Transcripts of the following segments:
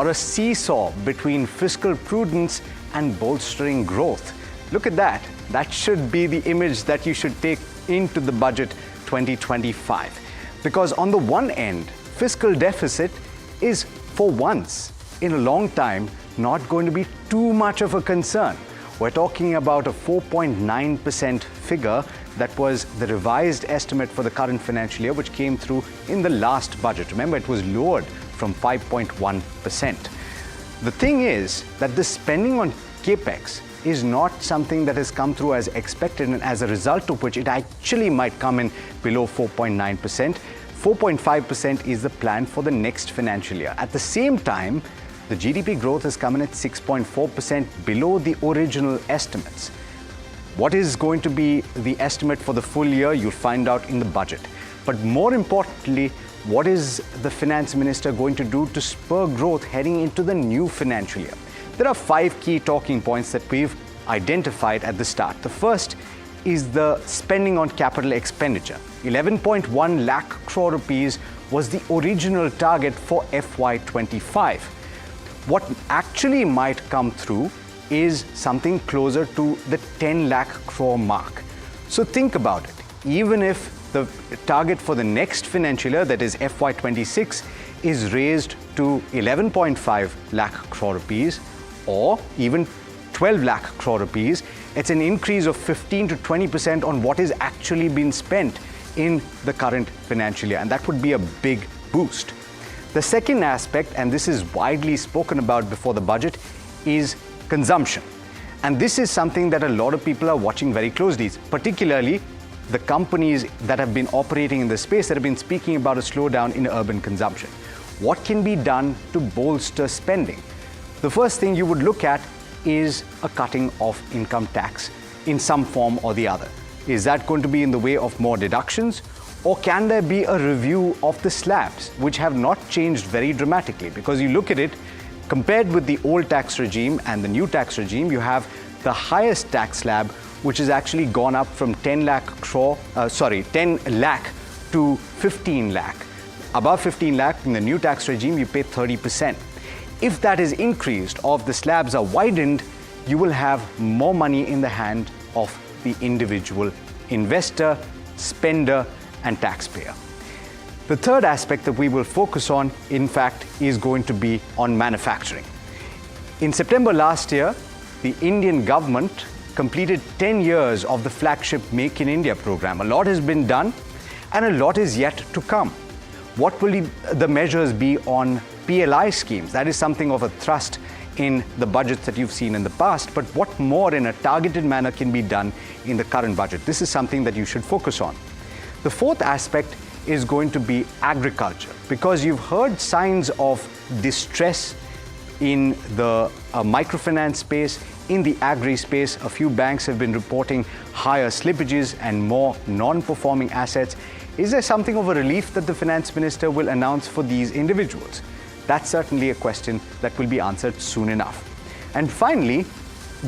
or a seesaw between fiscal prudence and bolstering growth. Look at that. That should be the image that you should take into the budget 2025. Because on the one end, fiscal deficit is, for once in a long time, not going to be too much of a concern. We're talking about a 4.9% figure that was the revised estimate for the current financial year, which came through in the last budget. Remember, it was lowered from 5.1%. The thing is that the spending on capex is not something that has come through as expected, and as a result of which it actually might come in below 4.9%. 4.5% is the plan for the next financial year. At the same time, the GDP growth has come in at 6.4% below the original estimates. What is going to be the estimate for the full year? You'll find out in the budget. But more importantly, what is the finance minister going to do to spur growth heading into the new financial year? There are 5 key talking points that we've identified at the start. The first is the spending on capital expenditure. 11.1 lakh crore rupees was the original target for FY25. What actually might come through is something closer to the 10 lakh crore mark. So think about it. Even if the target for the next financial year, that is FY26, is raised to 11.5 lakh crore rupees or even 12 lakh crore rupees, it's an increase of 15 to 20% on what is actually been spent in the current financial year, and that would be a big boost. The second aspect, and this is widely spoken about before the budget, is consumption. And this is something that a lot of people are watching very closely, particularly the companies that have been operating in this space that have been speaking about a slowdown in urban consumption. What can be done to bolster spending? The first thing you would look at is a cutting of income tax in some form or the other. Is that going to be in the way of more deductions? Or can there be a review of the slabs, which have not changed very dramatically? Because you look at it, compared with the old tax regime and the new tax regime, you have the highest tax slab, which has actually gone up from 10 lakh to 15 lakh. Above 15 lakh in the new tax regime, you pay 30%. If that is increased or if the slabs are widened, you will have more money in the hand of the individual investor, spender, and taxpayer. The third aspect that we will focus on, in fact, is going to be on manufacturing. In September last year, the Indian government completed 10 years of the flagship Make in India program. A lot has been done and a lot is yet to come. What will the measures be on PLI schemes? That is something of a thrust in the budgets that you've seen in the past, but what more in a targeted manner can be done in the current budget? This is something that you should focus on. The fourth aspect is going to be agriculture, because you've heard signs of distress in the microfinance space, in the agri space. A few banks have been reporting higher slippages and more non-performing assets. Is there something of a relief that the finance minister will announce for these individuals? That's certainly a question that will be answered soon enough. And finally,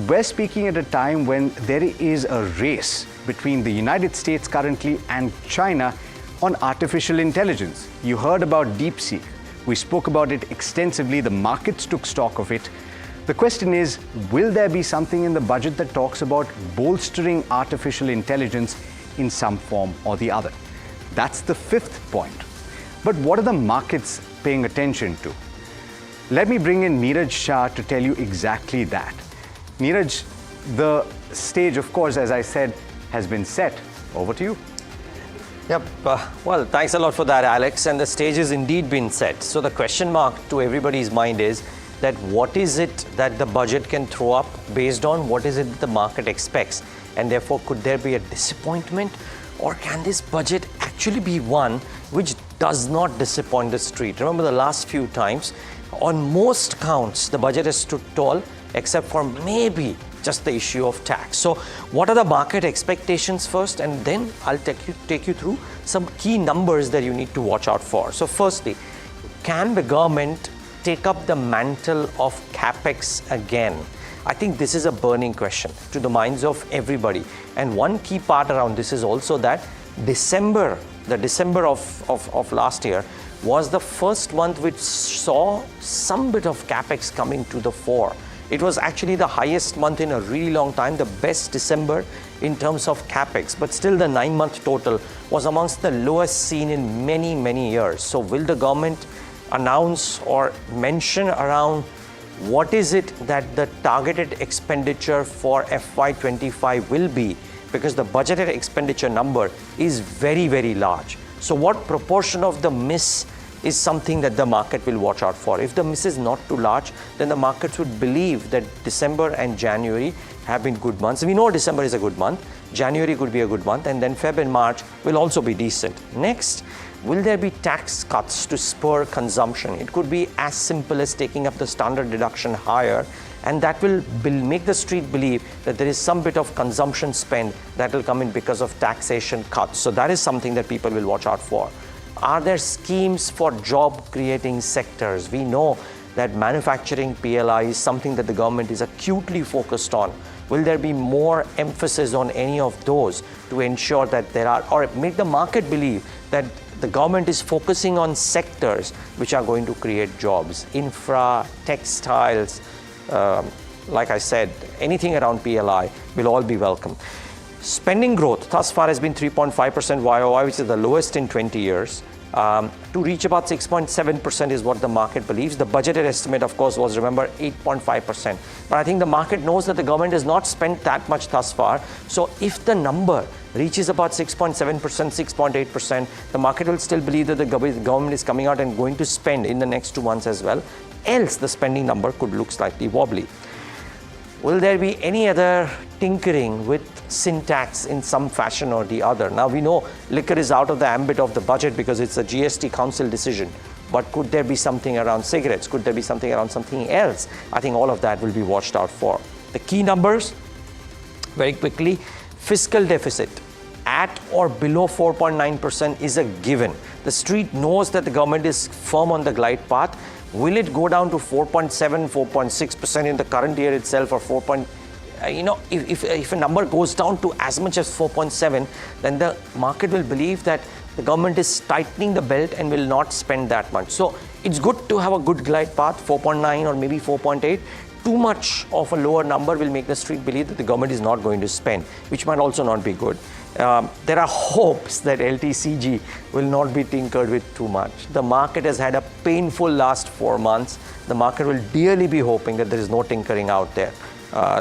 we're speaking at a time when there is a race between the United States currently and China on artificial intelligence. You heard about DeepSeek. We spoke about it extensively. The markets took stock of it. The question is, will there be something in the budget that talks about bolstering artificial intelligence in some form or the other? That's the fifth point. But what are the markets paying attention to? Let me bring in Neeraj Shah to tell you exactly that. Neeraj, the stage, of course, as I said, has been set. Over to you. Yep. Well, thanks a lot for that, Alex. And the stage has indeed been set. So the question mark to everybody's mind is that what is it that the budget can throw up based on what is it that the market expects? And therefore, could there be a disappointment? Or can this budget actually be one which does not disappoint the street? Remember the last few times, on most counts, the budget has stood tall, except for maybe just the issue of tax. So what are the market expectations first? And then I'll take you through some key numbers that you need to watch out for. So firstly, can the government take up the mantle of capex again? I think this is a burning question to the minds of everybody. And one key part around this is also that the December of last year was the first month which saw some bit of capex coming to the fore. It was actually the highest month in a really long time, the best December in terms of capex, but still the 9-month total was amongst the lowest seen in many, many years. So will the government announce or mention around what is it that the targeted expenditure for FY25 will be? Because the budgeted expenditure number is very, very large. So what proportion of the miss is something that the market will watch out for? If the miss is not too large, then the markets would believe that December and January have been good months. We know December is a good month, January could be a good month, and then Feb and March will also be decent. Next, will there be tax cuts to spur consumption? It could be as simple as taking up the standard deduction higher, and that will make the street believe that there is some bit of consumption spend that will come in because of taxation cuts. So that is something that people will watch out for. Are there schemes for job-creating sectors? We know that manufacturing PLI is something that the government is acutely focused on. Will there be more emphasis on any of those to ensure that there are, or make the market believe that the government is focusing on sectors which are going to create jobs? Infra, textiles, like I said, anything around PLI will all be welcome. Spending growth thus far has been 3.5% YOY, which is the lowest in 20 years. To reach about 6.7% is what the market believes. The budgeted estimate, of course, was, remember, 8.5%. But I think the market knows that the government has not spent that much thus far. So if the number reaches about 6.7%, 6.8%, the market will still believe that the government is coming out and going to spend in the next 2 months as well. Else, the spending number could look slightly wobbly. Will there be any other tinkering with syntax in some fashion or the other? Now, we know liquor is out of the ambit of the budget because it's a GST council decision. But could there be something around cigarettes? Could there be something around something else? I think all of that will be watched out for. The key numbers, very quickly, fiscal deficit at or below 4.9% is a given. The street knows that the government is firm on the glide path. Will it go down to 4.7, 4.6% in the current year itself, or 4. If a number goes down to as much as 4.7, then the market will believe that the government is tightening the belt and will not spend that much. So it's good to have a good glide path, 4.9 or maybe 4.8. Too much of a lower number will make the street believe that the government is not going to spend, which might also not be good. There are hopes that LTCG will not be tinkered with too much. The market has had a painful last 4 months. The market will dearly be hoping that there is no tinkering out there.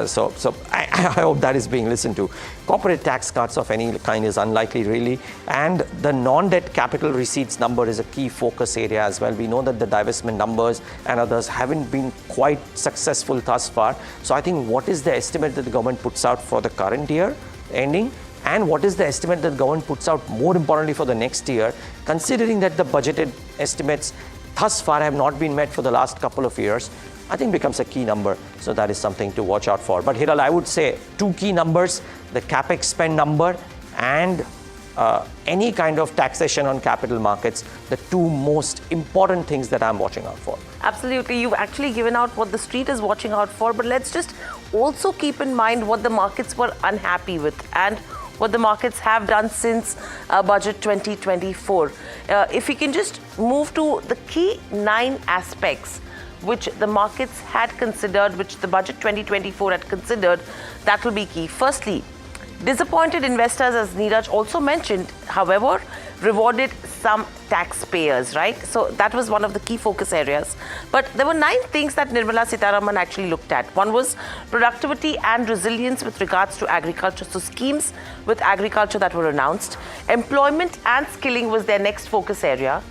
So I hope that is being listened to. Corporate tax cuts of any kind is unlikely, really. And the non-debt capital receipts number is a key focus area as well. We know that the divestment numbers and others haven't been quite successful thus far. So I think what is the estimate that the government puts out for the current year ending? And what is the estimate that the government puts out, more importantly, for the next year, considering that the budgeted estimates thus far have not been met for the last couple of years, I think becomes a key number. So that is something to watch out for. But Hiral, I would say 2 key numbers, the capex spend number and any kind of taxation on capital markets, the 2 most important things that I'm watching out for. Absolutely. You've actually given out what the street is watching out for, but let's just also keep in mind what the markets were unhappy with and what the markets have done since Budget 2024. If we can just move to the key 9 aspects which the markets had considered, which the Budget 2024 had considered, that will be key. Firstly, disappointed investors, as Neeraj also mentioned, however, rewarded some taxpayers, right? So that was one of the key focus areas. But there were 9 things that Nirmala Sitharaman actually looked at. One was productivity and resilience with regards to agriculture. So schemes with agriculture that were announced. Employment and skilling was their next focus area.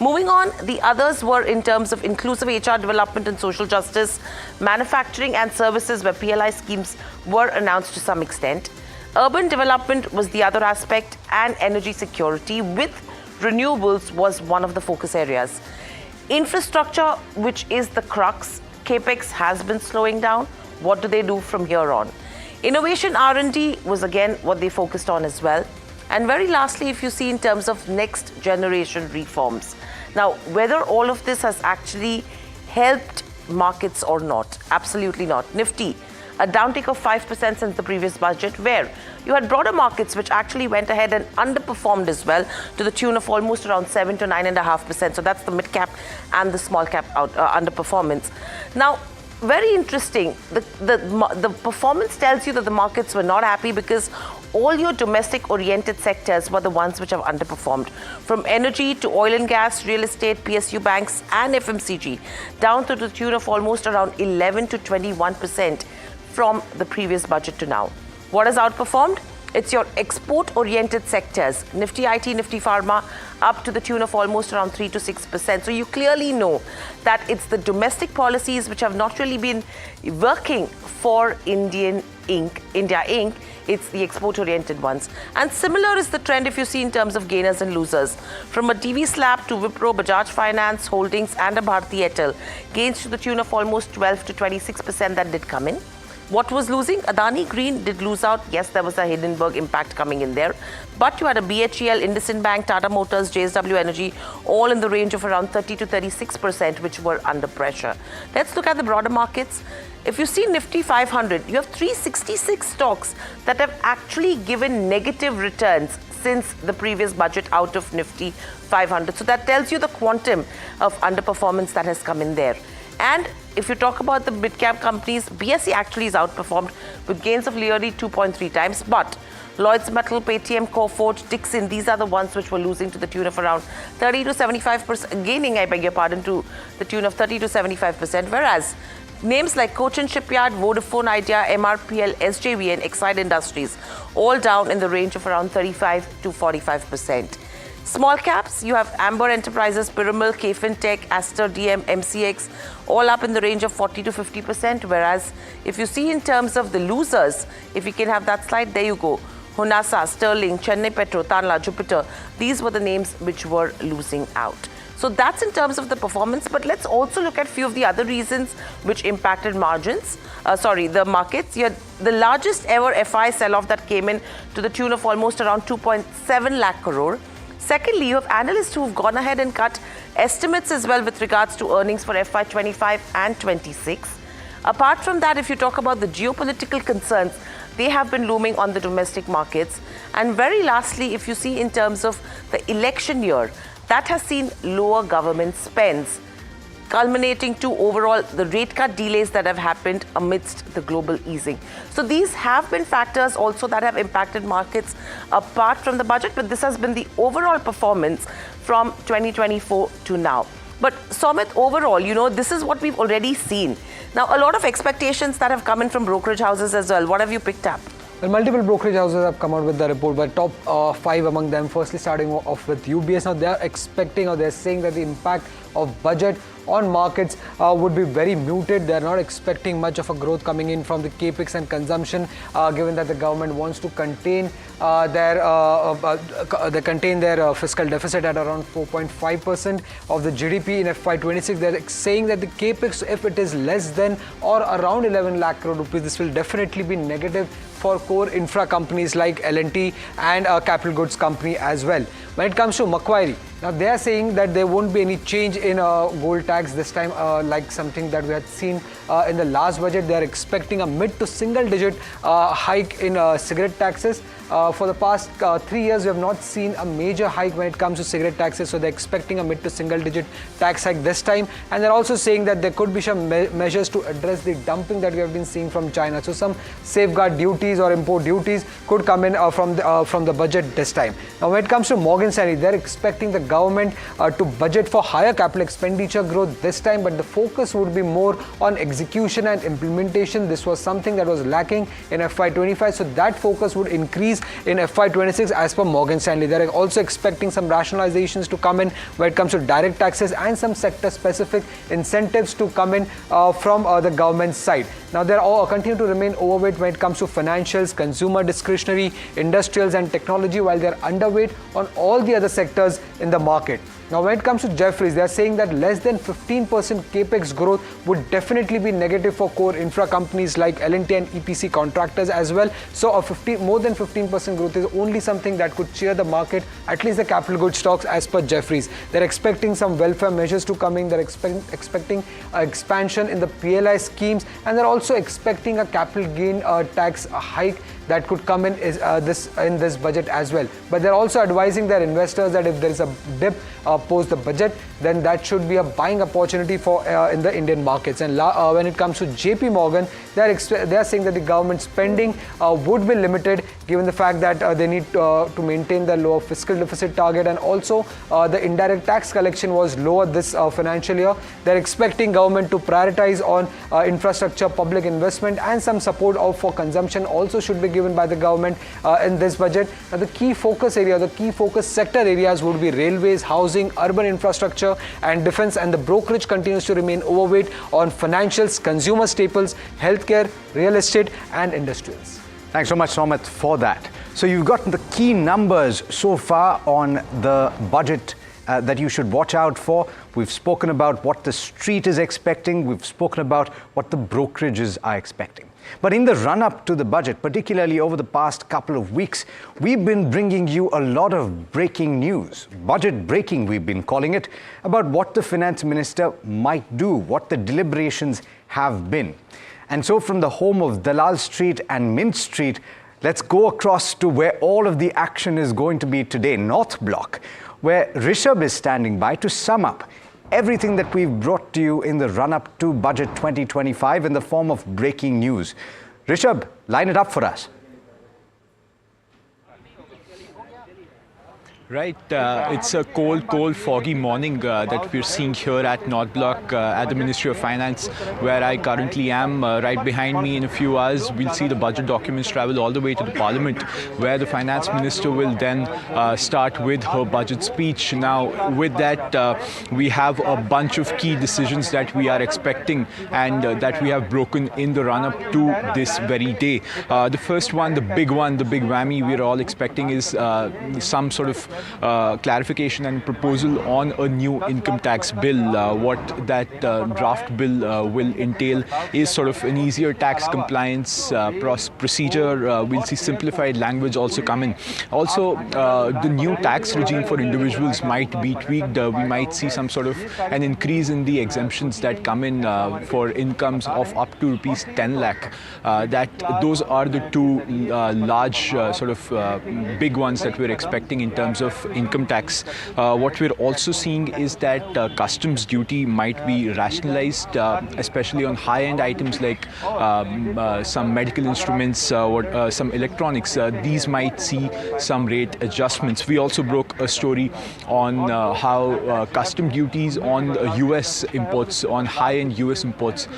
Moving on, the others were in terms of inclusive HR development and social justice, manufacturing and services where PLI schemes were announced to some extent. Urban development was the other aspect, and energy security with renewables was one of the focus areas. Infrastructure, which is the crux, capex has been slowing down. What do they do from here on? Innovation R&D was again what they focused on as well. And very lastly, if you see in terms of next generation reforms. Now, whether all of this has actually helped markets or not, absolutely not. Nifty a downtick of 5% since the previous budget, where you had broader markets which actually went ahead and underperformed as well to the tune of almost around 7 to 9.5%. So that's the mid cap and the small cap underperformance. Now, very interesting. The performance tells you that the markets were not happy because all your domestic-oriented sectors were the ones which have underperformed. From energy to oil and gas, real estate, PSU banks and FMCG, down to the tune of almost around 11 to 21% from the previous budget to now. What has outperformed? It's your export-oriented sectors, Nifty IT, Nifty Pharma, up to the tune of almost around 3 to 6%. So you clearly know that it's the domestic policies which have not really been working for India Inc. It's the export-oriented ones. And similar is the trend if you see in terms of gainers and losers. From a TV slab to Wipro, Bajaj Finance, Holdings and a Bharti Airtel, gains to the tune of almost 12 to 26% that did come in. What was losing? Adani Green did lose out. Yes, there was a Hindenburg impact coming in there. But you had a BHEL, IndusInd Bank, Tata Motors, JSW Energy, all in the range of around 30 to 36%, which were under pressure. Let's look at the broader markets. If you see Nifty 500, you have 366 stocks that have actually given negative returns since the previous budget out of Nifty 500. So that tells you the quantum of underperformance that has come in there. And if you talk about the mid-cap companies, BSE actually is outperformed with gains of nearly 2.3 times. But Lloyds Metal, Paytm, Coforge, Dixon, these are the ones which were losing to the tune of around 30 to 75%, gaining, I beg your pardon, to the tune of 30 to 75%. Whereas names like Cochin Shipyard, Vodafone Idea, MRPL, SJVN, Exide Industries, all down in the range of around 35 to 45%. Small caps, you have Amber Enterprises, Piramal, KFin Tech, Aster DM, MCX, all up in the range of 40 to 50%. Whereas if you see in terms of the losers, if you can have that slide, there you go. Honasa, Sterling, Chennai Petro, Tanla, Jupiter, these were the names which were losing out. So that's in terms of the performance, but let's also look at a few of the other reasons which impacted the markets. You had the largest ever FI sell-off that came in to the tune of almost around 2.7 lakh crore. Secondly, you have analysts who have gone ahead and cut estimates as well with regards to earnings for FY25 and 26. Apart from that, if you talk about the geopolitical concerns, they have been looming on the domestic markets. And very lastly, if you see in terms of the election year, that has seen lower government spends, culminating to overall the rate cut delays that have happened amidst the global easing. So these have been factors also that have impacted markets apart from the budget, but this has been the overall performance from 2024 to now. But Somit, overall, this is what we've already seen. Now, a lot of expectations that have come in from brokerage houses as well. What have you picked up? Well, multiple brokerage houses have come out with the report, but top 5 among them, firstly starting off with UBS. Now, they are expecting, or they're saying that the impact of budget on markets would be very muted. They're not expecting much of a growth coming in from the capex and consumption, given that the government wants to contain their fiscal deficit at around 4.5% of the GDP in FY26. They're saying that the capex, if it is less than or around 11 lakh crore rupees, this will definitely be negative for core infra companies like L&T and capital goods company as well. When it comes to Macquarie, now they are saying that there won't be any change in gold tax this time, like something that we had seen in the last budget. They are expecting a mid to single digit hike in cigarette taxes. For the past 3 years, we have not seen a major hike when it comes to cigarette taxes, so they're expecting a mid to single digit tax hike this time. And they're also saying that there could be some measures to address the dumping that we have been seeing from China. So some safeguard duties or import duties could come in from the budget this time. Now, when it comes to Morgan Stanley, they're expecting the government to budget for higher capital expenditure growth this time, but the focus would be more on execution and implementation. This was something that was lacking in FY25, so that focus would increase in FY26 as per Morgan Stanley. They're also expecting some rationalizations to come in when it comes to direct taxes and some sector-specific incentives to come in from the government side. Now, they're all continue to remain overweight when it comes to financials, consumer discretionary, industrials and technology, while they're underweight on all the other sectors in the market. Now, when it comes to Jefferies, they are saying that less than 15% capex growth would definitely be negative for core infra companies like L&T and EPC contractors as well. So, more than 15% growth is only something that could cheer the market, at least the capital goods stocks, as per Jefferies. They're expecting some welfare measures to come in. They're expecting expansion in the PLI schemes, and they're also expecting a capital gain tax hike that could come in this budget as well. But they're also advising their investors that if there is a dip post the budget, then that should be a buying opportunity for in the Indian markets. And when it comes to JP Morgan, they are saying that the government spending would be limited, given the fact that they need to maintain the lower fiscal deficit target, and also the indirect tax collection was lower this financial year. They're expecting government to prioritize on infrastructure, public investment, and some support for consumption also should be given by the government in this budget. Now, the key focus sector areas would be railways, housing, urban infrastructure, and defense, and the brokerage continues to remain overweight on financials, consumer staples, healthcare, real estate, and industrials. Thanks so much, Somit, for that. So you've gotten the key numbers so far on the budget that you should watch out for. We've spoken about what the street is expecting. We've spoken about what the brokerages are expecting. But in the run-up to the budget, particularly over the past couple of weeks, we've been bringing you a lot of breaking news. Budget breaking, we've been calling it, about what the finance minister might do, what the deliberations have been. And so from the home of Dalal Street and Mint Street, let's go across to where all of the action is going to be today, North Block, where Rishabh is standing by to sum up everything that we've brought to you in the run-up to Budget 2025 in the form of breaking news. Rishabh, line it up for us. Right, it's a cold, foggy morning that we're seeing here at North Block at the Ministry of Finance, where I currently am. Right behind me in a few hours, we'll see the budget documents travel all the way to the Parliament, where the Finance Minister will then start with her budget speech. Now, with that, we have a bunch of key decisions that we are expecting and that we have broken in the run-up to this very day. The first one, the big whammy we're all expecting is some sort of clarification and proposal on a new income tax bill. What that draft bill will entail is sort of an easier tax compliance procedure. We'll see simplified language also come in. Also, the new tax regime for individuals might be tweaked. We might see some sort of an increase in the exemptions that come in for incomes of up to rupees 10 lakh. Those are the two large big ones that we're expecting in terms of income tax. What we're also seeing is that customs duty might be rationalized, especially on high-end items like some medical instruments or some electronics. These might see some rate adjustments. We also broke a story on how custom duties on US imports, on high-end US imports,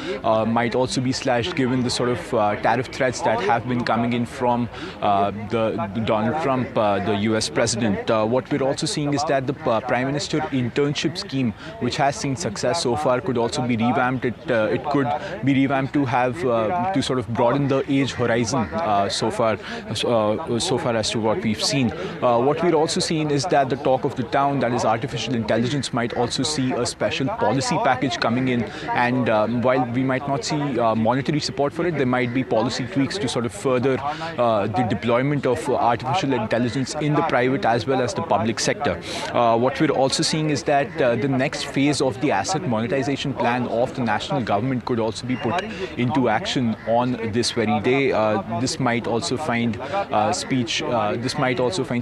might also be slashed given the sort of tariff threats that have been coming in from the Donald Trump, the US president. What we're also seeing is that the Prime Minister internship scheme, which has seen success so far, could also be revamped. It could be revamped to have to sort of broaden the age horizon so far as to what we've seen. What we're also seeing is that the talk of the town, that is artificial intelligence, might also see a special policy package coming in. And while we might not see monetary support for it, there might be policy tweaks to sort of further the deployment of artificial intelligence in the private as well as the public sector. What we're also seeing is that the next phase of the asset monetization plan of the national government could also be put into action on this very day. This might also find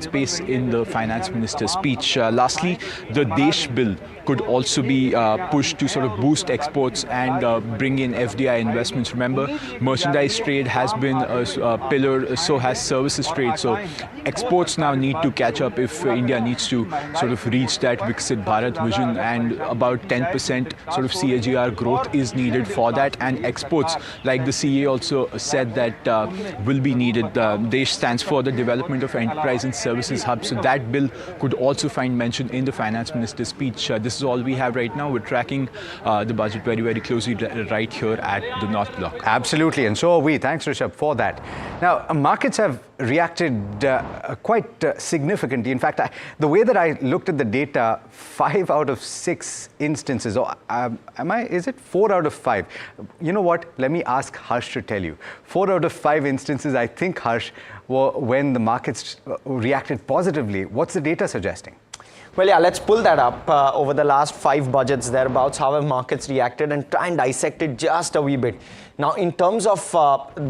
space in the finance minister's speech. Lastly, the Desh bill could also be pushed to sort of boost exports and bring in FDI investments. Remember, merchandise trade has been a pillar, so has services trade. So exports now need to catch up if India needs to sort of reach that Viksit Bharat vision, and about 10% sort of CAGR growth is needed for that. And exports, like the CA also said, that will be needed. Desh stands for the Development of Enterprise and Services Hub. So that bill could also find mention in the finance minister's speech. This is all we have right now. We're tracking the budget very, very closely right here at the North Block. Absolutely, and so are we. Thanks, Rishabh, for that. Now, markets have reacted quite significantly. In fact, the way that I looked at the data, 5 out of 6 instances, or is it 4 out of 5? You know what? Let me ask Harsh to tell you. 4 out of 5 instances, I think, Harsh, were when the markets reacted positively. What's the data suggesting? Well, yeah, let's pull that up over the last 5 budgets thereabouts, how have markets reacted, and try and dissect it just a wee bit. Now, in terms of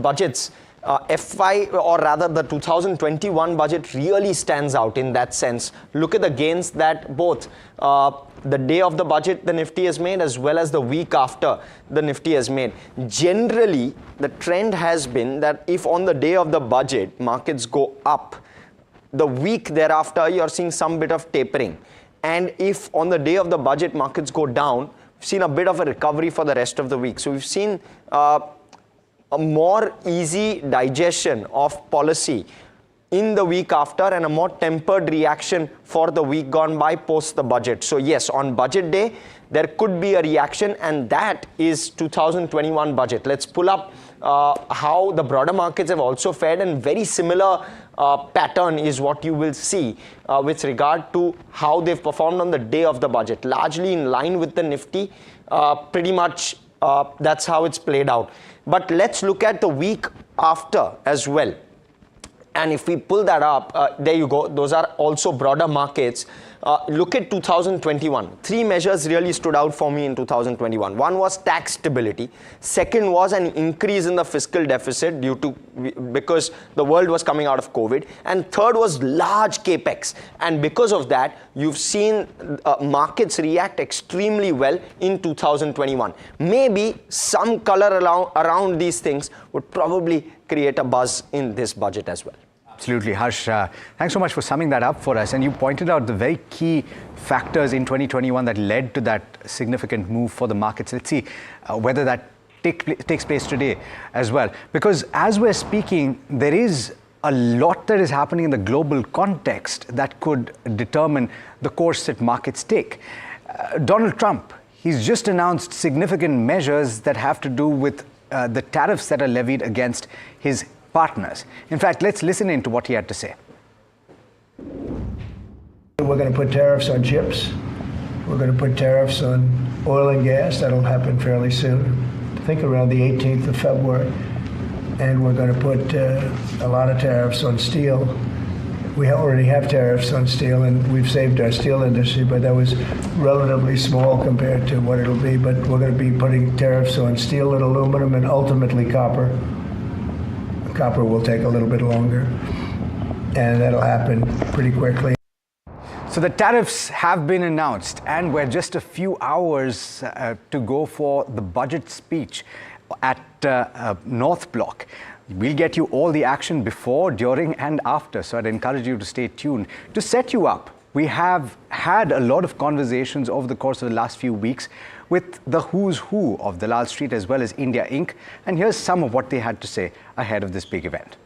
budgets, FY, or rather the 2021 budget really stands out in that sense. Look at the gains that both the day of the budget the Nifty has made as well as the week after the Nifty has made. Generally, the trend has been that if on the day of the budget markets go up, the week thereafter you're seeing some bit of tapering. And if on the day of the budget markets go down, we've seen a bit of a recovery for the rest of the week. So we've seen a more easy digestion of policy in the week after and a more tempered reaction for the week gone by post the budget. So yes, on budget day, there could be a reaction, and that is 2021 budget. Let's pull up how the broader markets have also fared, and very similar pattern is what you will see with regard to how they've performed on the day of the budget. Largely in line with the Nifty, pretty much that's how it's played out. But let's look at the week after as well. And if we pull that up, there you go. Those are also broader markets. Look at 2021. 3 measures really stood out for me in 2021. One was tax stability. Second was an increase in the fiscal deficit because the world was coming out of COVID. And third was large capex. And because of that, you've seen markets react extremely well in 2021. Maybe some color around these things would probably create a buzz in this budget as well. Absolutely, Harsh. Thanks so much for summing that up for us. And you pointed out the very key factors in 2021 that led to that significant move for the markets. Let's see whether that takes place today as well. Because as we're speaking, there is a lot that is happening in the global context that could determine the course that markets take. Donald Trump, he's just announced significant measures that have to do with the tariffs that are levied against his partners. In fact, let's listen in to what he had to say. We're going to put tariffs on chips. We're going to put tariffs on oil and gas. That'll happen fairly soon. I think around the 18th of February. And we're going to put a lot of tariffs on steel. We already have tariffs on steel, and we've saved our steel industry, but that was relatively small compared to what it'll be. But we're going to be putting tariffs on steel and aluminum and ultimately copper. Copper will take a little bit longer, and that'll happen pretty quickly. So the tariffs have been announced, and we're just a few hours to go for the budget speech at North Block. We'll get you all the action before, during, and after, so I'd encourage you to stay tuned. To set you up, we have had a lot of conversations over the course of the last few weeks with the who's who of Dalal Street as well as India Inc. And here's some of what they had to say ahead of this big event.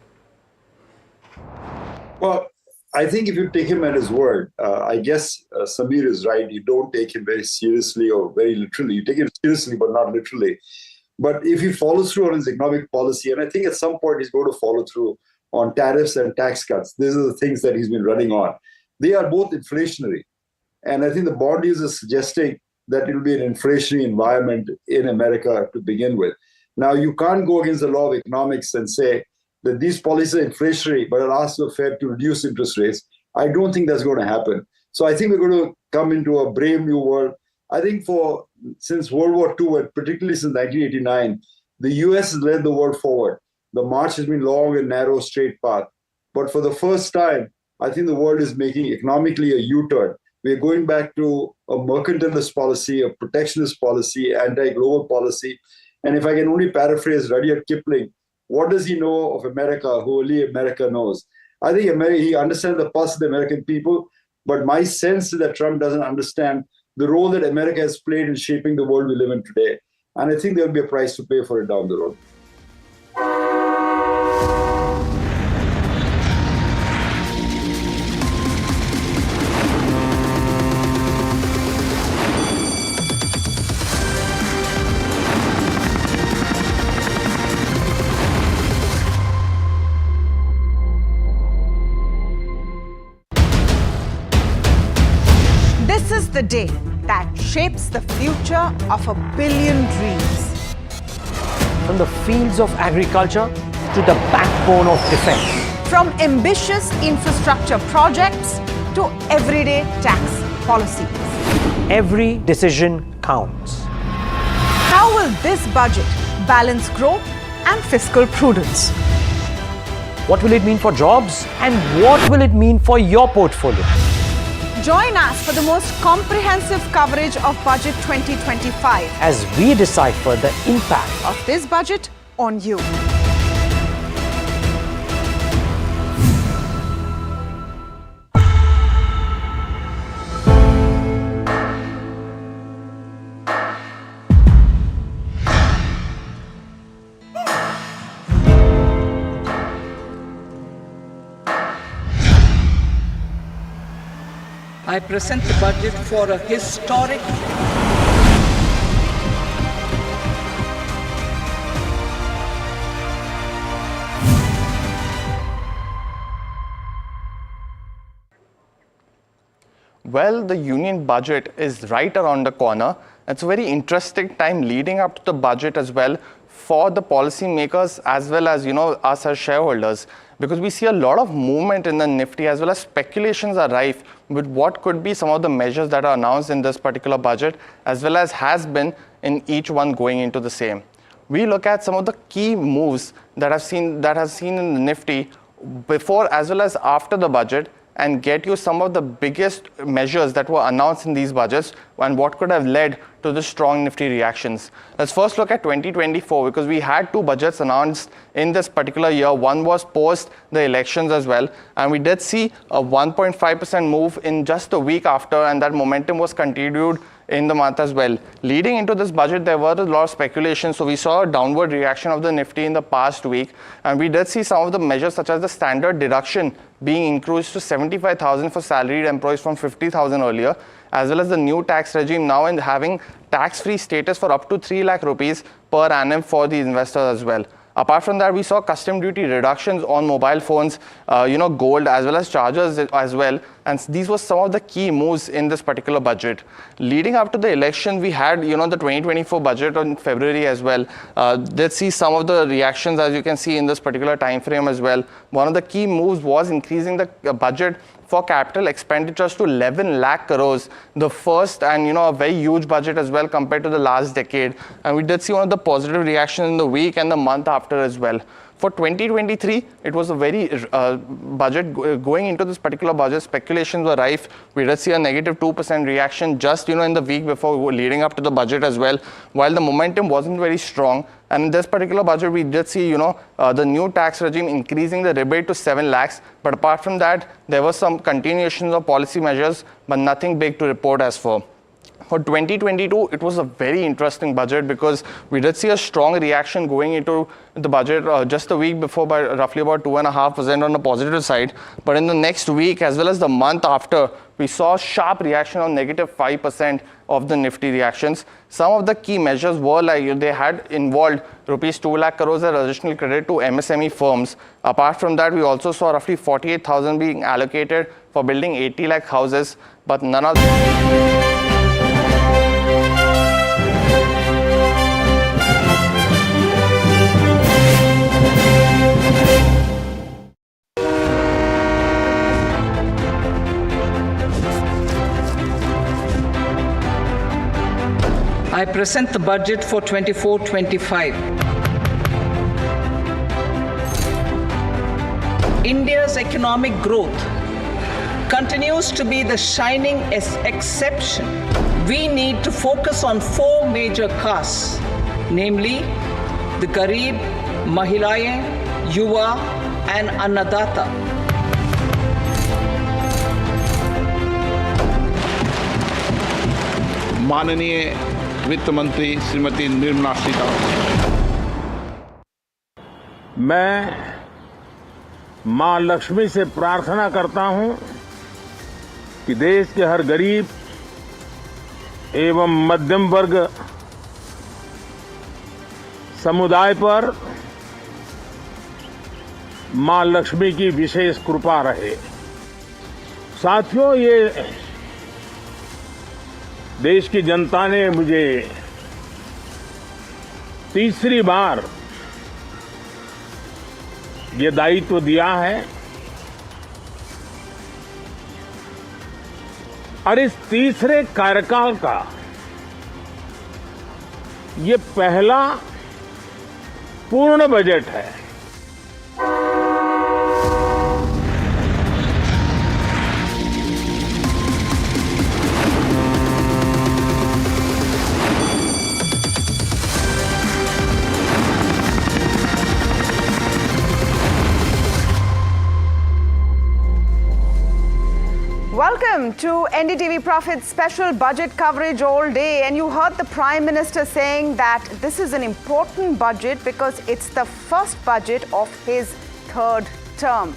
Well, I think if you take him at his word, I guess Samir is right. You don't take him very seriously or very literally. You take him seriously, but not literally. But if he follows through on his economic policy, and I think at some point he's going to follow through on tariffs and tax cuts, these are the things that he's been running on. They are both inflationary. And I think the bond yields are suggesting that it will be an inflationary environment in America to begin with. Now, you can't go against the law of economics and say that these policies are inflationary, but are asked the Fed to reduce interest rates. I don't think that's going to happen. So I think we're going to come into a brave new world. I think since World War II, and particularly since 1989, the US has led the world forward. The march has been long and narrow, straight path. But for the first time, I think the world is making economically a U-turn. We're going back to a mercantilist policy, a protectionist policy, anti-global policy. And if I can only paraphrase Rudyard Kipling, what does he know of America who only America knows? I think he understands the pulse of the American people, but my sense is that Trump doesn't understand the role that America has played in shaping the world we live in today. And I think there'll be a price to pay for it down the road. day that shapes the future of a billion dreams. From the fields of agriculture to the backbone of defense. From ambitious infrastructure projects to everyday tax policies. Every decision counts. How will this budget balance growth and fiscal prudence? What will it mean for jobs and what will it mean for your portfolio? Join us for the most comprehensive coverage of Budget 2025 as we decipher the impact of this budget on you. I present the budget for a historic Well, the union budget is right around the corner. It's a very interesting time leading up to the budget as well for the policymakers as well as, us as shareholders, because we see a lot of movement in the Nifty as well as speculations are rife with what could be some of the measures that are announced in this particular budget as well as has been in each one going into the same. We look at some of the key moves that have seen in the Nifty before as well as after the budget and get you some of the biggest measures that were announced in these budgets and what could have led to the strong Nifty reactions. Let's first look at 2024 because we had two budgets announced in this particular year. One was post the elections as well, and we did see a 1.5% move in just a week after, and that momentum was continued in the month as well. Leading into this budget, there were a lot of speculation, so we saw a downward reaction of the Nifty in the past week, and we did see some of the measures such as the standard deduction being increased to 75,000 for salaried employees from 50,000 earlier, as well as the new tax regime now in having tax-free status for up to 3 lakh rupees per annum for the investors as well. Apart from that, we saw custom duty reductions on mobile phones, gold as well as chargers as well. And these were some of the key moves in this particular budget. Leading up to the election, we had, the 2024 budget in February as well. Let's see some of the reactions as you can see in this particular time frame as well. One of the key moves was increasing the budget for capital expenditures to 11 lakh crores, the first and a very huge budget as well compared to the last decade. And we did see one of the positive reactions in the week and the month after as well. For 2023, it was a very budget going into this particular budget. Speculations were rife. We did see a negative 2% reaction just in the week before leading up to the budget as well. While the momentum wasn't very strong, and in this particular budget, we did see the new tax regime increasing the rebate to 7 lakhs. But apart from that, there were some continuations of policy measures, but nothing big to report as for. For 2022, it was a very interesting budget because we did see a strong reaction going into the budget just a week before by roughly about 2.5% on the positive side. But in the next week, as well as the month after, we saw a sharp reaction on negative 5% of the Nifty reactions. Some of the key measures were like they had involved rupees 2 lakh crores as additional credit to MSME firms. Apart from that, we also saw roughly 48,000 being allocated for building 80 lakh houses, but none of I present the budget for 24-25. India's economic growth continues to be the shining exception. We need to focus on 4 major castes, namely the Garib, Mahilayen, Yuva, and Annadata. माननीय वित्त मंत्री श्रीमती निर्मला सीतारमन, मैं मां लक्ष्मी से प्रार्थना करता हूं कि देश के हर गरीब एवं मध्यम वर्ग समुदाय पर मां लक्ष्मी की विशेष कृपा रहे। साथियों, ये देश की जनता ने मुझे तीसरी बार ये दायित्व दिया है और इस तीसरे कार्यकाल का ये पहला पूर्ण बजट है। Welcome to NDTV Profit's special budget coverage all day. And you heard the Prime Minister saying that this is an important budget because it's the first budget of his third term.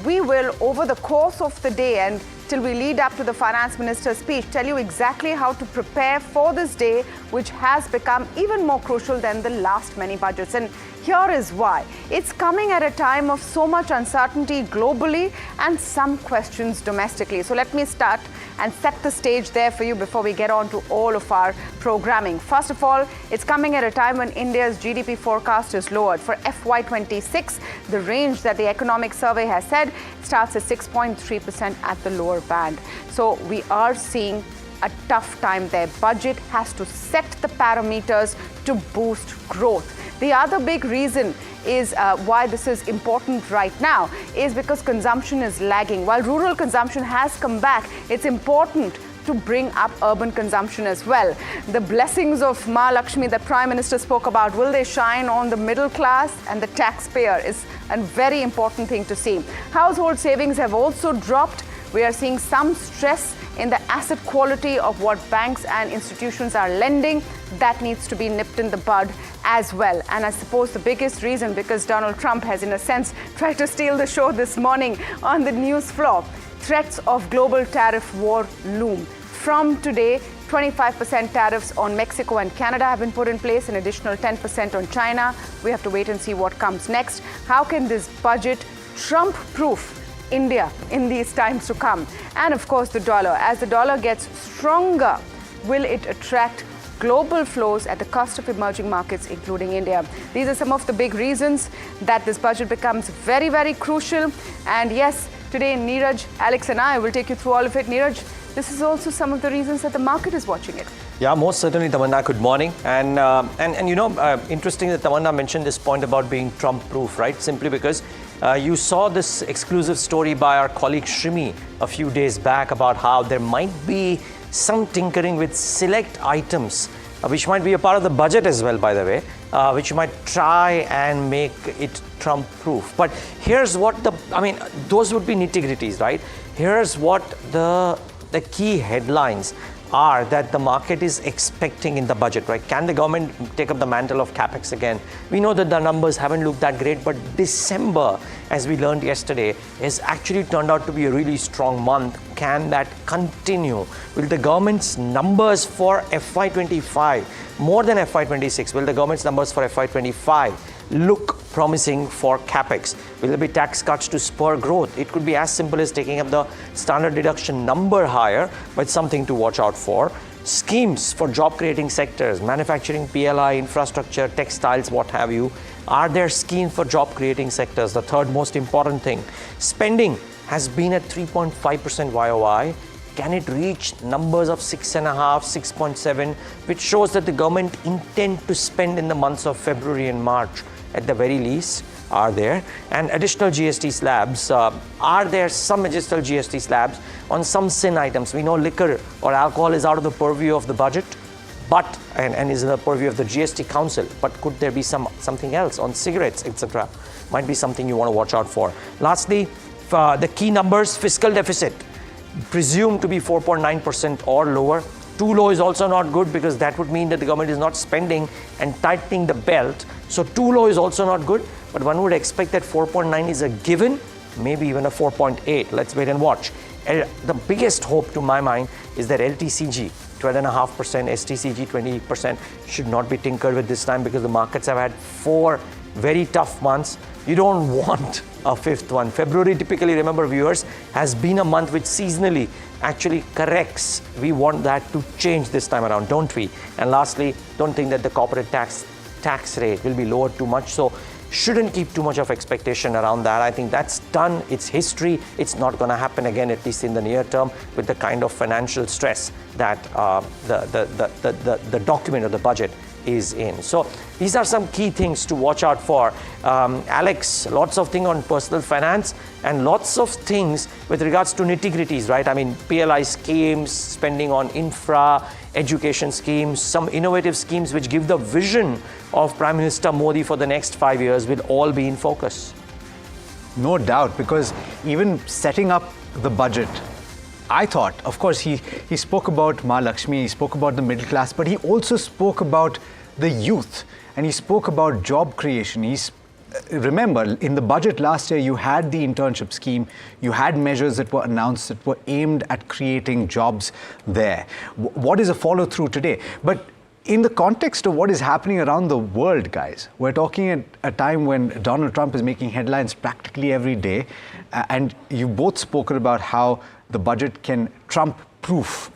We will, over the course of the day and till we lead up to the Finance Minister's speech, tell you exactly how to prepare for this day, which has become even more crucial than the last many budgets. And here is why. It's coming at a time of so much uncertainty globally and some questions domestically. So let me start and set the stage there for you before we get on to all of our programming. First of all, it's coming at a time when India's GDP forecast is lowered. For FY26, the range that the Economic Survey has said starts at 6.3% at the lower band. So we are seeing a tough time there. Budget has to set the parameters to boost growth. The other big reason is why this is important right now is because consumption is lagging. While rural consumption has come back, it's important to bring up urban consumption as well. The blessings of Ma Lakshmi that Prime Minister spoke about, will they shine on the middle class and the taxpayer is a very important thing to see. Household savings have also dropped. We are seeing some stress in the asset quality of what banks and institutions are lending. That needs to be nipped in the bud as well. And I suppose the biggest reason, because Donald Trump has in a sense tried to steal the show this morning on the news floor, threats of global tariff war loom. From today, 25% tariffs on Mexico and Canada have been put in place, an additional 10% on China. We have to wait and see what comes next. How can this budget Trump-proof India in these times to come? And of course the dollar. As the dollar gets stronger, will it attract global flows at the cost of emerging markets, including India? These are some of the big reasons that this budget becomes very, very crucial. And yes, today Neeraj, Alex and I will take you through all of it. Neeraj, this is also some of the reasons that the market is watching it. Yeah, most certainly, Tamanna. Good morning. And you know, interesting that Tamanna mentioned this point about being Trump-proof, right? Simply because you saw this exclusive story by our colleague Shrimi a few days back about how there might be some tinkering with select items, which might be a part of the budget as well, by the way, which might try and make it Trump-proof. But here's what those would be nitty-gritties, right? Here's what the key headlines are that the market is expecting in the budget, right? Can the government take up the mantle of capex again? We know that the numbers haven't looked that great, but December, as we learned yesterday, has actually turned out to be a really strong month. Can that continue? Will the government's numbers for FY25, more than FY26, will the government's numbers for FY25 look promising for capex? Will there be tax cuts to spur growth? It could be as simple as taking up the standard deduction number higher, but something to watch out for. Schemes for job creating sectors, manufacturing, PLI, infrastructure, textiles, what have you. Are there schemes for job creating sectors? The third most important thing. Spending has been at 3.5% YOI. Can it reach numbers of 6.5, 6.7, which shows that the government intend to spend in the months of February and March at the very least? Are there? And additional GST slabs. Are there some additional GST slabs on some sin items? We know liquor or alcohol is out of the purview of the budget, but and is in the purview of the GST Council. But could there be something else on cigarettes, etc.? Might be something you want to watch out for. Lastly, the key numbers: fiscal deficit presumed to be 4.9% or lower. Too low is also not good, because that would mean that the government is not spending and tightening the belt. So too low is also not good, but one would expect that 4.9 is a given, maybe even a 4.8. Let's wait and watch. The biggest hope to my mind is that LTCG 12.5%, STCG 20% should not be tinkered with this time, because the markets have had 4 very tough months. You don't want a fifth one. February, typically, remember viewers, has been a month which seasonally actually corrects. We want that to change this time around, don't we? And lastly, don't think that the corporate tax rate will be lowered too much. So shouldn't keep too much of expectation around that. I think that's done. It's history. It's not going to happen again, at least in the near term, with the kind of financial stress that the document or the budget is in. So these are some key things to watch out for. Alex, lots of things on personal finance and lots of things with regards to nitty-gritties, right? I mean, PLI schemes, spending on infra, education schemes, some innovative schemes which give the vision of Prime Minister Modi for the next 5 years will all be in focus. No doubt, because even setting up the budget, I thought, of course, he spoke about Ma Lakshmi, he spoke about the middle class, but he also spoke about the youth and he spoke about job creation. Remember, in the budget last year, you had the internship scheme, you had measures that were announced that were aimed at creating jobs there. What is a follow-through today? But in the context of what is happening around the world, guys, we're talking at a time when Donald Trump is making headlines practically every day, and you both spoken about how the budget can Trump-proof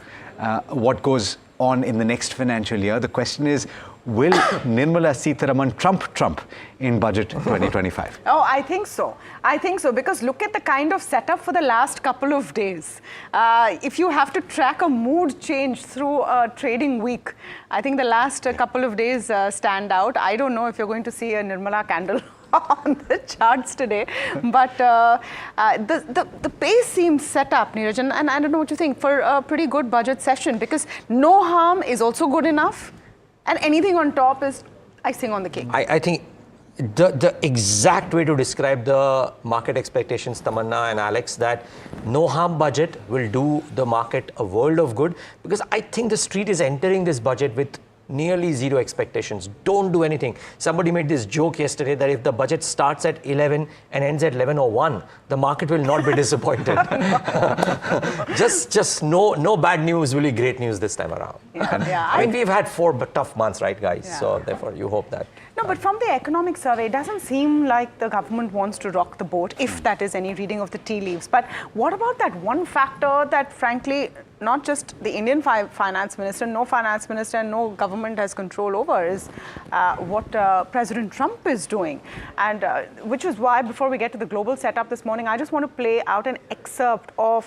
what goes on in the next financial year. The question is, will Nirmala Sitharaman Trump in budget 2025? Oh, I think so. I think so, because look at the kind of setup for the last couple of days. If you have to track a mood change through a trading week, I think the last couple of days stand out. I don't know if you're going to see a Nirmala candle on the charts today, but the pace seems set up, Neeraj, and I don't know what you think, for a pretty good budget session, because no harm is also good enough. And anything on top is icing on the cake. I think the exact way to describe the market expectations, Tamanna and Alex, that no harm budget will do the market a world of good, because I think the street is entering this budget with nearly zero expectations. Don't do anything. Somebody made this joke yesterday that if the budget starts at 11 and ends at 11:01, the market will not be disappointed. just no bad news will be great news this time around. I mean, we've had 4 tough months, right, guys? Yeah. So therefore, you hope that. No, but from the economic survey, it doesn't seem like the government wants to rock the boat, if that is any reading of the tea leaves. But what about that one factor that, frankly, not just the Indian finance minister, no finance minister and no government has control over, is what President Trump is doing. And which is why, before we get to the global setup this morning, I just want to play out an excerpt of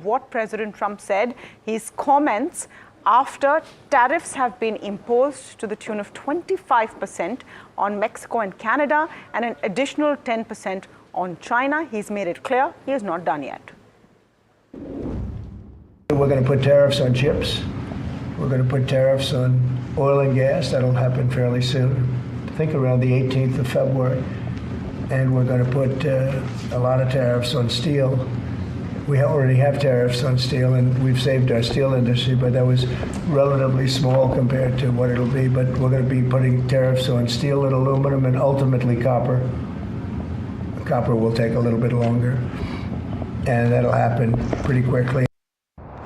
what President Trump said, his comments after tariffs have been imposed to the tune of 25% on Mexico and Canada and an additional 10% on China. He's made it clear he is not done yet. We're going to put tariffs on chips. We're going to put tariffs on oil and gas. That'll happen fairly soon. I think around the 18th of February. And we're going to put a lot of tariffs on steel. We already have tariffs on steel, and we've saved our steel industry, but that was relatively small compared to what it'll be. But we're going to be putting tariffs on steel and aluminum and ultimately copper. Copper will take a little bit longer, and that'll happen pretty quickly.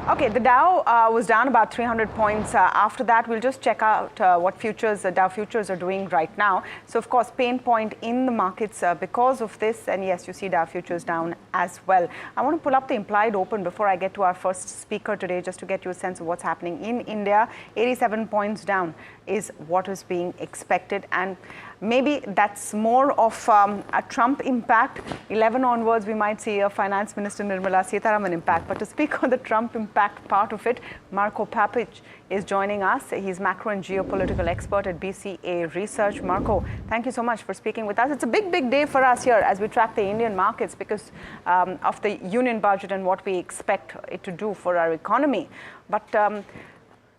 Okay, the Dow was down about 300 points. After that, we'll just check out what futures, Dow futures are doing right now. So, of course, pain point in the markets because of this. And yes, you see Dow futures down as well. I want to pull up the implied open before I get to our first speaker today, just to get you a sense of what's happening in India. 87 points down is what is being expected. And maybe that's more of a Trump impact. 11 onwards, we might see a Finance Minister Nirmala Sitharaman impact. But to speak on the Trump impact part of it, Marco Papic is joining us. He's macro and geopolitical expert at BCA Research. Marco, thank you so much for speaking with us. It's a big day for us here as we track the Indian markets because of the union budget and what we expect it to do for our economy. But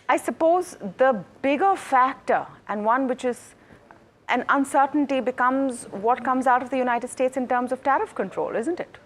I suppose the bigger factor, and one which is an uncertainty, becomes what comes out of the United States in terms of tariff control, isn't it?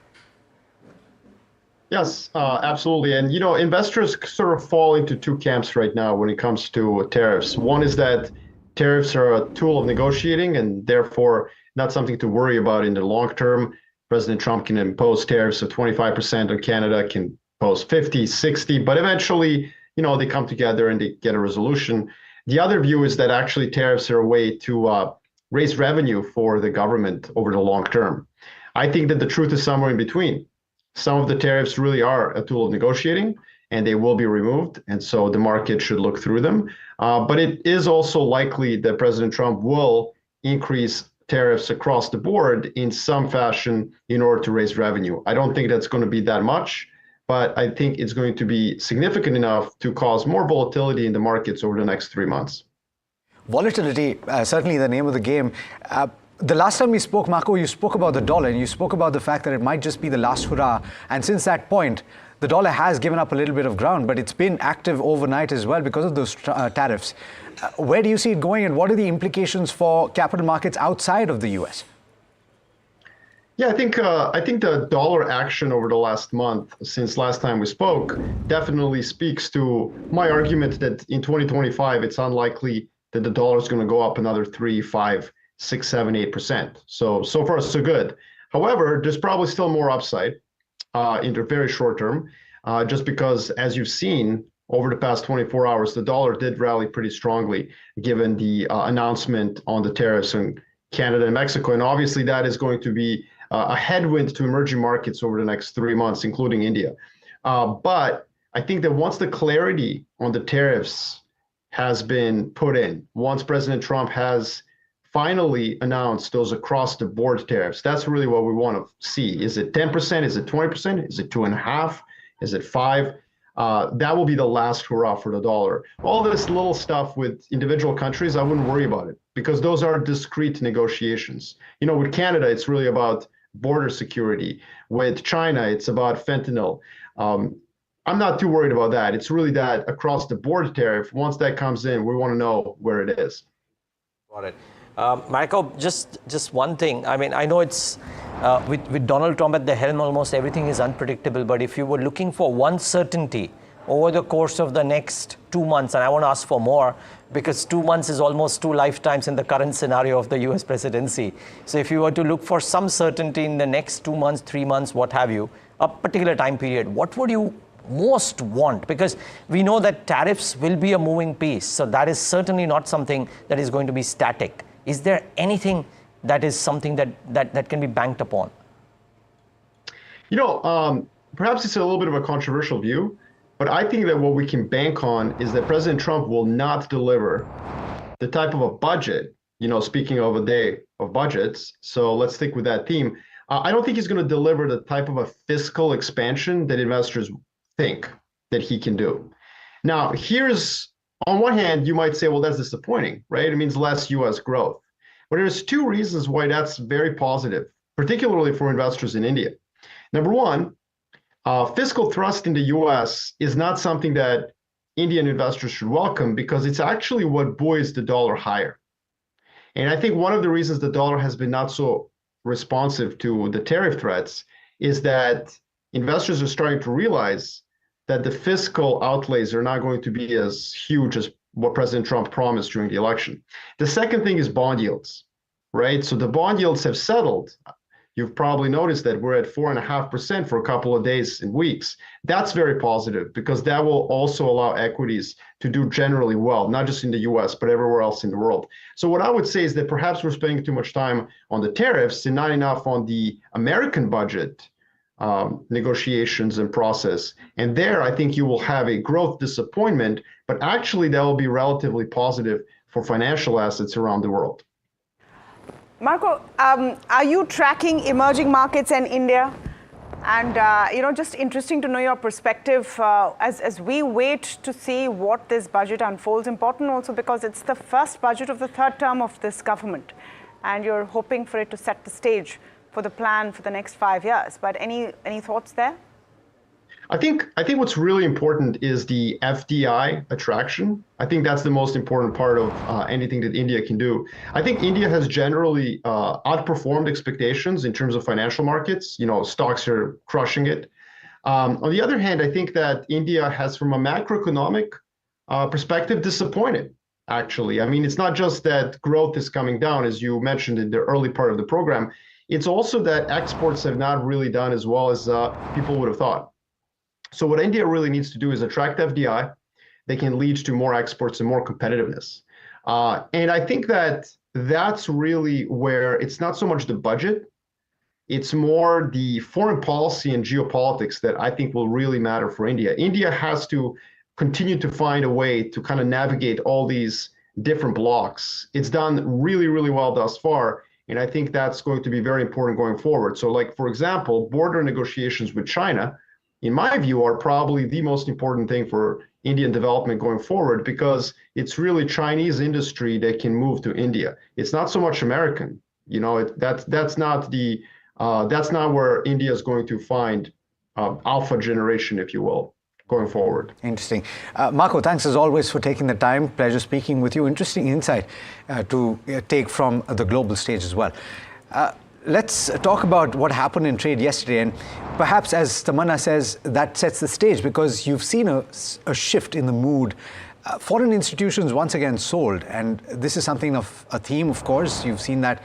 Yes, absolutely. And, you know, investors sort of fall into two camps right now when it comes to tariffs. One is that tariffs are a tool of negotiating and therefore not something to worry about in the long term. President Trump can impose tariffs of 25% on Canada, can impose 50, 60, but eventually, you know, they come together and they get a resolution. The other view is that actually tariffs are a way to raise revenue for the government over the long term. I think that the truth is somewhere in between. Some of the tariffs really are a tool of negotiating, and they will be removed, and so the market should look through them. But it is also likely that President Trump will increase tariffs across the board in some fashion in order to raise revenue. I don't think that's going to be that much, but I think it's going to be significant enough to cause more volatility in the markets over the next 3 months. Volatility, certainly the name of the game. The last time we spoke, Marco, you spoke about the dollar and you spoke about the fact that it might just be the last hurrah. And since that point, the dollar has given up a little bit of ground, but it's been active overnight as well because of those tariffs. Where do you see it going, and what are the implications for capital markets outside of the US? Yeah, I think the dollar action over the last month, since last time we spoke, definitely speaks to my argument that in 2025, it's unlikely that the dollar is going to go up another 3, 5, 6, 7, 8%. So far, so good. However, there's probably still more upside in the very short term, just because, as you've seen over the past 24 hours, the dollar did rally pretty strongly, given the announcement on the tariffs in Canada and Mexico. And obviously, that is going to be a headwind to emerging markets over the next 3 months, including India. But I think that once the clarity on the tariffs has been put in, once President Trump has finally announced those across-the-board tariffs, that's really what we want to see. Is it 10%? Is it 20%? Is it 2.5%? Is it 5%? That will be the last hurrah for the dollar. All this little stuff with individual countries, I wouldn't worry about it, because those are discrete negotiations. You know, with Canada, it's really about border security. With China, it's about fentanyl. I'm not too worried about that. It's really that across-the-board tariff. Once that comes in, we want to know where it is. Got it. Marco, just one thing. I mean, I know it's with Donald Trump at the helm, almost everything is unpredictable. But if you were looking for one certainty over the course of the next 2 months, and I won't ask for more, because 2 months is almost 2 lifetimes in the current scenario of the US presidency. So if you were to look for some certainty in the next 2 months, 3 months, what have you, a particular time period, what would you most want? Because we know that tariffs will be a moving piece. So that is certainly not something that is going to be static. Is there anything that is something that can be banked upon? You know, perhaps it's a little bit of a controversial view, but I think that what we can bank on is that President Trump will not deliver the type of a budget, you know, speaking of a day of budgets, so let's stick with that theme. I don't think he's going to deliver the type of a fiscal expansion that investors think that he can do. Now, here's, on one hand, you might say, well, that's disappointing, right? It means less US growth. But there's 2 reasons why that's very positive, particularly for investors in India. Number one, fiscal thrust in the US is not something that Indian investors should welcome, because it's actually what buoys the dollar higher. And I think one of the reasons the dollar has been not so responsive to the tariff threats is that investors are starting to realize that the fiscal outlays are not going to be as huge as what President Trump promised during the election. The second thing is bond yields, right? So the bond yields have settled. You've probably noticed that we're at 4.5% for a couple of days and weeks. That's very positive, because that will also allow equities to do generally well, not just in the US, but everywhere else in the world. So what I would say is that perhaps we're spending too much time on the tariffs and not enough on the American budget negotiations and process. And there, I think you will have a growth disappointment, but actually that will be relatively positive for financial assets around the world. Marco, are you tracking emerging markets and India? And, you know, just interesting to know your perspective as we wait to see what this budget unfolds. Important also because it's the first budget of the 3rd term of this government, and you're hoping for it to set the stage for the plan for the next 5 years. But any thoughts there? I think what's really important is the FDI attraction. I think that's the most important part of anything that India can do. I think India has generally outperformed expectations in terms of financial markets. You know, stocks are crushing it. On the other hand, I think that India has, from a macroeconomic perspective, disappointed, actually. I mean, it's not just that growth is coming down, as you mentioned in the early part of the program. It's also that exports have not really done as well as people would have thought. So what India really needs to do is attract FDI. They can lead to more exports and more competitiveness. And I think that that's really where it's not so much the budget, It's more the foreign policy and geopolitics that I think will really matter for India. India has to continue to find a way to kind of navigate all these different blocks. It's done really, really well thus far. And I think that's going to be very important going forward. So like, for example, border negotiations with China, in my view, are probably the most important thing for Indian development going forward, because it's really Chinese industry that can move to India. It's not so much American. You know, that's not where India is going to find alpha generation, if you will, going forward. Interesting. Marco, thanks as always for taking the time. Pleasure speaking with you. Interesting insight to take from the global stage as well. Let's talk about what happened in trade yesterday, and perhaps, as Tamanna says, that sets the stage, because you've seen a shift in the mood. Foreign institutions once again sold, and this is something of a theme, of course. You've seen that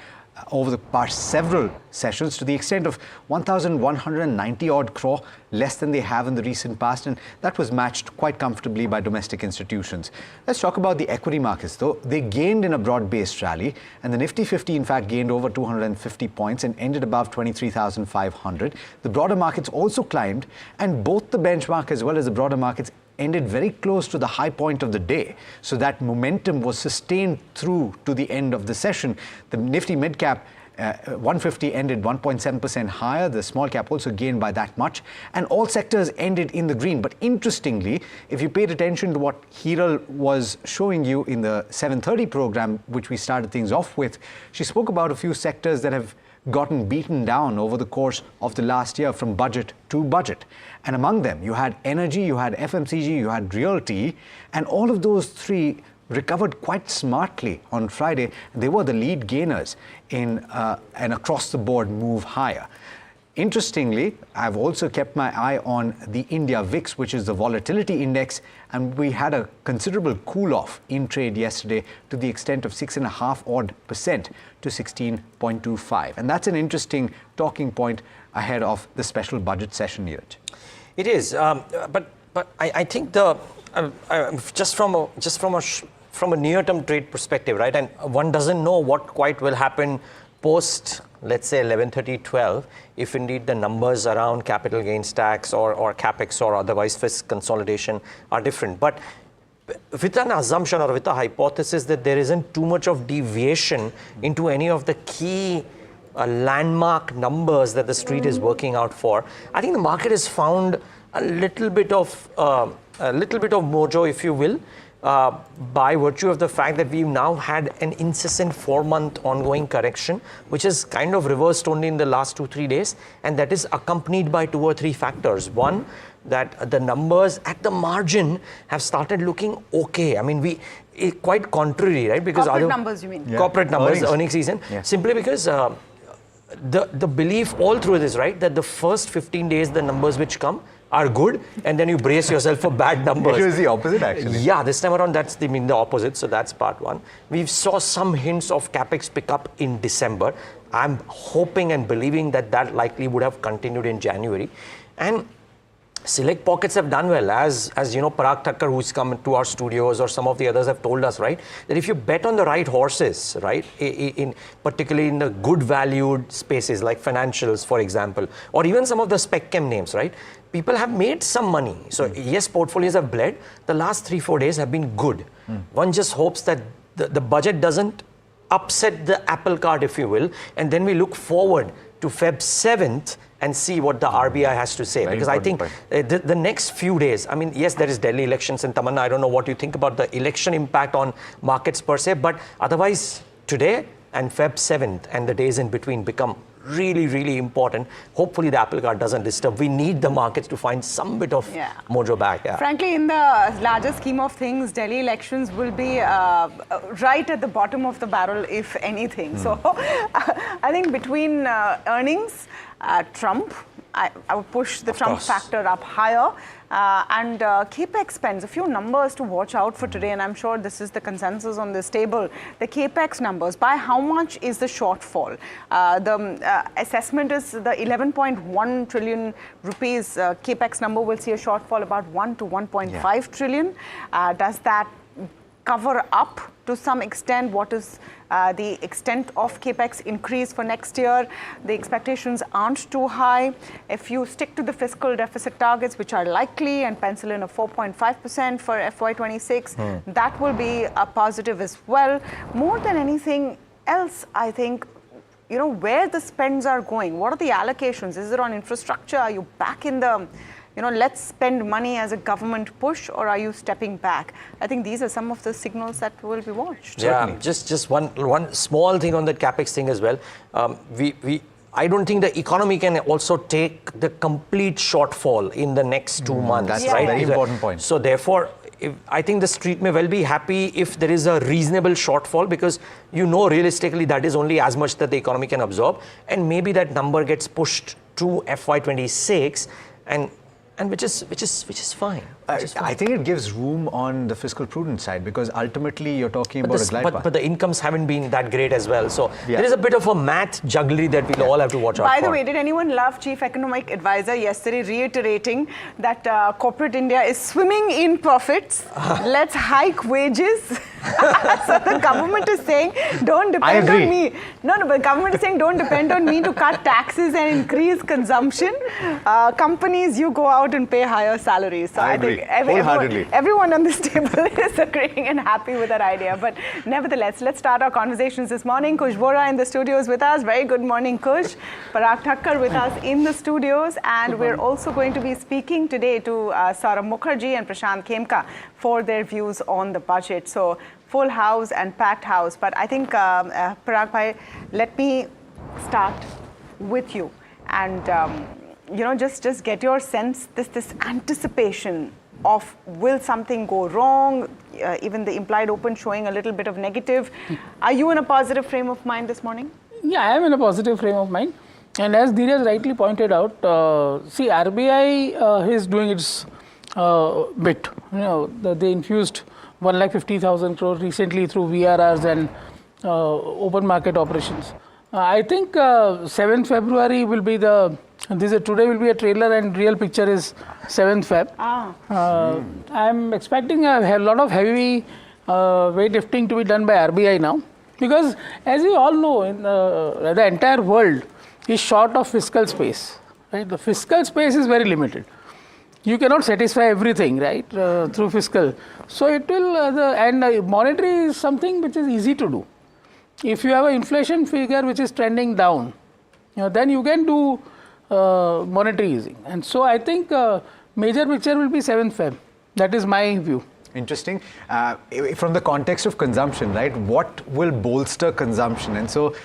over the past several sessions, to the extent of 1,190 odd crore, less than they have in the recent past, and that was matched quite comfortably by domestic institutions. Let's talk about the equity markets, though. They gained in a broad-based rally, and the Nifty 50 in fact gained over 250 points and ended above 23,500. The broader markets also climbed, and both the benchmark as well as the broader markets ended very close to the high point of the day. So that momentum was sustained through to the end of the session. The Nifty mid-cap 150 ended 1.7% higher. The small cap also gained by that much. And all sectors ended in the green. But interestingly, if you paid attention to what Hiral was showing you in the 7:30 program, which we started things off with, she spoke about a few sectors that have gotten beaten down over the course of the last year from budget to budget. And among them, you had energy, you had FMCG, you had realty, and all of those three recovered quite smartly on Friday. They were the lead gainers in an across-the-board move higher. Interestingly, I've also kept my eye on the India VIX, which is the volatility index, and we had a considerable cool-off in trade yesterday to the extent of 6.5% to 16.25. And that's an interesting talking point ahead of the special budget session, Neeraj. It is, but I think just from a near-term trade perspective, right? And one doesn't know what quite will happen post, let's say, 11:30, 12, if indeed the numbers around capital gains tax or capex or otherwise fiscal consolidation are different. But with an assumption or with a hypothesis that there isn't too much of deviation into any of the key landmark numbers that the street is working out for, I think the market has found a little bit of mojo, if you will, by virtue of the fact that we've now had an incessant 4-month ongoing correction, which is kind of reversed only in the last 2-3 days, and that is accompanied by 2 or 3 factors. One, that the numbers at the margin have started looking okay. I mean, quite contrary, right? Because corporate numbers, you mean? Yeah. Corporate numbers, earnings season, simply because the belief all through this, right, that the first 15 days, the numbers which come are good, and then you brace yourself for bad numbers. It was the opposite, actually. Yeah, this time around, that's the opposite. So that's part one. We saw some hints of capex pickup in December. I'm hoping and believing that likely would have continued in January. And select pockets have done well, as you know, Parag Thakkar, who's come to our studios, or some of the others have told us, right, that if you bet on the right horses, right, particularly in the good valued spaces like financials, for example, or even some of the spec chem names, right, people have made some money. So yes, portfolios have bled. The last 3-4 days have been good. One just hopes that the budget doesn't upset the apple cart, if you will, and then we look forward to Feb 7th and see what the RBI has to say. Because I think the next few days, I mean, yes, there is Delhi elections, and Tamanna, I don't know what you think about the election impact on markets per se, but otherwise today and Feb 7th and the days in between become really, really important. Hopefully the apple cart doesn't disturb. We need the markets to find some bit of mojo back. Yeah. Frankly, in the larger scheme of things, Delhi elections will be right at the bottom of the barrel, if anything. So I think between earnings, Trump, I would push the Trump factor up higher. And capex spends, a few numbers to watch out for today, and I'm sure this is the consensus on this table. The capex numbers, by how much is the shortfall? The assessment is the 11.1 trillion rupees capex number will see a shortfall about 1 to 1.5 trillion. Does that cover up to some extent what is the extent of capex increase for next year. The expectations aren't too high. If you stick to the fiscal deficit targets, which are likely, and pencil in a 4.5% for FY26, that will be a positive as well. More than anything else, I think, where the spends are going, what are the allocations? Is it on infrastructure? Are you back in the let's spend money as a government push, or are you stepping back? I think these are some of the signals that will be watched. Yeah, just one small thing on that capex thing as well. I don't think the economy can also take the complete shortfall in the next 2 months. That's right? a very important point. So therefore, I think the street may well be happy if there is a reasonable shortfall, because realistically that is only as much that the economy can absorb, and maybe that number gets pushed to FY26, and which is fine. I think it gives room on the fiscal prudence side, because ultimately you're talking about a glide path. But the incomes haven't been that great as well. So there is a bit of a math jugglery that we'll all have to watch out for. By the way, did anyone love Chief Economic Advisor yesterday reiterating that corporate India is swimming in profits? Let's hike wages. So the government is saying, don't depend on me. No, but the government is saying, don't depend on me to cut taxes and increase consumption. Companies, you go out and pay higher salaries. So I think everyone on this table is agreeing and happy with that idea. But nevertheless, let's start our conversations this morning. Kush Bora in the studios with us. Very good morning, Kush. Parag Thakkar with us in the studios. And we're also going to be speaking today to Saurabh Mukherjee and Prashant Khemka for their views on the budget. So full house and packed house. But I think, Parag Bhai, let me start with you. And just get your sense, this anticipation of will something go wrong, even the implied open showing a little bit of negative. Are you in a positive frame of mind this morning? Yeah, I am in a positive frame of mind. And as Dheeraj rightly pointed out, see, RBI is doing its bit. They infused 1,50,000 crore recently through VRRs and open market operations. I think 7th February will be today will be a trailer, and real picture is 7th Feb. I'm expecting a lot of heavy weight lifting to be done by RBI now, because as we all know, in the entire world is short of fiscal space. Right? The fiscal space is very limited. You cannot satisfy everything, right, through fiscal. So it will, and monetary is something which is easy to do. If you have an inflation figure which is trending down, then you can do monetary easing. And so I think major picture will be 7th Feb. That is my view. Interesting. From the context of consumption, right, what will bolster consumption? And so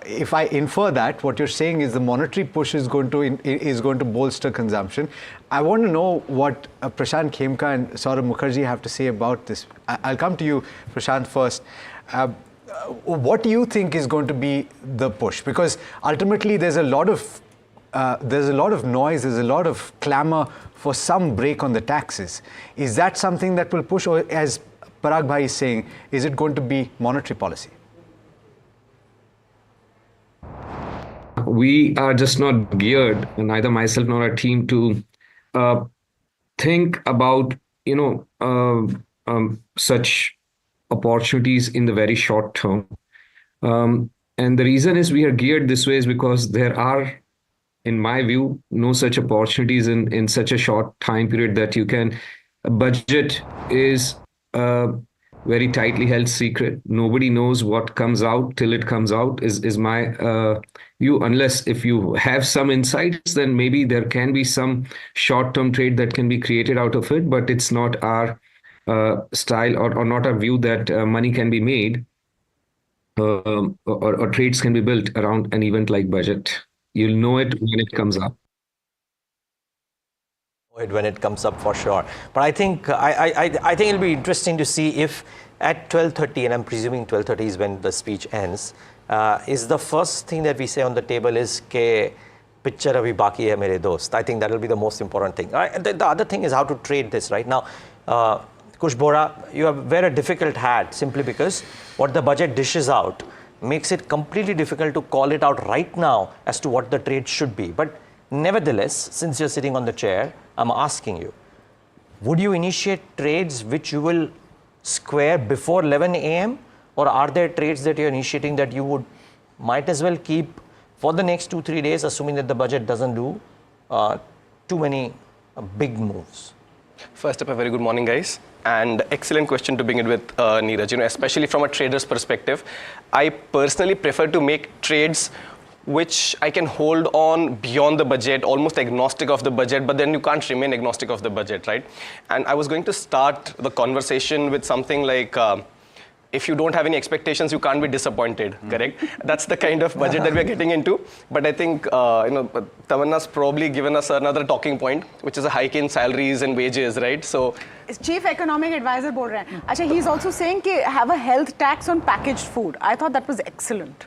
if I infer that, what you're saying is the monetary push is going to bolster consumption. I want to know what Prashant Khemka and Saurabh Mukherjee have to say about this. I'll come to you, Prashant, first. What do you think is going to be the push? Because ultimately there's a lot of noise, there's a lot of clamor for some break on the taxes. Is that something that will push, or as Parag Bhai is saying, is it going to be monetary policy? We are just not geared, neither myself nor our team, to think about such opportunities in the very short term. And the reason is we are geared this way is because there are, in my view, no such opportunities in such a short time period that you can. A budget is a very tightly held secret. Nobody knows what comes out till it comes out, is my view. Unless if you have some insights, then maybe there can be some short-term trade that can be created out of it, but it's not our style or not our view that money can be made or trades can be built around an event like budget. You'll know it when it comes up. When it comes up, for sure. But I think it'll be interesting to see if at 12:30, and I'm presuming 12:30 is when the speech ends, is the first thing that we say on the table is ke picture abhi baki hai mere dost. I think that will be the most important thing. The other thing is how to trade this right now. Kush Bora, you wear a difficult hat simply because what the budget dishes out makes it completely difficult to call it out right now as to what the trade should be. But nevertheless, since you're sitting on the chair, I'm asking you, would you initiate trades which you will square before 11 a.m.? Or are there trades that you're initiating that you might as well keep for the next 2-3 days, assuming that the budget doesn't do too many big moves? First up, a very good morning, guys. And excellent question to begin with, Neeraj. Especially from a trader's perspective, I personally prefer to make trades which I can hold on beyond the budget, almost agnostic of the budget, but then you can't remain agnostic of the budget, right? And I was going to start the conversation with something like, if you don't have any expectations, you can't be disappointed, correct? That's the kind of budget that we're getting into. But I think, Tamanna's probably given us another talking point, which is a hike in salaries and wages, right? So, Chief Economic Advisor bol rahe hain. Achha, he's also saying ki have a health tax on packaged food. I thought that was excellent.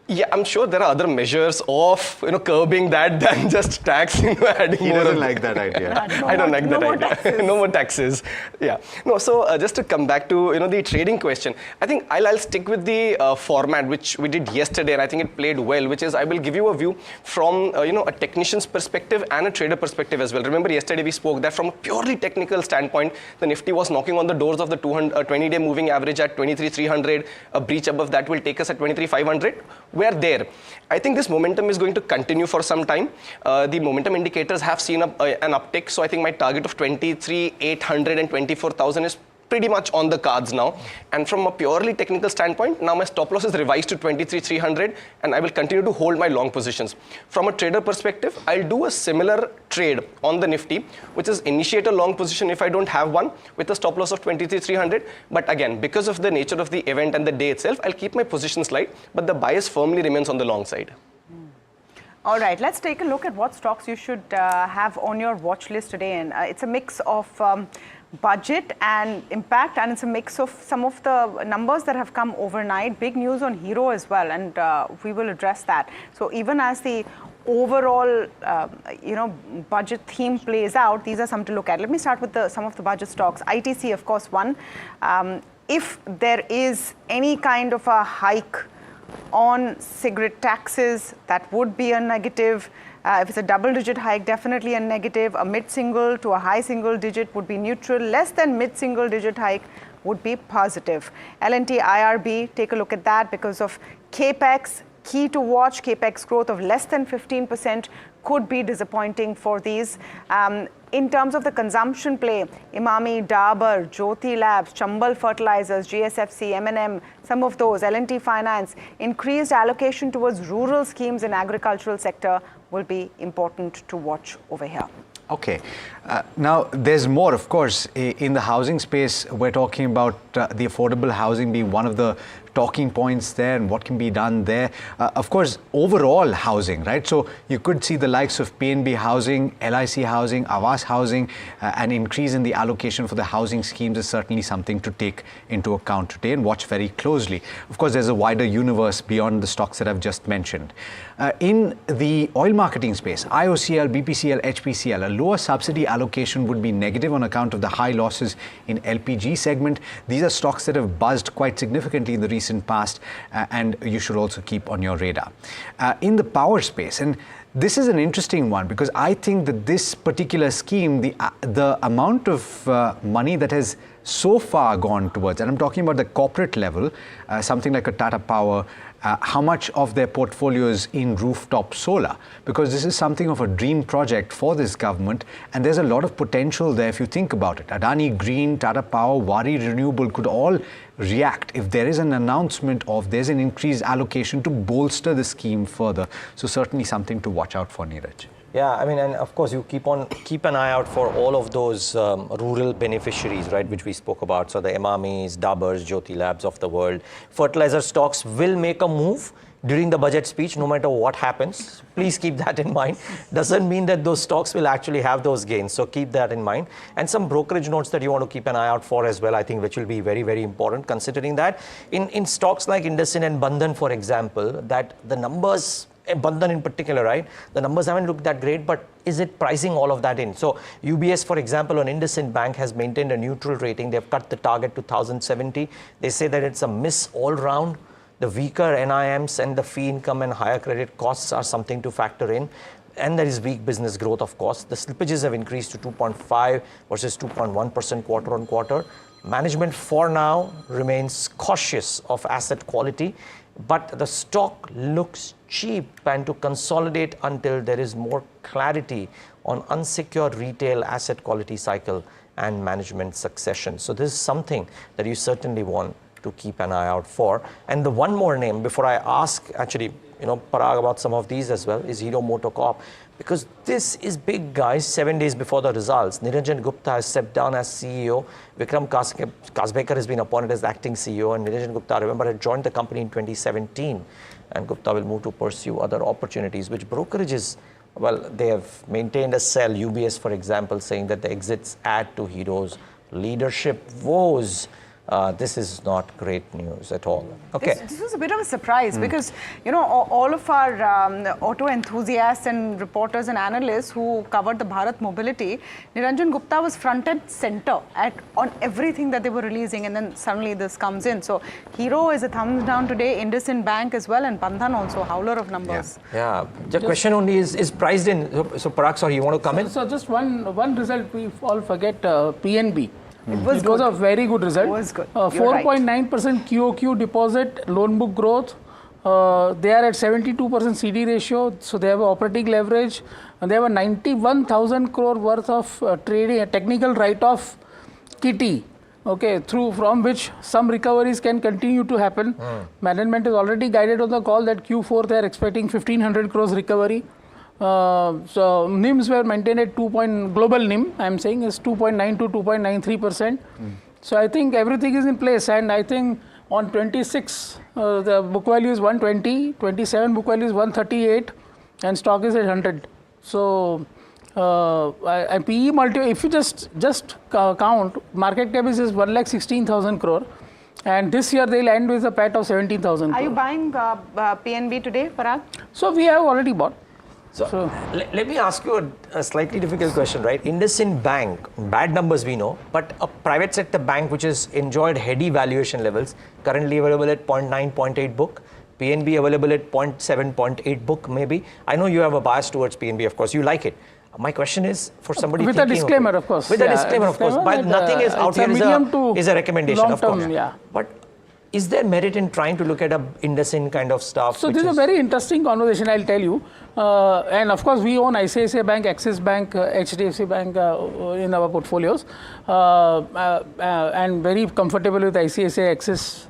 Yeah, I'm sure there are other measures of curbing that than just tax. Adding he doesn't like that idea. I don't like that idea. No more taxes. Yeah. No. So just to come back to the trading question, I think I'll stick with the format which we did yesterday, and I think it played well. Which is I will give you a view from a technician's perspective and a trader perspective as well. Remember yesterday we spoke that from a purely technical standpoint, the Nifty was knocking on the doors of the 20-day moving average at 23,300. A breach above that will take us at 23,500. We're there. I think this momentum is going to continue for some time. The momentum indicators have seen an uptick, so I think my target of 23,800 and 24,000 is pretty much on the cards now. And from a purely technical standpoint, now my stop loss is revised to 23,300, and I will continue to hold my long positions. From a trader perspective, I'll do a similar trade on the Nifty, which is initiate a long position if I don't have one, with a stop loss of 23,300. But again, because of the nature of the event and the day itself, I'll keep my positions light, but the bias firmly remains on the long side. All right, let's take a look at what stocks you should have on your watch list today. And it's a mix of budget and impact, and it's a mix of some of the numbers that have come overnight. Big news on Hero as well, and we will address that. So even as the overall budget theme plays out, these are some to look at. Let me start with some of the budget stocks. ITC, of course, one. If there is any kind of a hike on cigarette taxes, that would be a negative. If it's a double-digit hike, definitely a negative. A mid-single to a high single-digit would be neutral. Less than mid-single-digit hike would be positive. L&T IRB, take a look at that because of capex. Key to watch, capex growth of less than 15% could be disappointing for these. In terms of the consumption play, Imami, Dabur, Jyoti Labs, Chambal Fertilizers, GSFC, M&M, some of those, L&T Finance, increased allocation towards rural schemes in agricultural sector will be important to watch over here. Okay. Now, there's more, of course. In the housing space, we're talking about the affordable housing being one of the talking points there and what can be done there. Of course, overall housing, right? So you could see the likes of PNB Housing, LIC Housing, Awas Housing, an increase in the allocation for the housing schemes is certainly something to take into account today and watch very closely. Of course, there's a wider universe beyond the stocks that I've just mentioned. In the oil marketing space, IOCL, BPCL, HPCL, a lower subsidy allocation would be negative on account of the high losses in LPG segment. These are stocks that have buzzed quite significantly in the recent past, and you should also keep on your radar. In the power space, and this is an interesting one because I think that this particular scheme, the amount of money that has so far gone towards, and I'm talking about the corporate level, something like a Tata Power, how much of their portfolio is in rooftop solar, because this is something of a dream project for this government, and there's a lot of potential there if you think about it. Adani Green, Tata Power, Wari Renewable could all react if there is an announcement of there's an increased allocation to bolster the scheme further. So certainly something to watch out for, Neeraj. Yeah, I mean, and of course you keep an eye out for all of those rural beneficiaries, right, which we spoke about. So the Emamis, Daburs, Jyoti Labs of the world. Fertilizer stocks will make a move during the budget speech, no matter what happens. Please keep that in mind. Doesn't mean that those stocks will actually have those gains. So keep that in mind. And some brokerage notes that you want to keep an eye out for as well, I think, which will be very, very important, considering that in stocks like IndusInd and Bandhan, for example, that the numbers, Bandhan in particular, right? The numbers haven't looked that great, but is it pricing all of that in? So UBS, for example, on IndusInd Bank has maintained a neutral rating. They've cut the target to 1,070. They say that it's a miss all round. The weaker NIMs and the fee income and higher credit costs are something to factor in. and there is weak business growth, of course. The slippages have increased to 2.5 versus 2.1% quarter on quarter. Management for now remains cautious of asset quality, but the stock looks cheap, and to consolidate until there is more clarity on unsecured retail asset quality cycle and management succession. So this is something that you certainly want to keep an eye out for. And the one more name before I ask actually, Parag, about some of these as well, is Hero MotoCorp, because this is big, guys. 7 days before the results, Niranjan Gupta has stepped down as CEO. Vikram Kasbekar has been appointed as acting CEO, and Niranjan Gupta, remember, had joined the company in 2017, and Gupta will move to pursue other opportunities, which brokerages, well, they have maintained a sell. UBS, for example, saying that the exits add to Hero's leadership woes. This is not great news at all. Okay. This was a bit of a surprise because, all of our auto enthusiasts and reporters and analysts who covered the Bharat mobility, Niranjan Gupta was front and center on everything that they were releasing, and then suddenly this comes in. So Hero is a thumbs down today, IndusInd Bank as well, and Bandhan also, howler of numbers. Yeah. The question only is priced in. So Parag, sorry, you want to come in? So just one result we all forget, PNB. It was a very good result. It was good. 4.9% QOQ deposit, loan book growth. They are at 72% CD ratio, so they have operating leverage. And they have a 91,000 crore worth of trading, technical write-off kitty, from which some recoveries can continue to happen. Management has already guided on the call that Q4 they are expecting 1,500 crores recovery. So NIMs were maintained at global NIM, I'm saying, is 2.9 to 2.93%. So I think everything is in place, and I think on 26, the book value is 120, 27 book value is 138, and stock is at 100. So PE multi, if you just count, market cap is 1,16,000 crore. And this year they'll end with a PAT of 17,000 crore. Are you buying PNB today, Parag? So we have already bought. So let me ask you a slightly difficult question, right? IndusInd Bank, bad numbers we know, but a private sector bank which has enjoyed heady valuation levels, currently available at 0.9, 0.8 book, PNB available at 0.7, 0.8 book maybe. I know you have a bias towards PNB, of course, you like it. My question is for somebody with a disclaimer, of course. With a disclaimer, of course. But nothing is out here is a recommendation, of course. But is there merit in trying to look at a IndusInd kind of stuff? So this is a very interesting conversation, I'll tell you. And of course, we own ICICI Bank, Axis Bank, HDFC Bank in our portfolios. And very comfortable with ICICI, Axis.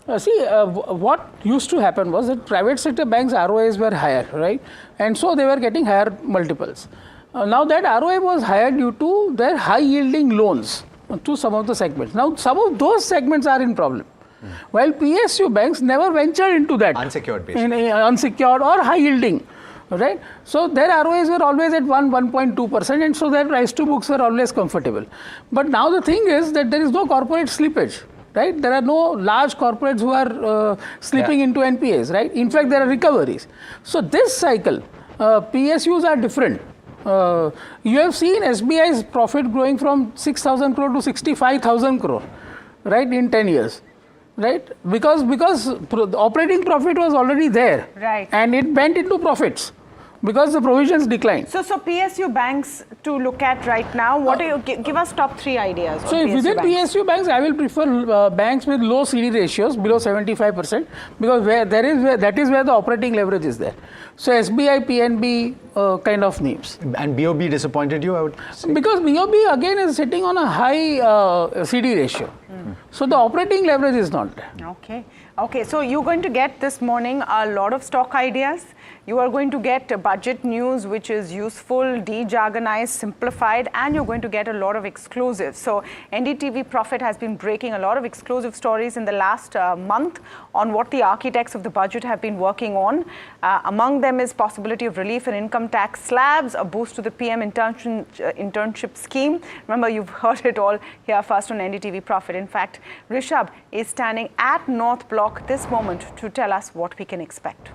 What used to happen was that private sector banks' ROAs were higher, right? And so they were getting higher multiples. Now that ROA was higher due to their high yielding loans to some of the segments. Now some of those segments are in problem. While PSU banks never ventured into that. Unsecured basically. Unsecured or high yielding, right? So their ROAs were always at 1.2%, and so their price to books were always comfortable. But now the thing is that there is no corporate slippage, right? There are no large corporates who are slipping into NPAs, right? In fact, there are recoveries. So this cycle, PSUs are different. You have seen SBI's profit growing from 6,000 crore to 65,000 crore, right, in 10 years. Right, because the operating profit was already there, right, and it went into profits because the provisions declined. So PSU banks to look at right now. What do you give us top 3 ideas? So within PSU banks, I will prefer banks with low CD ratios below 75%, because that is where the operating leverage is there. So SBI, PNB kind of names. And BOB disappointed you, I would say? Because BOB again is sitting on a high CD ratio. So the operating leverage is not there. Okay, so you're going to get this morning a lot of stock ideas. You are going to get budget news, which is useful, de-jargonized, simplified, and you're going to get a lot of exclusives. So NDTV Profit has been breaking a lot of exclusive stories in the last month on what the architects of the budget have been working on. Among them is possibility of relief in income tax slabs, a boost to the PM internship scheme. Remember, you've heard it all here first on NDTV Profit. In fact, Rishabh is standing at North Block this moment to tell us what we can expect.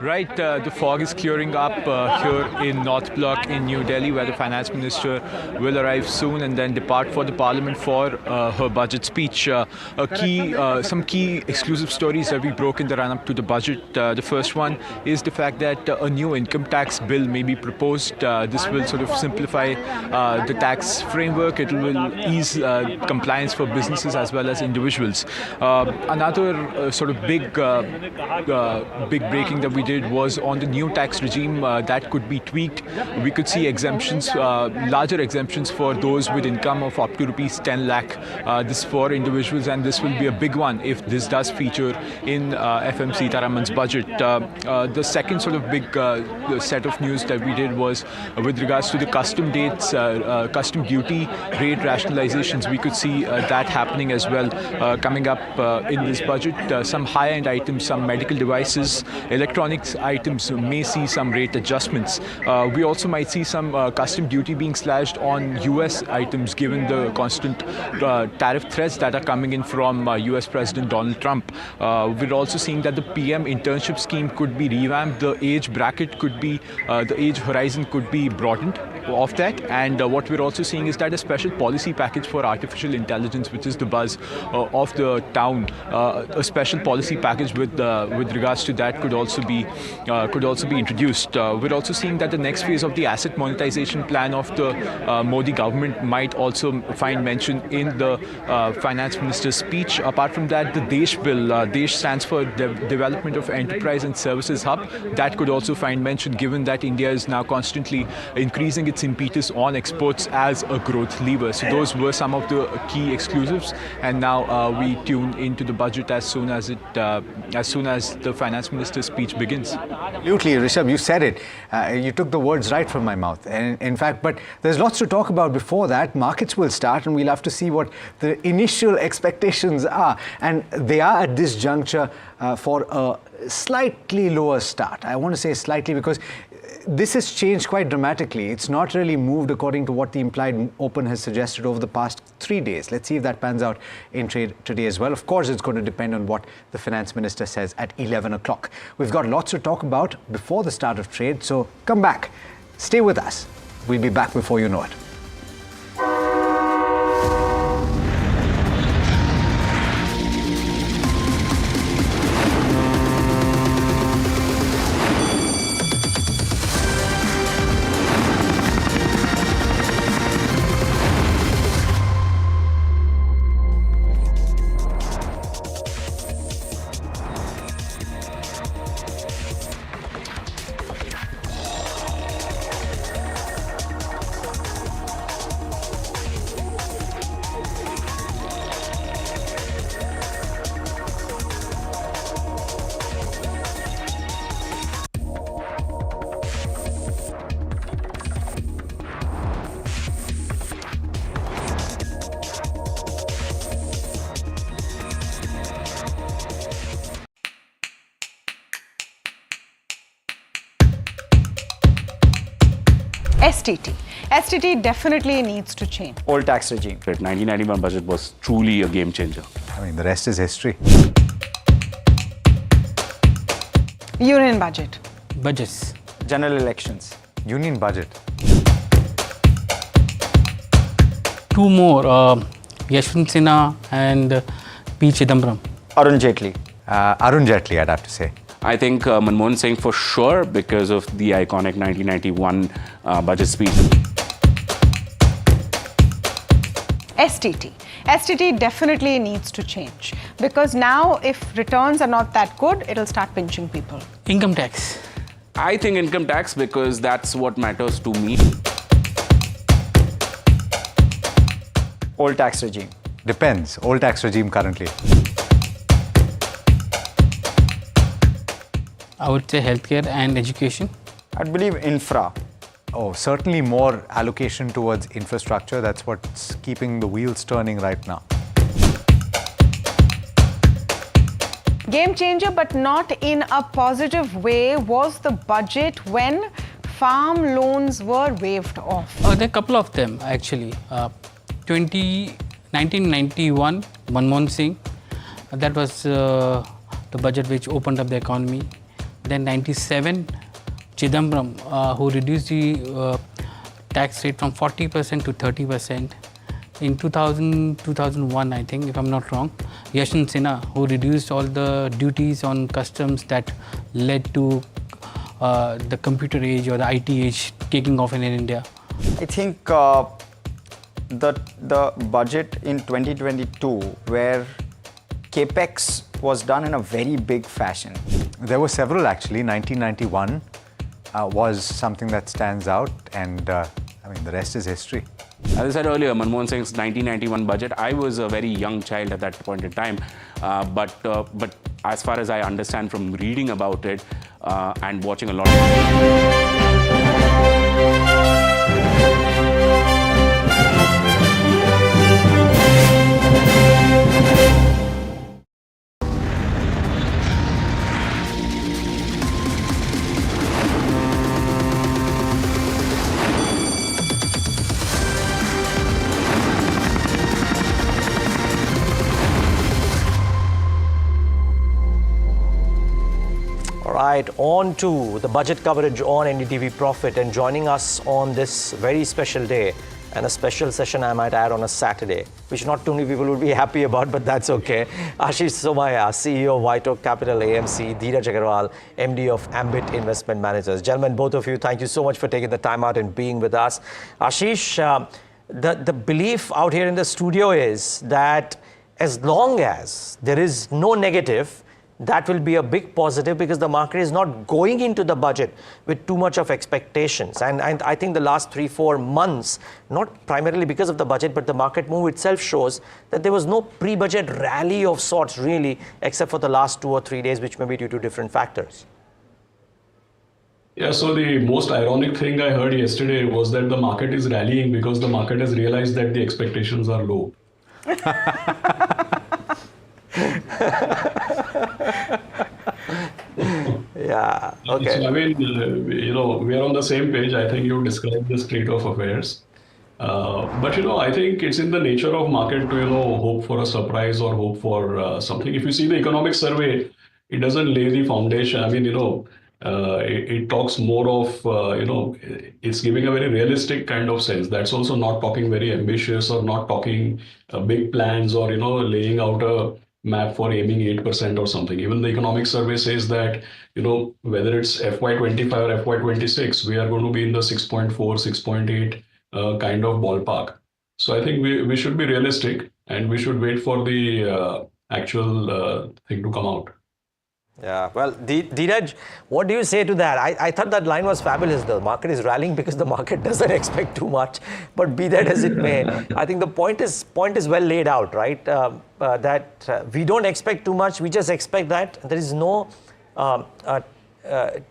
Right, the fog is clearing up here in North Block in New Delhi, where the Finance Minister will arrive soon and then depart for the Parliament for her budget speech. Some key exclusive stories that we broke in the run-up to the budget. The first one is the fact that a new income tax bill may be proposed. This will sort of simplify the tax framework. It will ease compliance for businesses as well as individuals. Another sort of big breaking that we did was on the new tax regime that could be tweaked. We could see exemptions, larger exemptions for those with income of up to rupees 10 lakh. This for individuals, and this will be a big one if this does feature in FM Sitharaman's budget. The second sort of big set of news that we did was with regards to the custom custom duty rate rationalizations. We could see that happening as well coming up in this budget. Some high-end items, some medical devices, electronics items may see some rate adjustments. We also might see some custom duty being slashed on US items given the constant tariff threats that are coming in from US President Donald Trump. We're also seeing that the PM internship scheme could be revamped. The age bracket could be, the age horizon could be broadened of that. And what we're also seeing is that a special policy package for artificial intelligence, which is the buzz of the town, a special policy package with regards to that could also be introduced. We're also seeing that the next phase of the asset monetization plan of the Modi government might also find mention in the finance minister's speech. Apart from that, the Desh bill, Desh stands for Development of Enterprise and Services Hub, that could also find mention given that India is now constantly increasing its impetus on exports as a growth lever. So those were some of the key exclusives, and now we tune into the budget as soon as the finance minister's speech begins. Absolutely, Rishabh, you said it. You took the words right from my mouth. And in fact, but there's lots to talk about before that. Markets will start, and we'll have to see what the initial expectations are. And they are at this juncture for a slightly lower start. I want to say slightly because this has changed quite dramatically. It's not really moved according to what the implied open has suggested over the past 3 days. Let's see if that pans out in trade today as well. Of course, it's going to depend on what the finance minister says at 11 o'clock. We've got lots to talk about before the start of trade, so come back. Stay with us. We'll be back before you know it. STT definitely needs to change. Old tax regime. The 1991 budget was truly a game changer. I mean, the rest is history. Union budget. Budgets. General elections. Union budget. 2 more, Yashwant Sinha and P. Chidambaram. Arun Jaitley. Arun Jaitley, I'd have to say. I think Manmohan Singh for sure because of the iconic 1991 budget speech. STT definitely needs to change because now if returns are not that good, it'll start pinching people. Income tax. I think income tax because that's what matters to me. Old tax regime. Depends. Old tax regime currently. I would say healthcare and education. I'd believe infra. Oh, certainly more allocation towards infrastructure. That's what's keeping the wheels turning right now. Game changer, but not in a positive way, was the budget when farm loans were waived off. There are a couple of them actually. 1991, Manmohan Singh, that was the budget which opened up the economy. Then 97, Chidambaram, who reduced the tax rate from 40% to 30%. In 2001, I think, if I'm not wrong, Yashwant Sinha, who reduced all the duties on customs that led to the computer age or the IT age taking off in India. I think the budget in 2022, where capex was done in a very big fashion. There were several actually. 1991 was something that stands out, and the rest is history. As I said earlier, Manmohan Singh's 1991 budget, I was a very young child at that point in time. But as far as I understand from reading about it and watching a lot Right, on to the budget coverage on NDTV Profit, and joining us on this very special day and a special session, I might add, on a Saturday, which not too many people would be happy about, but that's okay. Ashish Somaya, CEO of White Oak Capital AMC, Dheeraj Agarwal, MD of Ambit Investment Managers. Gentlemen, both of you, thank you so much for taking the time out and being with us. Ashish, the belief out here in the studio is that as long as there is no negative, that will be a big positive, because the market is not going into the budget with too much of expectations. And I think the last 3-4 months, not primarily because of the budget, but the market move itself shows that there was no pre-budget rally of sorts really, except for the last 2 or 3 days, which may be due to different factors. Yeah, so the most ironic thing I heard yesterday was that the market is rallying because the market has realized that the expectations are low. Yeah, okay. So, we are on the same page. I think you described the state of affairs. But, I think it's in the nature of market to, hope for a surprise or hope for something. If you see the economic survey, it doesn't lay the foundation. It talks more of, it's giving a very realistic kind of sense. That's also not talking very ambitious or not talking big plans or, laying out a map for aiming 8% or something. Even the economic survey says that, whether it's FY25 or FY26, we are going to be in the 6.4, 6.8 kind of ballpark. So I think we should be realistic and we should wait for the actual thing to come out. Yeah, well, Dheeraj, what do you say to that? I thought that line was fabulous. The market is rallying because the market doesn't expect too much. But be that as it may, I think the point is well laid out, right? That we don't expect too much. We just expect that there is no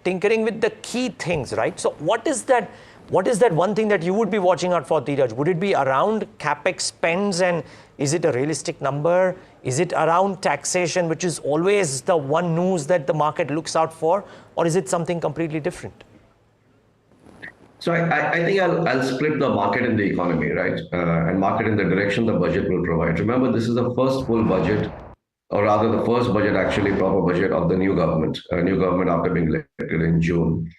tinkering with the key things, right? So what is that one thing that you would be watching out for, Dheeraj? Would it be around capex spends, and is it a realistic number? Is it around taxation, which is always the one news that the market looks out for? Or is it something completely different? So I think I'll split the market and the economy, right? And market in the direction the budget will provide. Remember, this is the first full budget, or rather the first budget, actually proper budget of the new government after being elected in June.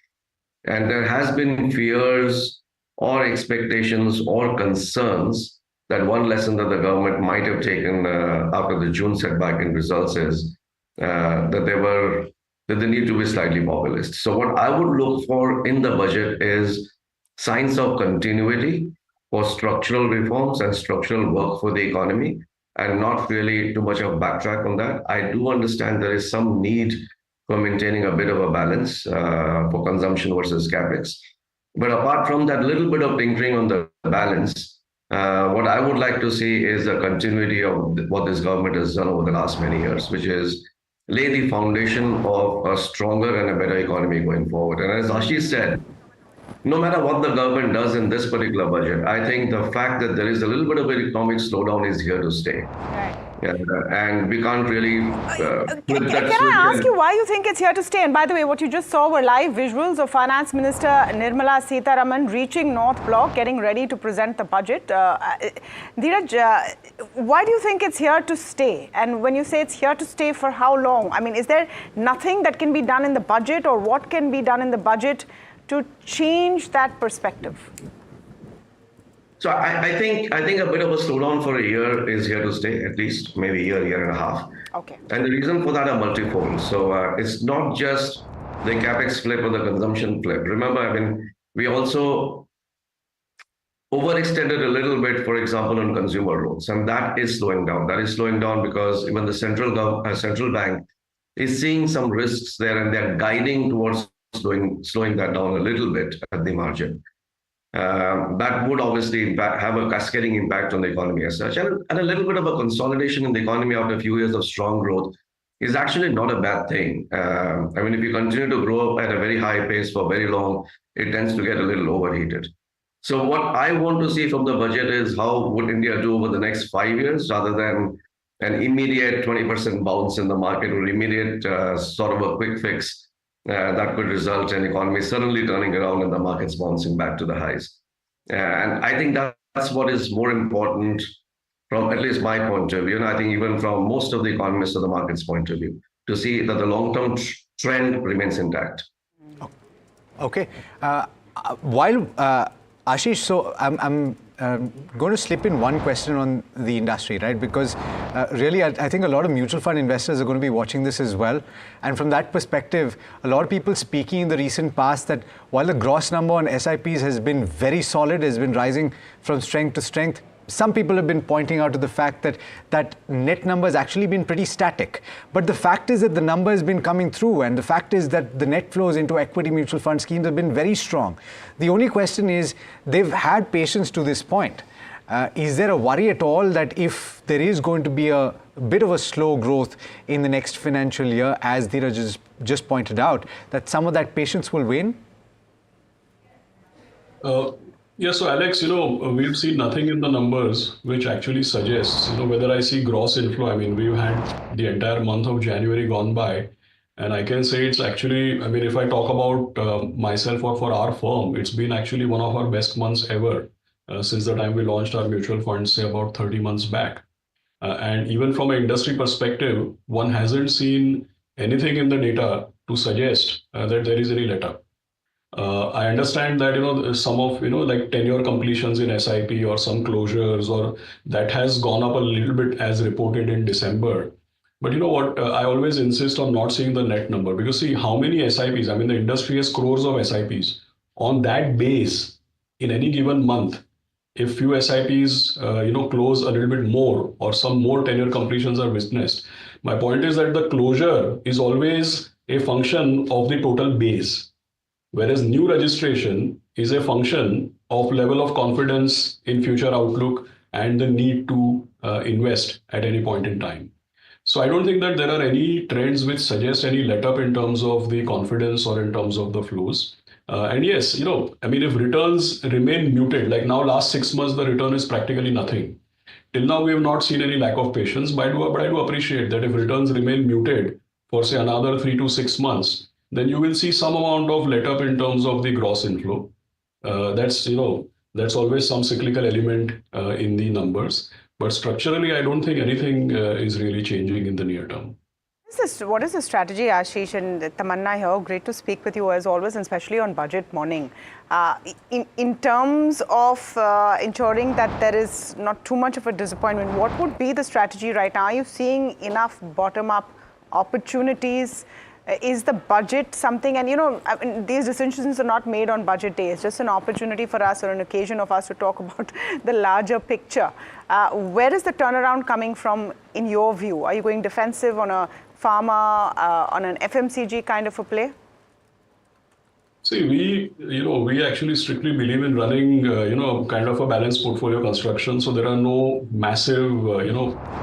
And there has been fears or expectations or concerns that one lesson that the government might have taken after the June setback in results is that they need to be slightly populist. So what I would look for in the budget is signs of continuity for structural reforms and structural work for the economy, and not really too much of backtrack on that. I do understand there is some need for maintaining a bit of a balance for consumption versus capex. But apart from that little bit of tinkering on the balance, what I would like to see is a continuity of what this government has done over the last many years, which is lay the foundation of a stronger and a better economy going forward. And as Ashish said, no matter what the government does in this particular budget, I think the fact that there is a little bit of an economic slowdown is here to stay. Right. And we can't really flip that Can I ask switch. you why you think it's here to stay? And by the way, what you just saw were live visuals of Finance Minister Nirmala Sitharaman reaching North Block, getting ready to present the budget. Dheeraj, why do you think it's here to stay? And when you say it's here to stay, for how long? I mean, is there nothing that can be done in the budget, or what can be done in the budget to change that perspective? So I think a bit of a slowdown for a year is here to stay, at least maybe a year and a half. Okay. And the reason for that are multifold. So it's not just the capex flip or the consumption flip. Remember, I mean, we also overextended a little bit, for example, on consumer loans, and that is slowing down. That is slowing down because even the central bank is seeing some risks there, and they're guiding towards slowing that down a little bit at the margin. That would obviously have a cascading impact on the economy as such. And a little bit of a consolidation in the economy after a few years of strong growth is actually not a bad thing. I mean, if you continue to grow at a very high pace for very long, it tends to get a little overheated. So what I want to see from the budget is how would India do over the next 5 years, rather than an immediate 20% bounce in the market or immediate sort of a quick fix that could result in economy suddenly turning around and the markets bouncing back to the highs. And I think that's what is more important from at least my point of view. And I think even from most of the economists of the market's point of view, to see that the long-term trend remains intact. Okay. While Ashish, so I'm going to slip in one question on the industry, right? Because really, I think a lot of mutual fund investors are going to be watching this as well. And from that perspective, a lot of people speaking in the recent past that while the gross number on SIPs has been very solid, has been rising from strength to strength, some people have been pointing out to the fact that that net number has actually been pretty static. But the fact is that the number has been coming through, and the fact is that the net flows into equity mutual fund schemes have been very strong. The only question is, they've had patience to this point. Is there a worry at all that if there is going to be a bit of a slow growth in the next financial year, as Dheeraj just pointed out, that some of that patience will wane? Yeah, so Alex, we've seen nothing in the numbers which actually suggests, whether I see gross inflow. I mean, we've had the entire month of January gone by, and I can say it's actually, I mean, if I talk about myself or for our firm, it's been actually one of our best months ever since the time we launched our mutual funds, say about 30 months back. And even from an industry perspective, one hasn't seen anything in the data to suggest that there is any letup. I understand that, some of, like tenure completions in SIP or some closures, or that has gone up a little bit as reported in December. But you know what, I always insist on not seeing the net number, because see how many SIPs, I mean, the industry has crores of SIPs. On that base, in any given month, if few SIPs, close a little bit more, or some more tenure completions are witnessed, my point is that the closure is always a function of the total base. Whereas new registration is a function of level of confidence in future outlook and the need to invest at any point in time. So I don't think that there are any trends which suggest any letup in terms of the confidence or in terms of the flows. And yes, I mean, if returns remain muted, like now last 6 months, the return is practically nothing. Till now, we have not seen any lack of patience, but I do appreciate that if returns remain muted for say another 3 to 6 months, then you will see some amount of letup in terms of the gross inflow. That's always some cyclical element in the numbers. But structurally, I don't think anything is really changing in the near term. What is the strategy, Ashish and Tamanna here? Great to speak with you as always, and especially on budget morning. In terms of ensuring that there is not too much of a disappointment, what would be the strategy right now? Are you seeing enough bottom-up opportunities? Is the budget something, and I mean, these decisions are not made on budget day. It's just an opportunity for us, or an occasion of us to talk about the larger picture. Where is the turnaround coming from in your view? Are you going defensive on a pharma, on an FMCG kind of a play? See, we actually strictly believe in running, kind of a balanced portfolio construction. So there are no massive,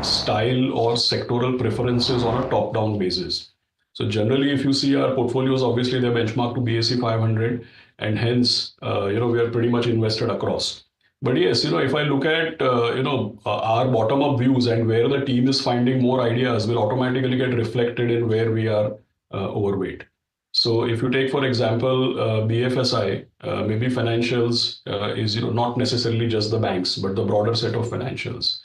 style or sectoral preferences on a top-down basis. So generally, if you see our portfolios, obviously they're benchmarked to BSE 500, and hence, we are pretty much invested across. But yes, if I look at, our bottom-up views and where the team is finding more ideas will automatically get reflected in where we are overweight. So if you take, for example, BFSI, maybe financials is, not necessarily just the banks, but the broader set of financials.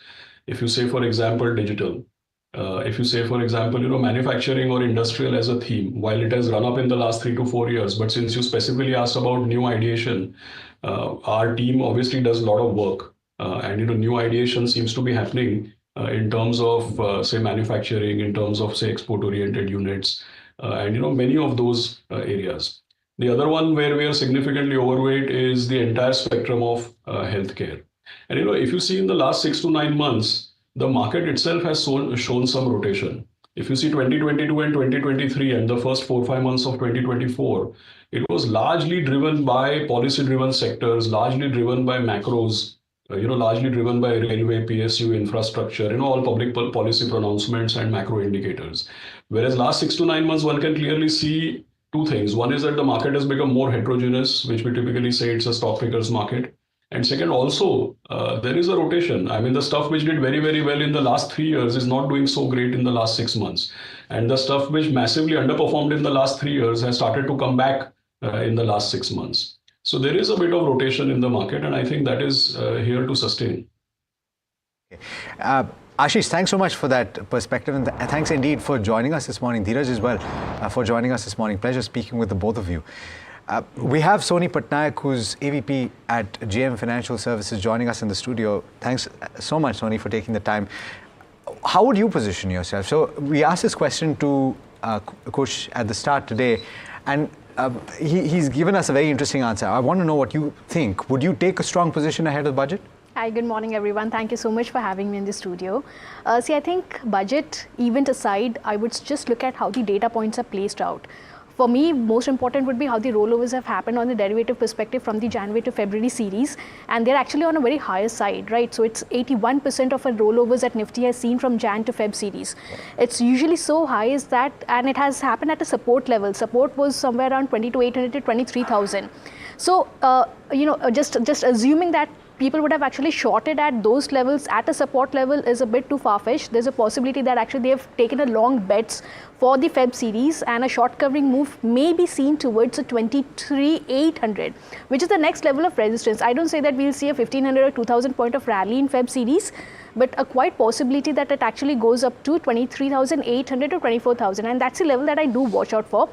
If you say, for example, digital, if you say, for example, manufacturing or industrial as a theme, while it has run up in the last 3 to 4 years, but since you specifically asked about new ideation, our team obviously does a lot of work, and new ideation seems to be happening in terms of say manufacturing, in terms of say export-oriented units, and many of those areas. The other one where we are significantly overweight is the entire spectrum of healthcare. And if you see in the last 6 to 9 months, the market itself has shown some rotation. If you see 2022 and 2023 and the first 4-5 months of 2024, it was largely driven by policy-driven sectors, largely driven by macros, largely driven by railway, PSU, infrastructure, all public policy pronouncements and macro indicators. Whereas last 6 to 9 months, one can clearly see two things. One is that the market has become more heterogeneous, which we typically say it's a stock pickers market. And second, also, there is a rotation. I mean, the stuff which did very, very well in the last 3 years is not doing so great in the last 6 months. And the stuff which massively underperformed in the last 3 years has started to come back in the last 6 months. So there is a bit of rotation in the market, and I think that is here to sustain. Ashish, thanks so much for that perspective, and thanks indeed for joining us this morning. Dheeraj as well for joining us this morning. Pleasure speaking with the both of you. We have Soni Patnaik, who's AVP at GM Financial Services, joining us in the studio. Thanks so much, Soni, for taking the time. How would you position yourself? So we asked this question to Kush at the start today, and he's given us a very interesting answer. I want to know what you think. Would you take a strong position ahead of the budget? Hi, good morning, everyone. Thank you so much for having me in the studio. See, I think budget event aside, I would just look at how the data points are placed out. For me, most important would be how the rollovers have happened on the derivative perspective from the January to February series, and they're actually on a very higher side, right? So it's 81% of our rollovers that Nifty has seen from Jan to Feb series. It's usually so high as that, and it has happened at a support level. Support was somewhere around 22,800 to 23,000. So, just assuming that people would have actually shorted at those levels at a support level is a bit too far-fetched. There's a possibility that actually they have taken a long bets for the Feb series, and a short covering move may be seen towards a 23,800, which is the next level of resistance. I don't say that we'll see a 1,500 or 2,000 point of rally in Feb series, but a quite possibility that it actually goes up to 23,800 to 24,000, and that's the level that I do watch out for.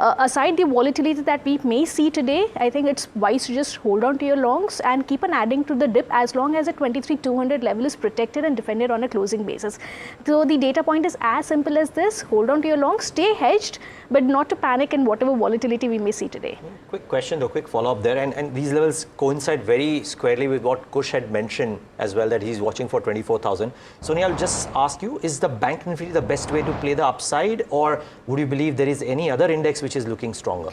Aside the volatility that we may see today, I think it's wise to just hold on to your longs and keep on adding to the dip as long as the 23,200 level is protected and defended on a closing basis. So the data point is as simple as this: hold on to your longs, stay hedged, but not to panic in whatever volatility we may see today. Quick question though, quick follow-up there, and these levels coincide very squarely with what Kush had mentioned as well, that he's watching for 24,000. Soni, I'll just ask you, is the Bank Nifty the best way to play the upside, or would you believe there is any other index which is looking stronger,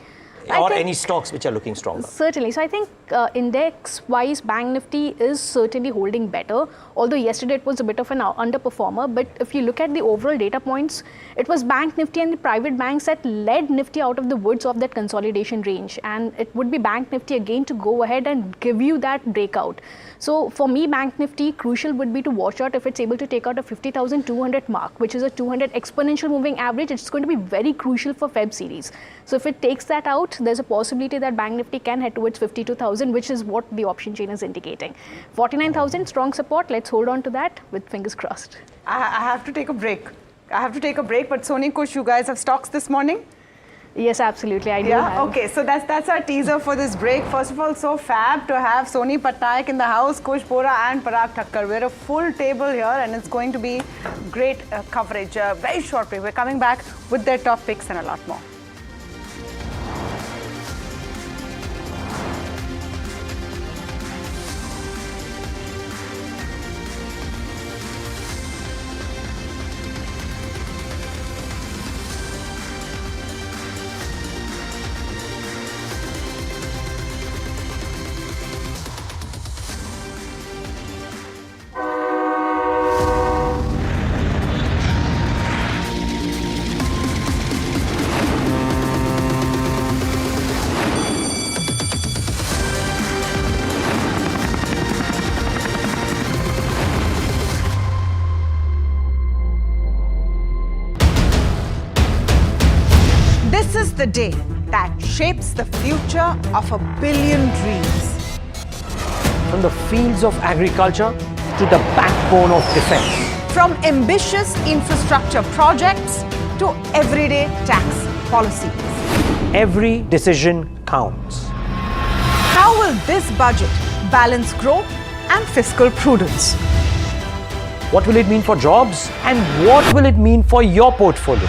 or any stocks which are looking stronger? Certainly. So I think index-wise, Bank Nifty is certainly holding better, although yesterday it was a bit of an underperformer. But if you look at the overall data points, it was Bank Nifty and the private banks that led Nifty out of the woods of that consolidation range. And it would be Bank Nifty again to go ahead and give you that breakout. So for me, Bank Nifty, crucial would be to watch out if it's able to take out a 50,200 mark, which is a 200 exponential moving average. It's going to be very crucial for Feb series. So if it takes that out, there's a possibility that Bank Nifty can head towards 52,000, which is what the option chain is indicating. 49,000, strong support. Let's hold on to that with fingers crossed. I have to take a break. But Soni, Kush, you guys have stocks this morning? Yes, absolutely. I do have. Okay, so that's our teaser for this break. First of all, so fab to have Soni Patnaik in the house, Kush Bora and Parag Thakkar. We're a full table here, and it's going to be great coverage. Very short break. We're coming back with their top picks and a lot more. is the day that shapes the future of a billion dreams. From the fields of agriculture to the backbone of defense. From ambitious infrastructure projects to everyday tax policies. Every decision counts. How will this budget balance growth and fiscal prudence? What will it mean for jobs and what will it mean for your portfolio?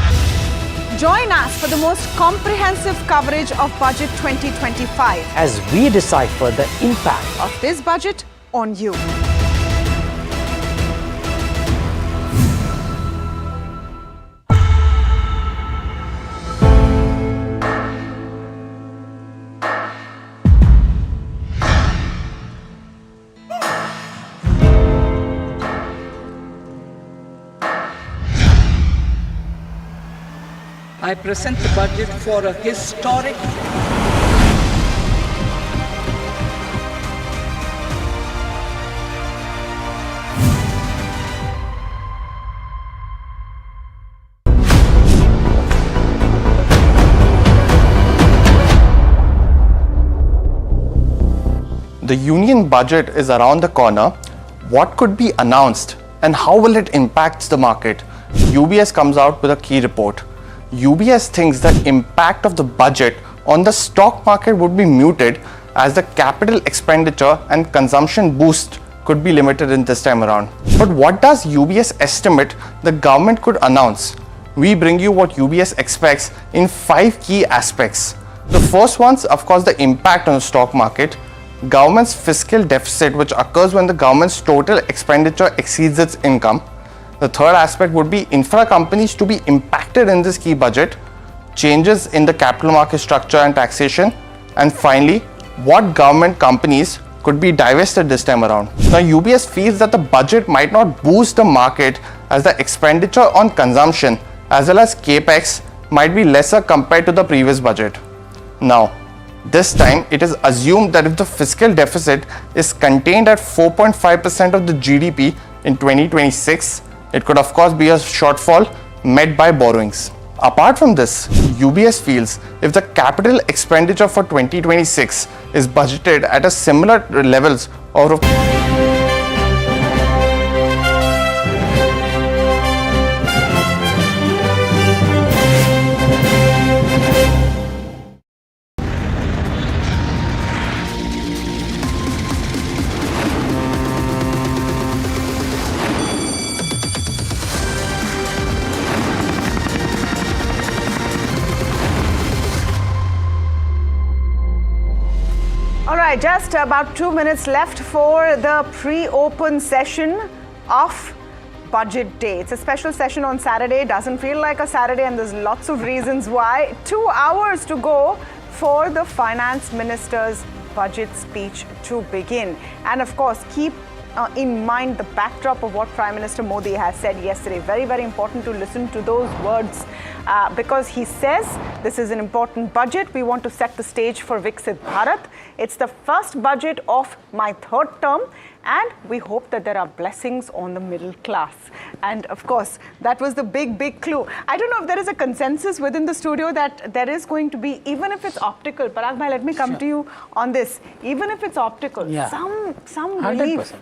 Join us for the most comprehensive coverage of Budget 2025 as we decipher the impact of this budget on you. I present the budget for a historic The union budget is around the corner. What could be announced and how will it impact the market? UBS comes out with a key report. UBS thinks the impact of the budget on the stock market would be muted as the capital expenditure and consumption boost could be limited in this time around. But what does UBS estimate the government could announce? We bring you what UBS expects in 5 key aspects. The first one's, of course, the impact on the stock market. Government's fiscal deficit, which occurs when the government's total expenditure exceeds its income. The third aspect would be infra companies to be impacted in this key budget, changes in the capital market structure and taxation, and finally, what government companies could be divested this time around. Now, UBS feels that the budget might not boost the market as the expenditure on consumption as well as capex might be lesser compared to the previous budget. Now, this time, it is assumed that if the fiscal deficit is contained at 4.5% of the GDP in 2026, it could of course be a shortfall met by borrowings. Apart from this, UBS feels if the capital expenditure for 2026 is budgeted at a similar levels of Just about 2 minutes left for the pre-open session of Budget Day. It's a special session on Saturday. Doesn't feel like a Saturday, and there's lots of reasons why. 2 hours to go for the Finance Minister's budget speech to begin. And of course, keep in mind the backdrop of what Prime Minister Modi has said yesterday. Very, very important to listen to those words because he says this is an important budget. We want to set the stage for Viksit Bharat. It's the first budget of my 3rd term, and we hope that there are blessings on the middle class. And of course, that was the big clue. I don't know if there is a consensus within the studio that there is going to be, even if it's optical. Parag bhai, let me come to you on this. Even if it's optical, some relief.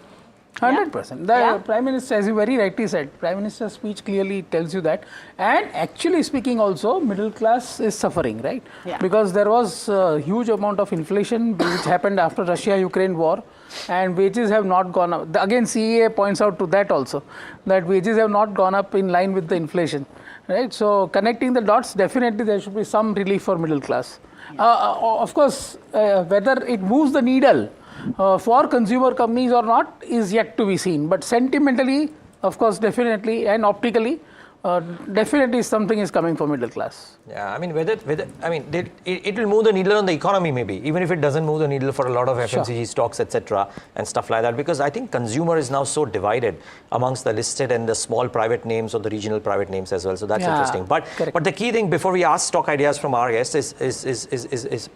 100%. The Prime Minister, as you very rightly said, Prime Minister's speech clearly tells you that. And actually speaking also, middle class is suffering, right? Because there was a huge amount of inflation which happened after Russia-Ukraine war, and wages have not gone up. Again, CEA points out to that also, that wages have not gone up in line with the inflation, right? So connecting the dots, definitely there should be some relief for middle class. Of course, whether it moves the needle for consumer companies or not is yet to be seen. But sentimentally, of course, definitely, and optically, definitely something is coming for middle class. Yeah, I mean, it will move the needle on the economy maybe, even if it doesn't move the needle for a lot of FMCG stocks, etc. and stuff like that, because I think consumer is now so divided amongst the listed and the small private names or the regional private names as well. So that's interesting. But the key thing before we ask stock ideas from our guests is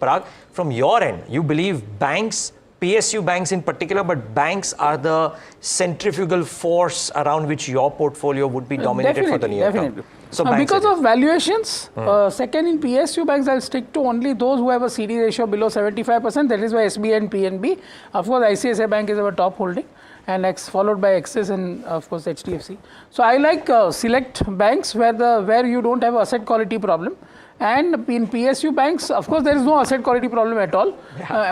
Parag, from your end, you believe banks, PSU banks in particular, but banks are the centrifugal force around which your portfolio would be dominated for the near term. So because of valuations, second in PSU banks, I'll stick to only those who have a CD ratio below 75%. That is why SBI and PNB. Of course, ICICI Bank is our top holding, and followed by Axis and of course HDFC. So I like select banks where you don't have asset quality problem. And in PSU banks, of course, there is no asset quality problem at all,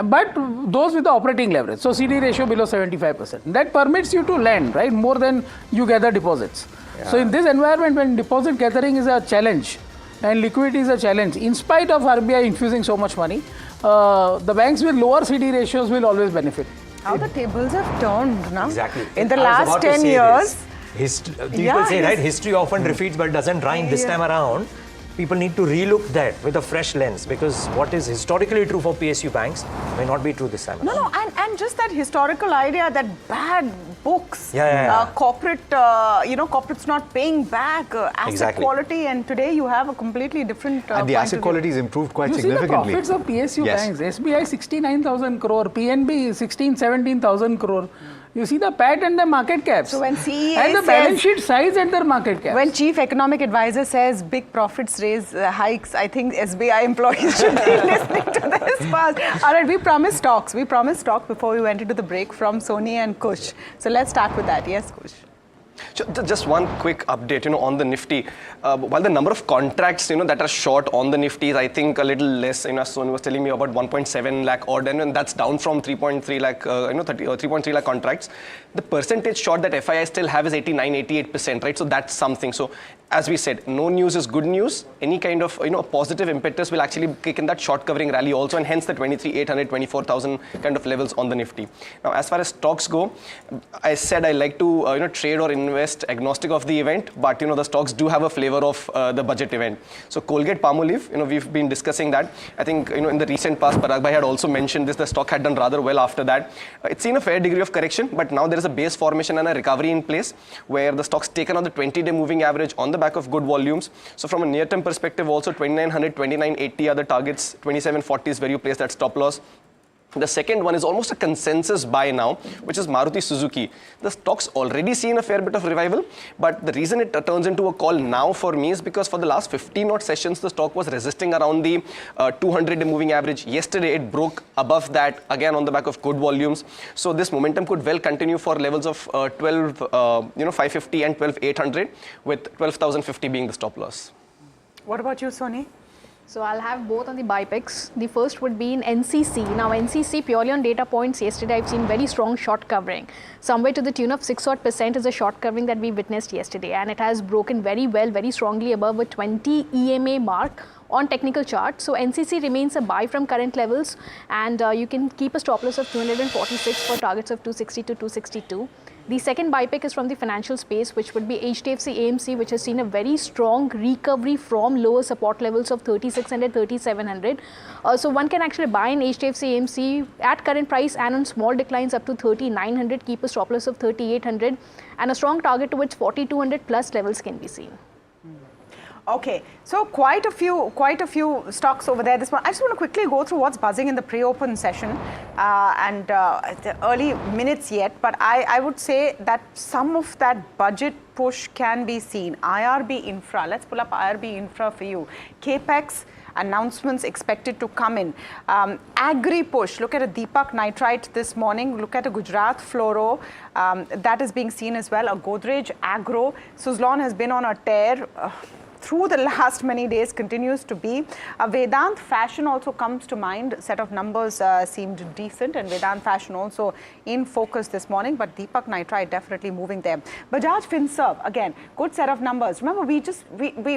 but those with the operating leverage. So CD ratio below 75%. That permits you to lend, right, more than you gather deposits. So in this environment, when deposit gathering is a challenge and liquidity is a challenge, in spite of RBI infusing so much money, the banks with lower CD ratios will always benefit. How the tables have turned now. Exactly. In the last 10 years. People say, right, history often repeats but doesn't rhyme this time around. People need to relook that with a fresh lens, because what is historically true for PSU banks may not be true this time. No, and just that historical idea that bad books, corporate, corporates not paying back, asset quality, and today you have a completely different. And the asset quality is improved quite significantly. You see the profits of PSU banks, SBI 69,000 crore, PNB 17,000 crore. You see the PAT and the market caps. So when CEA and the balance sheet size and their market caps. When Chief Economic Advisor says big profits raise hikes, I think SBI employees should be listening to this first. All right, we promised stocks. We promised stock before we went into the break from Sony and Kush. So let's start with that. Yes, Kush. Just one quick update, on the Nifty. While the number of contracts, that are short on the Nifty is, I think, a little less. Sony was telling me about 1.7 lakh odd, and that's down from 3.3 lakh, 3.3 lakh contracts. The percentage short that FII still have is 88%, right? So that's something. So as we said, no news is good news. Any kind of, positive impetus will actually kick in that short covering rally also, and hence the 23,800, 24,000 kind of levels on the Nifty. Now, as far as stocks go, I said I like to, trade or invest agnostic of the event, but, the stocks do have a flavor of the budget event. So Colgate-Palmolive, we've been discussing that. I think, in the recent past, Parag Bhai had also mentioned this. The stock had done rather well after that. It's seen a fair degree of correction, but now there is a base formation and a recovery in place where the stock's taken on the 20-day moving average on the back of good volumes. So from a near-term perspective also, 2900, 2980 are the targets, 2740 is where you place that stop loss. The second one is almost a consensus buy now, which is Maruti Suzuki. The stock's already seen a fair bit of revival, but the reason it turns into a call now for me is because for the last 15 odd sessions, the stock was resisting around the 200-day moving average. Yesterday, it broke above that, again on the back of good volumes. So this momentum could well continue for levels of 550 and 12,800, with 12,050 being the stop loss. What about you, Sony? So I'll have both on the buy picks. The first would be in NCC. Now NCC, purely on data points, yesterday I've seen very strong short covering. Somewhere to the tune of 6% is a short covering that we witnessed yesterday, and it has broken very well, very strongly above a 20 EMA mark on technical chart. So NCC remains a buy from current levels, and you can keep a stop loss of 246 for targets of 260 to 262. The second buy pick is from the financial space, which would be HDFC AMC, which has seen a very strong recovery from lower support levels of 3,600, 3,700. So one can actually buy in HDFC AMC at current price and on small declines up to 3,900, keep a stop loss of 3,800, and a strong target towards 4,200 plus levels can be seen. Okay, so quite a few stocks over there this morning. I just want to quickly go through what's buzzing in the pre-open session and the early minutes yet, but I would say that some of that budget push can be seen. IRB Infra, let's pull up IRB Infra for you. Capex announcements expected to come in. Agri push, look at a Deepak Nitrite this morning, look at a Gujarat Fluoro, that is being seen as well. A Godrej Agro, Suzlon has been on a tear through the last many days, continues to be. Vedant Fashion also comes to mind. Set of numbers seemed decent, and Vedant Fashion also in focus this morning, but Deepak Nitrite definitely moving there. Bajaj Finserv, again, good set of numbers. Remember, we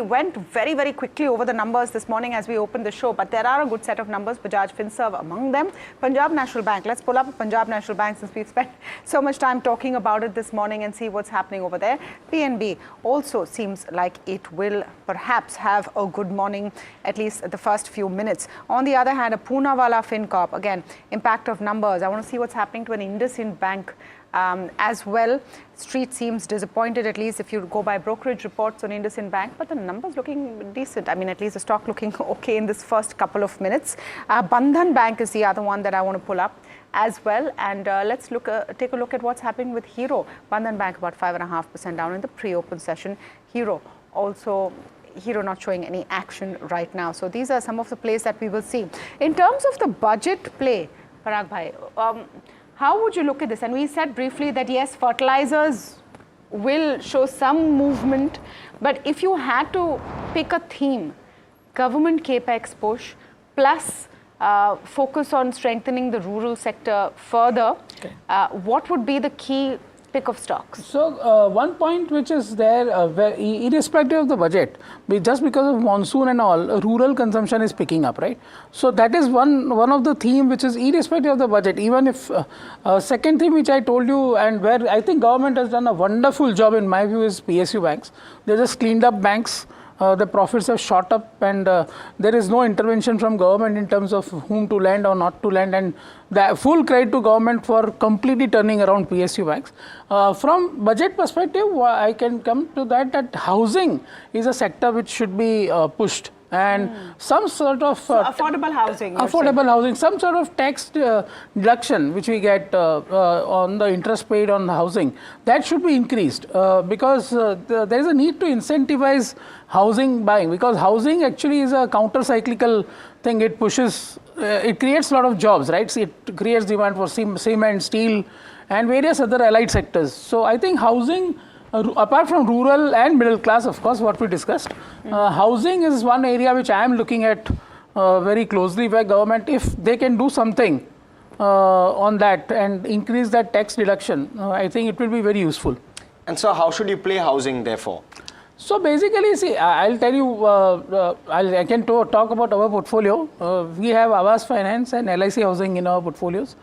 went very, very quickly over the numbers this morning as we opened the show, but there are a good set of numbers, Bajaj Finserv among them. Punjab National Bank, let's pull up Punjab National Bank since we've spent so much time talking about it this morning and see what's happening over there. PNB also seems like it will perhaps have a good morning, at least the first few minutes. On the other hand, a Poonawalla FinCorp, again, impact of numbers. I want to see what's happening to an IndusInd Bank as well. Street seems disappointed, at least if you go by brokerage reports on IndusInd Bank, but the numbers looking decent. I mean, at least the stock looking okay in this first couple of minutes. Bandhan Bank is the other one that I want to pull up as well, and let's take a look at what's happening with Hero. Bandhan Bank about 5.5% down in the pre-open session. Hero also hero not showing any action right now. So these are some of the plays that we will see. In terms of the budget play, Parag Bhai, how would you look at this? And we said briefly that yes, fertilizers will show some movement, but if you had to pick a theme, government capex push plus focus on strengthening the rural sector further, what would be the key pick of stocks? So one point which is there, irrespective of the budget, just because of monsoon and all, rural consumption is picking up, right? So that is one of the theme which is irrespective of the budget. Even if second theme which I told you, and where I think government has done a wonderful job in my view, is PSU banks. They just cleaned up banks. The profits have shot up, and there is no intervention from government in terms of whom to lend or not to lend, and the full credit to government for completely turning around PSU banks. From budget perspective, I can come to that housing is a sector which should be pushed, and some sort of affordable housing. Affordable housing, some sort of tax deduction which we get on the interest paid on the housing, that should be increased because there is a need to incentivize housing buying, because housing actually is a counter-cyclical thing. It pushes, it creates a lot of jobs, right? So it creates demand for cement, steel, and various other allied sectors. So I think housing, apart from rural and middle class, of course, what we discussed, housing is one area which I am looking at very closely, where government, if they can do something on that and increase that tax deduction, I think it will be very useful. And so how should you play housing therefore? So basically, see, I'll tell you, I can talk about our portfolio. We have Awas Finance and LIC Housing in our portfolios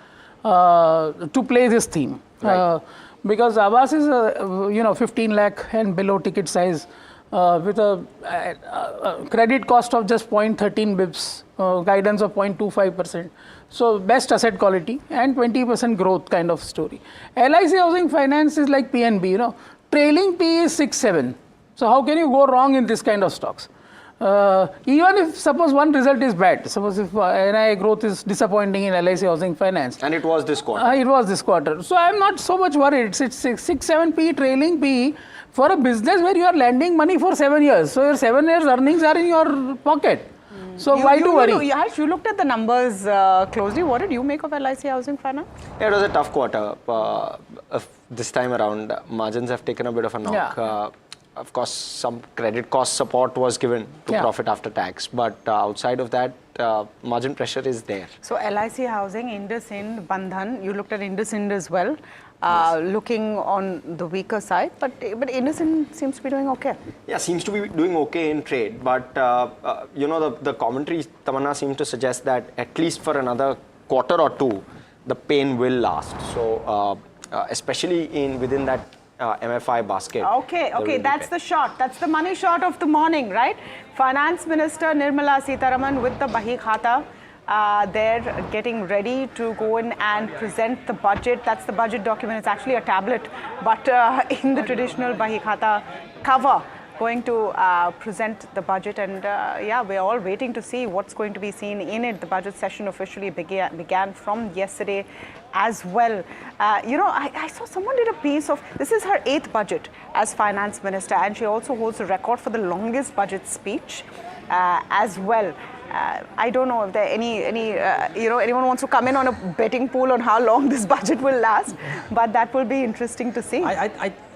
to play this theme. Right. Because Awas is a 15 lakh and below ticket size with a credit cost of just 0.13 bips, guidance of 0.25%. So best asset quality and 20% growth kind of story. LIC Housing Finance is like PNB, trailing P is 6-7. So how can you go wrong in this kind of stocks? Even if suppose one result is bad, suppose if NII growth is disappointing in LIC Housing Finance. And it was this quarter. It was this quarter. So I am not so much worried. It's 6-7 P trailing P for a business where you are lending money for 7 years. So your 7 years earnings are in your pocket. So why to worry? You looked at the numbers closely. What did you make of LIC Housing Finance? It was a tough quarter. This time around, margins have taken a bit of a knock. Yeah. Of course, some credit cost support was given to profit after tax, but outside of that, margin pressure is there. So LIC Housing, IndusInd, Bandhan, you looked at IndusInd as well, looking on the weaker side, but IndusInd seems to be doing okay. Yeah, seems to be doing okay in trade, but the commentary, Tamanna, seems to suggest that at least for another quarter or two, the pain will last. So especially within that MFI basket. Okay, that's the shot. That's the money shot of the morning, right? Finance Minister Nirmala Sitharaman with the Bahi Khata. They're getting ready to go in and present the budget. That's the budget document. It's actually a tablet, but in the traditional Bahi Khata cover, going to present the budget, and we're all waiting to see what's going to be seen in it. The budget session officially began from yesterday as well. I saw someone did a piece of, this is her 8th budget as finance minister, and she also holds a record for the longest budget speech as well. I don't know if there anyone wants to come in on a betting pool on how long this budget will last, but that will be interesting to see.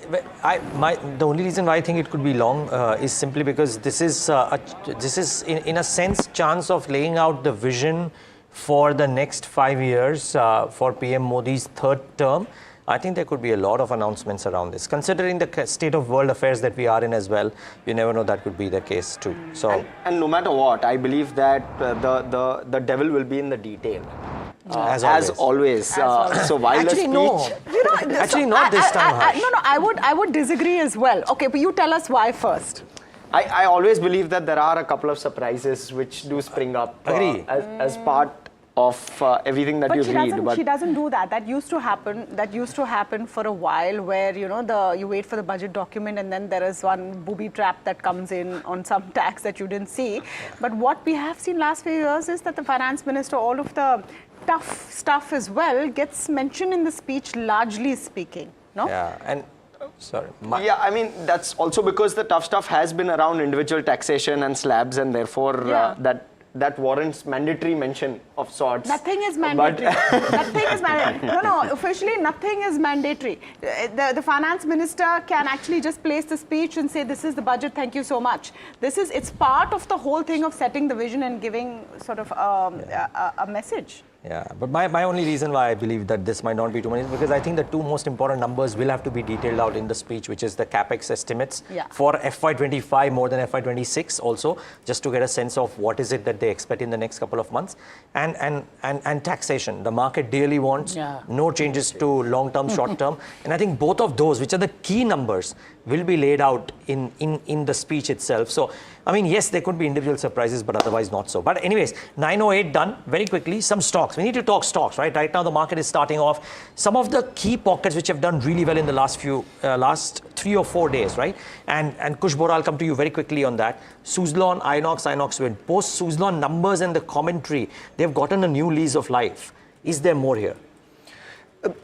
The only reason why I think it could be long is simply because this is in a sense chance of laying out the vision for the next 5 years for PM Modi's 3rd term. I think there could be a lot of announcements around this. Considering the state of world affairs that we are in as well, you never know, that could be the case too. So, and no matter what, I believe that the devil will be in the detail. As always. So while actually, the speech... actually not this time, Harsh. I would disagree as well. Okay, but you tell us why first. I always believe that there are a couple of surprises which do spring up as part of everything that you read. But she doesn't do that. That used to happen. That used to happen for a while, where you wait for the budget document, and then there is one booby trap that comes in on some tax that you didn't see. But what we have seen last few years is that the finance minister, all of the tough stuff as well, gets mentioned in the speech, largely speaking. No. Yeah, and Sorry. Yeah, I mean, that's also because the tough stuff has been around individual taxation and slabs, and therefore that warrants mandatory mention of sorts. Nothing is mandatory. Nothing is mandatory. No, officially nothing is mandatory. The finance minister can actually just place the speech and say, this is the budget, thank you so much. It's part of the whole thing of setting the vision and giving sort of a message. Yeah, but my only reason why I believe that this might not be too much is because I think the two most important numbers will have to be detailed out in the speech, which is the capex estimates for FY25 more than FY26 also, just to get a sense of what is it that they expect in the next couple of months. And taxation. The market dearly wants no changes to long-term, short-term. And I think both of those, which are the key numbers, will be laid out in the speech itself. So, I mean, yes, there could be individual surprises, but otherwise not so. But anyways, 9:08 done. Very quickly, some stocks. We need to talk stocks, right? Right now, the market is starting off. Some of the key pockets which have done really well in the last 3 or 4 days, right? And Kush Bora, I'll come to you very quickly on that. Suzlon, Inox Wind. Post Suzlon numbers and the commentary, they've gotten a new lease of life. Is there more here?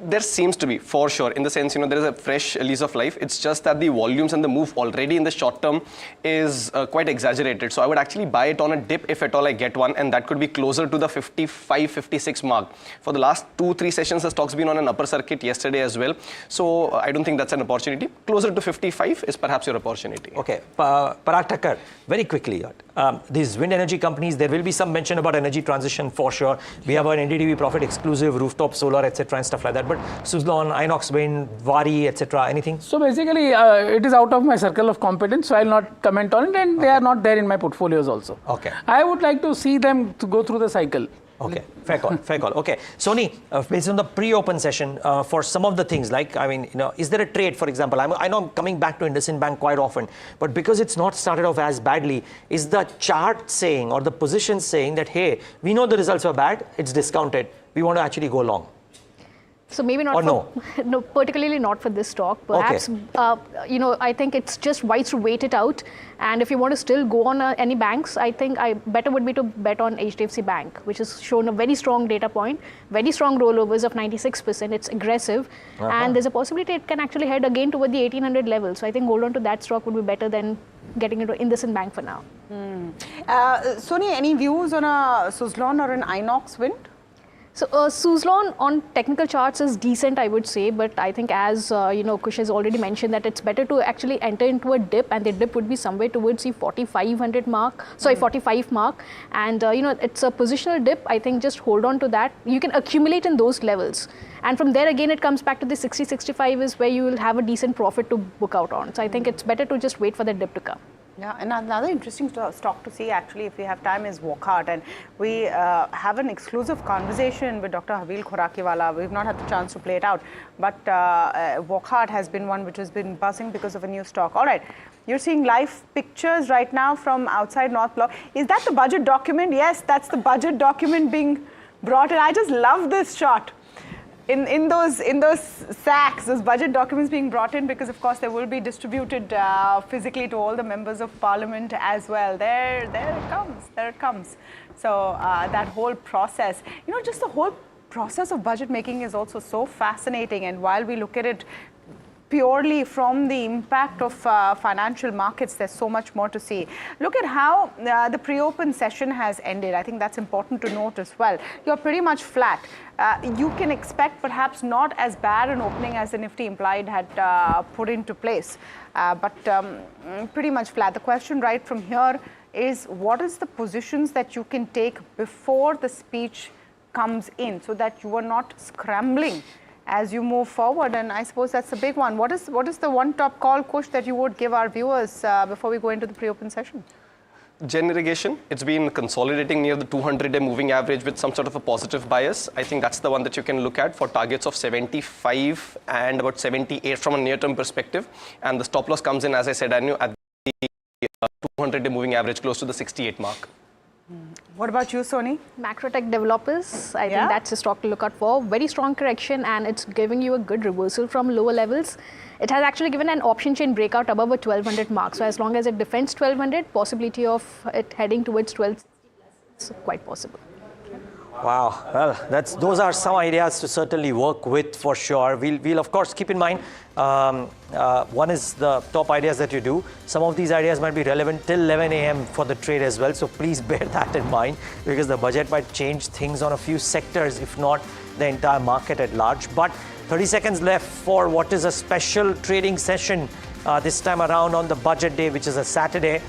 There seems to be, for sure, in the sense, there is a fresh lease of life. It's just that the volumes and the move already in the short term is quite exaggerated. So I would actually buy it on a dip if at all I get one, and that could be closer to the 55, 56 mark. For the last 2-3 sessions, the stock's been on an upper circuit yesterday as well. So I don't think that's an opportunity. Closer to 55 is perhaps your opportunity. Okay, Parag Thakkar, very quickly. These wind energy companies, there will be some mention about energy transition for sure. We have an NDTV profit exclusive, rooftop solar, etc. and stuff like that. But Suzlon, Inox Wind, Wari, etc. Anything? So basically, it is out of my circle of competence, so I'll not comment on it, and they are not there in my portfolios also. Okay. I would like to see them to go through the cycle. Okay, fair call, fair call. Okay, Sony, based on the pre-open session, for some of the things, like, I mean, is there a trade, for example? I know I'm coming back to IndusInd Bank quite often, but because it's not started off as badly, is the chart saying or the position saying that, hey, we know the results are bad, it's discounted, we want to actually go long? So maybe not. Or no, particularly not for this stock. Perhaps, I think it's just wise to wait it out. And if you want to still go on any banks, I think better would be to bet on HDFC Bank, which has shown a very strong data point, very strong rollovers of 96%. It's aggressive, and there's a possibility it can actually head again toward the 1800 level. So I think hold on to that stock would be better than getting into IndusInd Bank for now. Sony, any views on a Suzlon or an Inox Wind? So Suzlon on technical charts is decent, I would say, but I think as Kush has already mentioned that it's better to actually enter into a dip, and the dip would be somewhere towards the 4500 mark, 45 mark, and it's a positional dip. I think just hold on to that. You can accumulate in those levels, and from there again it comes back to the 60-65 is where you will have a decent profit to book out on. So I think it's better to just wait for the dip to come. Yeah, and another interesting stock to see actually, if we have time, is Wockhardt, and we have an exclusive conversation with Dr. Havil Khorakiwala. We've not had the chance to play it out, but Wockhardt has been one which has been buzzing because of a new stock. All right, you're seeing live pictures right now from outside North Block. Is that the budget document? Yes, that's the budget document being brought in. I just love this shot. In those sacks, those budget documents being brought in, because of course they will be distributed physically to all the members of parliament as well. There it comes. So that whole process, just the whole process of budget making is also so fascinating. And while we look at it purely from the impact of financial markets, there's so much more to see. Look at how the pre-open session has ended. I think that's important to note as well. You're pretty much flat. You can expect perhaps not as bad an opening as the Nifty implied had put into place, but pretty much flat. The question right from here is, what is the positions that you can take before the speech comes in, so that you are not scrambling as you move forward? And I suppose that's the big one. What is the one top call, Kush, that you would give our viewers before we go into the pre-open session? Gen irrigation, it's been consolidating near the 200-day moving average with some sort of a positive bias. I think that's the one that you can look at for targets of 75 and about 78 from a near-term perspective. And the stop loss comes in, as I said, at the 200-day moving average close to the 68 mark. What about you, Sony? Macrotech Developers, I think that's a stock to look out for. Very strong correction, and it's giving you a good reversal from lower levels. It has actually given an option chain breakout above a 1200 mark. So as long as it defends 1200, possibility of it heading towards 1260 is quite possible. Wow, well, those are some ideas to certainly work with for sure. We'll of course keep in mind, one is the top ideas that you do. Some of these ideas might be relevant till 11 a.m. for the trade as well. So please bear that in mind, because the budget might change things on a few sectors, if not the entire market at large. But 30 seconds left for what is a special trading session this time around on the budget day, which is a Saturday.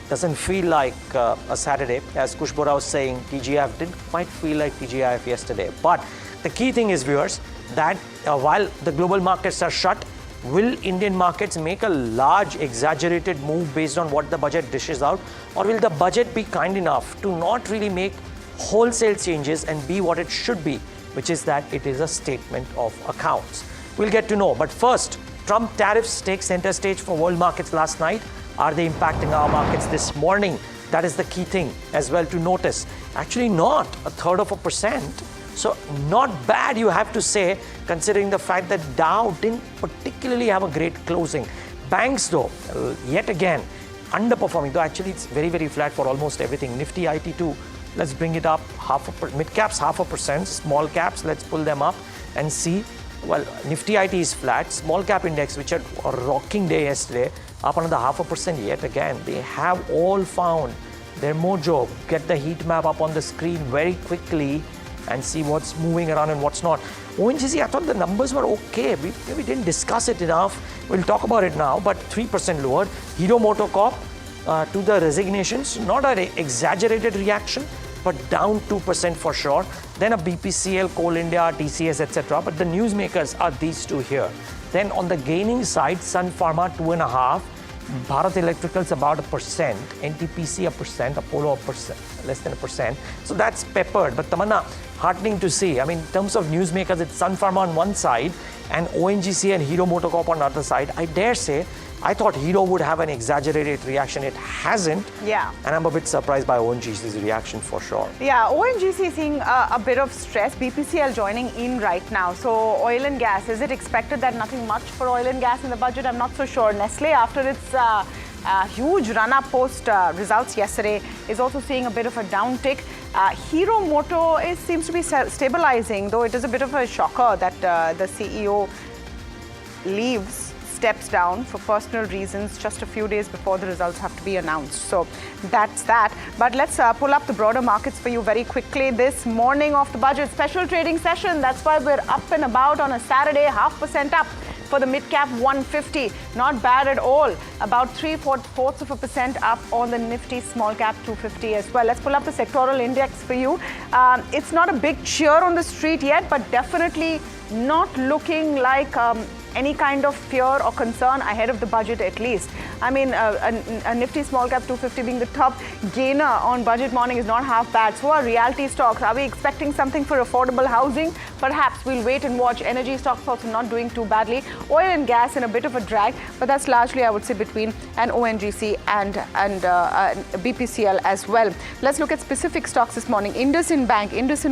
Doesn't feel like a Saturday. As Kushbora was saying, TGIF didn't quite feel like TGIF yesterday. But the key thing is, viewers, that while the global markets are shut, will Indian markets make a large exaggerated move based on what the budget dishes out? Or will the budget be kind enough to not really make wholesale changes and be what it should be, which is that it is a statement of accounts? We'll get to know. But first, Trump tariffs take center stage for world markets last night. Are they impacting our markets this morning? That is the key thing as well to notice. Actually not 1/3%. So not bad, you have to say, considering the fact that Dow didn't particularly have a great closing. Banks though, yet again, underperforming. Though actually it's very, very flat for almost everything. Nifty IT2, let's bring it up. Mid caps 0.5%. Small caps, let's pull them up and see. Well, Nifty IT is flat. Small cap index, which had a rocking day yesterday, up another 0.5% yet again. They have all found their mojo. Get the heat map up on the screen very quickly and see what's moving around and what's not. ONGC, I thought the numbers were okay. We didn't discuss it enough. We'll talk about it now, but 3% lower. Hero MotoCorp to the resignations, not an exaggerated reaction, but down 2% for sure. Then a BPCL, Coal India, TCS, etc. But the newsmakers are these two here. Then on the gaining side, Sun Pharma 2.5%, Bharat Electricals about 1%, NTPC 1%, Apollo 1%, less than 1%. So that's peppered. But Tamanna, heartening to see. I mean, in terms of newsmakers, it's Sun Pharma on one side and ONGC and Hero MotoCorp on the other side. I dare say, I thought Hero would have an exaggerated reaction. It hasn't. Yeah. And I'm a bit surprised by ONGC's reaction for sure. Yeah, ONGC seeing a bit of stress. BPCL joining in right now. So oil and gas, is it expected that nothing much for oil and gas in the budget? I'm not so sure. Nestle, after its huge run-up post results yesterday, is also seeing a bit of a downtick. Hero Moto seems to be stabilizing, though it is a bit of a shocker that the CEO steps down for personal reasons just a few days before the results have to be announced. So that's that. But let's pull up the broader markets for you very quickly. This morning of the budget special trading session, that's why we're up and about on a Saturday, 0.5% up for the mid-cap 150. Not bad at all. About 0.75% up on the Nifty small-cap 250 as well. Let's pull up the sectoral index for you. It's not a big cheer on the street yet, but definitely not looking like any kind of fear or concern ahead of the budget at least. I mean, a Nifty small cap 250 being the top gainer on budget morning is not half bad. So are realty stocks. Are we expecting something for affordable housing? Perhaps we'll wait and watch. Energy stocks also not doing too badly. Oil and gas in a bit of a drag, but that's largely, I would say, between an ONGC and BPCL as well. Let's look at specific stocks this morning. IndusInd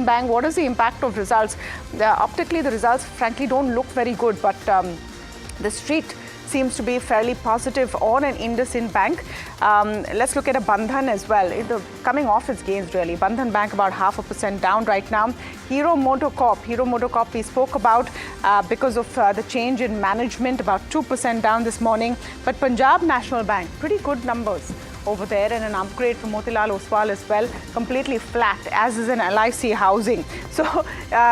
Bank, what is the impact of results? Optically, the results, frankly, don't look very good, but the street seems to be fairly positive on an IndusInd Bank. Let's look at a Bandhan as well. Coming off its gains, really. Bandhan Bank about 0.5% down right now. Hero MotoCorp we spoke about because of the change in management, about 2% down this morning. But Punjab National Bank, pretty good numbers over there, and an upgrade from Motilal Oswal as well, completely flat, as is an LIC Housing. So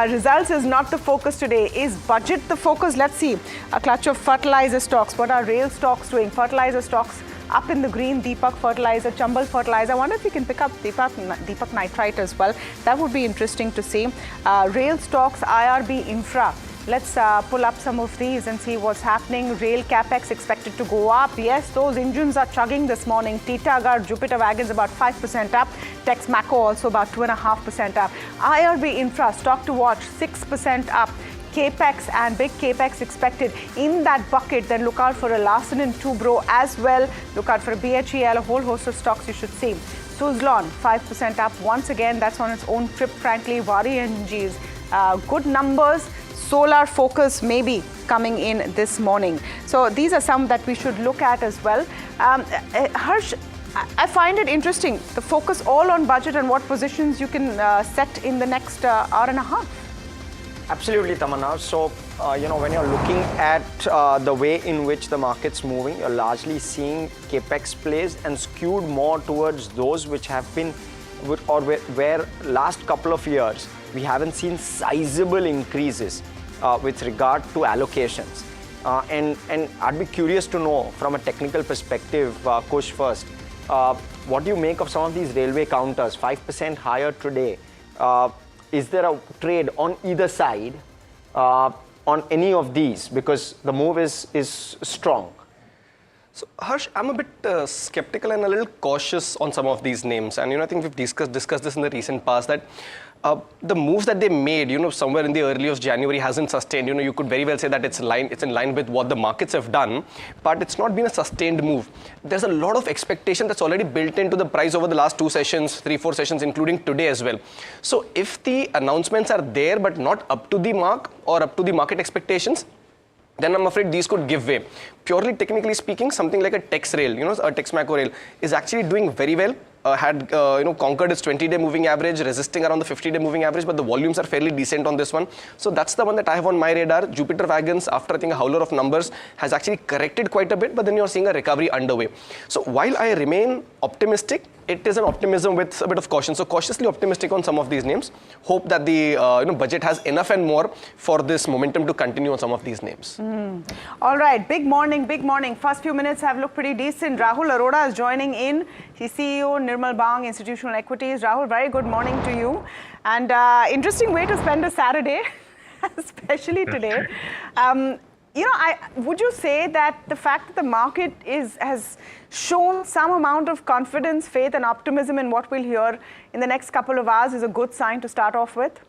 results is not the focus today. Is budget the focus? Let's see. A clutch of fertilizer stocks. What are rail stocks doing? Fertilizer stocks up in the green. Deepak Fertilizer, Chambal Fertilizer. I wonder if we can pick up Deepak Nitrite as well. That would be interesting to see. Rail stocks, IRB Infra. Let's pull up some of these and see what's happening. Rail capex expected to go up. Yes, those engines are chugging this morning. Titagarh, Jupiter Wagons about 5% up. Tex Maco also about 2.5% up. IRB Infra, stock to watch, 6% up. Capex and big capex expected in that bucket. Then look out for a Larsen & Toubro as well. Look out for a BHEL, a whole host of stocks you should see. Suzlon, 5% up. Once again, that's on its own trip, frankly. Wari Energies, good numbers. Solar focus maybe coming in this morning. So these are some that we should look at as well. Harsh, I find it interesting, the focus all on budget and what positions you can set in the next hour and a half. Absolutely, Tamanna. So, when you're looking at the way in which the market's moving, you're largely seeing capex plays and skewed more towards those which have been, where last couple of years, we haven't seen sizable increases with regard to allocations. And I'd be curious to know from a technical perspective, Kush first, what do you make of some of these railway counters, 5% higher today? Is there a trade on either side on any of these? Because the move is strong. So, Harsh, I'm a bit skeptical and a little cautious on some of these names. And, I think we've discussed this in the recent past, that the moves that they made, somewhere in the early of January hasn't sustained. You could very well say that it's in line with what the markets have done, but it's not been a sustained move. There's a lot of expectation that's already built into the price over the last 2 sessions, 3-4 sessions, including today as well. So if the announcements are there, but not up to the mark or up to the market expectations, then I'm afraid these could give way. Purely technically speaking, something like a Tex rail, a Tex Macro rail is actually doing very well. Had conquered its 20-day moving average, resisting around the 50-day moving average, but the volumes are fairly decent on this one. So that's the one that I have on my radar. Jupiter Wagons, after I think a howler of numbers, has actually corrected quite a bit, but then you're seeing a recovery underway. So while I remain optimistic, it is an optimism with a bit of caution. So cautiously optimistic on some of these names. Hope that the budget has enough and more for this momentum to continue on some of these names. All right, big morning, big morning. First few minutes have looked pretty decent. Rahul Arora is joining in. He's CEO, Nirmal Bang, Institutional Equities. Rahul, very good morning to you. And interesting way to spend a Saturday, especially today. Would you say that the fact that the market has shown some amount of confidence, faith and optimism in what we'll hear in the next couple of hours is a good sign to start off with?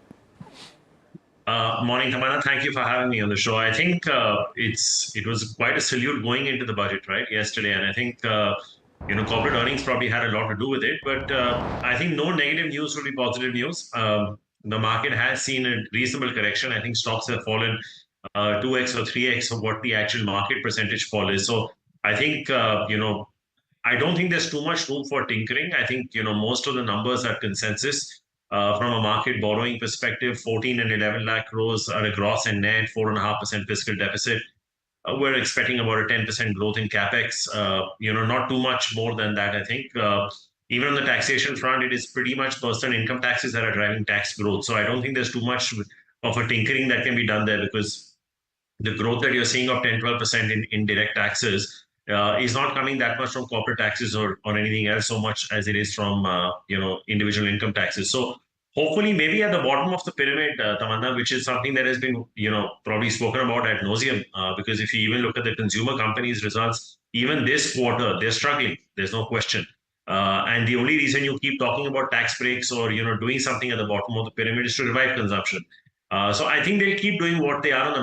Morning, Tamanna. Thank you for having me on the show. I think it was quite a salute going into the budget, right, yesterday. And I think, corporate earnings probably had a lot to do with it. But I think no negative news will be positive news. The market has seen a reasonable correction. I think stocks have fallen 2x or 3x of what the actual market percentage fall is. So I think, I don't think there's too much room for tinkering. I think, most of the numbers are consensus. From a market borrowing perspective, 14 and 11 lakh crores are a gross and net, 4.5% fiscal deficit. We're expecting about a 10% growth in capex. Not too much more than that, I think. Even on the taxation front, it is pretty much personal income taxes that are driving tax growth. So I don't think there's too much of a tinkering that can be done there, because the growth that you're seeing of 10-12% in direct taxes is not coming that much from corporate taxes or anything else so much as it is from individual income taxes. So hopefully maybe at the bottom of the pyramid, Tamanna, which is something that has been probably spoken about ad nauseum, because if you even look at the consumer companies' results, even this quarter they're struggling. There's no question. And the only reason you keep talking about tax breaks or doing something at the bottom of the pyramid is to revive consumption. So I think they'll keep doing what they are on the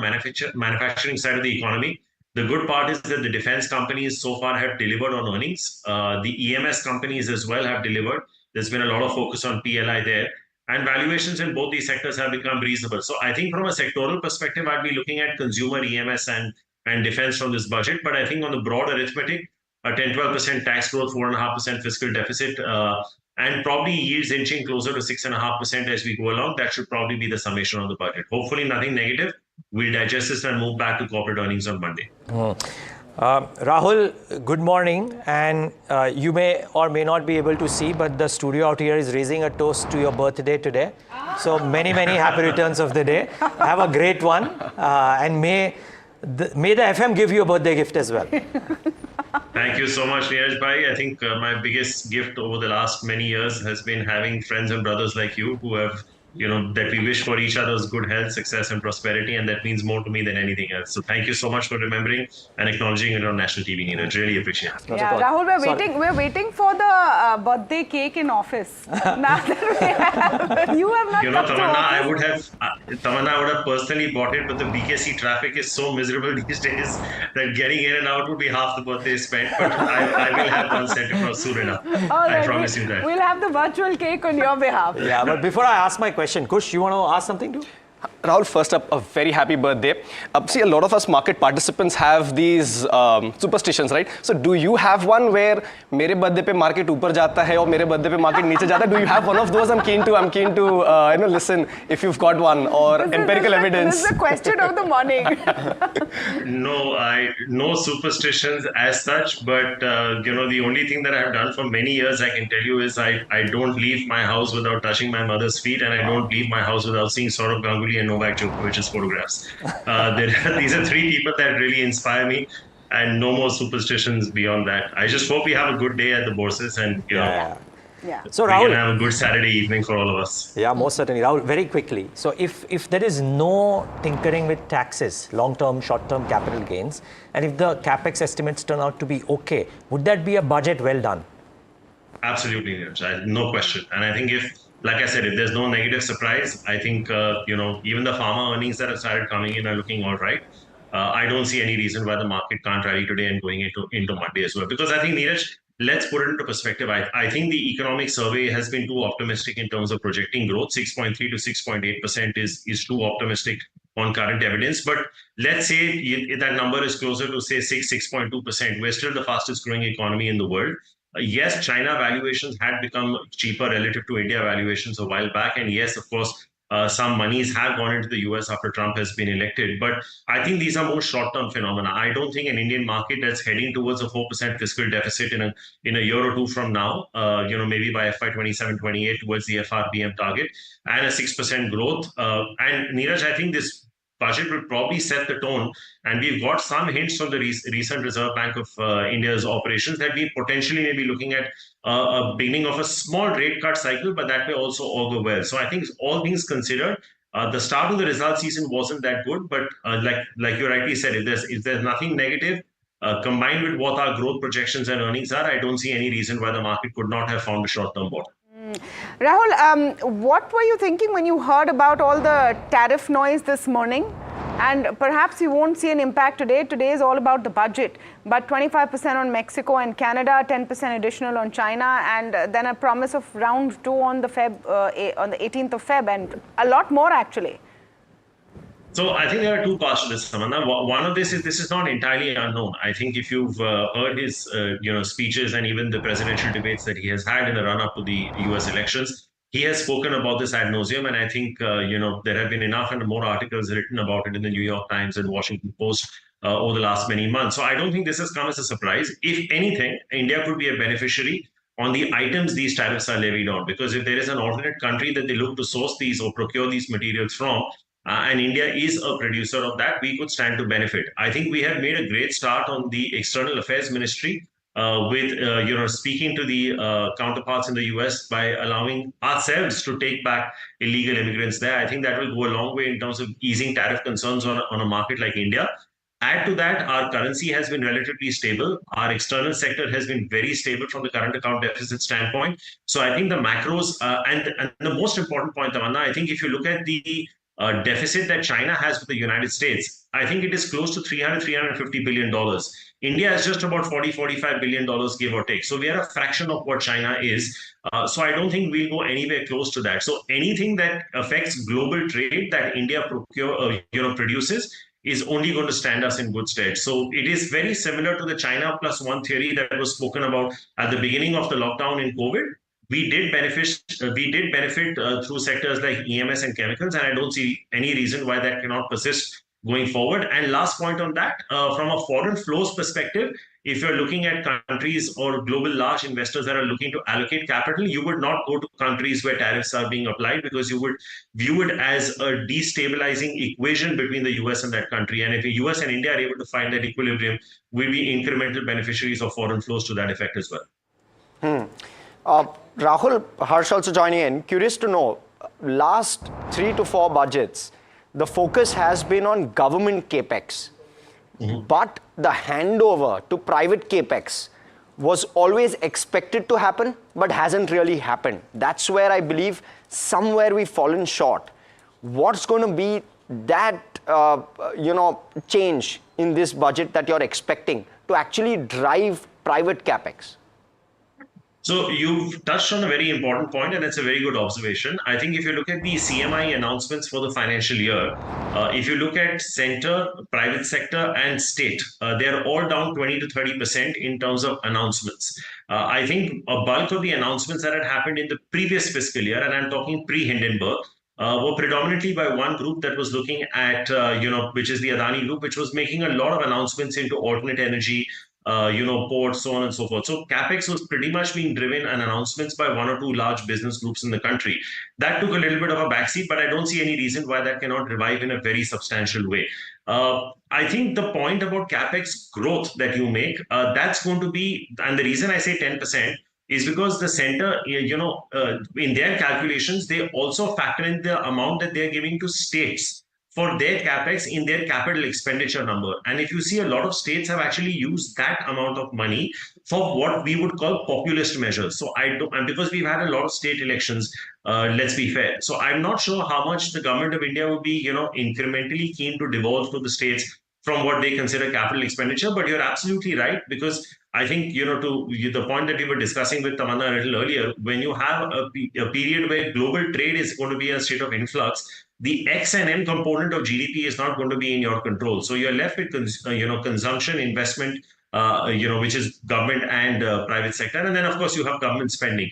manufacturing side of the economy. The good part is that the defense companies so far have delivered on earnings. The EMS companies as well have delivered. There's been a lot of focus on PLI there. And valuations in both these sectors have become reasonable. So I think from a sectoral perspective, I'd be looking at consumer, EMS and defense from this budget. But I think on the broad arithmetic, a 10-12% tax growth, 4.5% fiscal deficit, and probably yields inching closer to 6.5% as we go along. That should probably be the summation of the budget. Hopefully nothing negative. We'll digest this and move back to corporate earnings on Monday. Rahul, good morning. And you may or may not be able to see, but the studio out here is raising a toast to your birthday today. So many, many happy returns of the day. Have a great one. And may the FM give you a birthday gift as well. Thank you so much, Neeraj Bhai. I think my biggest gift over the last many years has been having friends and brothers like you who have, that we wish for each other's good health, success and prosperity. And that means more to me than anything else. So thank you so much for remembering and acknowledging it on national TV, Neeraj. Really appreciate it. Yeah, Rahul, we're waiting for the birthday cake in office. Now that we have, you have not come Tamanna, I would have personally bought it, but the BKC traffic is so miserable these days that getting in and out would be half the birthday spent. But I will have one sent across soon enough. I promise you that. We'll have the virtual cake on your behalf. Yeah, but before I ask my question, Kush, you want to ask something too? Rahul, first up, a very happy birthday. See, a lot of us market participants have these superstitions, right? So, do you have one where मेरे birthday पे market ऊपर जाता है और मेरे birthday पे market नीचे जाता है? Do you have one of those? I'm keen to listen if you've got one or empirical evidence. This is the question of the morning. No superstitions as such, but the only thing that I've done for many years, I can tell you, is I don't leave my house without touching my mother's feet, and I don't leave my house without seeing Saurav Ganguly and Novak Djokovic's photographs. These are three people that really inspire me, and no more superstitions beyond that. I just hope we have a good day at the bourses, and So we Rahul, can have a good Saturday evening for all of us. Yeah, most certainly. Rahul, very quickly. So if there is no tinkering with taxes, long-term, short-term capital gains, and if the capex estimates turn out to be okay, would that be a budget well done? Absolutely, Niraj. No question. And I think like I said, if there's no negative surprise, I think, even the pharma earnings that have started coming in are looking all right. I don't see any reason why the market can't rally today and going into Monday as well. Because I think, Neeraj, let's put it into perspective. I think the economic survey has been too optimistic in terms of projecting growth. 6.3 to 6.8% is too optimistic on current evidence. But let's say that number is closer to, say, 6.2%. We're still the fastest growing economy in the world. Yes, China valuations had become cheaper relative to India valuations a while back. And yes, of course, some monies have gone into the US after Trump has been elected. But I think these are more short-term phenomena. I don't think an Indian market that's heading towards a 4% fiscal deficit in a year or two from now, maybe by FY 27-28 towards the FRBM target, and a 6% growth. And Neeraj, I think this budget will probably set the tone, and we've got some hints from the recent Reserve Bank of India's operations that we potentially may be looking at a beginning of a small rate cut cycle, but that may also augur well. So I think all things considered, the start of the result season wasn't that good, but like you rightly said, if there's nothing negative, combined with what our growth projections and earnings are, I don't see any reason why the market could not have found a short-term bottom. Rahul, what were you thinking when you heard about all the tariff noise this morning? And perhaps you won't see an impact today. Today is all about the budget, but 25% on Mexico and Canada, 10% additional on China, and then a promise of round 2 on the 18th of Feb, and a lot more actually. So I think there are two parts to this, Samantha. One of this is not entirely unknown. I think if you've heard his speeches and even the presidential debates that he has had in the run-up to the US elections, he has spoken about this ad nauseum, and I think there have been enough and more articles written about it in the New York Times and Washington Post over the last many months. So I don't think this has come as a surprise. If anything, India could be a beneficiary on the items these tariffs are levied on, because if there is an alternate country that they look to source these or procure these materials from, and India is a producer of that, we could stand to benefit. I think we have made a great start on the External Affairs Ministry with speaking to the counterparts in the US by allowing ourselves to take back illegal immigrants there. I think that will go a long way in terms of easing tariff concerns on a market like India. Add to that, our currency has been relatively stable. Our external sector has been very stable from the current account deficit standpoint. So I think the macros, and the most important point, Tamanna, I think if you look at the deficit that China has with the United States, I think it is close to $350 billion. India is just about $45 billion, give or take. So we are a fraction of what China is. So I don't think we'll go anywhere close to that. So anything that affects global trade that India produces is only going to stand us in good stead. So it is very similar to the China plus one theory that was spoken about at the beginning of the lockdown in COVID. We did benefit through sectors like EMS and chemicals, and I don't see any reason why that cannot persist going forward. And last point on that, from a foreign flows perspective, if you're looking at countries or global large investors that are looking to allocate capital, you would not go to countries where tariffs are being applied, because you would view it as a destabilizing equation between the US and that country. And if the US and India are able to find that equilibrium, we'll be incremental beneficiaries of foreign flows to that effect as well. Rahul, Harsh also joining in. Curious to know, last 3 to 4 budgets, the focus has been on government capex. But the handover to private capex was always expected to happen, but hasn't really happened. That's where I believe somewhere we've fallen short. What's going to be that change in this budget that you're expecting to actually drive private capex? So you've touched on a very important point, and it's a very good observation. I think if you look at the CMI announcements for the financial year, if you look at center, private sector, and state, they're all down 20 to 30% in terms of announcements. I think a bulk of the announcements that had happened in the previous fiscal year, and I'm talking pre-Hindenburg, were predominantly by one group that was looking at, which is the Adani Group, which was making a lot of announcements into alternate energy, ports, so on and so forth. So capex was pretty much being driven and announcements by one or two large business groups in the country. That took a little bit of a backseat, but I don't see any reason why that cannot revive in a very substantial way. I think the point about capex growth that you make, that's going to be, and the reason I say 10% is because the center, in their calculations, they also factor in the amount that they're giving to states for their capex in their capital expenditure number. And if you see, a lot of states have actually used that amount of money for what we would call populist measures. So and because we've had a lot of state elections, let's be fair. So I'm not sure how much the government of India would be, incrementally keen to devolve to the states from what they consider capital expenditure. But you're absolutely right, because I think, to the point that we were discussing with Tamanna a little earlier, when you have a period where global trade is going to be in a state of influx, the X and M component of GDP is not going to be in your control. So you're left with, consumption, investment, which is government and private sector. And then, of course, you have government spending.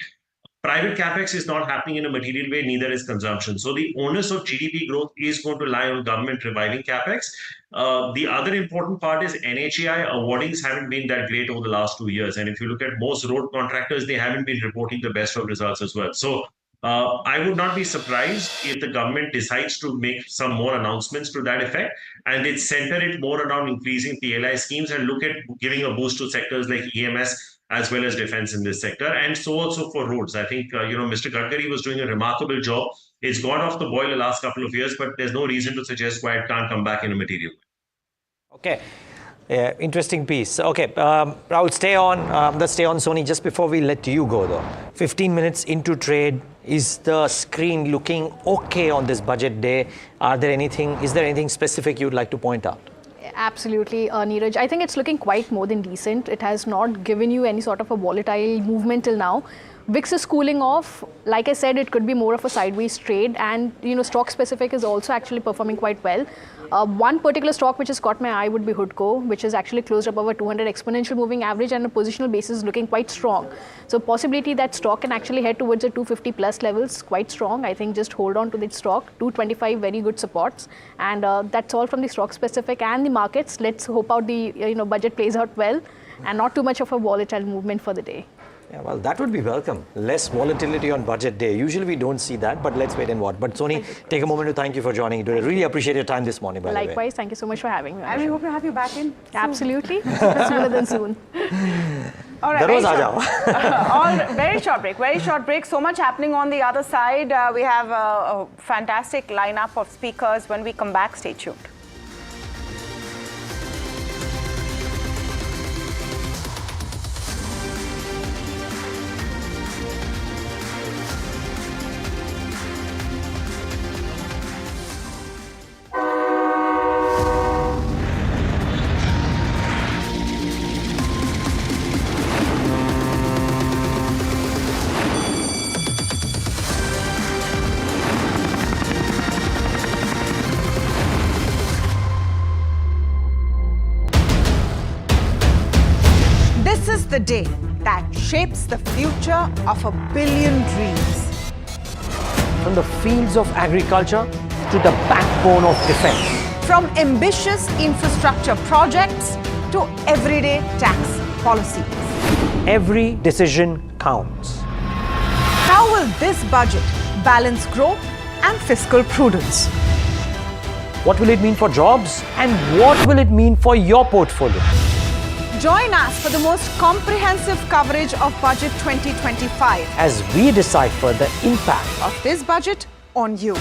Private capex is not happening in a material way, neither is consumption. So the onus of GDP growth is going to lie on government reviving capex. The other important part is NHAI awardings haven't been that great over the last 2 years. And if you look at most road contractors, they haven't been reporting the best of results as well. So I would not be surprised if the government decides to make some more announcements to that effect, and they center it more around increasing PLI schemes and look at giving a boost to sectors like EMS as well as defense in this sector, and so also for roads. I think, Mr. Gadkari was doing a remarkable job. It's gone off the boil the last couple of years, but there's no reason to suggest why it can't come back in a material way. Okay. Interesting piece. Okay, Rahul, stay on. Let's stay on, Sony. Just before we let you go, though, 15 minutes into trade, is the screen looking okay on this budget day? Is there anything specific you'd like to point out? Absolutely, Neeraj. I think it's looking quite more than decent. It has not given you any sort of a volatile movement till now. VIX is cooling off. Like I said, it could be more of a sideways trade, and stock specific is also actually performing quite well. One particular stock which has caught my eye would be Hudco, which is actually closed above a 200 exponential moving average, and a positional basis is looking quite strong. So possibility that stock can actually head towards the 250 plus levels quite strong. I think just hold on to the stock. 225 very good supports, and that's all from the stock specific and the markets. Let's hope out the budget plays out well, and not too much of a volatile movement for the day. Yeah, well, that would be welcome. Less volatility on budget day. Usually we don't see that, but let's wait and watch. But Sony, take a moment to thank you for joining. I really appreciate your time this morning, by the way. Likewise, thank you so much for having me. And we hope to have you back in soon. Absolutely. Sooner than soon. All right, very short break. So much happening on the other side. We have a fantastic lineup of speakers. When we come back, stay tuned. The day that shapes the future of 1 billion dreams. From the fields of agriculture to the backbone of defense. From ambitious infrastructure projects to everyday tax policies. Every decision counts. How will this budget balance growth and fiscal prudence? What will it mean for jobs, and what will it mean for your portfolio? Join us for the most comprehensive coverage of Budget 2025 as we decipher the impact of this budget on you.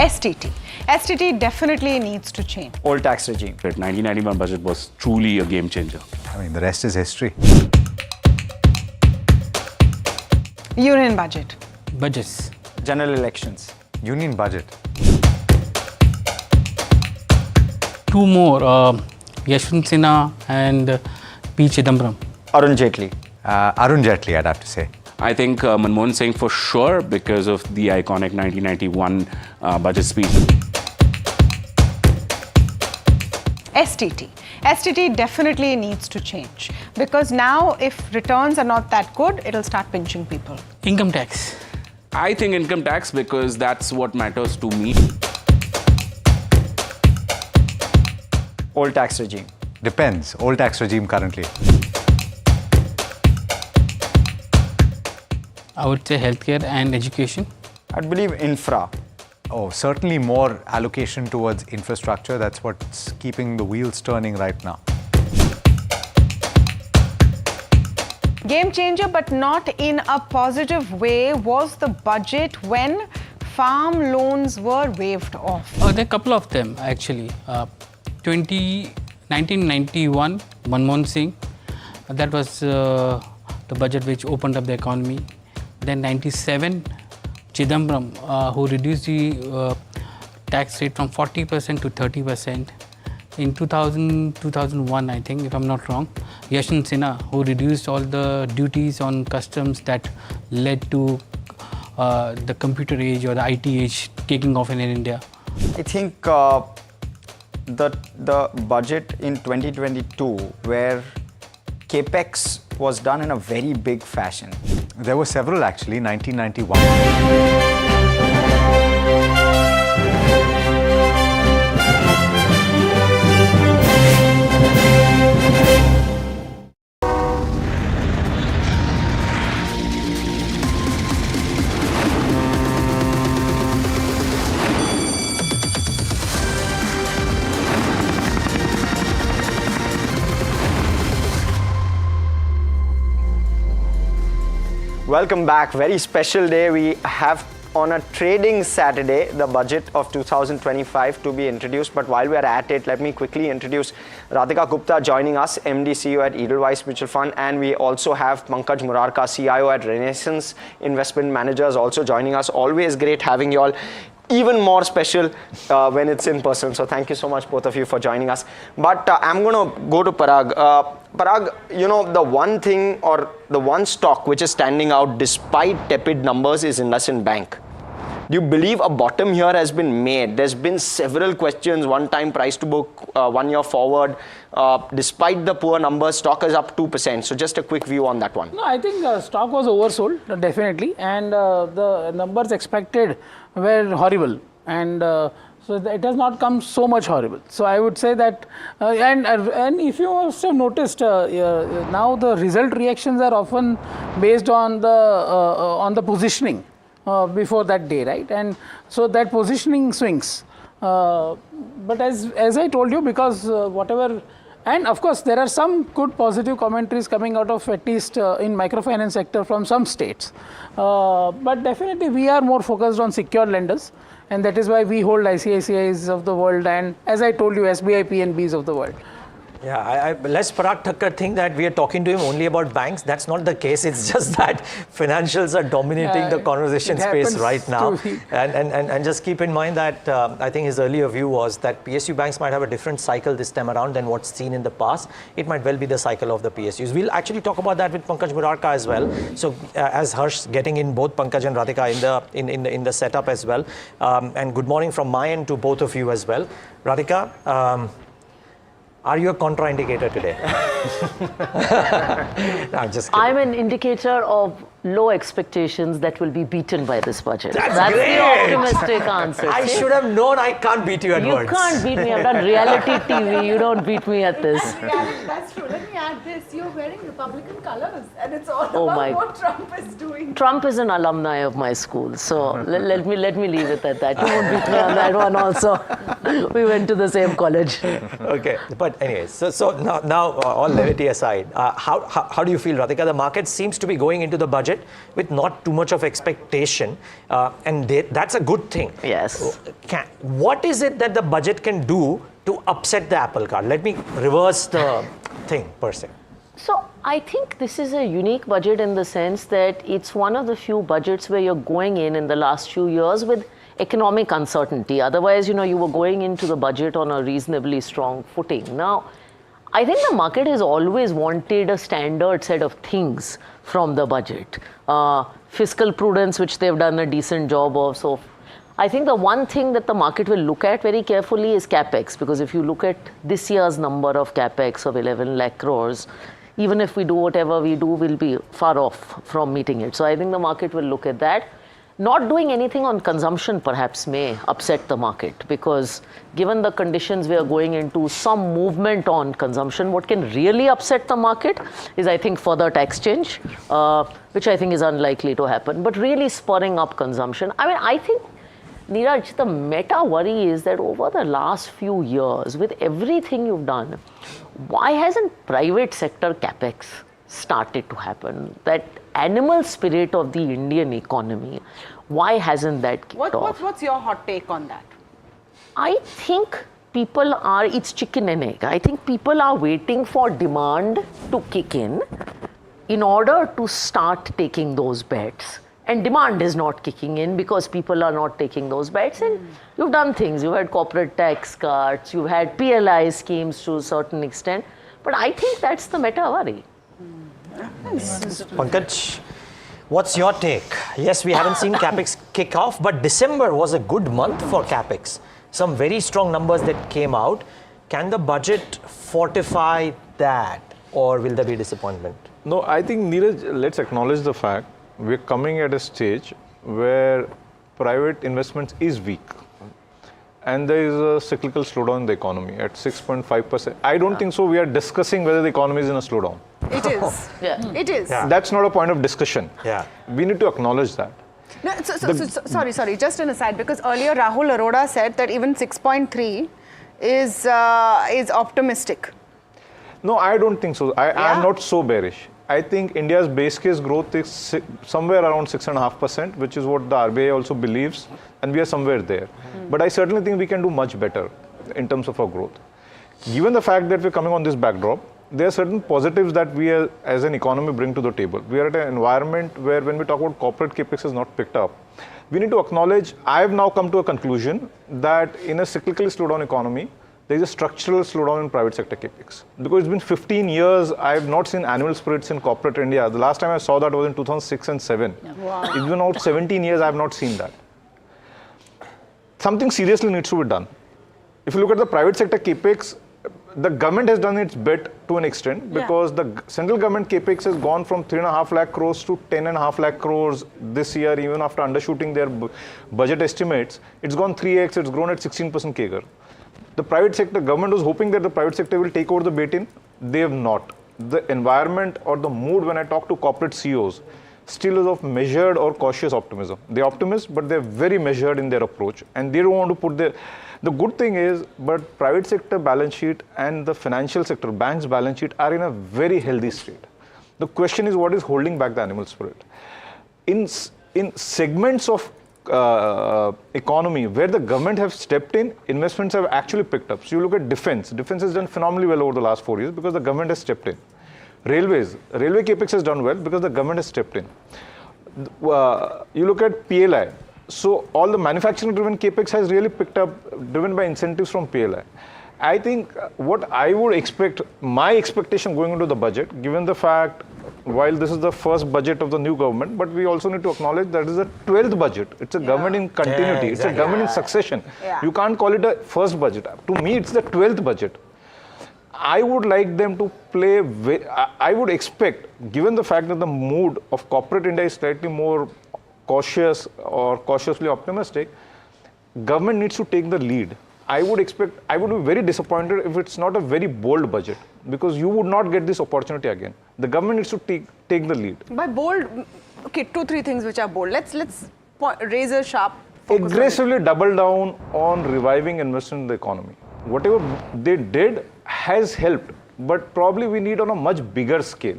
STT definitely needs to change. Old tax regime. The 1991 budget was truly a game changer. I mean, the rest is history. Union budget. Budgets. General elections. Union budget. Two more, Yashwant Sinha and P. Chidambaram. Arun Jaitley. Arun Jaitley, I'd have to say. I think Manmohan Singh for sure because of the iconic 1991 budget speech. STT. STT definitely needs to change because now if returns are not that good, it'll start pinching people. Income tax. I think income tax because that's what matters to me. Old tax regime. Depends. Old tax regime currently. I would say healthcare and education. I'd believe infra. Oh, certainly more allocation towards infrastructure. That's what's keeping the wheels turning right now. Game changer, but not in a positive way, was the budget when farm loans were waived off. There are a couple of them actually. 1991, Manmohan Singh, that was the budget which opened up the economy. Then 97, Chidambaram, who reduced the tax rate from 40% to 30%. In 2001, I think, if I'm not wrong, Yashwant Sinha, who reduced all the duties on customs that led to the computer age or the IT age taking off in India. I think the budget in 2022 where capex was done in a very big fashion. There were several actually, 1991. Welcome back. Very special day. We have on a trading Saturday the budget of 2025 to be introduced. But while we are at it, let me quickly introduce Radhika Gupta joining us, MD CEO at Edelweiss Mutual Fund, and we also have Pankaj Murarka, CIO at Renaissance Investment Managers, also joining us. Always great having you all. Even more special when it's in person. So thank you so much, both of you, for joining us. But I'm going to go to Parag. Parag, you know, the one thing or the one stock which is standing out despite tepid numbers is IndusInd Bank. Do you believe a bottom here has been made? There's been several questions, one-time price to book, 1 year forward. Despite the poor numbers, stock is up 2%. So just a quick view on that one. No, I think stock was oversold, definitely. And the numbers expected were horrible. And so it has not come so much horrible. So I would say that, and if you must have noticed, now the result reactions are often based on the positioning before that day, right? And so that positioning swings. But as I told you, because whatever, and of course there are some good positive commentaries coming out of at least in microfinance sector from some states. But definitely we are more focused on secured lenders. And that is why we hold ICICIs of the world and, as I told you, SBI PNBs of the world. Yeah, lest Parag Thakkar think that we are talking to him only about banks. That's not the case. It's just that financials are dominating the conversation space right now. And just keep in mind that I think his earlier view was that PSU banks might have a different cycle this time around than what's seen in the past. It might well be the cycle of the PSUs. We'll actually talk about that with Pankaj Murarka as well. So as Harsh getting in both Pankaj and Radhika in the setup as well. And good morning from my end to both of you as well. Radhika, are you a contraindicator today? No, I'm just kidding. I'm an indicator of low expectations that will be beaten by this budget. That's great. The optimistic answer. I should have known I can't beat you at words. You can't beat me. I've done reality TV. You don't beat me at this. That's true. Let me add this. You're wearing Republican colors and it's all Oh about my. what Trump is doing. Trump is an alumni of my school, so let me leave it at that. You won't beat me on that one also. We went to the same college. Okay, but anyways, so now all levity aside, how do you feel, Radhika? The market seems to be going into the budget with not too much of expectation, and that's a good thing. Yes. What is it that the budget can do to upset the apple cart? Let me reverse the thing per se. So I think this is a unique budget in the sense that it's one of the few budgets where you're going in the last few years with economic uncertainty. Otherwise, you were going into the budget on a reasonably strong footing. Now, I think the market has always wanted a standard set of things from the budget. Fiscal prudence, which they've done a decent job of. So I think the one thing that the market will look at very carefully is capex, because if you look at this year's number of capex of 11 lakh crores, even if we do whatever we do, we'll be far off from meeting it. So I think the market will look at that. Not doing anything on consumption perhaps may upset the market, because given the conditions we are going into, some movement on consumption, what can really upset the market is, I think, further tax change, which I think is unlikely to happen, but really spurring up consumption. I mean, I think, Neeraj, the meta worry is that over the last few years, with everything you've done, why hasn't private sector capex started to happen? That animal spirit of the Indian economy, why hasn't that kicked off? What's your hot take on that? I think people are, it's chicken and egg. I think people are waiting for demand to kick in order to start taking those bets. And demand is not kicking in because people are not taking those bets. And you've done things. You've had corporate tax cuts, you've had PLI schemes to a certain extent. But I think that's the meta worry. Pankaj, what's your take? Yes, we haven't seen capex kick off, but December was a good month for capex. Some very strong numbers that came out. Can the budget fortify that, or will there be disappointment? No, I think, Neeraj, let's acknowledge the fact we're coming at a stage where private investments is weak. And there is a cyclical slowdown in the economy at 6.5%. I don't think so. We are discussing whether the economy is in a slowdown. It is. It is. That's not a point of discussion. We need to acknowledge that. No, sorry, just an aside, because earlier Rahul Arora said that even 6.3 is optimistic. No, I don't think so. I am not so bearish. I think India's base case growth is somewhere around 6.5%, which is what the RBI also believes, and we are somewhere there. But I certainly think we can do much better in terms of our growth. Given the fact that we're coming on this backdrop, there are certain positives that we as an economy bring to the table. We are at an environment where when we talk about corporate capex is not picked up, we need to acknowledge, I have now come to a conclusion that in a cyclically slowdown economy, there is a structural slowdown in private sector capex. Because it's been 15 years, I have not seen annual spirits in corporate India. The last time I saw that was in 2006 and 7. Wow. It's been out 17 years, I have not seen that. Something seriously needs to be done. If you look at the private sector capex, the government has done its bit to an extent, because the central government capex has gone from 3.5 lakh crores to 10.5 lakh crores this year, even after undershooting their budget estimates. It's gone 3x, it's grown at 16% CAGR. The private sector, government was hoping that the private sector will take over the baton. They have not. The environment or the mood when I talk to corporate CEOs still is of measured or cautious optimism. They're optimists, but they're very measured in their approach. And they don't want to put the good thing is, but private sector balance sheet and the financial sector, banks balance sheet are in a very healthy state. The question is what is holding back the animal spirit? In segments of economy where the government have stepped in, investments have actually picked up. So you look at defense. Defense has done phenomenally well over the last 4 years because the government has stepped in. Railway capex has done well because the government has stepped in. You look at PLI. So all the manufacturing driven capex has really picked up, driven by incentives from PLI. I think what I would expect, my expectation going into the budget, given the fact, while this is the first budget of the new government, but we also need to acknowledge that it is the 12th budget. It's a government in continuity. It's a government in succession. You can't call it a first budget. To me, it's the 12th budget. I would like them to play, I would expect, given the fact that the mood of corporate India is slightly more cautious or cautiously optimistic, government needs to take the lead. I would be very disappointed if it's not a very bold budget, because you would not get this opportunity again. The government needs to take the lead. By bold, okay, 2-3 things which are bold. Let's razor sharp. Aggressively double down on reviving investment in the economy. Whatever they did has helped, but probably we need on a much bigger scale.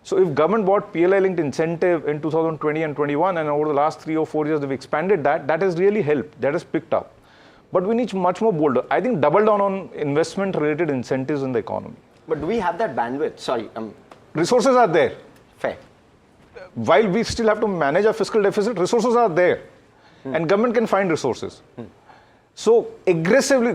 So if government bought PLI-linked incentive in 2020 and 21, and over the last 3 or 4 years they've expanded that has really helped. That has picked up. But we need much more bolder. I think double down on investment-related incentives in the economy. But do we have that bandwidth? Sorry. Resources are there. Fair. While we still have to manage our fiscal deficit, resources are there. and government can find resources. So aggressively,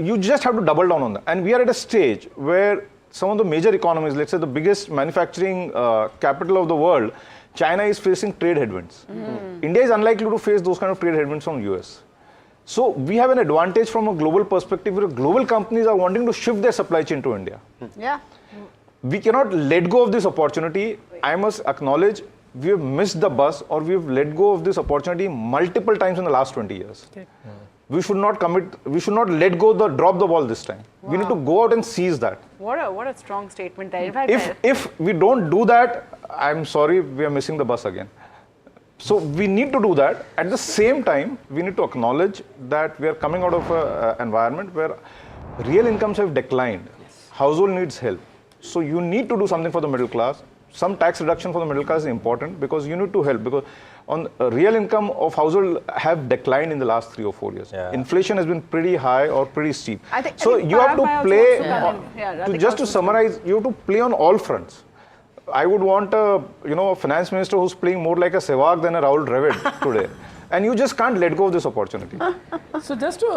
you just have to double down on that. And we are at a stage where some of the major economies, let's say the biggest manufacturing capital of the world, China is facing trade headwinds. India is unlikely to face those kind of trade headwinds from US. So we have an advantage from a global perspective where global companies are wanting to shift their supply chain to India. Yeah. We cannot let go of this opportunity. I must acknowledge we have missed the bus, or we have let go of this opportunity multiple times in the last 20 years. Okay. We should not let go, drop the ball this time. Wow. We need to go out and seize that. What a strong statement there. In fact, if we don't do that, I'm sorry, we are missing the bus again. So we need to do that. At the same time, we need to acknowledge that we are coming out of an environment where real incomes have declined. Yes. Household needs help. So you need to do something for the middle class. Some tax reduction for the middle class is important because you need to help, because on real income of household have declined in the last 3 or 4 years. Yeah. Inflation has been pretty high or pretty steep. I think you have to play, just to summarize, you have to play on all fronts. I would want a finance minister who's playing more like a Sehwag than a Rahul Dravid today. And you just can't let go of this opportunity. So just to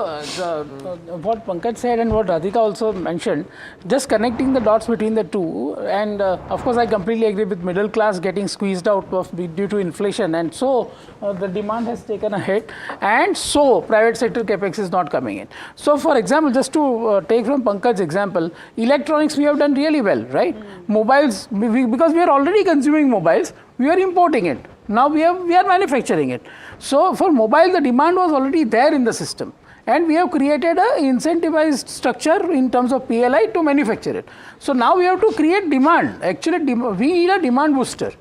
what Pankaj said and what Radhika also mentioned, just connecting the dots between the two, and of course I completely agree with middle class getting squeezed out due to inflation, and so the demand has taken a hit, and so private sector capex is not coming in. So for example, just to take from Pankaj's example, electronics we have done really well, right? Mobiles, because we are already consuming mobiles, we are importing it. Now we are manufacturing it. So for mobile, the demand was already there in the system, and we have created a incentivized structure in terms of PLI to manufacture it. So now we have to create demand. Actually, we need a demand booster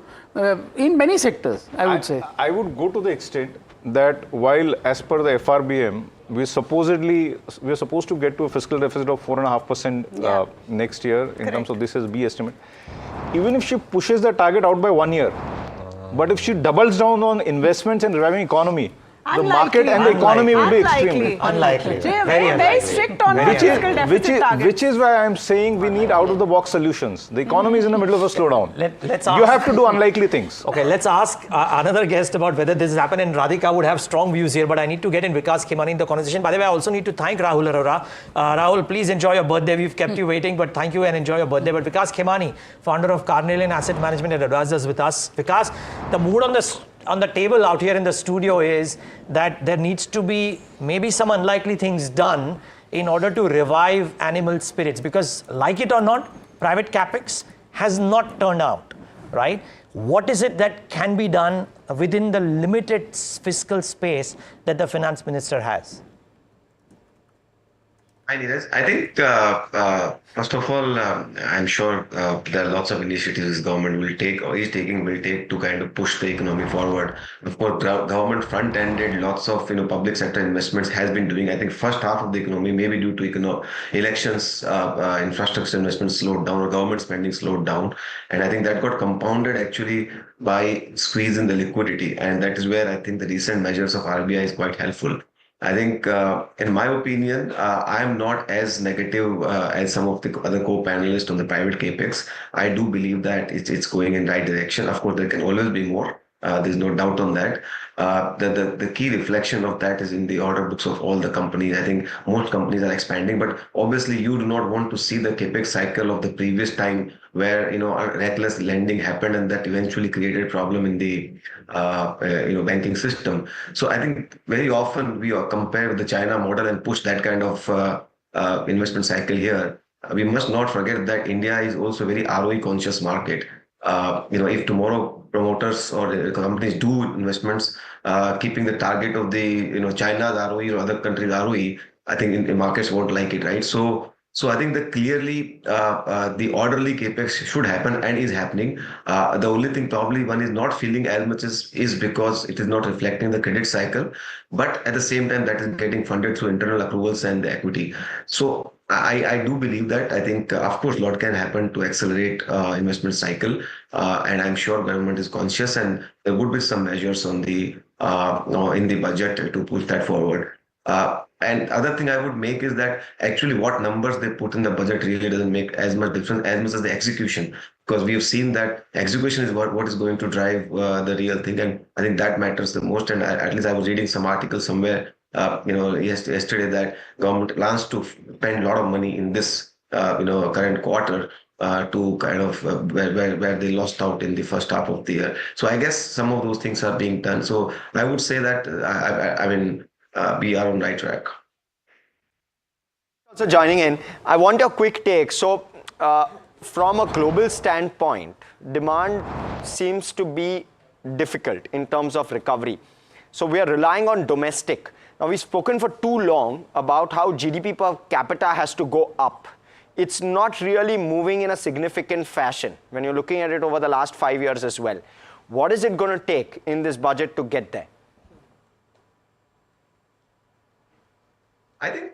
in many sectors, I would say. I would go to the extent that while as per the FRBM, we are supposed to get to a fiscal deficit of 4.5% next year in terms of this as B estimate. Even if she pushes the target out by 1 year, but if she doubles down on investments and reviving economy, the market and the economy will be extremely unlikely. Very strict on the fiscal deficit target. Which is why I'm saying we need out-of-the-box solutions. The economy is in the middle of a slowdown. You have to do unlikely things. Okay, let's ask another guest about whether this has happened, and Radhika would have strong views here, but I need to get in Vikas Khemani in the conversation. By the way, I also need to thank Rahul Arora. Rahul, please enjoy your birthday. We've kept you waiting, but thank you and enjoy your birthday. But Vikas Khemani, founder of Carnelian Asset Management and Advisors with us. Vikas, the mood on the table out here in the studio is that there needs to be maybe some unlikely things done in order to revive animal spirits, because like it or not, private capex has not turned out, right? What is it that can be done within the limited fiscal space that the finance minister has? Hi, Neeraj. I think, first of all, I'm sure there are lots of initiatives government will take or is taking will take to kind of push the economy forward. Of course, government front-ended lots of public sector investments has been doing. I think first half of the economy, maybe due to elections, infrastructure investments slowed down or government spending slowed down, and I think that got compounded actually by squeezing the liquidity, and that is where I think the recent measures of RBI is quite helpful. I think, in my opinion, I am not as negative as some of the other co-panelists on the private capex. I do believe that it's going in the right direction. Of course, there can always be more. There's no doubt on that. The key reflection of that is in the order books of all the companies. I think most companies are expanding, but obviously you do not want to see the capex cycle of the previous time where reckless lending happened and that eventually created a problem in the banking system. So I think very often we compare the China model and push that kind of investment cycle here. We must not forget that India is also a very ROE conscious market. If tomorrow promoters or companies do investments, keeping the target of the China's ROE or other countries' ROE, I think the markets won't like it, right? So I think that clearly the orderly capex should happen and is happening. The only thing probably one is not feeling as much is because it is not reflecting the credit cycle, but at the same time that is getting funded through internal accruals and the equity. So I do believe that. I think, of course, a lot can happen to accelerate investment cycle, and I'm sure government is conscious, and there would be some measures on the in the budget to push that forward. And other thing I would make is that actually what numbers they put in the budget really doesn't make as much difference as much as the execution. because we have seen that execution is what is going to drive the real thing, and I think that matters the most. And at least I was reading some article somewhere, yesterday, that government plans to spend a lot of money in this, current quarter. To kind of where they lost out in the first half of the year. So I guess some of those things are being done. So I would say that we are on the right track. Also joining in, I want your quick take. So from a global standpoint, demand seems to be difficult in terms of recovery. So we are relying on domestic. Now we've spoken for too long about how GDP per capita has to go up. It's not really moving in a significant fashion when you're looking at it over the last 5 years as well. What is it going to take in this budget to get there? I think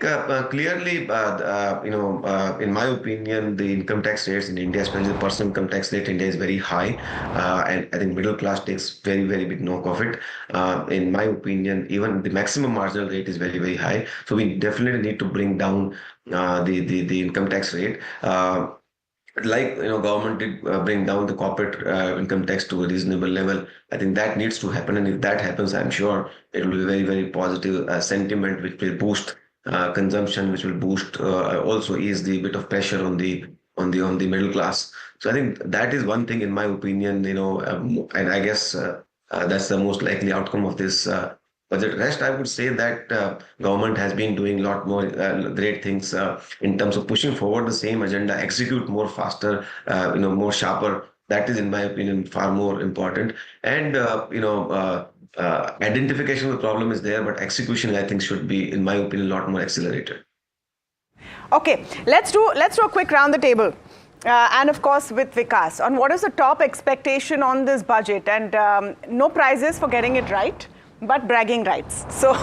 clearly, in my opinion, the income tax rates in India, especially the personal income tax rate in India, is very high. And I think middle class takes very, very big knock of it. In my opinion, even the maximum marginal rate is very, very high. So we definitely need to bring down the income tax rate. Government did bring down the corporate income tax to a reasonable level. I think that needs to happen. And if that happens, I'm sure it will be very, very positive sentiment, which will boost consumption, which will boost also ease the bit of pressure on the middle class. So I think that is one thing, in my opinion, and I guess that's the most likely outcome of this budget. Rest, I would say that government has been doing a lot more great things in terms of pushing forward the same agenda, execute more faster, more sharper. That is, in my opinion, far more important. And identification of the problem is there, but execution, I think, should be, in my opinion, a lot more accelerated. Okay, let's do a quick round the table. And of course with Vikas on what is the top expectation on this budget, and no prizes for getting it right, but bragging rights. So,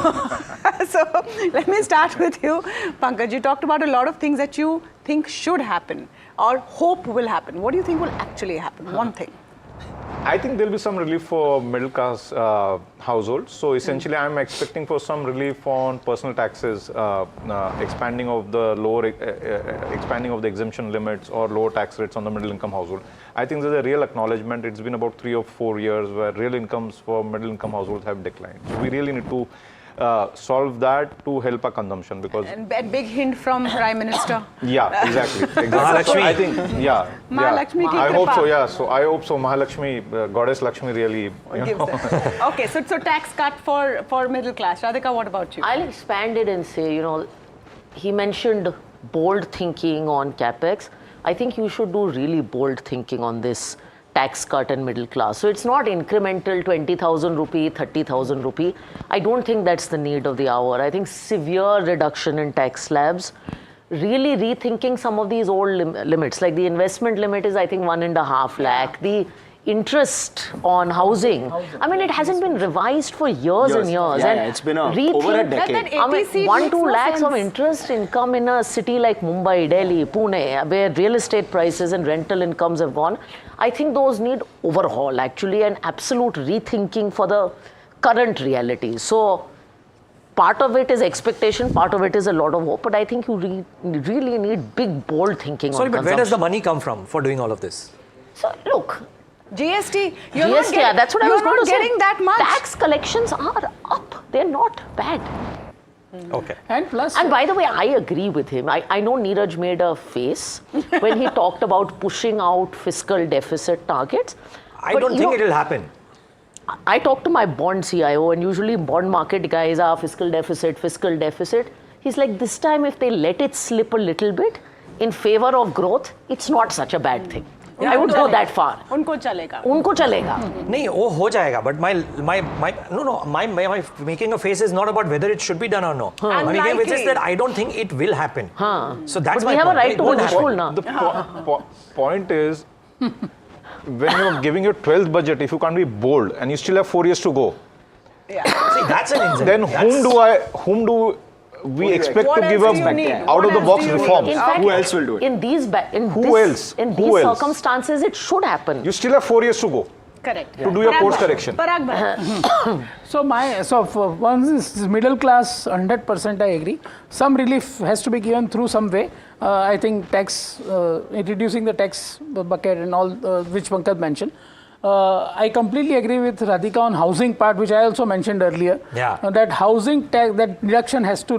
so let me start with you, Pankaj. You talked about a lot of things that you think should happen or hope will happen. What do you think will actually happen? One thing. I think there'll be some relief for middle class households. So essentially, I'm expecting for some relief on personal taxes, expanding of the exemption limits or lower tax rates on the middle income household. I think there's a real acknowledgement. It's been about 3 or 4 years where real incomes for middle income households have declined. So we really need to solve that to help our consumption, because and a big hint from Prime Minister. Yeah, exactly. So I think, Mahalakshmi I hope so. Yeah, so I hope so. Mahalakshmi, Goddess Lakshmi, really gives that. Okay, so tax cut for middle class. Radhika, what about you? I'll expand it and say, he mentioned bold thinking on capex. I think you should do really bold thinking on this tax cut and middle class. So it's not incremental 20,000 rupee, 30,000 rupee. I don't think that's the need of the hour. I think severe reduction in tax slabs, really rethinking some of these old limits, like the investment limit is, I think, 1.5 lakh. The interest on housing, I mean, it hasn't been revised for years and years. Yeah, it's been over a decade. I mean, 1-2 lakhs of interest income in a city like Mumbai, Delhi, Pune, where real estate prices and rental incomes have gone. I think those need overhaul, actually, and absolute rethinking for the current reality. So part of it is expectation, part of it is a lot of hope, but I think you really need big, bold thinking on consumption. Sorry, but where does the money come from for doing all of this? So, look, GST, that's what I was going to say. You're not getting that much. Tax collections are up. They're not bad. Okay. And plus... And by the way, I agree with him. I know Neeraj made a face when he talked about pushing out fiscal deficit targets. I don't think it'll happen. I talked to my bond CIO, and usually bond market guys are fiscal deficit. He's like, this time if they let it slip a little bit in favor of growth, it's not such a bad thing. Yeah, I would go that far. Unko chalega. No, वो हो जाएगा. But my making a face is not about whether it should be done or no. Which is that I don't think it will happen. So that's but we have a right to withhold now. The point is, when you're giving your 12th budget, if you can't be bold and you still have 4 years to go, see, that's an incident. Then whom do we expect to give up out of the box reforms? In fact, who else will do it? In these circumstances, it should happen. You still have 4 years to go. Correct. To do your course correction. Parag Bharat. So for once is middle class, 100% I agree. Some relief has to be given through some way. I think tax, reducing the tax bucket and all which Pankaj mentioned. I completely agree with Radhika on housing part, which I also mentioned earlier. Yeah. That housing tax, that reduction has to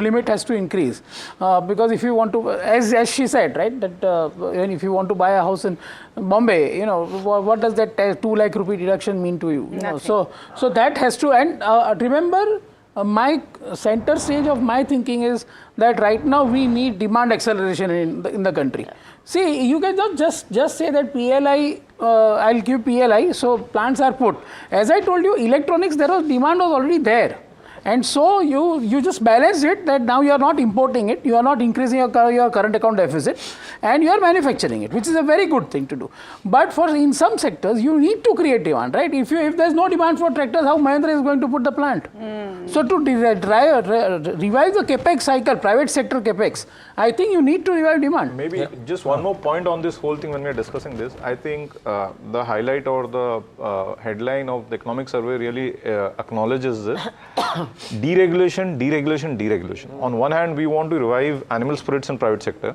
increase. Because if you want to, as she said, right, that even if you want to buy a house in Bombay, you know, what does that 2 lakh rupee deduction mean to you? You know, so that has to, and remember, my center stage of my thinking is that right now we need demand acceleration in the country. See, you can not just say that PLI, I'll give PLI, so plants are put. As I told you, electronics, demand was already there. And so you just balance it, that now you are not importing it, you are not increasing your current account deficit, and you are manufacturing it, which is a very good thing to do. But in some sectors, you need to create demand, right? If there is no demand for tractors, how Mahindra is going to put the plant? So to revive the capex cycle, private sector capex, I think you need to revive demand. Maybe just one more point on this whole thing when we are discussing this. I think the highlight or the headline of the economic survey really acknowledges this. Deregulation, deregulation, deregulation. On one hand, we want to revive animal spirits in private sector.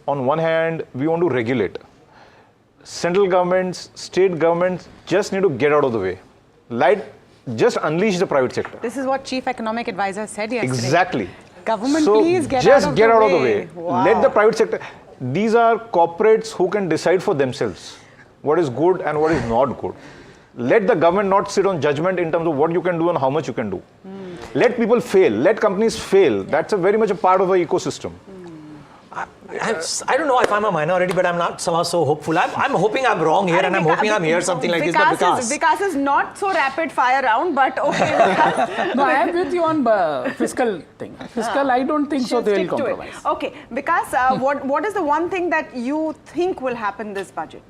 On one hand, we want to regulate. Central governments, state governments just need to get out of the way. Just unleash the private sector. This is what Chief Economic Advisor said yesterday. Exactly. Government, so please get just out of get the out way. of the way. Wow. Let the private sector. These are corporates who can decide for themselves what is good and what is not good. Let the government not sit on judgment in terms of what you can do and how much you can do. Let people fail. Let companies fail. That's very much a part of the ecosystem. I don't know if I'm a minority, but I'm not somehow so hopeful. I'm hoping I'm wrong here, and I'm hoping I'm here something like this. But Vikas is not so rapid fire round, but okay. No, I am with you on fiscal thing. Fiscal, I don't think so. They will compromise. Okay, Vikas, what is the one thing that you think will happen this budget?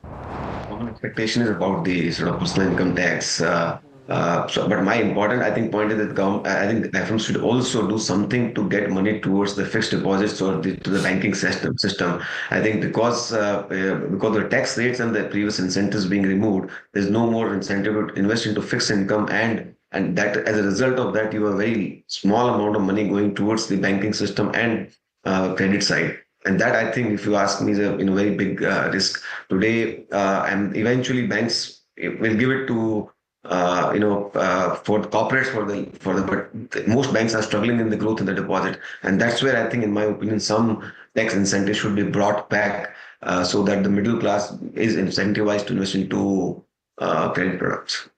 Common expectation is about the sort of personal income tax. But my important, point is that I think the FM should also do something to get money towards the fixed deposits or to the banking system. I think because the tax rates and the previous incentives being removed, there's no more incentive to invest into fixed income, and that as a result of that, you have a very small amount of money going towards the banking system and credit side. And that, I think, if you ask me, is a very big risk today. And eventually, banks will give it to for corporates but most banks are struggling in the growth in the deposit, and that's where I think, in my opinion, some tax incentives should be brought back so that the middle class is incentivized to invest into credit products.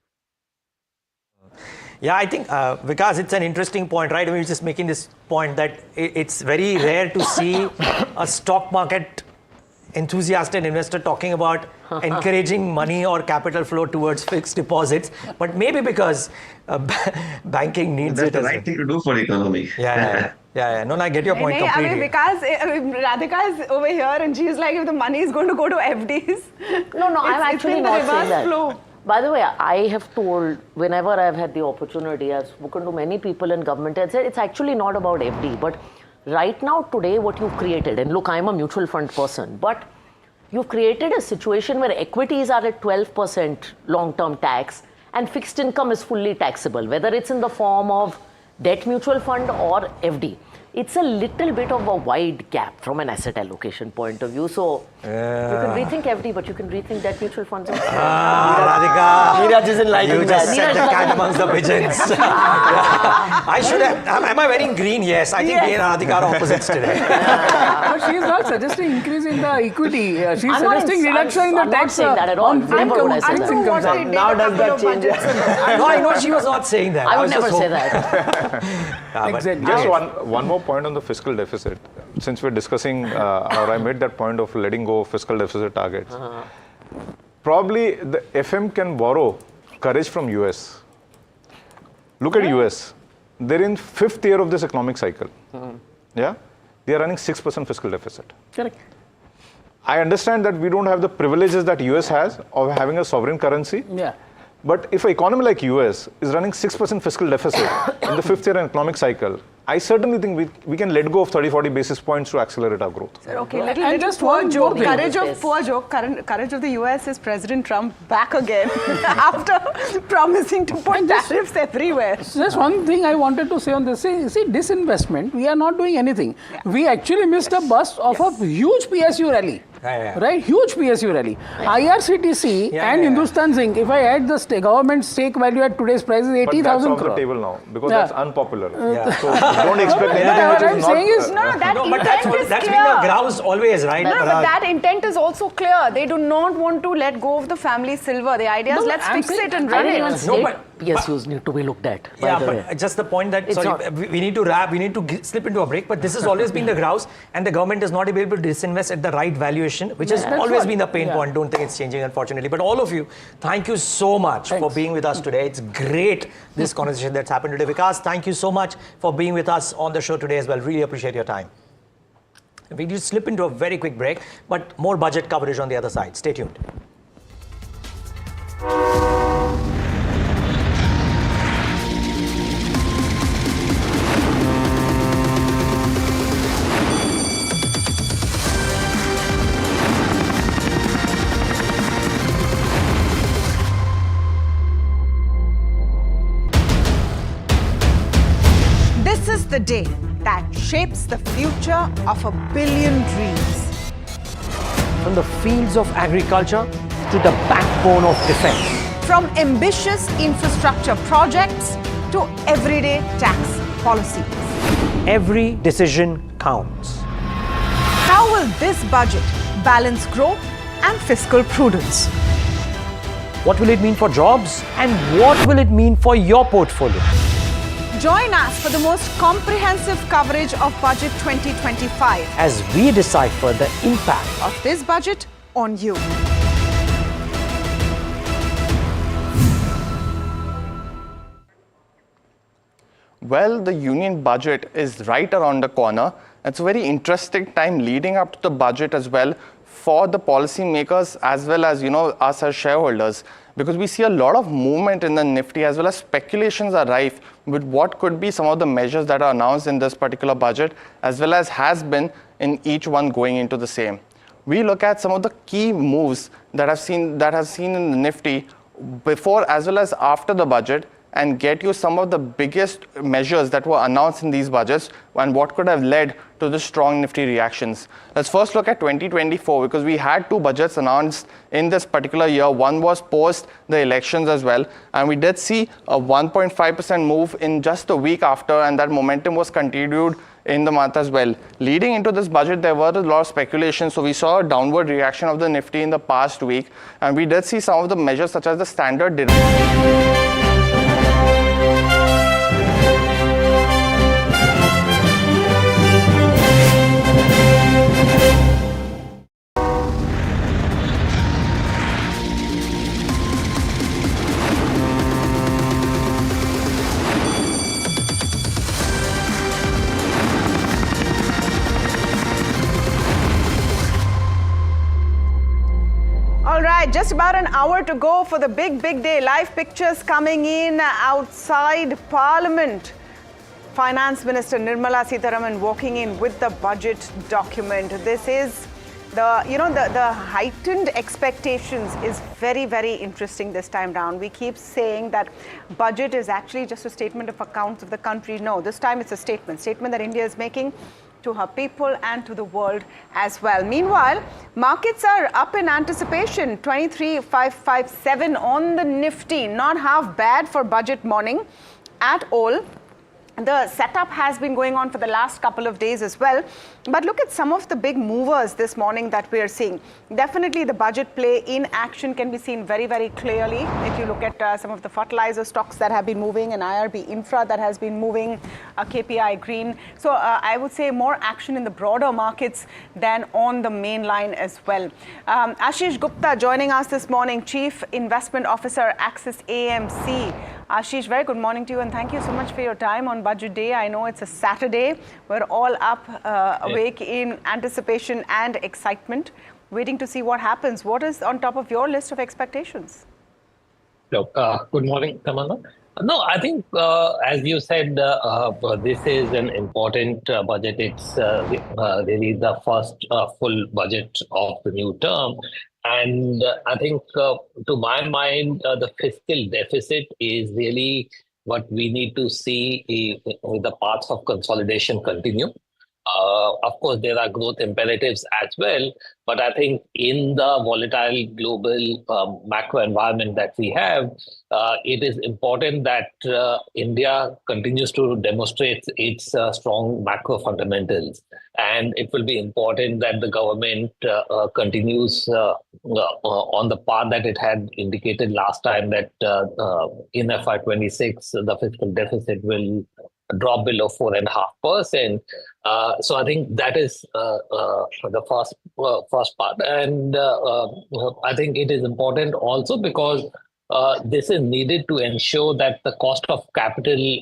Yeah, I think, Vikas, it's an interesting point, right? I mean, we're just making this point that it's very rare to see a stock market enthusiast and investor talking about encouraging money or capital flow towards fixed deposits, but maybe because banking needs That's it. the right thing to do for the economy. Yeah. No, I get your point completely. Because Radhika is over here and she's like, if the money is going to go to FDs. No, I'm actually not saying that. Flow. By the way, I have told, whenever I've had the opportunity, I've spoken to many people in government and said it's actually not about FD, but right now, today, what you've created, and look, I'm a mutual fund person, but you've created a situation where equities are at 12% long-term tax and fixed income is fully taxable, whether it's in the form of debt mutual fund or FD. It's a little bit of a wide gap from an asset allocation point of view. So you can rethink FD, but you can rethink debt mutual funds also. Radhika, Neeraj isn't liking you just set the cat amongst the pigeons. I should have. Am I wearing green? Yes. I think me and Radhika are opposites today. But she is not suggesting increase in the equity. She is suggesting reduction in the tax on income. Now does that change? No, I know she was not saying that. I would never say that. Exactly. Just one more point on the fiscal deficit. Since we're discussing, or I made that point of letting go of fiscal deficit targets. Probably the FM can borrow courage from US. Look at US. They're in 5th year of this economic cycle. Yeah? They are running 6% fiscal deficit. Correct. I understand that we don't have the privileges that US has of having a sovereign currency. Yeah. But if an economy like US is running 6% fiscal deficit in the 5th year economic cycle, I certainly think we can let go of 30-40 basis points to accelerate our growth. Sir, okay, little poor joke. Courage of the US is President Trump back again after promising to put tariffs everywhere. Just one thing I wanted to say on this. See, disinvestment, we are not doing anything. Yeah. We actually missed a bus of a huge PSU rally. Right, huge PSU rally. IRCTC and Hindustan Zinc, if I add the government stake value at today's price is 80,000 crore. But that's off the table now because that's unpopular. So don't expect anything which is not. Saying is, that's been the grouse always, right? No, but that intent is also clear. They do not want to let go of the family silver. The idea is let's fix it and run it. No, but PSUs need to be looked at. But just the point that we need to slip into a break. But this has always been the grouse, and the government is not able to disinvest at the right valuation, which has always been the pain point. Don't think it's changing, unfortunately. But all of you, thank you so much for being with us today. It's great, this conversation that's happened today. Vikas, thank you so much for being with us on the show today as well. Really appreciate your time. We do slip into a very quick break, but more budget coverage on the other side. Stay tuned. This is the day that shapes the future of 1 billion dreams. From the fields of agriculture to the backbone of defense. From ambitious infrastructure projects to everyday tax policies. Every decision counts. How will this budget balance growth and fiscal prudence? What will it mean for jobs and what will it mean for your portfolio? Join us for the most comprehensive coverage of Budget 2025 as we decipher the impact of this budget on you. Well, the union budget is right around the corner. It's a very interesting time leading up to the budget as well for the policymakers as well as, us as shareholders, because we see a lot of movement in the Nifty as well as speculations are rife with what could be some of the measures that are announced in this particular budget as well as has been in each one going into the same. We look at some of the key moves that have seen in the Nifty before as well as after the budget and get you some of the biggest measures that were announced in these budgets and what could have led to the strong Nifty reactions. Let's first look at 2024 because we had two budgets announced in this particular year. One was post the elections as well, and we did see a 1.5% move in just a week after, and that momentum was continued in the month as well. Leading into this budget, there were a lot of speculation, so we saw a downward reaction of the Nifty in the past week, and we did see some of the measures such as the standard All right, just about an hour to go for the big day. Live pictures coming in outside Parliament. Finance Minister Nirmala Sitharaman walking in with the budget document. This is the heightened expectations is very interesting this time round. We keep saying that budget is actually just a statement of accounts of the country. No, this time it's a statement that India is making to her people and to the world as well. Meanwhile, markets are up in anticipation. 23,557 on the Nifty. Not half bad for budget morning at all. The setup has been going on for the last couple of days as well. But look at some of the big movers this morning that we are seeing. Definitely the budget play in action can be seen very clearly. If you look at some of the fertilizer stocks that have been moving, and IRB Infra that has been moving, KPI Green. So I would say more action in the broader markets than on the main line as well. Ashish Gupta joining us this morning, Chief Investment Officer, Axis AMC. Ashish, very good morning to you and thank you so much for your time on Budget Day. I know it's a Saturday. We're all up, awake in anticipation and excitement, waiting to see what happens. What is on top of your list of expectations? Good morning, Tamanna. No, I think, as you said, this is an important budget. It's really the first full budget of the new term. And I think, to my mind, the fiscal deficit is really what we need to see the paths of consolidation continue. Of course, there are growth imperatives as well, but I think in the volatile global macro environment that we have, it is important that India continues to demonstrate its strong macro fundamentals. And it will be important that the government continues on the path that it had indicated last time, that in FY26, the fiscal deficit will drop below 4.5%. So I think that is the first part. And I think it is important also because this is needed to ensure that the cost of capital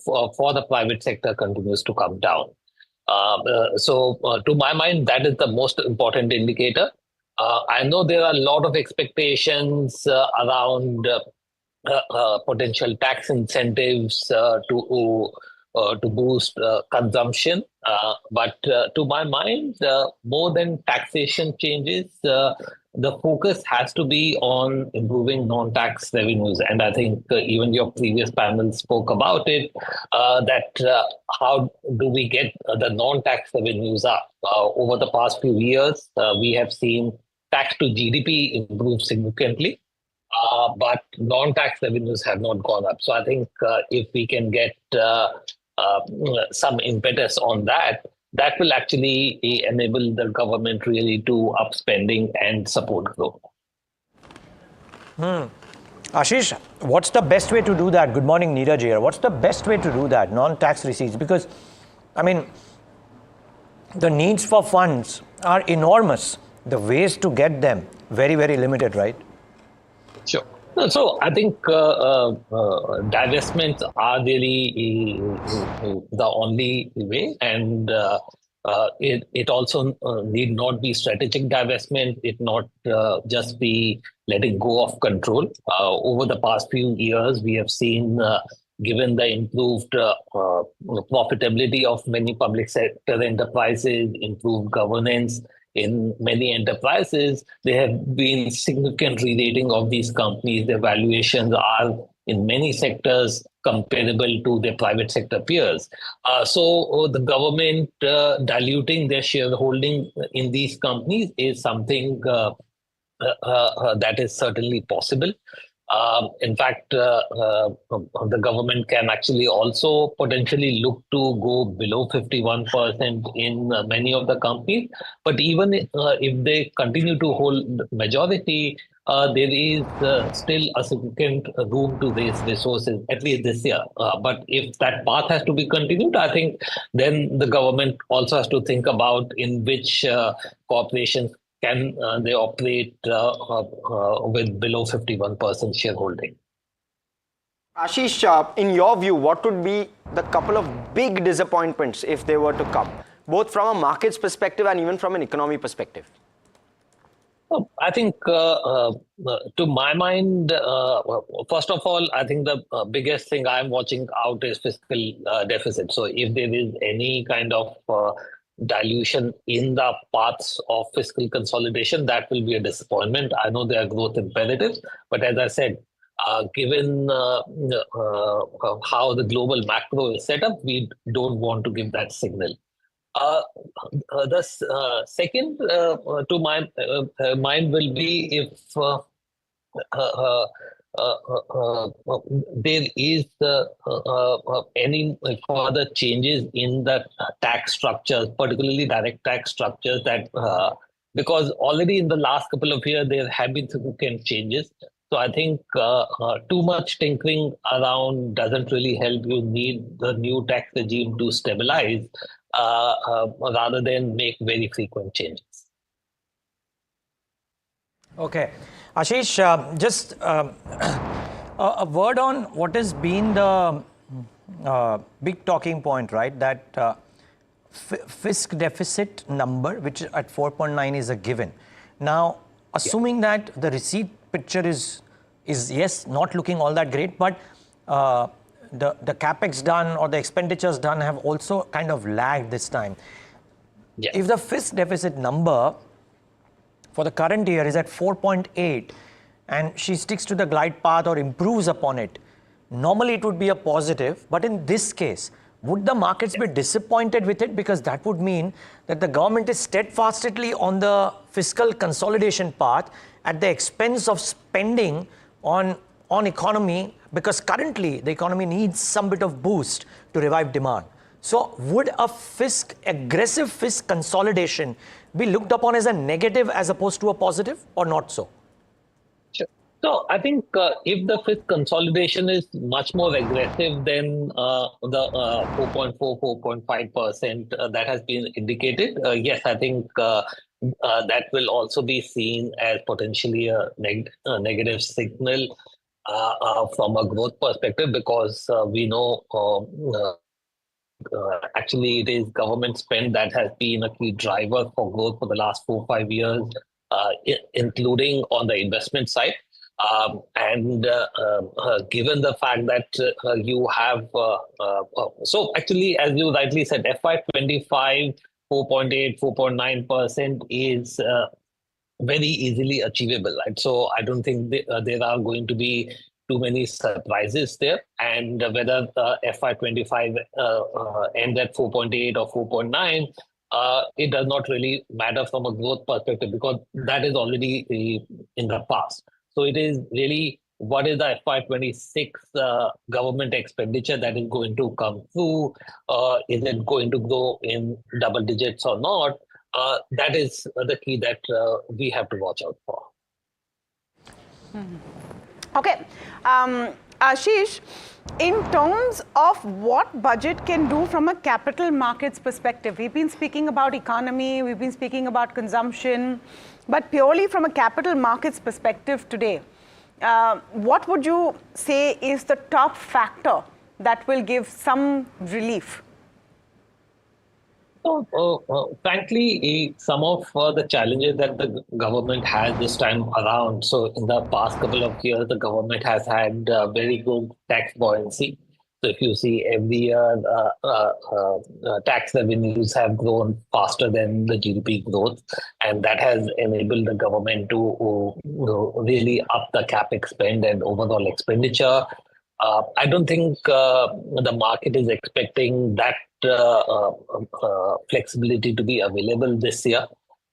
for the private sector continues to come down. So to my mind, that is the most important indicator. I know there are a lot of expectations around potential tax incentives to boost consumption. But to my mind, more than taxation changes, the focus has to be on improving non-tax revenues. And I think even your previous panel spoke about it, that how do we get the non-tax revenues up? Over the past few years, we have seen tax to GDP improve significantly. But non-tax revenues have not gone up. So I think if we can get some impetus on that, that will actually enable the government really to up spending and support growth. Ashish, what's the best way to do that? Good morning, Neeraj here. What's the best way to do that, non-tax receipts? Because, I mean, the needs for funds are enormous. The ways to get them, very, very limited, right? Sure. So I think divestments are really the only way, and it also need not be strategic divestment. It not just be letting go of control. Over the past few years, we have seen, given the improved profitability of many public sector enterprises, improved governance in many enterprises, there have been significant re-rating of these companies. Their valuations are in many sectors comparable to their private sector peers. So the government diluting their shareholding in these companies is something that is certainly possible. In fact, the government can actually also potentially look to go below 51% in many of the companies. But even if they continue to hold majority, there is still a significant room to raise resources, at least this year. But if that path has to be continued, I think then the government also has to think about in which corporations can they operate with below 51% shareholding. Ashish, in your view, what would be the couple of big disappointments if they were to come, both from a markets perspective and even from an economy perspective? I think, to my mind, first of all, I think the biggest thing I'm watching out is fiscal deficit. So if there is any kind of dilution in the paths of fiscal consolidation, that will be a disappointment. I know there are growth imperatives, but as I said, given how the global macro is set up, we don't want to give that signal. The second to my mind will be if there is any further changes in the tax structures, particularly direct tax structures, that because already in the last couple of years there have been significant changes. So I think too much tinkering around doesn't really help. You need the new tax regime to stabilize rather than make very frequent changes. Okay. Ashish, just a word on what has been the big talking point, right? That fisc deficit number, which at 4.9 is a given. Now, assuming that the receipt picture is yes, not looking all that great, but the capex done or the expenditures done have also kind of lagged this time. If the fisc deficit number for the current year is at 4.8 and she sticks to the glide path or improves upon it, normally it would be a positive. But in this case, would the markets be disappointed with it? Because that would mean that the government is steadfastly on the fiscal consolidation path at the expense of spending on economy, because currently the economy needs some bit of boost to revive demand. So would a aggressive fisc consolidation be looked upon as a negative as opposed to a positive, or not so? Sure. So I think if the fisc consolidation is much more aggressive than the 4.4, 4.5% that has been indicated, yes, I think that will also be seen as potentially a negative signal from a growth perspective, because we know actually it is government spend that has been a key driver for growth for the last 4-5 years, including on the investment side. Given the fact that you have, so actually, as you rightly said, FY25, 4.8, 4.9% is very easily achievable, right? So I don't think there are going to be too many surprises there. And whether FY25 ends at 4.8 or 4.9, it does not really matter from a growth perspective, because that is already in the past. So it is really what is the FY26 government expenditure that is going to come through? Is it going to grow in double digits or not? That is the key that we have to watch out for. Okay. Ashish, in terms of what budget can do from a capital markets perspective, we've been speaking about economy, we've been speaking about consumption, but purely from a capital markets perspective today, what would you say is the top factor that will give some relief? Frankly, some of the challenges that the government has this time around. So in the past couple of years, the government has had very good tax buoyancy. So if you see every year, tax revenues have grown faster than the GDP growth, and that has enabled the government to really up the capex spend and overall expenditure. I don't think the market is expecting that flexibility to be available this year.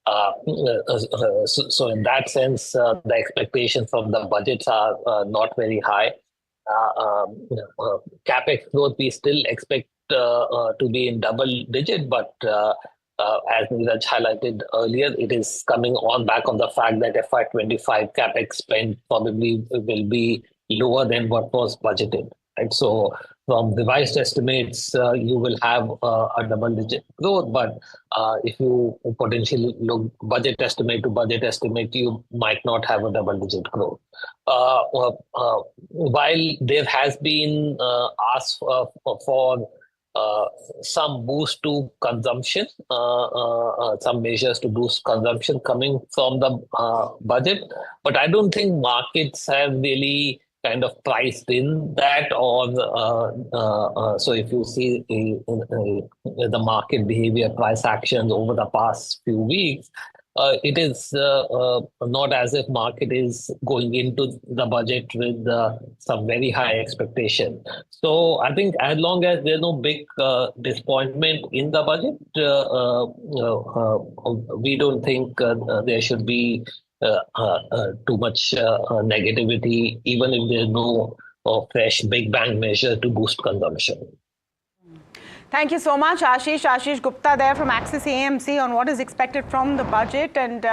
So in that sense, the expectations from the budgets are not very high. Capex growth we still expect to be in double digit, but as Neeraj highlighted earlier, it is coming on back of the fact that FY25 capex spend probably will be lower than what was budgeted. Right? So from revised estimates, you will have a double-digit growth, but if you potentially look budget estimate to budget estimate, you might not have a double-digit growth. While there has been ask for some boost to consumption, some measures to boost consumption coming from the budget, but I don't think markets have really kind of priced in that, or so if you see the market behavior, price actions over the past few weeks, it is not as if market is going into the budget with some very high expectation. So I think as long as there's no big disappointment in the budget, we don't think there should be too much negativity, even if there's no fresh big bang measure to boost consumption. Thank you so much, Ashish. Ashish Gupta there from Axis AMC on what is expected from the budget, and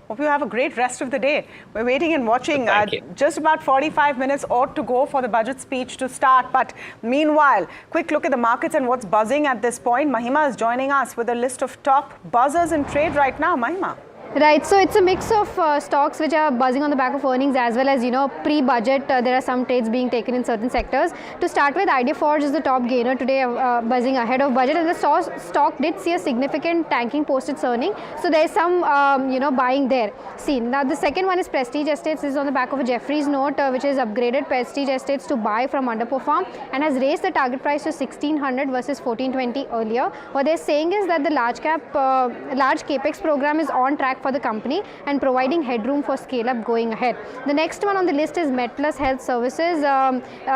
hope you have a great rest of the day. We're waiting and watching. Just about 45 minutes ought to go for the budget speech to start. But meanwhile, quick look at the markets and what's buzzing at this point. Mahima is joining us with a list of top buzzers in trade right now. Mahima. Right, so it's a mix of stocks which are buzzing on the back of earnings as well as, pre-budget. There are some trades being taken in certain sectors. To start with, Idea Forge is the top gainer today, buzzing ahead of budget, and the stock did see a significant tanking post its earning. So there is some, buying there. Seen. Now the second one is Prestige Estates. This is on the back of a Jeffries note, which has upgraded Prestige Estates to buy from underperform and has raised the target price to 1600 versus 1420 earlier. What they're saying is that the large capex program is on track for the company and providing headroom for scale up going ahead. The next one on the list is MedPlus Health Services.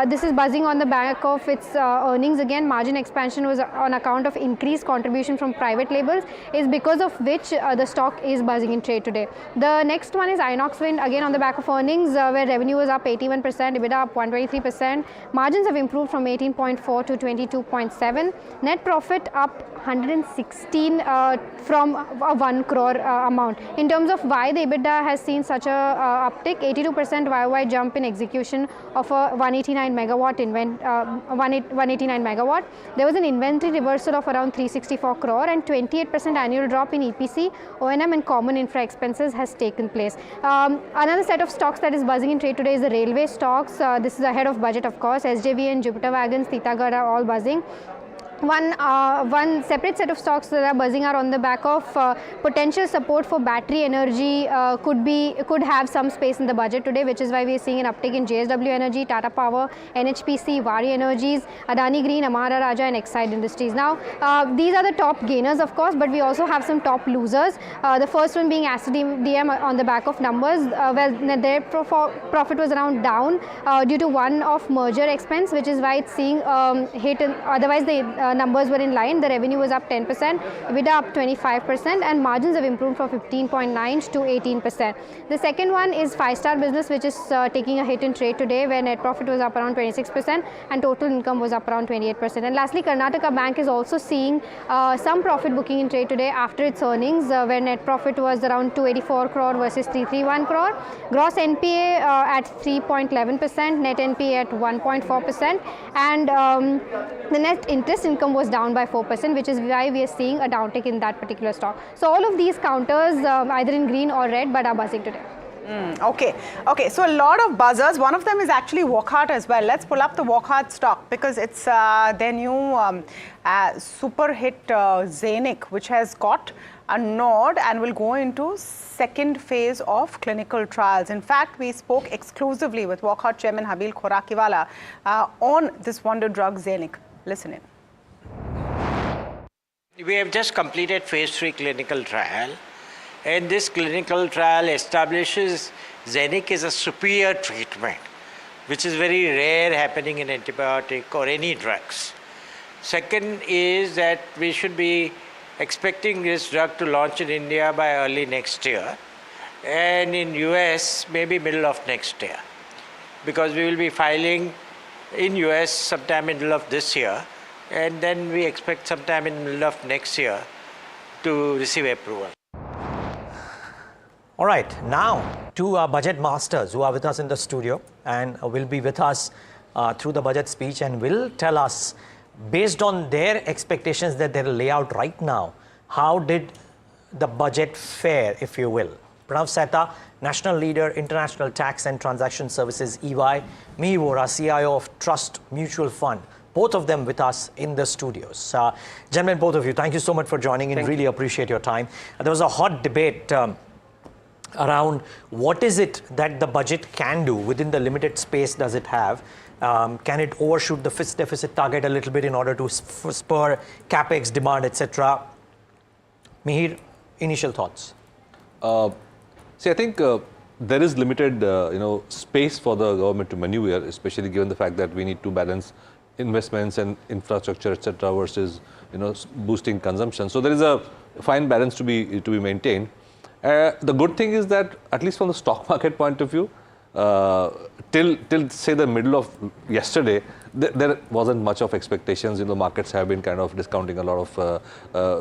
This is buzzing on the back of its earnings again. Margin expansion was on account of increased contribution from private labels, is because of which the stock is buzzing in trade today. The next one is Inox Wind, again on the back of earnings, where revenue was up 81%, EBITDA up 123%. Margins have improved from 18.4 to 22.7. Net profit up 116 from a 1 crore amount. In terms of why the EBITDA has seen such a uptick, 82% YOY jump in execution of a 189 megawatt. There was an inventory reversal of around 364 crore and 28% annual drop in EPC, O&M and common infra expenses has taken place. Another set of stocks that is buzzing in trade today is the railway stocks. This is ahead of budget, of course. SJVN, Jupiter Wagons, Titagarh are all buzzing. One separate set of stocks that are buzzing are on the back of potential support for battery energy could have some space in the budget today, which is why we are seeing an uptick in JSW Energy, Tata Power, NHPC, Vari Energies, Adani Green, Amara Raja and Exide Industries. Now, these are the top gainers, of course, but we also have some top losers. The first one being Aster DM on the back of numbers. Their profit was around down due to one-off merger expense, which is why it's seeing hit. Otherwise, the numbers were in line. The revenue was up 10%, EBITDA up 25%, and margins have improved from 15.9 to 18%. The second one is 5-star business, which is taking a hit in trade today, where net profit was up around 26% and total income was up around 28%. And lastly, Karnataka Bank is also seeing some profit booking in trade today after its earnings, where net profit was around 284 crore versus 331 crore. Gross NPA at 3.11%, net NPA at 1.4%, and the net interest income was down by 4%, which is why we are seeing a downtick in that particular stock. So all of these counters either in green or red, but are buzzing today. Okay, so a lot of buzzers. One of them is actually Wockhardt as well. Let's pull up the Wockhardt stock because it's their new super hit Zenic, which has got a nod and will go into second phase of clinical trials. In fact, we spoke exclusively with Wockhardt chairman Habil Khorakiwala on this wonder drug Zenic. Listen in. We have just completed phase 3 clinical trial, and this clinical trial establishes Zenic as a superior treatment, which is very rare happening in antibiotic or any drugs. Second is that we should be expecting this drug to launch in India by early next year, and in US maybe middle of next year, because we will be filing in US sometime in middle of this year, and then we expect sometime in the middle of next year to receive approval. All right, now to our budget masters who are with us in the studio and will be with us through the budget speech and will tell us, based on their expectations that they'll lay out right now, how did the budget fare, if you will. Pranav Sehta, National Leader, International Tax and Transaction Services, EY. Mihir Vora, CIO of Trust Mutual Fund. Both of them with us in the studios. Gentlemen, both of you, thank you so much for joining in. Really appreciate your time. There was a hot debate around what is it that the budget can do within the limited space does it have. Can it overshoot the fiscal deficit target a little bit in order to spur capex demand, etc.? Mihir, initial thoughts. See, I think there is limited, space for the government to maneuver, especially given the fact that we need to balance investments and infrastructure, etc., versus boosting consumption. So there is a fine balance to be maintained. The good thing is that, at least from the stock market point of view, till say the middle of yesterday, there wasn't much of expectations. Markets have been kind of discounting a lot of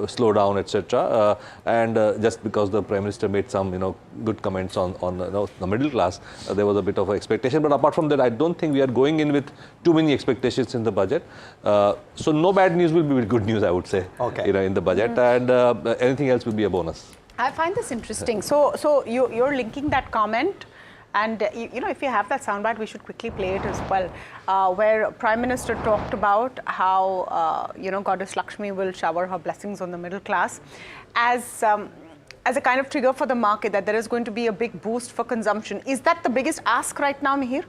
slowdown, etc. And just because the Prime Minister made some good comments on the middle class, there was a bit of expectation. But apart from that, I don't think we are going in with too many expectations in the budget. So no bad news will be good news, I would say. Okay. In the budget, and anything else will be a bonus. I find this interesting. So you're linking that comment, and if you have that soundbite, we should quickly play it as well, where Prime Minister talked about how Goddess Lakshmi will shower her blessings on the middle class as a kind of trigger for the market, that there is going to be a big boost for consumption. Is that the biggest ask right now, Mihir?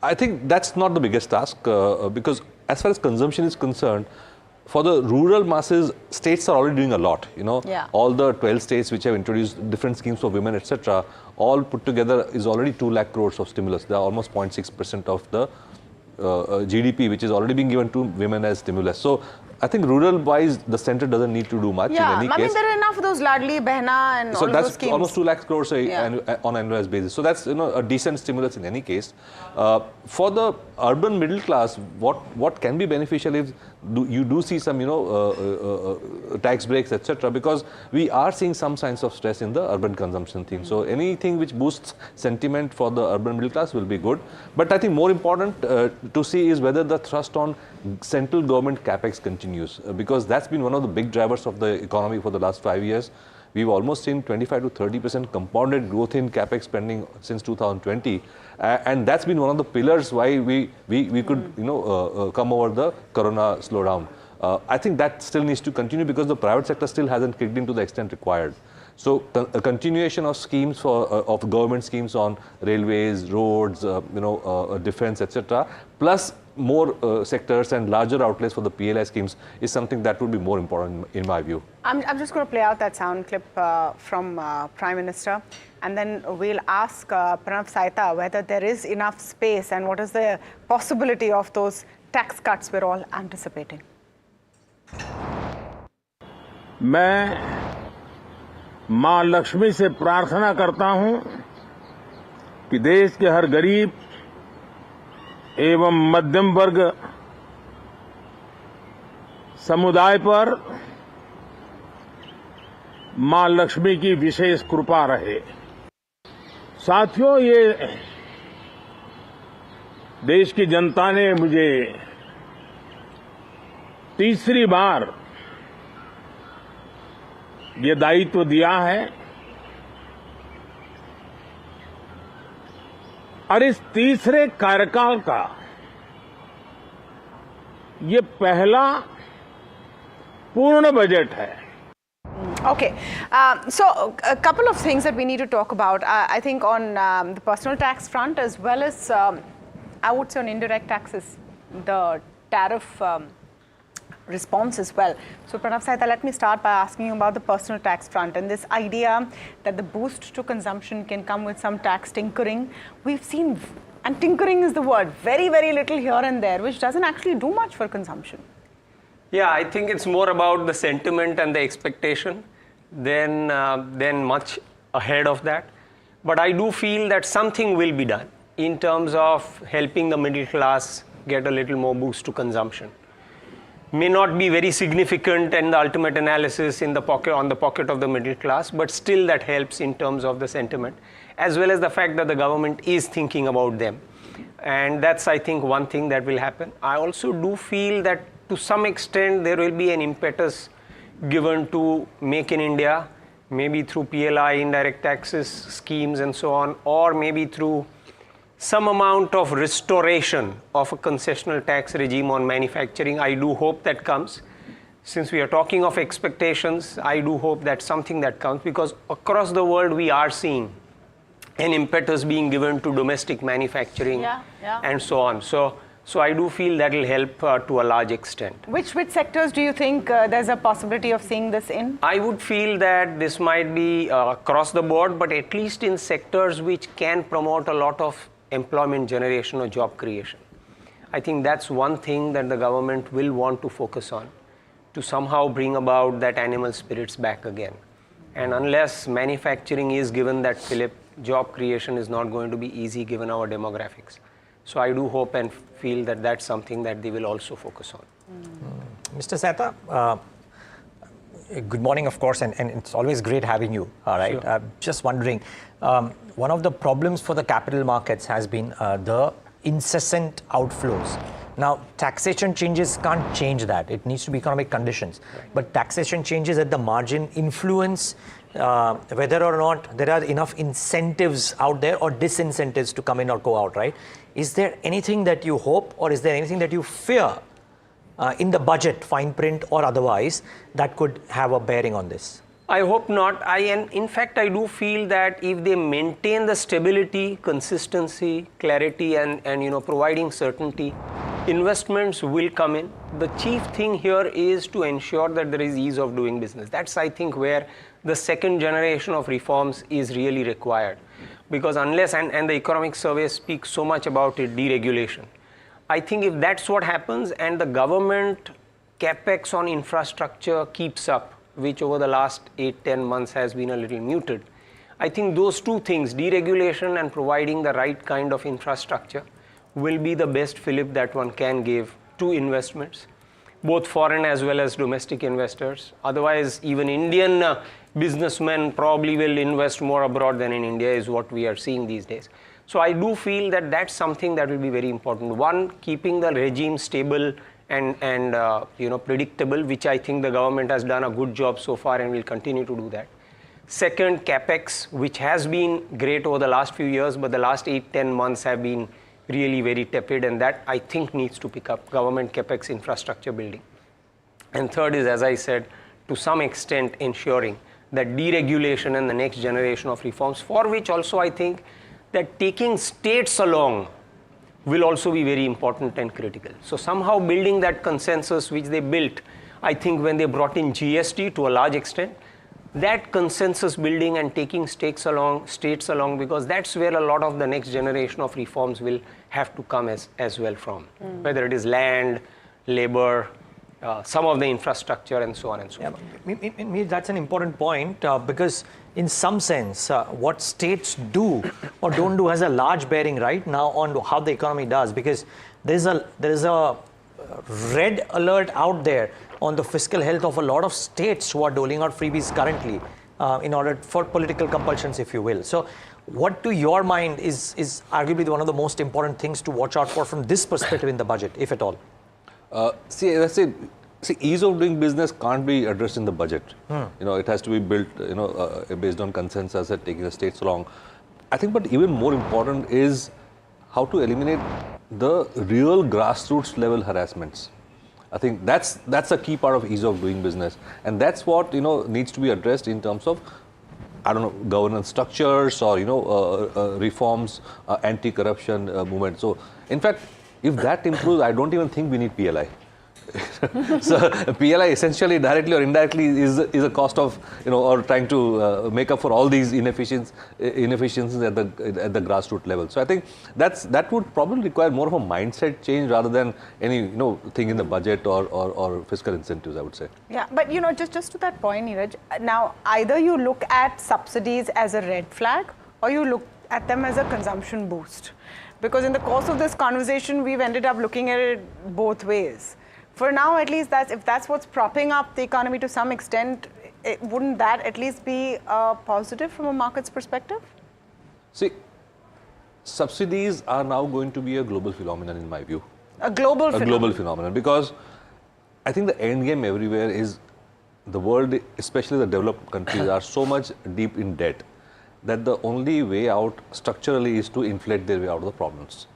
I think that's not the biggest task because as far as consumption is concerned, for the rural masses, states are already doing a lot. All the 12 states which have introduced different schemes for women, etc., all put together is already 2 lakh crores of stimulus. They are almost 0.6% of the GDP, which is already being given to women as stimulus. So I think rural-wise, the centre doesn't need to do much in any case. There are enough of those Ladli, Behna and all those schemes. So that's almost 2 lakh crores on an annualized basis. So that's a decent stimulus in any case. For the urban middle class, what can be beneficial is you do see some tax breaks, etc., because we are seeing some signs of stress in the urban consumption theme. So anything which boosts sentiment for the urban middle class will be good. But I think more important to see is whether the thrust on central government capex continues, because that's been one of the big drivers of the economy for the last 5 years. We've almost seen 25 to 30% compounded growth in capex spending since 2020, and that's been one of the pillars why we could come over the corona slowdown. I think that still needs to continue because the private sector still hasn't kicked in to the extent required. So a continuation of schemes of government schemes on railways, roads, defence, etc., plus more sectors and larger outlays for the PLI schemes is something that would be more important in my view. I'm just going to play out that sound clip from Prime Minister, and then we'll ask Pranav Saita whether there is enough space and what is the possibility of those tax cuts we're all anticipating. मैं मां लक्ष्मी से प्रार्थना करता हूं कि देश के हर गरीब एवं मध्यम वर्ग समुदाय पर मां लक्ष्मी की विशेष कृपा रहे। साथियों, ये देश की जनता ने मुझे तीसरी बार ये दायित्व दिया है और इस तीसरे कार्यकाल का ये पहला पूर्ण बजट है। Okay, so a couple of things that we need to talk about. I think on the personal tax front, as well as I would say on indirect taxes, the tariff response as well. So Pranav Saita, let me start by asking you about the personal tax front and this idea that the boost to consumption can come with some tax tinkering. We've seen, and tinkering is the word, very, very little here and there, which doesn't actually do much for consumption. Yeah, I think it's more about the sentiment and the expectation than much ahead of that. But I do feel that something will be done in terms of helping the middle class get a little more boost to consumption. May not be very significant in the ultimate analysis on the pocket of the middle class, but still that helps in terms of the sentiment, as well as the fact that the government is thinking about them. And that's, I think, one thing that will happen. I also do feel that to some extent there will be an impetus given to Make in India, maybe through PLI, indirect taxes, schemes and so on, or maybe through some amount of restoration of a concessional tax regime on manufacturing. I do hope that comes. Since we are talking of expectations, I do hope that's something that comes, because across the world we are seeing an impetus being given to domestic manufacturing and so on. So I do feel that will help to a large extent. Which sectors do you think there's a possibility of seeing this in? I would feel that this might be across the board, but at least in sectors which can promote a lot of employment generation or job creation. I think that's one thing that the government will want to focus on, to somehow bring about that animal spirits back again. And unless manufacturing is given that fillip, job creation is not going to be easy given our demographics. So I do hope and feel that that's something that they will also focus on. Mr. Saita, good morning, of course, and it's always great having you. All right. Sure. Just wondering, one of the problems for the capital markets has been the incessant outflows Now, taxation changes can't change that. It needs to be economic conditions. But taxation changes at the margin influence whether or not there are enough incentives out there or disincentives to come in or go out, right? Is there anything that you hope, or is there anything that you fear in the budget, fine print or otherwise, that could have a bearing on this? I hope not. In fact, I do feel that if they maintain the stability, consistency, clarity, and providing certainty, investments will come in. The chief thing here is to ensure that there is ease of doing business. That's, I think, where the second generation of reforms is really required. Because unless, and the economic survey speaks so much about it, deregulation. I think if that's what happens and the government capex on infrastructure keeps up, which over the last 8-10 months has been a little muted, I think those two things, deregulation and providing the right kind of infrastructure, will be the best fillip that one can give to investments, both foreign as well as domestic investors. Otherwise, even Indian businessmen probably will invest more abroad than in India, is what we are seeing these days. So I do feel that that's something that will be very important. One, keeping the regime stable and predictable, which I think the government has done a good job so far and will continue to do that. Second, capex, which has been great over the last few years, but the last 8-10 months have been really very tepid, and that I think needs to pick up, government capex infrastructure building. And third is, as I said, to some extent ensuring that deregulation and the next generation of reforms, for which also I think that taking states along will also be very important and critical. So somehow building that consensus which they built, I think when they brought in GST to a large extent, that consensus building and taking states along, because that's where a lot of the next generation of reforms will have to come as well from, whether it is land, labor, some of the infrastructure and so on and so forth. That's an important point because in some sense, what states do or don't do has a large bearing right now on how the economy does, because there is a red alert out there on the fiscal health of a lot of states who are doling out freebies currently in order for political compulsions, if you will. So what to your mind is arguably one of the most important things to watch out for from this perspective in the budget, if at all? See, ease of doing business can't be addressed in the budget. It has to be built, based on consensus and taking the states along. I think, but even more important is how to eliminate the real grassroots level harassments. I think that's a key part of ease of doing business, and that's what needs to be addressed in terms of, I don't know, governance structures or reforms, anti-corruption movement. So, in fact, if that improves, I don't even think we need PLI. So PLI essentially directly or indirectly is a cost of or trying to make up for all these inefficiencies at the grassroots level. So I think that would probably require more of a mindset change rather than any thing in the budget or fiscal incentives, I would say. Yeah, but just to that point, Neeraj, now either you look at subsidies as a red flag or you look at them as a consumption boost, because in the course of this conversation we've ended up looking at it both ways. For now, at least, if that's what's propping up the economy to some extent, wouldn't that at least be a positive from a market's perspective? See, subsidies are now going to be a global phenomenon in my view. A global phenomenon, because I think the end game everywhere is the world, especially the developed countries, are so much deep in debt that the only way out structurally is to inflate their way out of the problems,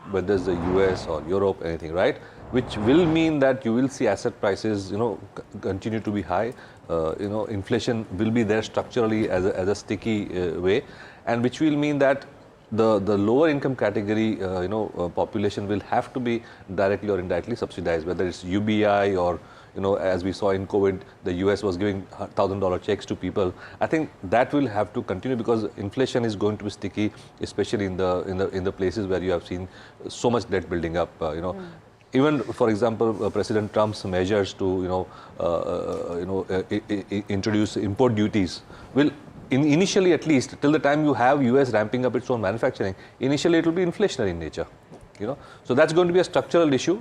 whether it's the US or Europe, anything, right? Which will mean that you will see asset prices, continue to be high. Inflation will be there structurally as a sticky way, and which will mean that the lower income category, population will have to be directly or indirectly subsidized, whether it's UBI or, as we saw in COVID, the US was giving $1,000 checks to people. I think that will have to continue because inflation is going to be sticky, especially in the places where you have seen so much debt building up. Even, for example, President Trump's measures to, introduce import duties will, initially at least, till the time you have US ramping up its own manufacturing, initially it will be inflationary in nature. So that's going to be a structural issue.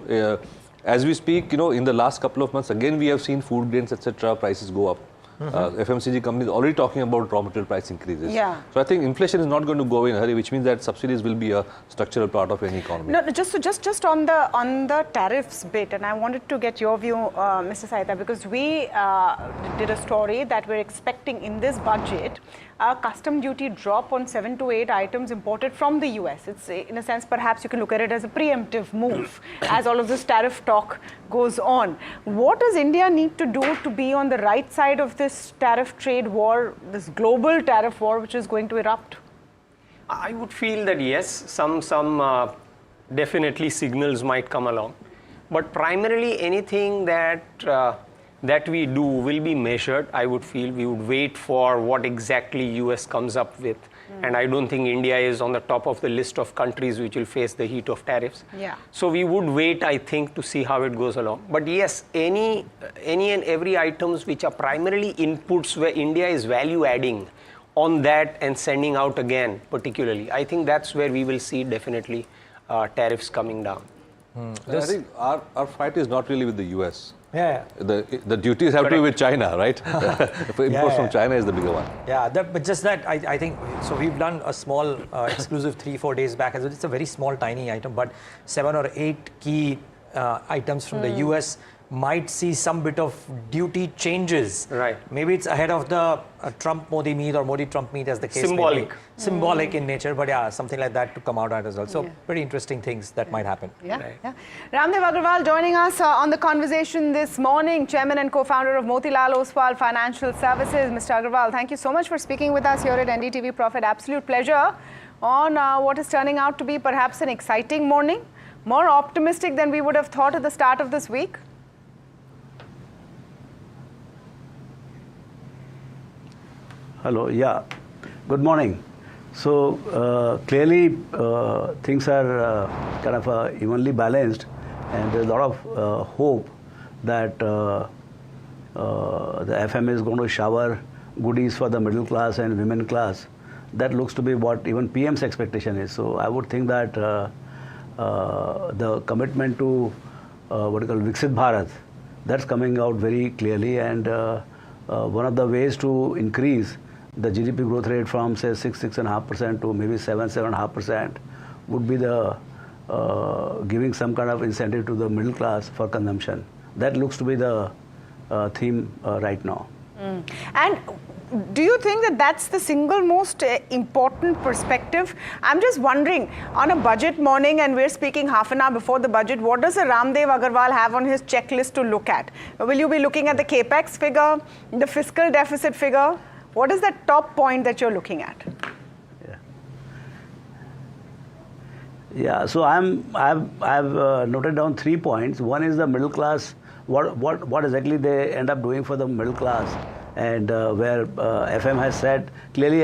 As we speak, in the last couple of months, again we have seen food grains, etc., prices go up. FMCG companies already talking about raw material price increases. Yeah. So I think inflation is not going to go away in a hurry, which means that subsidies will be a structural part of any economy. No, just on the tariffs bit, and I wanted to get your view, Mr. Saita, because we did a story that we're expecting in this budget a custom duty drop on 7 to 8 items imported from the US. It's, in a sense, perhaps you can look at it as a preemptive move as all of this tariff talk goes on. What does India need to do to be on the right side of this tariff trade war, this global tariff war which is going to erupt? I would feel that yes, some definitely signals might come along, but primarily anything that that we do will be measured. I would feel we would wait for what exactly US comes up with, and I don't think India is on the top of the list of countries which will face the heat of tariffs. Yeah. So we would wait, I think, to see how it goes along. But yes, any and every items which are primarily inputs where India is value adding on that and sending out again, particularly, I think that's where we will see definitely tariffs coming down. I think our fight is not really with the US. Yeah. The duties have to be with China, right? Imports from China is the bigger one. Yeah, but just that, I think, so we've done a small exclusive 3-4 days back. It's a very small, tiny item, but 7 or 8 key items from the US might see some bit of duty changes. Right. Maybe it's ahead of the Trump-Modi meet or Modi-Trump meet, as the case Symbolic. may be. Symbolic in nature, but yeah, something like that to come out as well. So pretty interesting things that might happen. Yeah. Ramdev Agarwal joining us on the conversation this morning, Chairman and co-founder of Motilal Oswal Financial Services. Mr. Agarwal, thank you so much for speaking with us here at NDTV Profit. Absolute pleasure on what is turning out to be perhaps an exciting morning, more optimistic than we would have thought at the start of this week. Hello, yeah. Good morning. So clearly things are kind of evenly balanced, and there's a lot of hope that the FM is going to shower goodies for the middle class and women class. That looks to be what even PM's expectation is. So I would think that the commitment to what you call Viksit Bharat, that's coming out very clearly, and one of the ways to increase the GDP growth rate from say 6.5% to maybe 7.5% would be the giving some kind of incentive to the middle class for consumption. That looks to be the theme right now. And do you think that that's the single most important perspective? I'm just wondering, on a budget morning, and we're speaking half an hour before the budget, what does a Ramdev Agarwal have on his checklist to look at? Will you be looking at the capex figure, the fiscal deficit figure? What is that top point that you're looking at? Yeah, so I've noted down 3 points. One is the middle class, what exactly they end up doing for the middle class, and where FM has said, clearly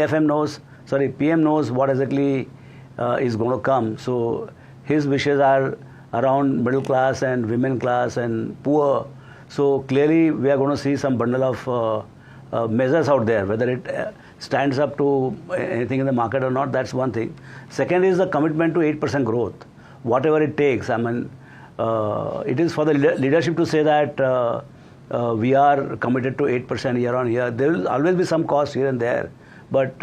PM knows what exactly is going to come. So his wishes are around middle class and women class and poor. So clearly we are going to see some bundle of measures out there, whether it stands up to anything in the market or not, that's one thing. Second is the commitment to 8% growth, whatever it takes. I mean, it is for the leadership to say that we are committed to 8% year on year. There will always be some cost here and there, but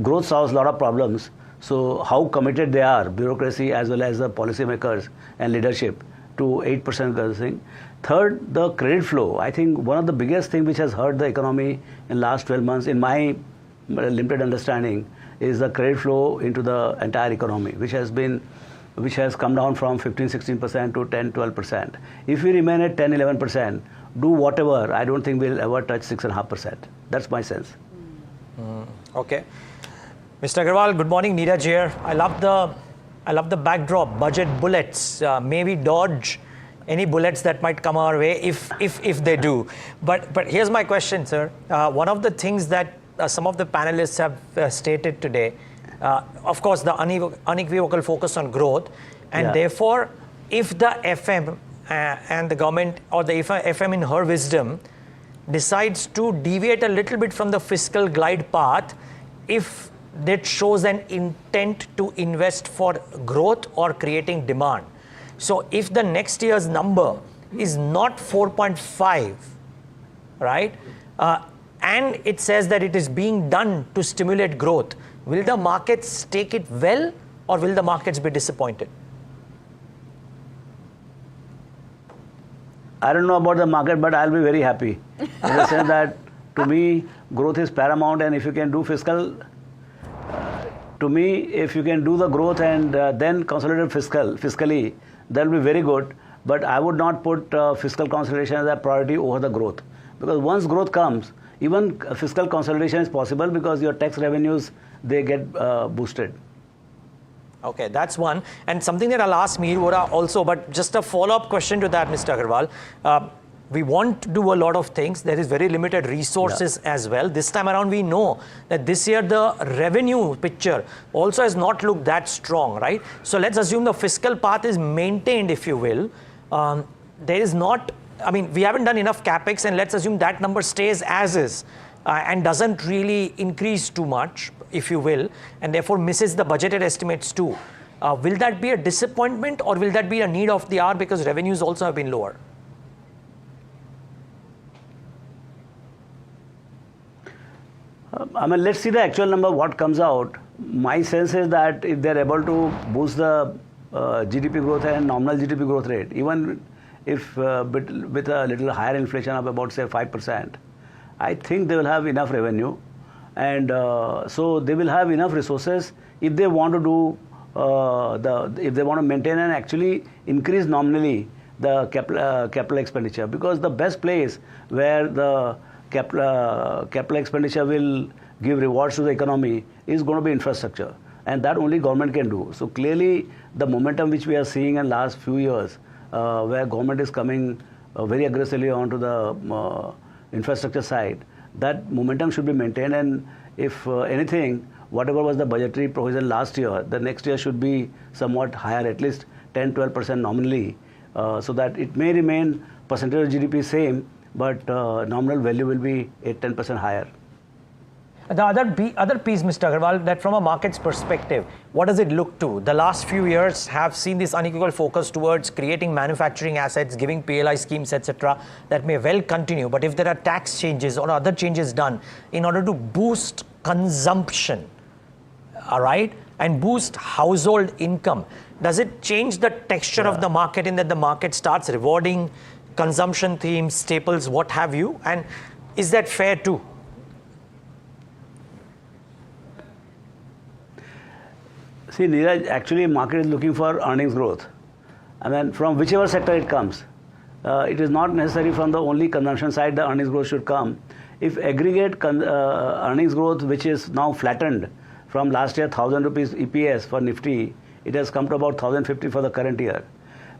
growth solves a lot of problems. So how committed they are, bureaucracy as well as the policymakers and leadership, to 8% thing. Third, the credit flow. I think one of the biggest things which has hurt the economy in last 12 months, in my limited understanding, is the credit flow into the entire economy, which has come down from 15-16% to 10-12%. If we remain at 10-11%, do whatever, I don't think we'll ever touch 6.5%. That's my sense. Okay. Mr. Agarwal, good morning. Neeraj here. I love the backdrop, budget bullets. Maybe dodge any bullets that might come our way if they do. But here's my question, sir. One of the things that some of the panelists have stated today, of course, the unequivocal focus on growth, and therefore, if the FM and the government, or the FM in her wisdom, decides to deviate a little bit from the fiscal glide path, if that shows an intent to invest for growth or creating demand. So if the next year's number is not 4.5, right, and it says that it is being done to stimulate growth, will the markets take it well or will the markets be disappointed? I don't know about the market, but I'll be very happy. In the sense that, to me, growth is paramount, and if you can do fiscal, to me, if you can do the growth and then consolidate fiscally, that will be very good. But I would not put fiscal consolidation as a priority over the growth. Because once growth comes, even fiscal consolidation is possible because your tax revenues, they get boosted. Okay, that's one. And something that I'll ask Mir Vora also, but just a follow-up question to that, Mr. Agarwal. We want to do a lot of things. There is very limited resources as well. This time around, we know that this year the revenue picture also has not looked that strong, right? So let's assume the fiscal path is maintained, if you will. There is not, I mean, we haven't done enough capex, and let's assume that number stays as is and doesn't really increase too much, if you will, and therefore misses the budgeted estimates too. Will that be a disappointment or will that be a need of the hour because revenues also have been lower? I mean, let's see the actual number, what comes out. My sense is that if they're able to boost the GDP growth and nominal GDP growth rate, even if with a little higher inflation of about, say, 5%, I think they will have enough revenue. And so they will have enough resources if they want to do, if they want to maintain and actually increase nominally the capital expenditure. Because the best place where the capital expenditure will give rewards to the economy is going to be infrastructure, and that only government can do. So clearly the momentum which we are seeing in last few years, where government is coming very aggressively onto the infrastructure side, that momentum should be maintained, and if anything, whatever was the budgetary provision last year, the next year should be somewhat higher, at least 10-12% nominally, so that it may remain percentage of GDP same, but nominal value will be 8-10% higher. The other piece, Mr. Agarwal, that from a market's perspective, what does it look to? The last few years have seen this unequivocal focus towards creating manufacturing assets, giving PLI schemes, etc. That may well continue. But if there are tax changes or other changes done in order to boost consumption, all right, and boost household income, does it change the texture of the market in that the market starts rewarding consumption themes, staples, what have you? And is that fair too? See, Neeraj, actually market is looking for earnings growth. I mean, from whichever sector it comes. It is not necessary from the only consumption side the earnings growth should come. If aggregate earnings growth, which is now flattened from last year 1,000 rupees EPS for Nifty, it has come to about 1,050 for the current year.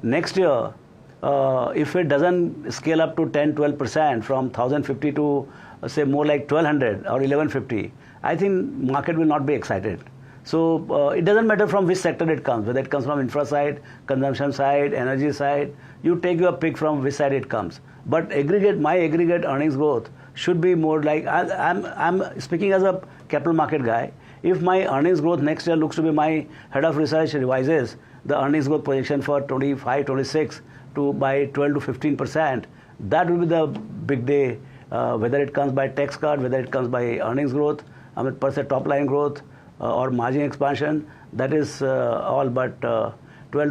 Next year, if it doesn't scale up to 10-12% from 1,050 to say more like 1,200 or 1,150, I think market will not be excited. So it doesn't matter from which sector it comes, whether it comes from infra side, consumption side, energy side, you take your pick from which side it comes. But my aggregate earnings growth should be more like, I'm speaking as a capital market guy. If my earnings growth next year looks to be, my head of research revises the earnings growth projection for 25-26 to by 12 to 15%, that will be the big day, whether it comes by tax cut, whether it comes by earnings growth, I mean per se top line growth, or margin expansion, that is all, but 12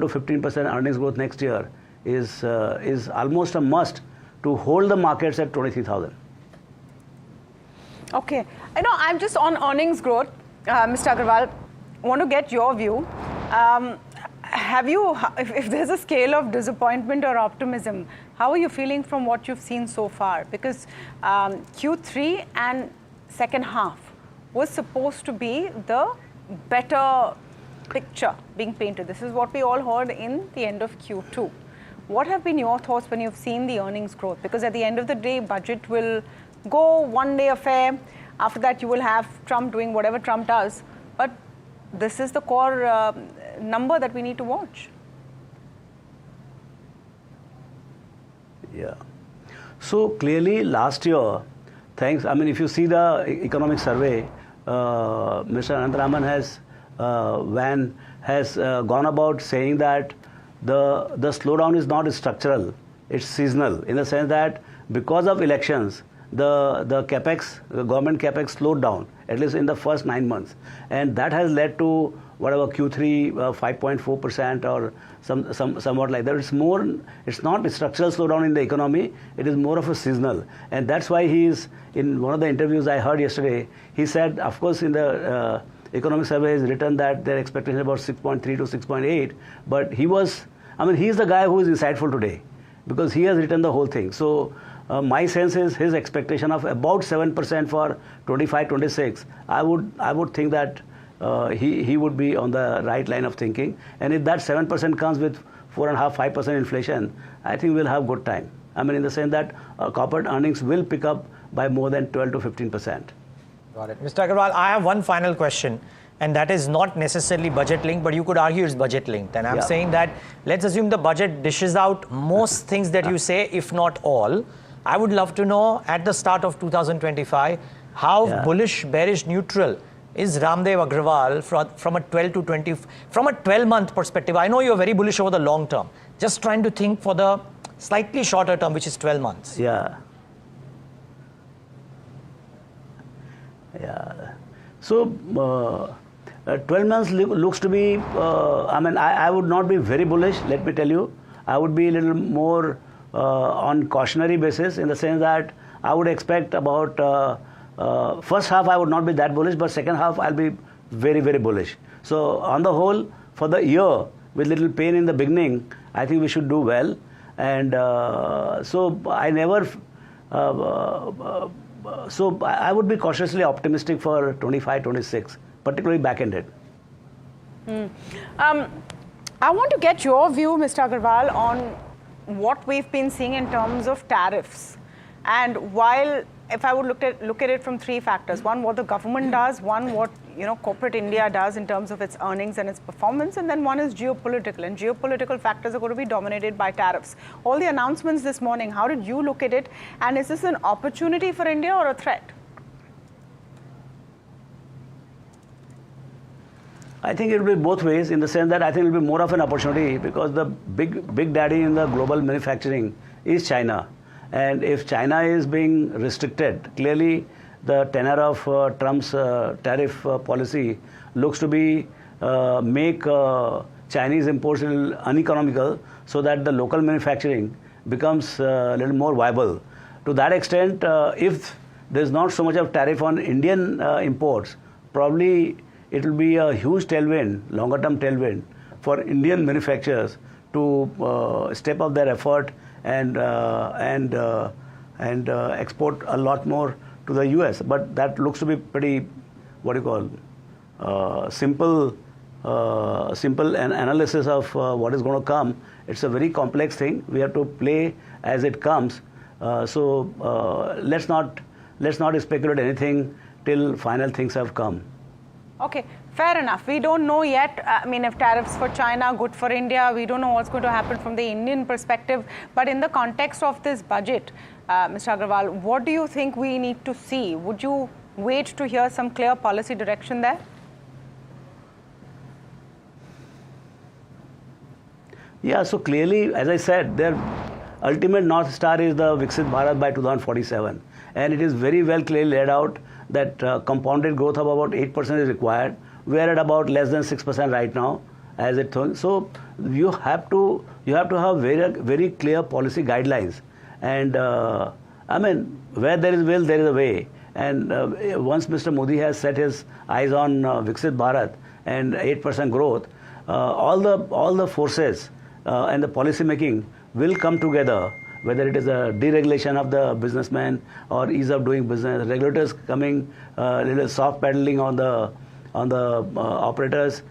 to 15% earnings growth next year is almost a must to hold the markets at 23,000. Okay, I'm just on earnings growth, Mr. Agarwal, want to get your view. Have you, if there's a scale of disappointment or optimism, how are you feeling from what you've seen so far? Because Q3 and second half was supposed to be the better picture being painted. This is what we all heard in the end of Q2. What have been your thoughts when you've seen the earnings growth? Because at the end of the day, budget will go one day affair. After that, you will have Trump doing whatever Trump does. But this is the core number that we need to watch. Yeah. So clearly last year, thanks, I mean, if you see the economic survey, Mr. Sitharaman has gone about saying that the slowdown is not structural, it's seasonal, in the sense that because of elections, the capex, the government capex slowed down, at least in the first 9 months. And that has led to whatever Q3 5.4% or somewhat like that. It's not a structural slowdown in the economy, it is more of a seasonal. And that's why he is, in one of the interviews I heard yesterday, he said, of course in the economic survey is written that their expectation is about 6.3 to 6.8, but he's the guy who is insightful today because he has written the whole thing. So my sense is his expectation of about 7% for 25-26. I would think that he would be on the right line of thinking. And if that 7% comes with 4.5-5% inflation, I think we'll have good time. In the sense that corporate earnings will pick up by more than 12 to 15%. Got it. Mr. Agarwal, I have one final question, and that is not necessarily budget linked, but you could argue it's budget linked. And I'm saying that let's assume the budget dishes out most things that you say, if not all. I would love to know at the start of 2025, how bullish, bearish, neutral is Ramdev Agrawal from a 12-month perspective? I know you're very bullish over the long term. Just trying to think for the slightly shorter term, which is 12 months. Yeah. So 12 months looks to be, I would not be very bullish, let me tell you. I would be a little more on cautionary basis, in the sense that I would expect about first half I would not be that bullish, but second half I'll be very, very bullish. So on the whole, for the year, with little pain in the beginning, I think we should do well. And so I would be cautiously optimistic for 25-26, particularly back-ended. I want to get your view, Mr. Agarwal, on what we've been seeing in terms of tariffs. And while, if I would look at it from three factors: one, what the government does; one, what corporate India does in terms of its earnings and its performance; and then one is geopolitical. And geopolitical factors are going to be dominated by tariffs. All the announcements this morning, how did you look at it? And is this an opportunity for India or a threat? I think it will be both ways, in the sense that I think it will be more of an opportunity, because the big daddy in the global manufacturing is China. And if China is being restricted, clearly the tenor of Trump's tariff policy looks to be make Chinese imports a little uneconomical, so that the local manufacturing becomes a little more viable. To that extent, if there's not so much of tariff on Indian imports, probably it will be a huge tailwind, longer term tailwind for Indian manufacturers to step up their effort and export a lot more to the US. But that looks to be pretty, simple analysis of what is going to come. It's a very complex thing. We have to play as it comes. So let's not speculate anything till final things have come. Okay, fair enough. We don't know yet. If tariffs for China, good for India, we don't know what's going to happen from the Indian perspective. But in the context of this budget, Mr. Agarwal, what do you think we need to see? Would you wait to hear some clear policy direction there? Yeah, so clearly, as I said, their ultimate North Star is the Viksit Bharat by 2047. And it is very well clearly laid out that compounded growth of about 8% is required. We are at about less than 6% right now, as it turns. So you have to have very, very clear policy guidelines. And where there is will, there is a way. And once Mr. Modi has set his eyes on Viksit Bharat and 8% growth, all the forces and the policy making will come together, whether it is a deregulation of the businessman or ease of doing business, regulators coming, little soft pedaling on the operators.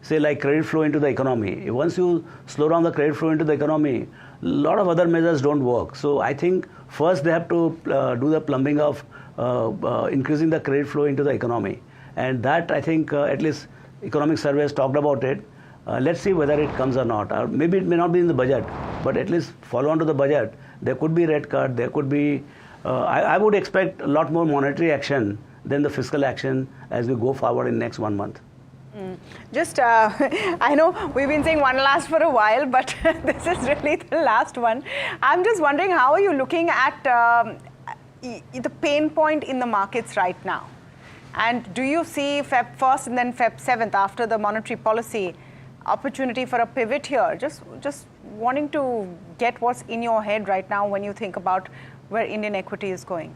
Say like credit flow into the economy. Once you slow down the credit flow into the economy, a lot of other measures don't work. So I think first they have to do the plumbing of increasing the credit flow into the economy. And that, I think, at least economic surveys talked about it. Let's see whether it comes or not. Or maybe it may not be in the budget, but at least follow on to the budget. There could be rate cut, there could be, I would expect a lot more monetary action than the fiscal action as we go forward in next 1 month. Just, I know we've been saying one last for a while, but this is really the last one. I'm just wondering, how are you looking at the pain point in the markets right now? And do you see Feb 1st and then Feb 7th after the monetary policy opportunity for a pivot here? Just wanting to get what's in your head right now when you think about where Indian equity is going.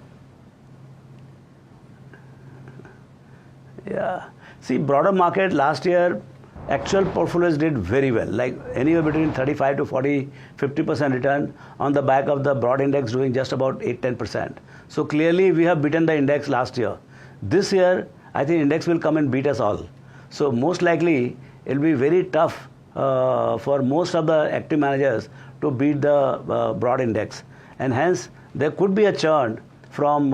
Yeah. See, broader market last year, actual portfolios did very well, like anywhere between 35 to 40, 50% return on the back of the broad index doing just about 8-10%. So clearly we have beaten the index last year. This year, I think index will come and beat us all. So most likely, it will be very tough for most of the active managers to beat the broad index. And hence, there could be a churn from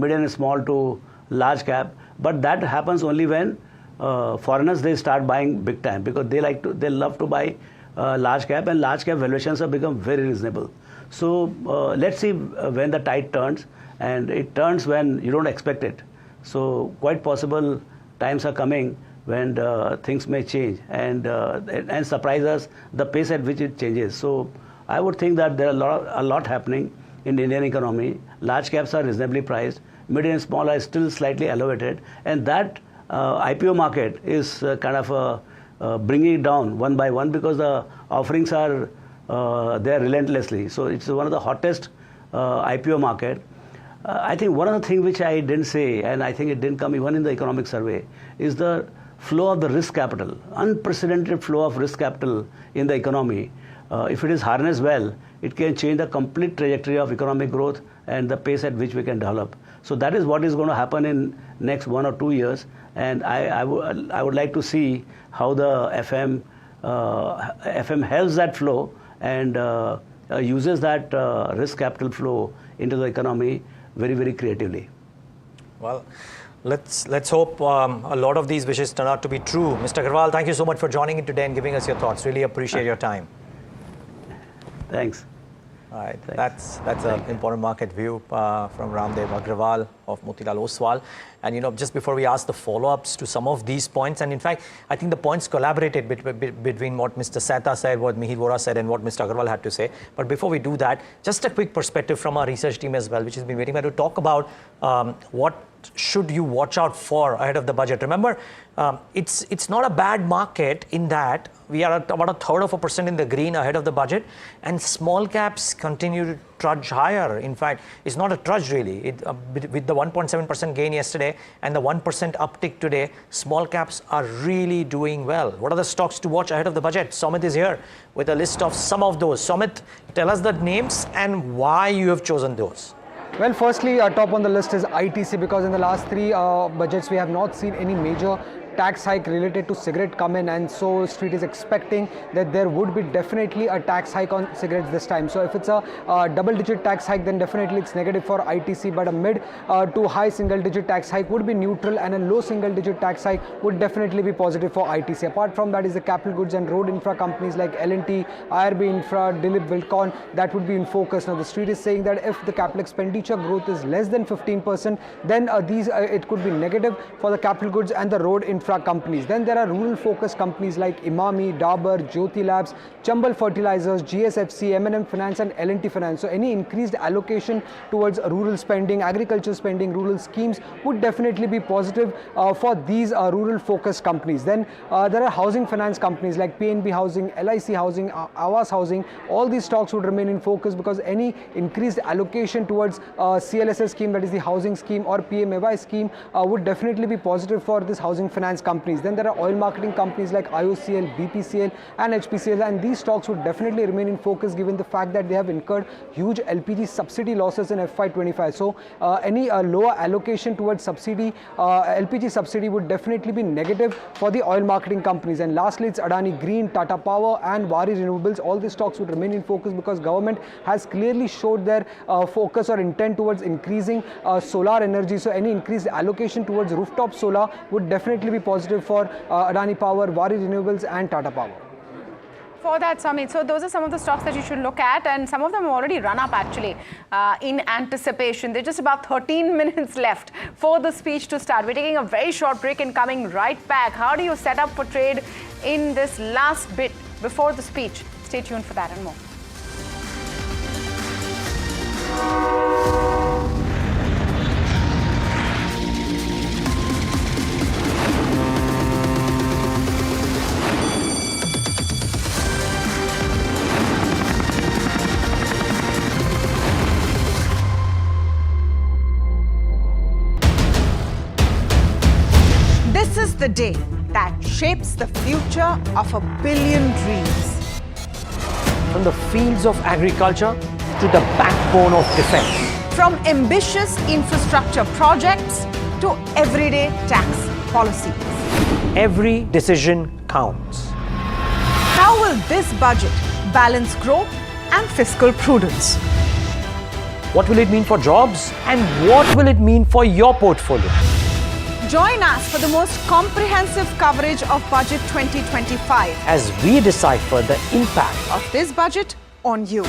mid and small to large cap. But that happens only when foreigners, they start buying big time, because they love to buy large cap, and large cap valuations have become very reasonable. So let's see when the tide turns, and it turns when you don't expect it. So quite possible times are coming when things may change and surprise us the pace at which it changes. So I would think that there are a lot happening in the Indian economy. Large caps are reasonably priced. Mid and small are still slightly elevated, and that IPO market is kind of bringing it down one by one, because the offerings are there relentlessly. So it's one of the hottest IPO market. I think one of the things which I didn't say, and I think it didn't come even in the economic survey, is the flow of the risk capital, unprecedented flow of risk capital in the economy. If it is harnessed well, it can change the complete trajectory of economic growth and the pace at which we can develop. So that is what is going to happen in next 1 or 2 years, and I would like to see how the FM helps that flow and uses that risk capital flow into the economy very, very creatively. Well, let's hope a lot of these wishes turn out to be true. Mr. Agarwal, thank you so much for joining in today and giving us your thoughts. Really appreciate your time. Thanks. All right, that's an important market view from Ramdev Agrawal of Motilal Oswal. And just before we ask the follow-ups to some of these points, and in fact, I think the points collaborated between what Mr. Sehta said, what Mihir Vora said, and what Mr. Agarwal had to say. But before we do that, just a quick perspective from our research team as well, which has been waiting to talk about what should you watch out for ahead of the budget. Remember, it's not a bad market in that we are at about 1/3% in the green ahead of the budget, and small caps continue to trudge higher. In fact, it's not a trudge really. With the 1.7% gain yesterday and the 1% uptick today, small caps are really doing well. What are the stocks to watch ahead of the budget? Somit is here with a list of some of those. Somit, tell us the names and why you have chosen those. Well, firstly, top on the list is ITC, because in the last 3 budgets we have not seen any major tax hike related to cigarette come in, and so Street is expecting that there would be definitely a tax hike on cigarettes this time. So if it's a double-digit tax hike, then definitely it's negative for ITC, but a mid to high single-digit tax hike would be neutral, and a low single-digit tax hike would definitely be positive for ITC. Apart from that is the capital goods and road infra companies like L&T, IRB Infra, Dilip Bilcon, that would be in focus. Now the Street is saying that if the capital expenditure growth is less than 15%, then it could be negative for the capital goods and the road infra companies. Then there are rural focused companies like Imami, Dabur, Jyoti Labs, Chambal Fertilizers, GSFC, M&M Finance and L&T Finance. So any increased allocation towards rural spending, agriculture spending, rural schemes would definitely be positive for these rural focused companies. Then there are housing finance companies like PNB Housing, LIC Housing, Awas Housing. All these stocks would remain in focus, because any increased allocation towards CLSS scheme, that is the housing scheme, or PMAY scheme would definitely be positive for this housing finance companies. Then there are oil marketing companies like IOCL, BPCL and HPCL, and these stocks would definitely remain in focus given the fact that they have incurred huge LPG subsidy losses in FY25. So any lower allocation towards subsidy, LPG subsidy would definitely be negative for the oil marketing companies. And lastly, it's Adani Green, Tata Power and Wari Renewables. All these stocks would remain in focus because government has clearly showed their focus or intent towards increasing solar energy. So any increased allocation towards rooftop solar would definitely be positive for Adani Power, Wari Renewables and Tata Power. For that, Samit. So those are some of the stocks that you should look at, and some of them have already run up actually in anticipation. There's just about 13 minutes left for the speech to start. We're taking a very short break and coming right back. How do you set up for trade in this last bit before the speech? Stay tuned for that and more. This is the day that shapes the future of 1 billion dreams. From the fields of agriculture to the backbone of defense. From ambitious infrastructure projects to everyday tax policies. Every decision counts. How will this budget balance growth and fiscal prudence? What will it mean for jobs and what will it mean for your portfolio? Join us for the most comprehensive coverage of Budget 2025 as we decipher the impact of this budget on you.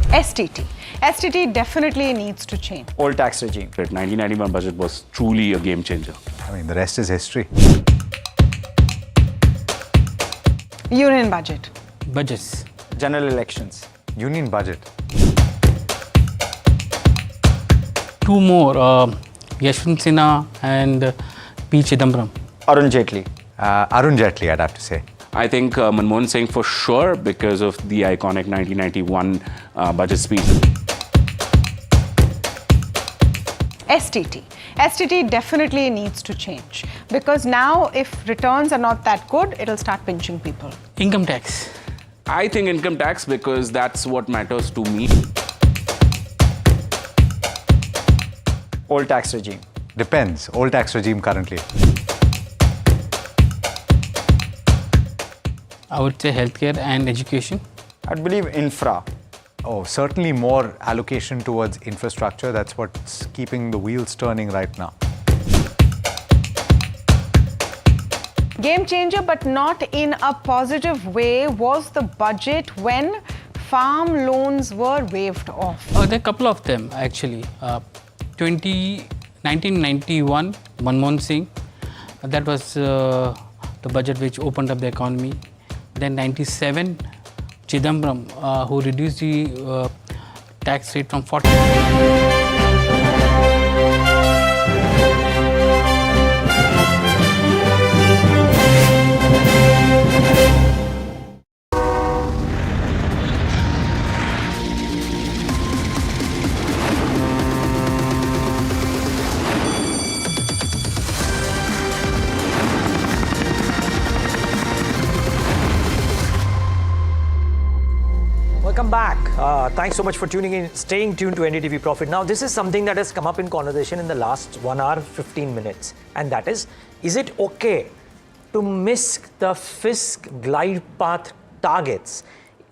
STT. STT definitely needs to change. Old tax regime. The 1991 budget was truly a game changer. I mean, the rest is history. Union budget. Budgets. General elections. Union budget. Two more, Yashwant Sinha and P. Chidambaram. Arun Jaitley. Arun Jaitley, I'd have to say. I think Manmohan Singh for sure because of the iconic 1991 budget speech. STT. STT definitely needs to change because now if returns are not that good, it'll start pinching people. Income tax. I think income tax because that's what matters to me. Old tax regime. Depends. Old tax regime currently. I would say healthcare and education. I'd believe infra. Oh, certainly more allocation towards infrastructure. That's what's keeping the wheels turning right now. Game changer, but not in a positive way, was the budget when farm loans were waived off. There are a couple of them actually. 1991, Manmohan Singh, that was the budget which opened up the economy. Then 97, Chidambaram, who reduced the tax rate from 40. Welcome back. Thanks so much for tuning in, staying tuned to NDTV Profit. Now, this is something that has come up in conversation in the last 1 hour, 15 minutes. And that is it okay to miss the fisc glide path targets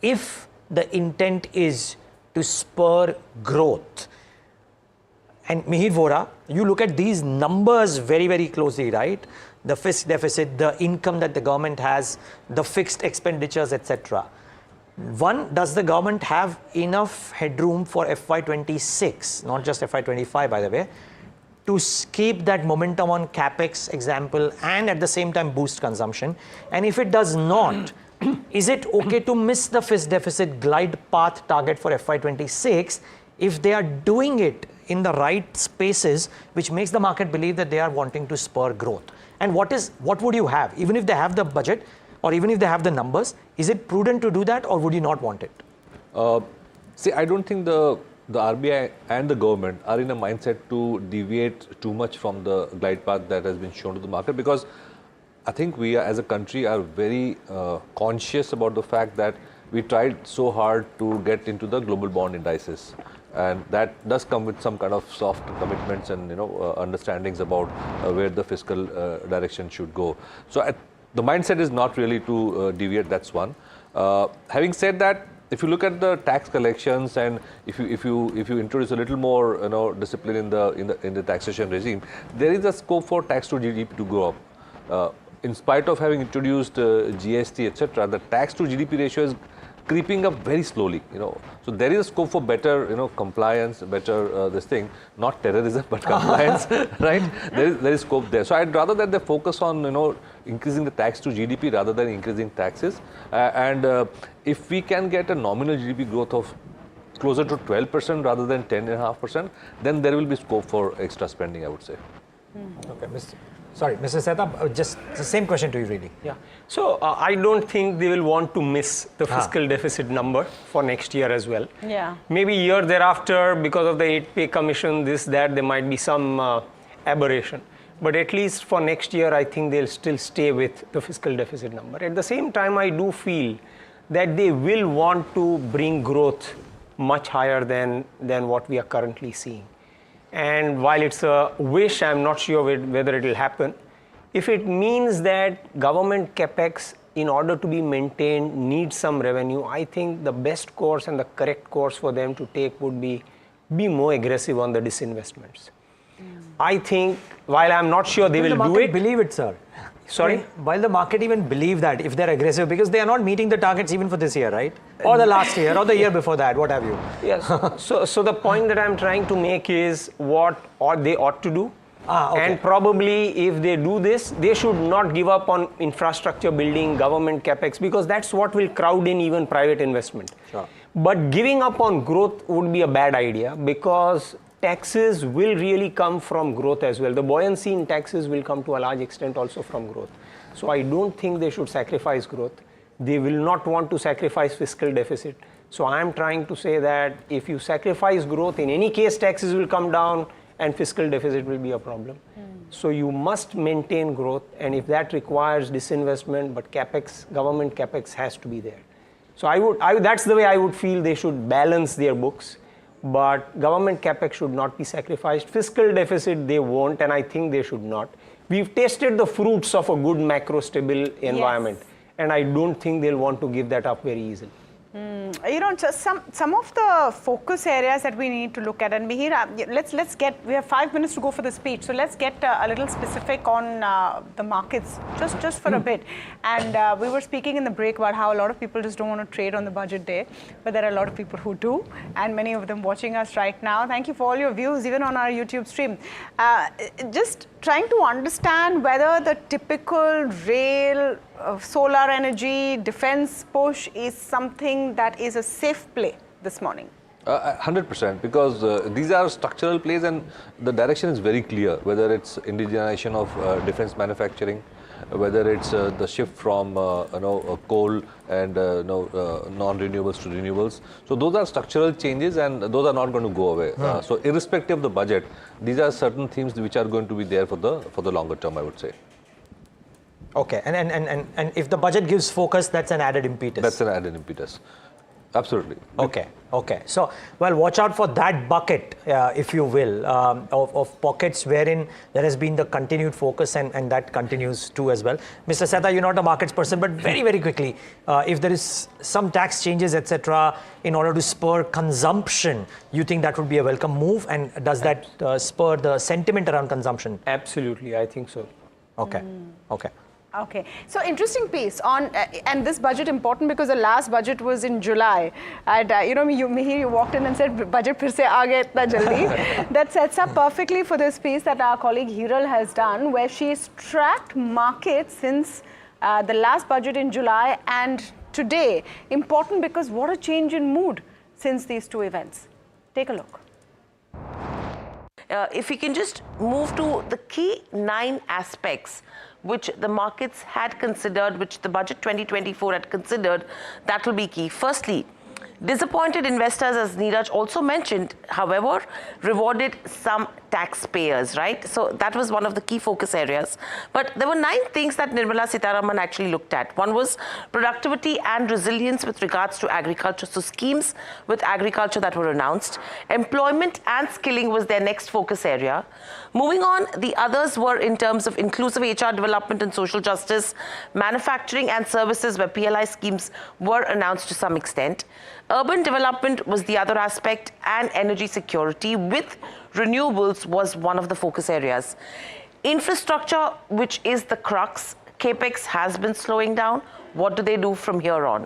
if the intent is to spur growth? And Mihir Vora, you look at these numbers very, very closely, right? The fisc deficit, the income that the government has, the fixed expenditures, etc. One, does the government have enough headroom for FY26, not just FY25 by the way, to keep that momentum on capex example and at the same time boost consumption? And if it does not, is it okay to miss the fisc deficit glide path target for FY26 if they are doing it in the right spaces, which makes the market believe that they are wanting to spur growth? And what would you have, even if they have the budget, or even if they have the numbers, is it prudent to do that or would you not want it? See, I don't think the RBI and the government are in a mindset to deviate too much from the glide path that has been shown to the market, because I think we as a country are very conscious about the fact that we tried so hard to get into the global bond indices. And that does come with some kind of soft commitments and understandings about where the fiscal direction should go. So the mindset is not really to deviate, that's one. Having said that, if you look at the tax collections and if you introduce a little more discipline in the taxation regime, there is a scope for tax to GDP to go up. In spite of having introduced GST, etc., the tax to GDP ratio is creeping up very slowly. So there is a scope for better compliance, better this thing, not terrorism but compliance, right? There is scope there. So I'd rather that they focus on increasing the tax to GDP rather than increasing taxes. And if we can get a nominal GDP growth of closer to 12% rather than 10.5%, then there will be scope for extra spending, I would say. Okay, Mr. Sethap, just the same question to you, really. Yeah. So I don't think they will want to miss the fiscal deficit number for next year as well. Yeah. Maybe year thereafter, because of the 8-pay commission, this, that, there might be some aberration. But at least for next year, I think they'll still stay with the fiscal deficit number. At the same time, I do feel that they will want to bring growth much higher than what we are currently seeing. And while it's a wish, I'm not sure whether it will happen. If it means that government capex, in order to be maintained, needs some revenue, I think the best course and the correct course for them to take would be more aggressive on the disinvestments. I think, while I'm not sure they will do it. Believe it, sir. Sorry? While the market even believe that if they're aggressive, because they are not meeting the targets even for this year, right? Or the last year, or the year before that, what have you? Yes. So the point that I'm trying to make is what they ought to do. Okay. And probably if they do this, they should not give up on infrastructure building, government capex, because that's what will crowd in even private investment. Sure. But giving up on growth would be a bad idea, because taxes will really come from growth as well. The buoyancy in taxes will come to a large extent also from growth. So I don't think they should sacrifice growth. They will not want to sacrifice fiscal deficit. So I am trying to say that if you sacrifice growth, in any case taxes will come down and fiscal deficit will be a problem. So you must maintain growth, and if that requires disinvestment, but capex, government capex has to be there. So that's the way I would feel they should balance their books. But government capex should not be sacrificed. Fiscal deficit they won't, and I think they should not. We've tasted the fruits of a good macro stable environment, and I don't think they'll want to give that up very easily. Just some of the focus areas that we need to look at, and Mihir, let's get, we have 5 minutes to go for the speech, so let's get a little specific on the markets, just for a bit. And we were speaking in the break about how a lot of people just don't want to trade on the budget day, but there are a lot of people who do, and many of them watching us right now. Thank you for all your views, even on our YouTube stream. Just trying to understand whether the typical rail, solar energy, defense push is something that is a safe play this morning. 100%, because these are structural plays and the direction is very clear, whether it's indigenization of defense manufacturing, whether it's the shift from coal and non-renewables to renewables. So those are structural changes and those are not going to go away. So irrespective of the budget, these are certain themes which are going to be there for the longer term, I would say. Okay, and if the budget gives focus, that's an added impetus. That's an added impetus. Absolutely. Okay. So, well, watch out for that bucket, if you will, of pockets wherein there has been the continued focus and that continues too as well. Mr. Setha, you're not a markets person, but very, very quickly, if there is some tax changes, etc., in order to spur consumption, you think that would be a welcome move? And does that spur the sentiment around consumption? Absolutely, I think so. Okay. Okay, so interesting piece on, and this budget important because the last budget was in July, and Mihir, you walked in and said, budget phir se aa gaya itna jaldi. That sets up perfectly for this piece that our colleague Hiral has done, where she's tracked markets since the last budget in July and today. Important because what a change in mood since these two events. Take a look. If we can just move to the key 9 aspects which the markets had considered, which the budget 2024 had considered, that will be key. Firstly, Disappointed investors, as Neeraj also mentioned, however, rewarded some taxpayers, right? So that was one of the key focus areas. But there were 9 things that Nirmala Sitharaman actually looked at. One was productivity and resilience with regards to agriculture. So schemes with agriculture that were announced. Employment and skilling was their next focus area. Moving on, the others were in terms of inclusive HR development and social justice, manufacturing and services where PLI schemes were announced to some extent. Urban development was the other aspect, and energy security with renewables was one of the focus areas. Infrastructure, which is the crux, capex has been slowing down. What do they do from here on?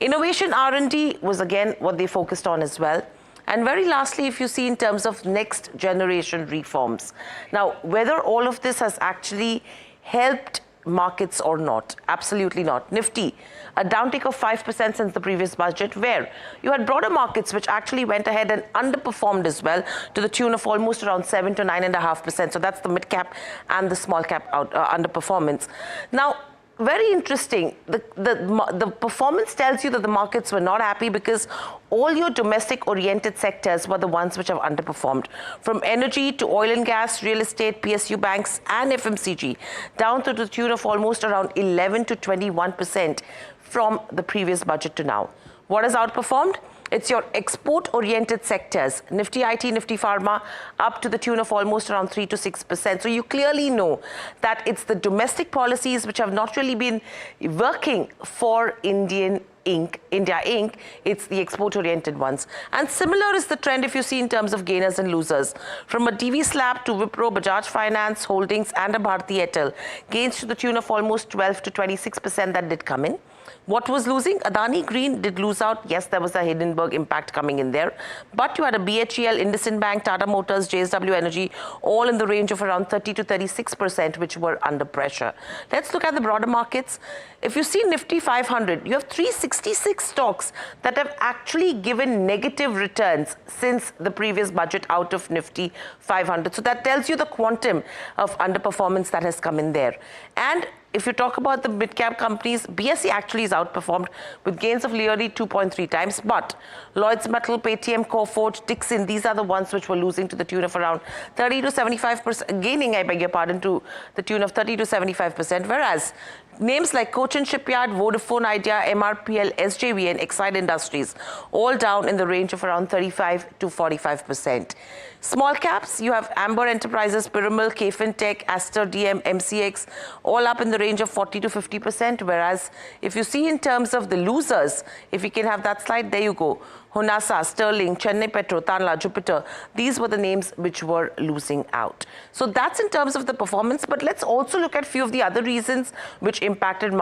Innovation R&D was again what they focused on as well. And very lastly, if you see in terms of next generation reforms. Now, whether all of this has actually helped markets or not, absolutely not. Nifty, a downtick of 5% since the previous budget, where you had broader markets which actually went ahead and underperformed as well to the tune of almost around 7 to 9.5%. So that's the mid cap and the small cap underperformance. Now, very interesting. The performance tells you that the markets were not happy because all your domestic-oriented sectors were the ones which have underperformed. From energy to oil and gas, real estate, PSU banks and FMCG, down to the tune of almost around 11 to 21% from the previous budget to now. What has outperformed? It's your export-oriented sectors, Nifty IT, Nifty Pharma, up to the tune of almost around 3 to 6%. So you clearly know that it's the domestic policies which have not really been working for India Inc. It's the export-oriented ones. And similar is the trend if you see in terms of gainers and losers. From a DV slab to Wipro, Bajaj Finance, Holdings and a Bharti Airtel, gains to the tune of almost 12 to 26% that did come in. What was losing? Adani Green did lose out. Yes, there was a Hindenburg impact coming in there. But you had a BHEL, IndusInd Bank, Tata Motors, JSW Energy, all in the range of around 30 to 36%, which were under pressure. Let's look at the broader markets. If you see Nifty 500, you have 366 stocks that have actually given negative returns since the previous budget out of Nifty 500. So that tells you the quantum of underperformance that has come in there. And if you talk about the mid-cap companies, BSE actually is outperformed with gains of nearly 2.3 times. But Lloyds Metal, Paytm, Coforge, Dixon, these are the ones which were losing to the tune of around 30 to 75%, gaining, I beg your pardon, to the tune of 30 to 75%. Whereas names like Cochin Shipyard, Vodafone Idea, MRPL, SJV and Exide Industries, all down in the range of around 35 to 45%. Small caps, you have Amber Enterprises, Piramal, KFintech, Aster DM, MCX, all up in the range of 40 to 50%. Whereas if you see in terms of the losers, if you can have that slide, there you go. Honasa, Sterling, Chennai Petro, Tanla, Jupiter, these were the names which were losing out. So that's in terms of the performance, but let's also look at a few of the other reasons which impacted the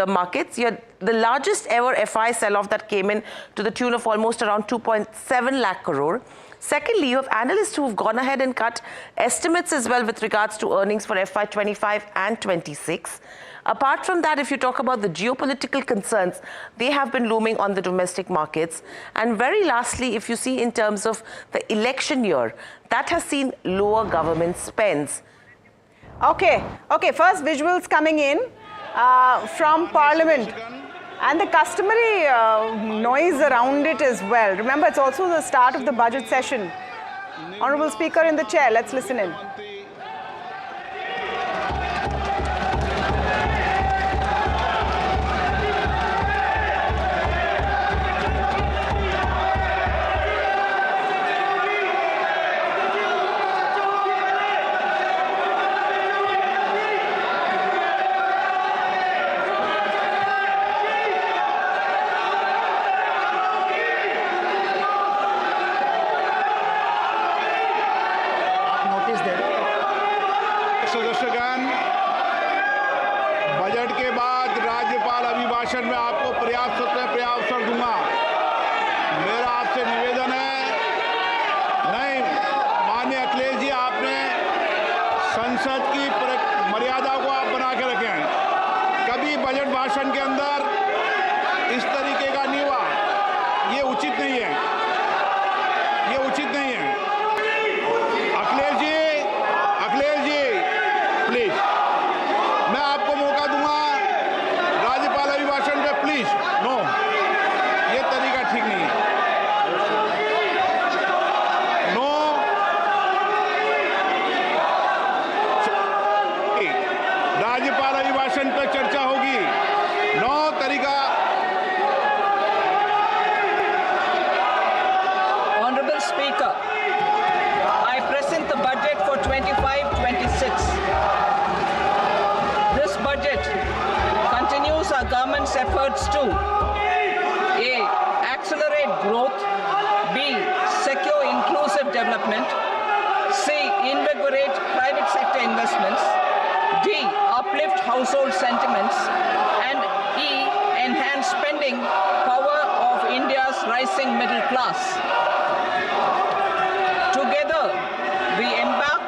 markets. You had the largest ever FI sell-off that came in to the tune of almost around 2.7 lakh crore. Secondly, you have analysts who have gone ahead and cut estimates as well with regards to earnings for FY25 and 26. Apart from that, if you talk about the geopolitical concerns, they have been looming on the domestic markets. And very lastly, if you see in terms of the election year, that has seen lower government spends. Okay, first visuals coming in from Parliament. And the customary noise around it as well. Remember, it's also the start of the budget session. Honorable Speaker in the chair, let's listen in. राज्यपाल अभिभाषण पर चर्चा होगी। 9 तरीका। Honorable Speaker, I present the budget for 25-26. This budget continues our government's efforts to A. Accelerate growth, B. Secure inclusive development, C. Invigorate private sector investments, D. Uplift household sentiments, and E. Enhance spending power of India's rising middle class. Together, we embark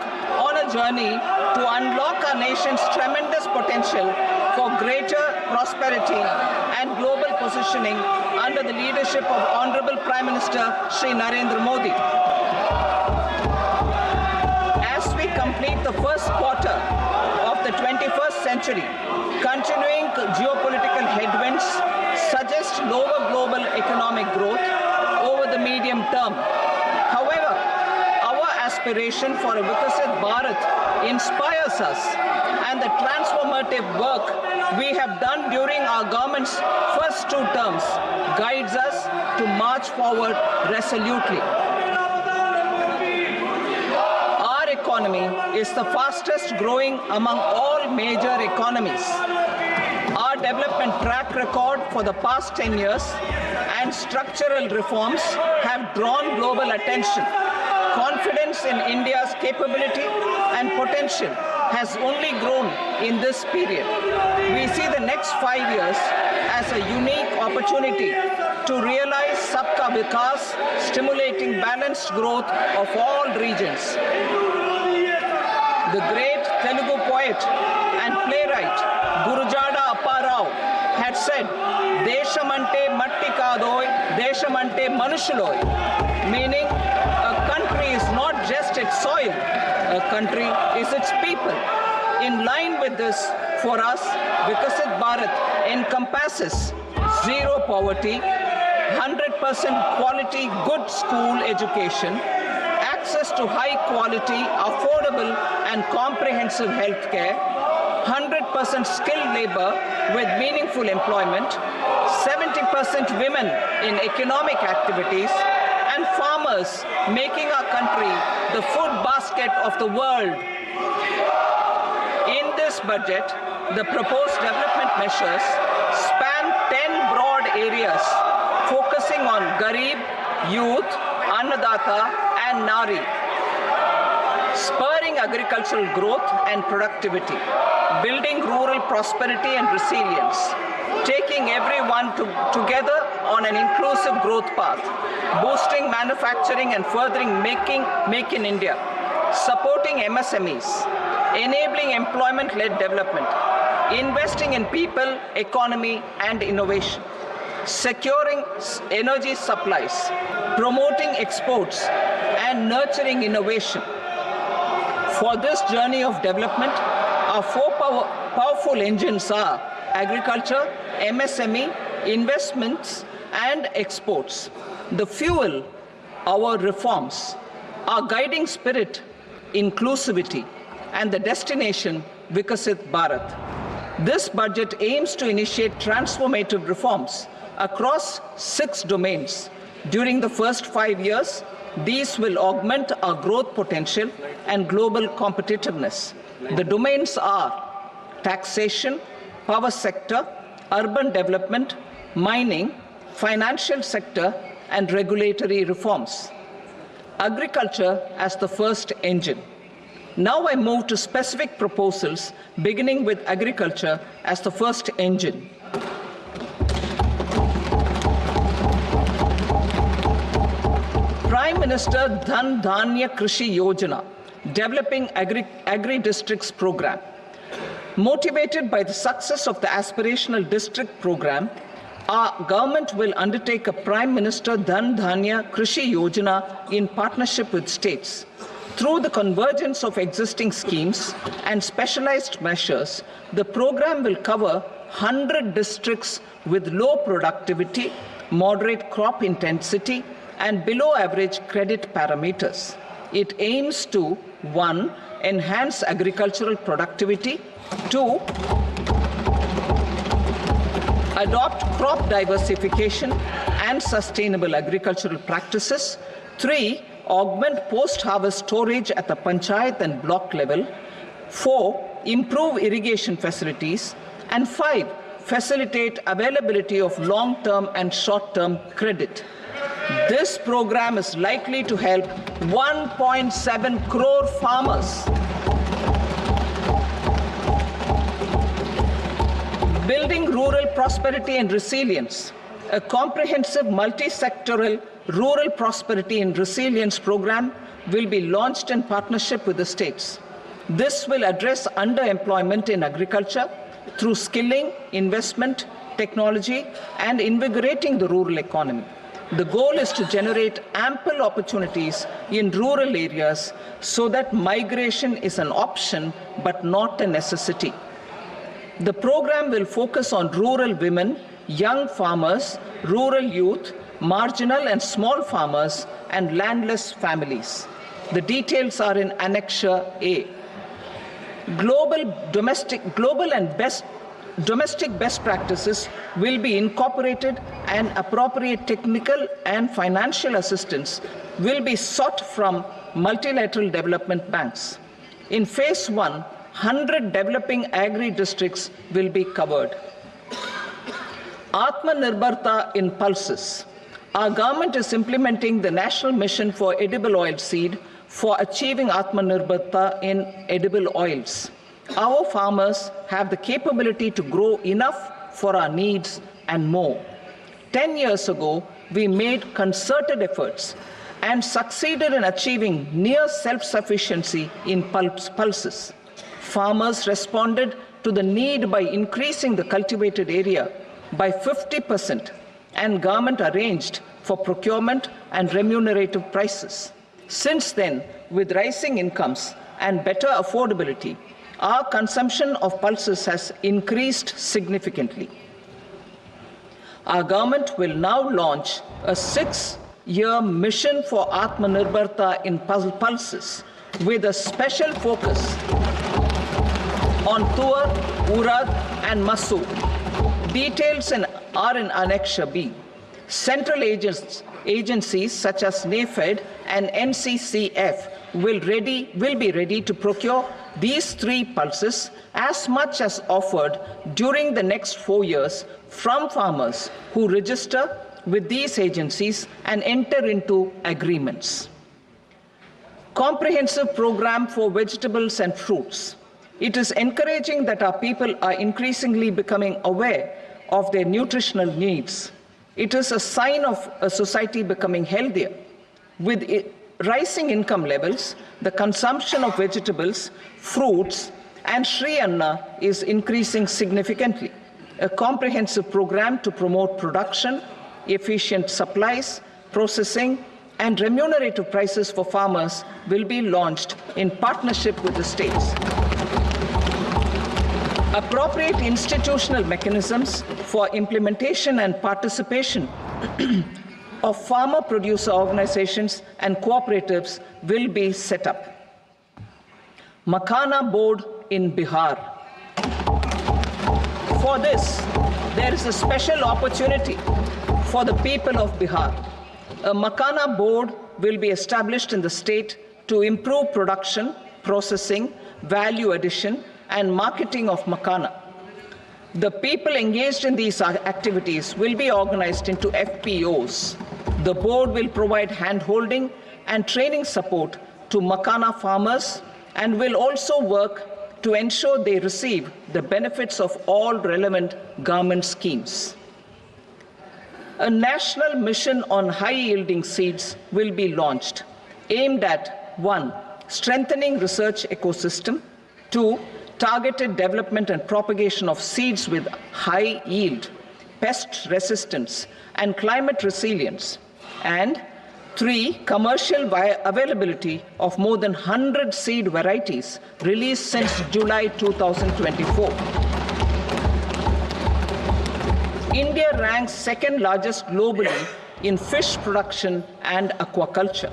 on a journey to unlock our nation's tremendous potential for greater prosperity and global positioning under the leadership of Honorable Prime Minister Shri Narendra Modi. As we complete the first quarter of the 21st century, continuing geopolitical headwinds suggest lower global economic growth over the medium term. However, our aspiration for a Viksit Bharat inspires us, and the transformative work we have done during our government's first 2 terms guides us to march forward resolutely. Our economy is the fastest growing among all major economies. Our development track record for the past 10 years and structural reforms have drawn global attention. Confidence in India's capability and potential has only grown in this period. We see the next 5 years as a unique opportunity to realize Sabka Vikas, stimulating balanced growth of all regions. The great Telugu poet and playwright Gurujada Apparao had said, "Deshamante matti kadoy, deshamante manushuloy," meaning a country is not just its soil, a country is its people. In line with this, for us, Viksit Bharat encompasses zero poverty, 100% quality good school education, access to high quality, affordable and comprehensive health care, 100% skilled labor with meaningful employment, 70% women in economic activities, and farmers making our country the food basket of the world. In this budget, the proposed development measures span 10 broad areas, focusing on Garib, Youth, Annadata, and Nari. Spurring agricultural growth and productivity, building rural prosperity and resilience, taking everyone together on an inclusive growth path, boosting manufacturing and furthering Make in India, supporting MSMEs, enabling employment-led development, investing in people, economy, and innovation, securing energy supplies, promoting exports, and nurturing innovation. For this journey of development, our 4 powerful engines are agriculture, MSME, investments, and exports. The fuel, our reforms, our guiding spirit, inclusivity, and the destination, Viksit Bharat. This budget aims to initiate transformative reforms across 6 domains. During the first 5 years, these will augment our growth potential and global competitiveness. The domains are taxation, power sector, urban development, mining, financial sector, and regulatory reforms. Agriculture as the first engine. Now I move to specific proposals, beginning with agriculture as the first engine. Prime Minister Dhan Dhanya Krishi Yojana, developing agri-districts program. Motivated by the success of the aspirational district program, our government will undertake a Prime Minister Dhan Dhanya Krishi Yojana in partnership with states. Through the convergence of existing schemes and specialized measures, the program will cover 100 districts with low productivity, moderate crop intensity, and below average credit parameters. It aims to 1. Enhance agricultural productivity, 2. Adopt crop diversification and sustainable agricultural practices. 3. Augment post-harvest storage at the panchayat and block level. 4. Improve irrigation facilities. And 5. Facilitate availability of long-term and short-term credit. This program is likely to help 1.7 crore farmers. Building rural prosperity and resilience. A comprehensive multi-sectoral rural prosperity and resilience program will be launched in partnership with the states. This will address underemployment in agriculture through skilling, investment, technology, and invigorating the rural economy. The goal is to generate ample opportunities in rural areas so that migration is an option but not a necessity. The program will focus on rural women, young farmers, rural youth, marginal and small farmers, and landless families. The details are in Annexure A. Domestic best practices will be incorporated, and appropriate technical and financial assistance will be sought from multilateral development banks. In Phase 1, 100 developing agri-districts will be covered. Atmanirbharta in pulses. Our government is implementing the National Mission for Edible Oil Seed for achieving Atmanirbharta in edible oils. Our farmers have the capability to grow enough for our needs and more. 10 years ago, we made concerted efforts and succeeded in achieving near self-sufficiency in pulses. Farmers responded to the need by increasing the cultivated area by 50%, and government arranged for procurement and remunerative prices. Since then, with rising incomes and better affordability, our consumption of pulses has increased significantly. Our government will now launch a 6-year mission for Atmanirbharta in pulses with a special focus on Tuar, Urad, and Masoor. Details are in Annexure B. Central agencies such as NAFED and NCCF will be ready to procure these 3 pulses as much as offered during the next 4 years from farmers who register with these agencies and enter into agreements. Comprehensive program for vegetables and fruits. It is encouraging that our people are increasingly becoming aware of their nutritional needs. It is a sign of a society becoming healthier. With rising income levels, the consumption of vegetables, fruits, and Shri Anna is increasing significantly. A comprehensive program to promote production, efficient supplies, processing, and remunerative prices for farmers will be launched in partnership with the states. Appropriate institutional mechanisms for implementation and participation of farmer producer organizations and cooperatives will be set up. Makhana board in Bihar. For this, there is a special opportunity for the people of Bihar. A Makhana board will be established in the state to improve production, processing, value addition, and marketing of Makhana. The people engaged in these activities will be organized into FPOs. The board will provide hand-holding and training support to Makhana farmers and will also work to ensure they receive the benefits of all relevant government schemes. A national mission on high-yielding seeds will be launched, aimed at 1. Strengthening research ecosystem, 2. Targeted development and propagation of seeds with high yield, pest resistance, and climate resilience, and 3. Commercial availability of more than 100 seed varieties released since July 2024. India ranks 2nd largest globally in fish production and aquaculture.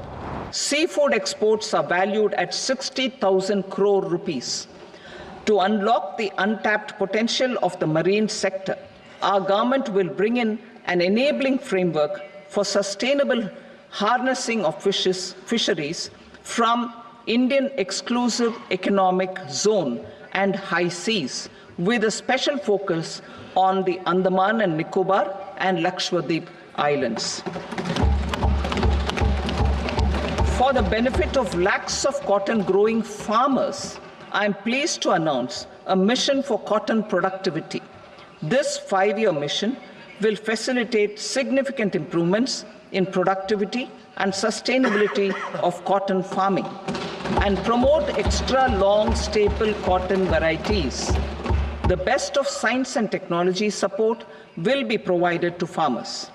Seafood exports are valued at 60,000 crore rupees. To unlock the untapped potential of the marine sector, our government will bring in an enabling framework for sustainable harnessing of fisheries from Indian exclusive economic zone and high seas, with a special focus on the Andaman and Nicobar and Lakshadweep Islands. For the benefit of lakhs of cotton growing farmers, I am pleased to announce a mission for cotton productivity. This 5-year mission will facilitate significant improvements in productivity and sustainability of cotton farming and promote extra long staple cotton varieties. The best of science and technology support will be provided to farmers.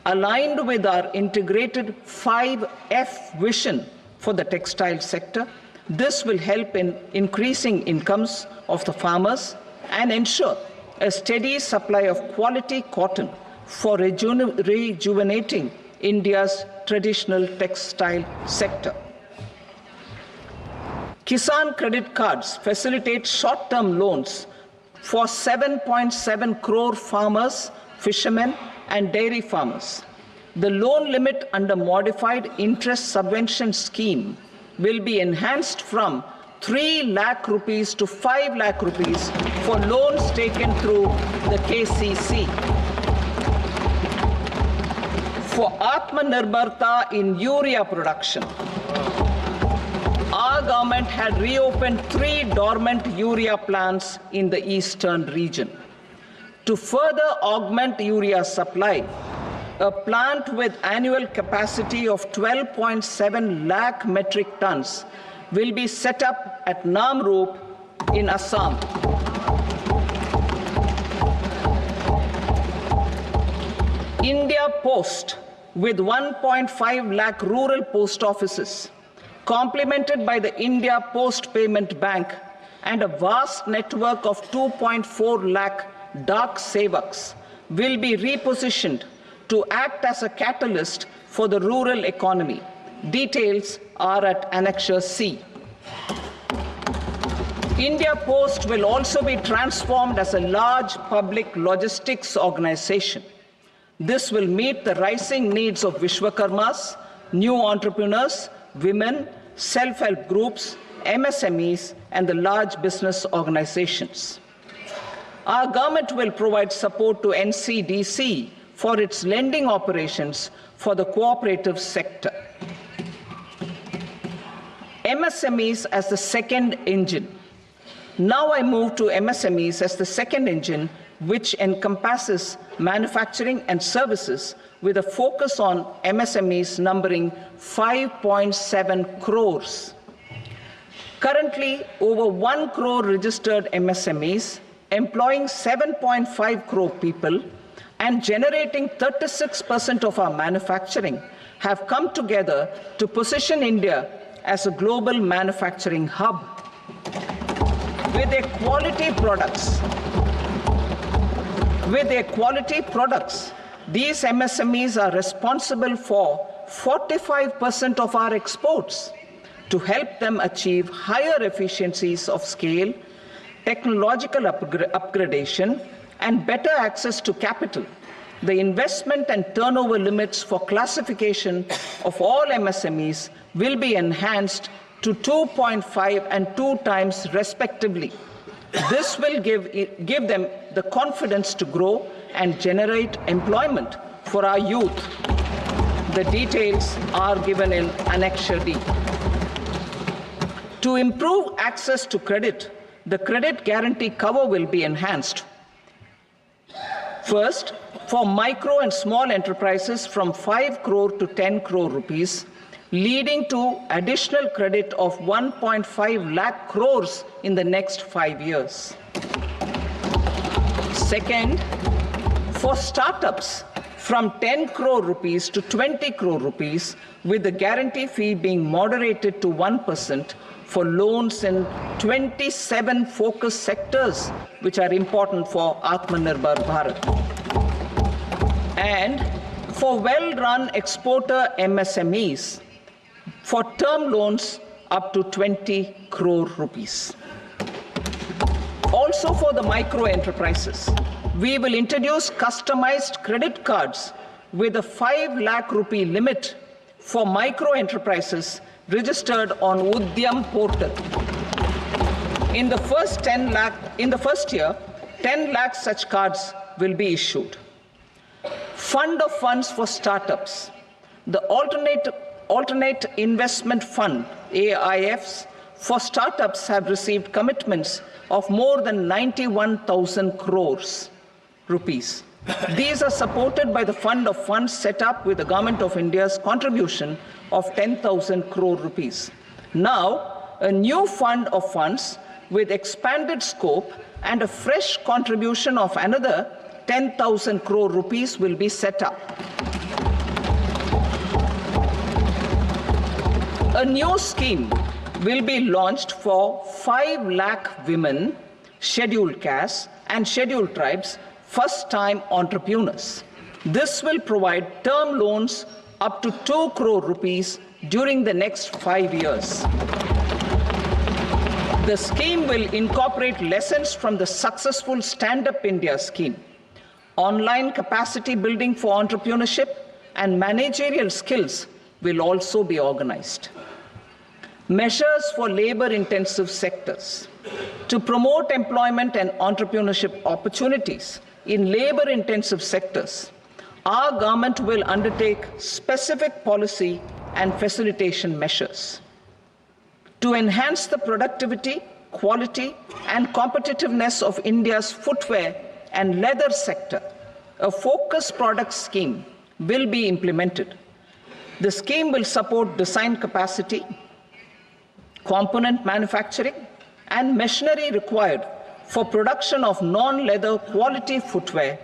Aligned with our integrated 5F vision for the textile sector, this will help in increasing incomes of the farmers and ensure a steady supply of quality cotton for rejuvenating India's traditional textile sector. Kisan credit cards facilitate short-term loans for 7.7 crore farmers, fishermen, and dairy farmers. The loan limit under modified interest subvention scheme will be enhanced from 3 lakh rupees to 5 lakh rupees for loans taken through the KCC. For Atmanirbharta in urea production, our government had reopened 3 dormant urea plants in the eastern region. To further augment urea supply, a plant with annual capacity of 12.7 lakh metric tons will be set up at Namrup in Assam. India Post, with 1.5 lakh rural post offices, complemented by the India Post Payment Bank and a vast network of 2.4 lakh Dak Sevaks, will be repositioned to act as a catalyst for the rural economy. Details are at Annexure C. India Post will also be transformed as a large public logistics organization. This will meet the rising needs of Vishwakarmas, new entrepreneurs, women, self-help groups, MSMEs, and the large business organizations. Our government will provide support to NCDC for its lending operations for the cooperative sector. MSMEs as the second engine. Now I move to MSMEs as the second engine, which encompasses manufacturing and services with a focus on MSMEs numbering 5.7 crores. Currently, over 1 crore registered MSMEs, employing 7.5 crore people and generating 36% of our manufacturing, have come together to position India as a global manufacturing hub. With their quality products, these MSMEs are responsible for 45% of our exports. To help them achieve higher efficiencies of scale, technological upgradation, and better access to capital, the investment and turnover limits for classification of all MSMEs will be enhanced to 2.5 and 2 times respectively. This will give them the confidence to grow and generate employment for our youth. The details are given in Annexure D. To improve access to credit, the credit guarantee cover will be enhanced. First, for micro and small enterprises from 5 crore to 10 crore rupees, leading to additional credit of 1.5 lakh crores in the next 5 years. Second, for startups from 10 crore rupees to 20 crore rupees, with the guarantee fee being moderated to 1% for loans in 27 focus sectors which are important for Atmanirbhar Bharat. And for well-run exporter MSMEs, for term loans up to 20 crore rupees. Also for the micro enterprises, we will introduce customized credit cards with a 5 lakh rupee limit for micro enterprises registered on Udyam portal. In the first year, 10 lakh such cards will be issued. Fund of funds for startups. The alternate investment fund, AIFs, for startups have received commitments of more than 91,000 crores rupees. These are supported by the fund of funds set up with the Government of India's contribution of 10,000 crore rupees. Now, a new fund of funds with expanded scope and a fresh contribution of another 10,000 crore rupees will be set up. A new scheme will be launched for 5 lakh women, scheduled castes and scheduled tribes, first-time entrepreneurs. This will provide term loans up to 2 crore rupees during the next 5 years. The scheme will incorporate lessons from the successful Stand Up India scheme. Online capacity building for entrepreneurship and managerial skills will also be organized. Measures for labor-intensive sectors. To promote employment and entrepreneurship opportunities in labor-intensive sectors, our government will undertake specific policy and facilitation measures. To enhance the productivity, quality, and competitiveness of India's footwear and leather sector, a focused product scheme will be implemented. The scheme will support design capacity, component manufacturing, and machinery required for production of non-leather quality footwear,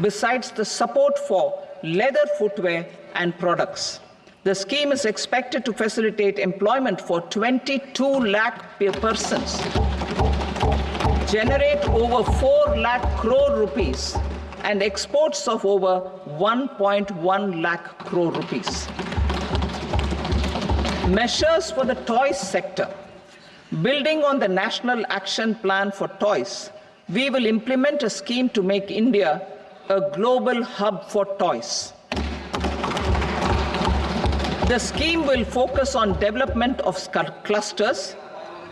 besides the support for leather footwear and products. The scheme is expected to facilitate employment for 22 lakh persons, generate over 4 lakh crore rupees, and exports of over 1.1 lakh crore rupees. Measures for the toys sector. Building on the National Action Plan for Toys, we will implement a scheme to make India a global hub for toys. The scheme will focus on development of clusters,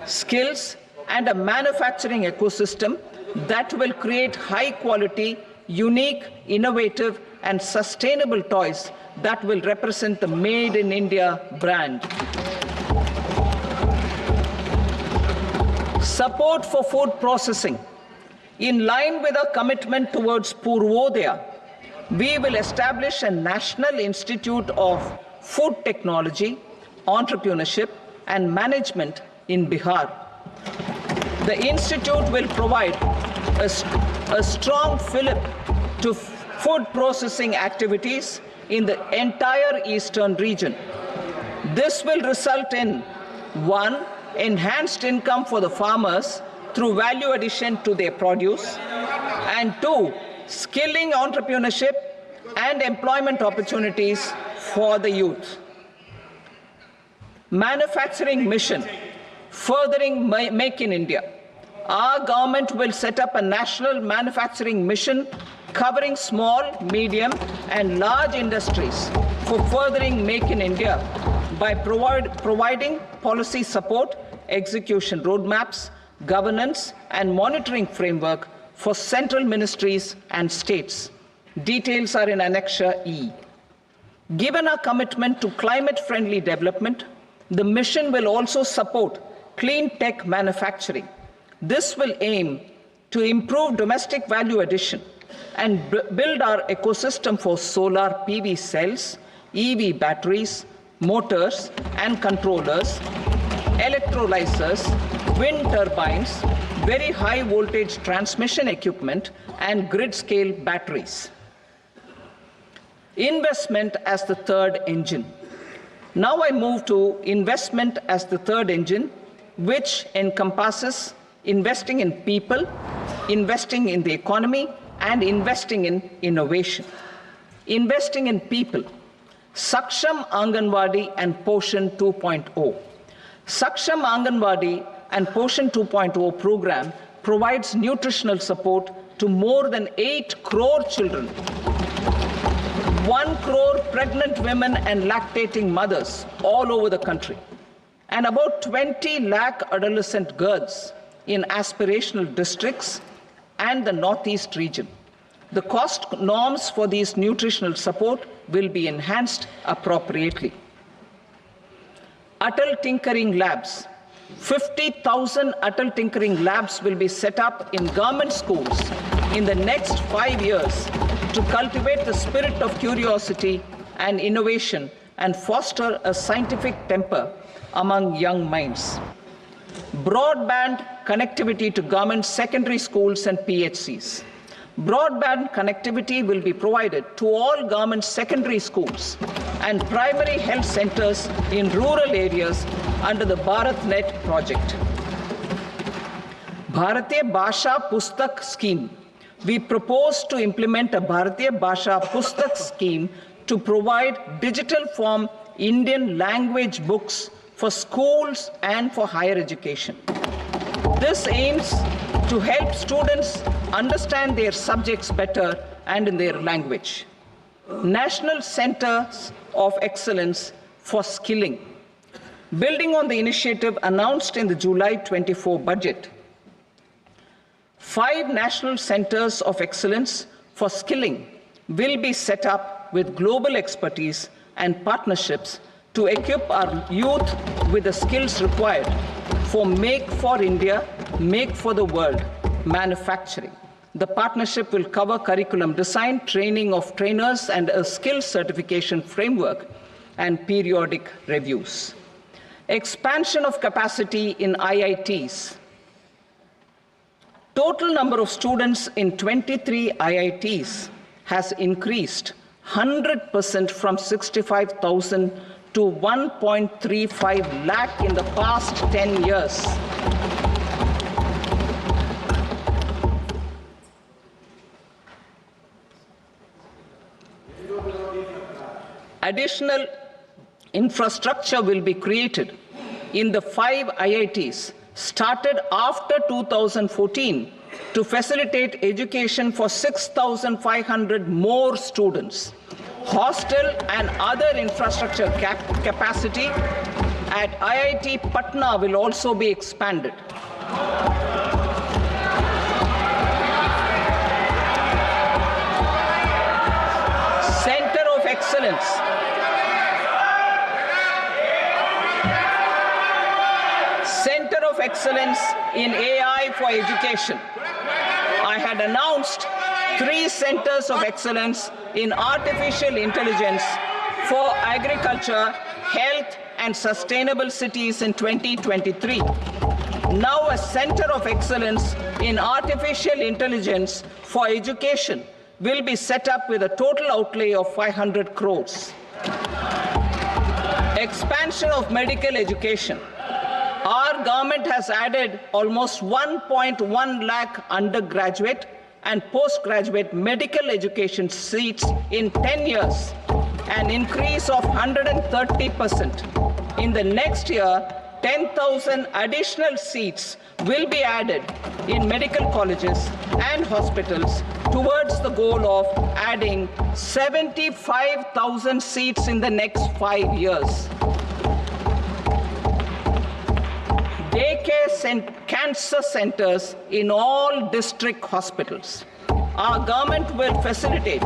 skills, and a manufacturing ecosystem that will create high-quality, unique, innovative, and sustainable toys that will represent the Made in India brand. Support for food processing. In line with our commitment towards Purvodaya, we will establish a National Institute of Food Technology, Entrepreneurship, and Management in Bihar. The institute will provide a strong fillip to food processing activities in the entire eastern region. This will result in 1. Enhanced income for the farmers through value addition to their produce, and 2. Skilling entrepreneurship and employment opportunities for the youth. Manufacturing mission, furthering Make in India. Our government will set up a national manufacturing mission covering small, medium, and large industries for furthering Make in India by providing policy support, execution roadmaps, governance, and monitoring framework for central ministries and states. Details are in Annexure E. Given our commitment to climate-friendly development, the mission will also support clean tech manufacturing. This will aim to improve domestic value addition and build our ecosystem for solar PV cells, EV batteries, motors and controllers, electrolyzers, wind turbines, very high voltage transmission equipment, and grid scale batteries. Investment as the third engine. Now I move to investment as the third engine, which encompasses investing in people, investing in the economy, and investing in innovation. Investing in people. Saksham Anganwadi and Poshan 2.0. Saksham Anganwadi and Poshan 2.0 program provides nutritional support to more than 8 crore children, 1 crore pregnant women and lactating mothers all over the country, and about 20 lakh adolescent girls in aspirational districts and the Northeast region. The cost norms for these nutritional support will be enhanced appropriately. Atal Tinkering Labs. 50,000 Atal Tinkering Labs will be set up in government schools in the next 5 years to cultivate the spirit of curiosity and innovation and foster a scientific temper among young minds. Broadband connectivity to government secondary schools and PHCs. Broadband connectivity will be provided to all government secondary schools and primary health centers in rural areas under the BharatNet project. Bharatiya Bhasha Pustak Scheme. We propose to implement a Bharatiya Bhasha Pustak scheme to provide digital form Indian language books for schools and for higher education. This aims to help students understand their subjects better and in their language. National Centers of Excellence for Skilling. Building on the initiative announced in the July 24 budget, 5 national centers of excellence for skilling will be set up with global expertise and partnerships to equip our youth with the skills required for Make for India, Make for the World manufacturing. The partnership will cover curriculum design, training of trainers, and a skills certification framework and periodic reviews. Expansion of capacity in IITs. Total number of students in 23 IITs has increased 100% from 65,000 to 1.35 lakh in the past 10 years. Additional infrastructure will be created in the 5 IITs started after 2014 to facilitate education for 6,500 more students. Hostel and other infrastructure capacity at IIT Patna will also be expanded. Center of Excellence. Center of Excellence in AI for Education. I had announced 3 centers of excellence in artificial intelligence for agriculture, health, and sustainable cities in 2023. Now a center of excellence in artificial intelligence for education will be set up with a total outlay of 500 crores. Expansion of medical education. Our government has added almost 1.1 lakh undergraduate and postgraduate medical education seats in 10 years, an increase of 130%. In the next year, 10,000 additional seats will be added in medical colleges and hospitals towards the goal of adding 75,000 seats in the next 5 years. Daycare cancer centers in all district hospitals. Our government will facilitate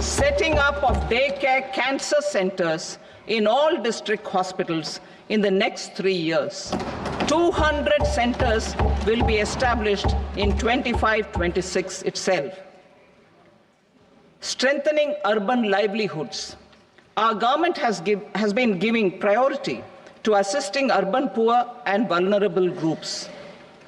setting up of daycare cancer centers in all district hospitals in the next 3 years. 200 centers will be established in 25-26 itself. Strengthening urban livelihoods. Our government has been giving priority to assisting urban poor and vulnerable groups.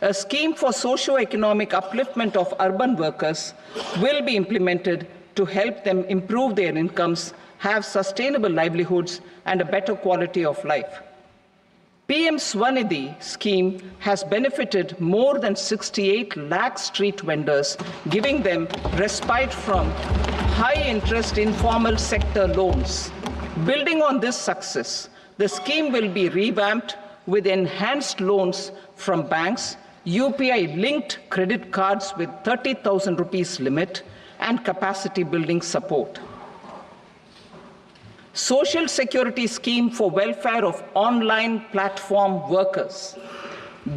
A scheme for socio-economic upliftment of urban workers will be implemented to help them improve their incomes, have sustainable livelihoods, and a better quality of life. PM Swanidhi scheme has benefited more than 68 lakh street vendors, giving them respite from high-interest informal sector loans. Building on this success, the scheme will be revamped with enhanced loans from banks, UPI-linked credit cards with 30,000 rupees limit, and capacity building support. Social Security scheme for welfare of online platform workers.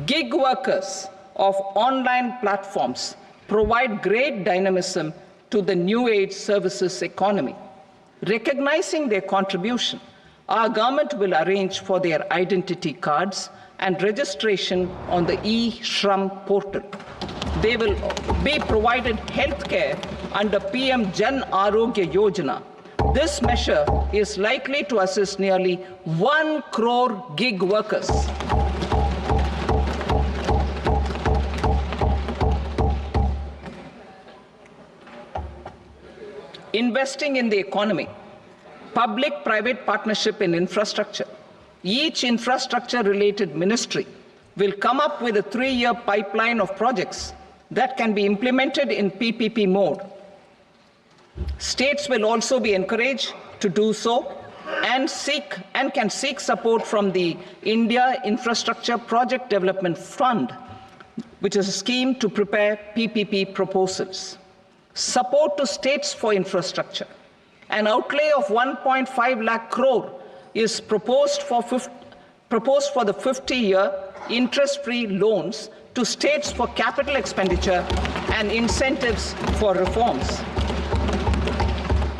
Gig workers of online platforms provide great dynamism to the new age services economy. Recognizing their contribution, our government will arrange for their identity cards and registration on the e-Shram portal. They will be provided healthcare under PM Jan Arogya Yojana. This measure is likely to assist nearly 1 crore gig workers. Investing in the economy, public-private partnership in infrastructure. Each infrastructure-related ministry will come up with a 3-year pipeline of projects that can be implemented in PPP mode. States will also be encouraged to do so and can seek support from the India Infrastructure Project Development Fund, which is a scheme to prepare PPP proposals. Support to states for infrastructure. An outlay of 1.5 lakh crore is proposed for the 50-year interest-free loans to states for capital expenditure and incentives for reforms.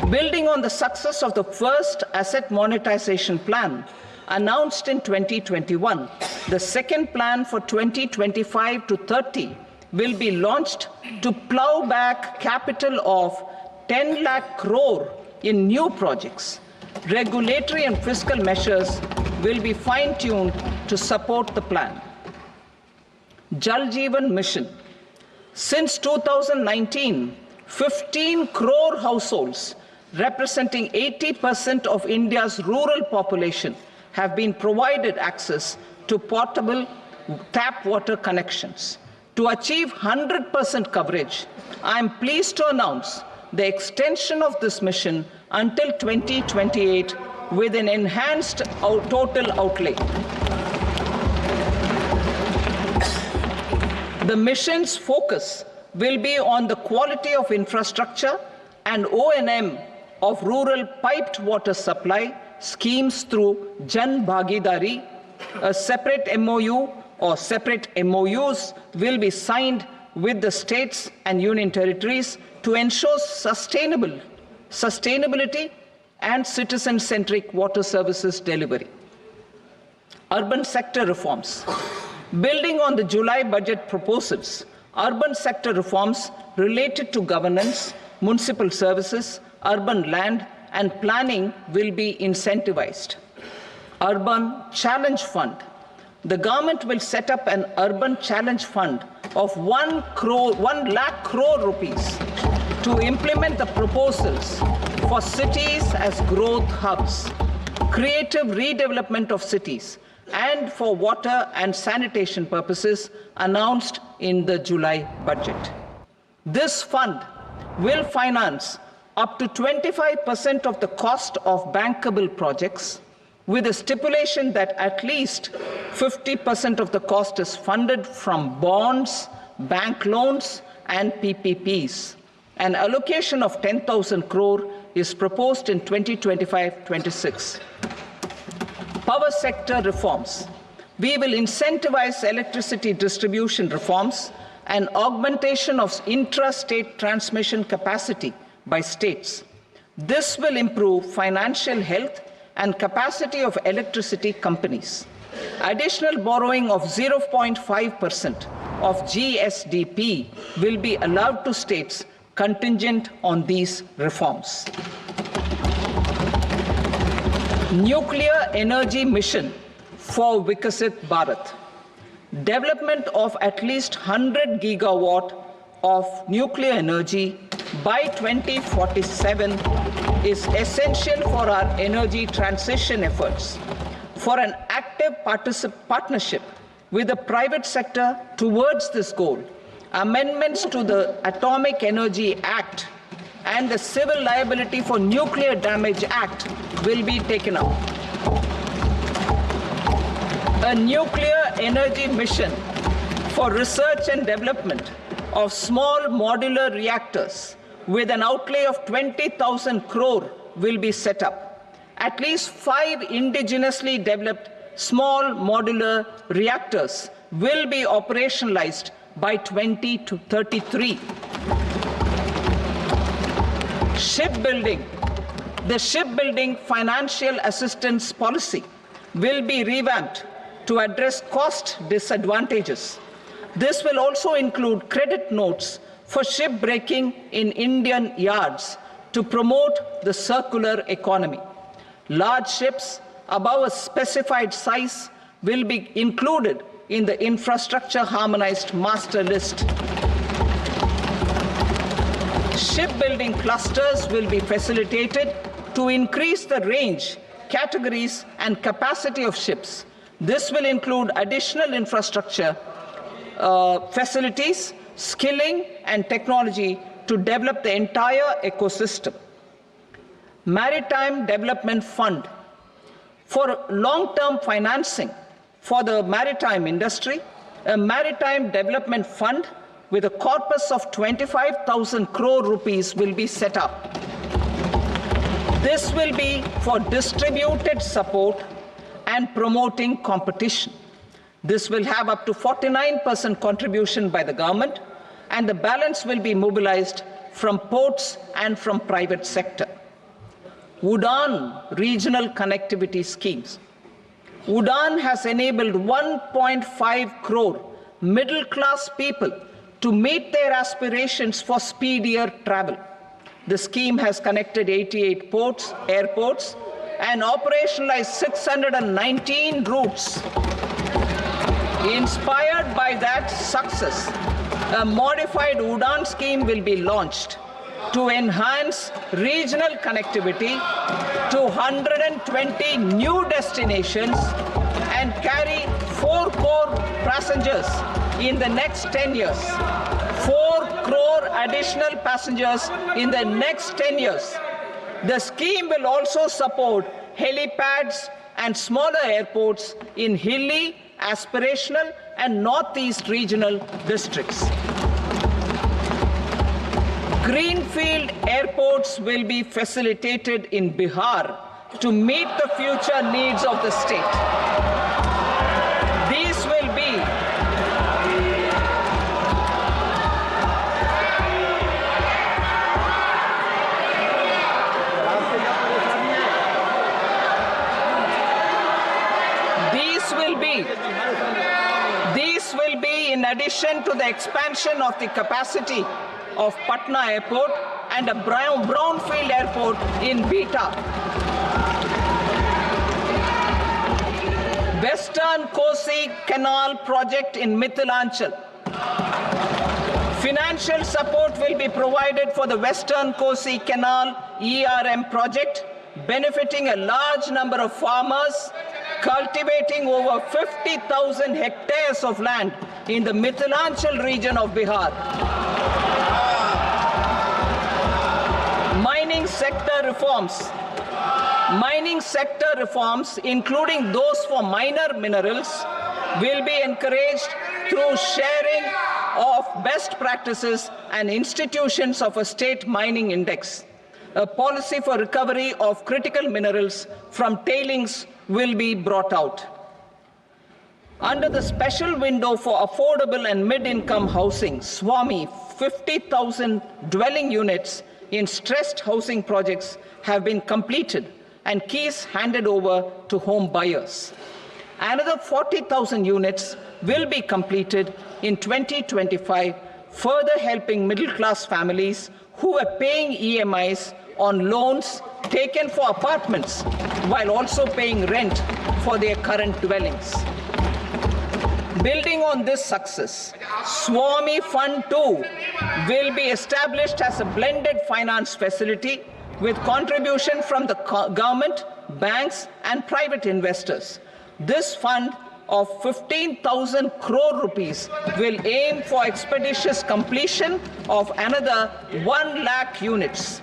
Building on the success of the first asset monetization plan announced in 2021, the second plan for 2025 to 30 will be launched to plow back capital of 10 lakh crore in new projects. Regulatory and fiscal measures will be fine-tuned to support the plan. Jal Jeevan Mission. Since 2019, 15 crore households representing 80% of India's rural population have been provided access to portable tap water connections. To achieve 100% coverage, I am pleased to announce the extension of this mission until 2028 with an enhanced total outlay. The mission's focus will be on the quality of infrastructure and O&M of rural piped water supply schemes through Jan Bhagidari. A separate MOU or separate MOUs will be signed with the states and union territories to ensure sustainability and citizen-centric water services delivery. Urban sector reforms. Building on the July budget proposals, urban sector reforms related to governance, municipal services, urban land and planning will be incentivized. Urban Challenge Fund. The government will set up an urban challenge fund of 1 lakh crore rupees to implement the proposals for cities as growth hubs, creative redevelopment of cities, and for water and sanitation purposes announced in the July budget. This fund will finance up to 25% of the cost of bankable projects, with a stipulation that at least 50% of the cost is funded from bonds, bank loans, and PPPs. An allocation of 10,000 crore is proposed in 2025-26. Power sector reforms. We will incentivize electricity distribution reforms and augmentation of intra-state transmission capacity by states. This will improve financial health and capacity of electricity companies. Additional borrowing of 0.5% of GSDP will be allowed to states contingent on these reforms. Nuclear energy mission for Viksit Bharat. Development of at least 100 gigawatt of nuclear energy by 2047 is essential for our energy transition efforts. For an active partnership with the private sector towards this goal, amendments to the Atomic Energy Act and the Civil Liability for Nuclear Damage Act will be taken up. a nuclear energy mission for research and development of small modular reactors with an outlay of 20,000 crore will be set up. At least 5 indigenously developed small modular reactors will be operationalized by 2033. Shipbuilding. The shipbuilding financial assistance policy will be revamped to address cost disadvantages. This will also include credit notes for shipbreaking in Indian yards to promote the circular economy. Large ships above a specified size will be included in the infrastructure harmonized master list. Shipbuilding clusters will be facilitated to increase the range, categories, and capacity of ships. This will include additional infrastructure, facilities, skilling, and technology to develop the entire ecosystem. Maritime Development Fund. For long-term financing for the maritime industry, a Maritime Development Fund with a corpus of 25,000 crore rupees will be set up. This will be for distributed support and promoting competition. This will have up to 49% contribution by the government, and the balance will be mobilized from ports and from private sector. UDAN regional connectivity schemes. UDAN has enabled 1.5 crore middle-class people to meet their aspirations for speedier travel. The scheme has connected 88 ports, airports, and operationalized 619 routes. Inspired by that success, a modified UDAN scheme will be launched to enhance regional connectivity to 120 new destinations and carry 4 crore passengers in the next 10 years. 4 crore additional passengers in the next 10 years. The scheme will also support helipads and smaller airports in hilly, aspirational, and northeast regional districts. Greenfield airports will be facilitated in Bihar to meet the future needs of the state. These will be in addition to the expansion of the capacity of Patna Airport and a brownfield airport in Beta. Western Kosi Canal project in Mithilanchal. Financial support will be provided for the Western Kosi Canal ERM project, benefiting a large number of farmers, cultivating over 50,000 hectares of land in the Mithilanchal region of Bihar. Mining sector reforms. Mining sector reforms, including those for minor minerals, will be encouraged through sharing of best practices and institutions of a state mining index. A policy for recovery of critical minerals from tailings will be brought out. Under the special window for affordable and mid-income housing, SWAMI, 50,000 dwelling units in stressed housing projects have been completed and keys handed over to home buyers. Another 40,000 units will be completed in 2025, further helping middle-class families who are paying EMIs on loans taken for apartments while also paying rent for their current dwellings. Building on this success, SWAMI Fund 2 will be established as a blended finance facility with contribution from the government, banks, and private investors. This fund of 15,000 crore rupees will aim for expeditious completion of another 1 lakh units.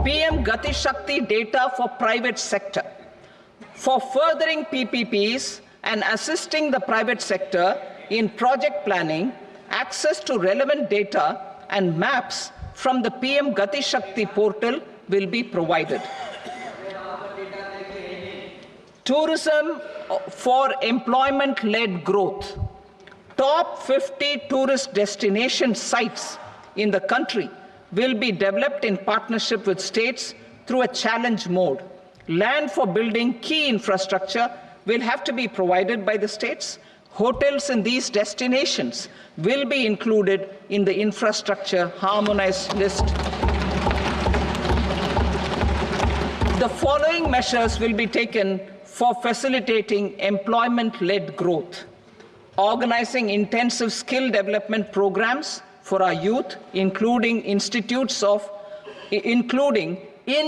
PM Gati Shakti data for private sector. for furthering PPPs and assisting the private sector in project planning, access to relevant data and maps from the PM Gati Shakti portal will be provided. Tourism for employment-led growth. Top 50 tourist destination sites in the country will be developed in partnership with states through a challenge mode. Land for building key infrastructure will have to be provided by the states. Hotels in these destinations will be included in the infrastructure harmonized list. The following measures will be taken for facilitating employment-led growth. Organizing intensive skill development programs for our youth, including in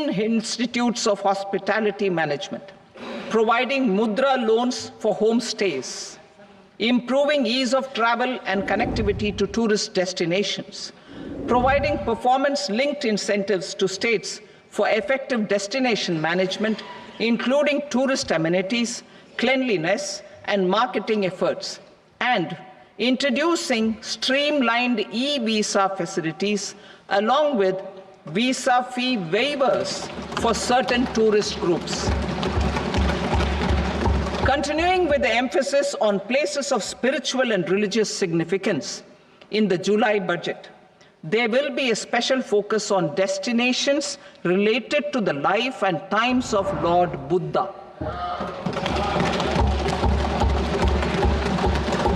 institutes of hospitality management. Providing mudra loans for homestays. Improving ease of travel and connectivity to tourist destinations. Providing performance-linked incentives to states for effective destination management, including tourist amenities, cleanliness, and marketing efforts. And introducing streamlined e-visa facilities along with visa fee waivers for certain tourist groups. Continuing with the emphasis on places of spiritual and religious significance in the July budget, there will be a special focus on destinations related to the life and times of Lord Buddha.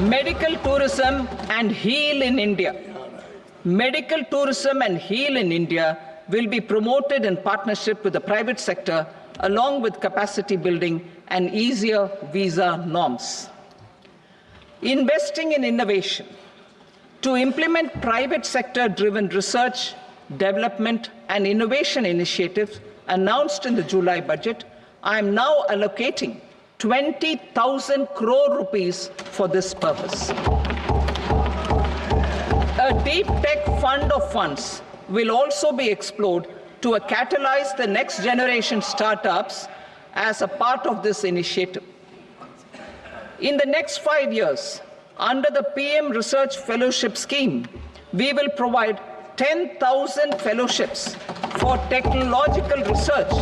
Medical tourism and heal in India. Medical tourism and heal in India will be promoted in partnership with the private sector along with capacity building and easier visa norms. Investing in innovation. To implement private sector-driven research, development, and innovation initiatives announced in the July budget, I am now allocating 20,000 crore rupees for this purpose. A deep tech fund of funds will also be explored to catalyze the next generation startups as a part of this initiative. In the next 5 years, under the PM Research Fellowship Scheme, we will provide 10,000 fellowships for technological research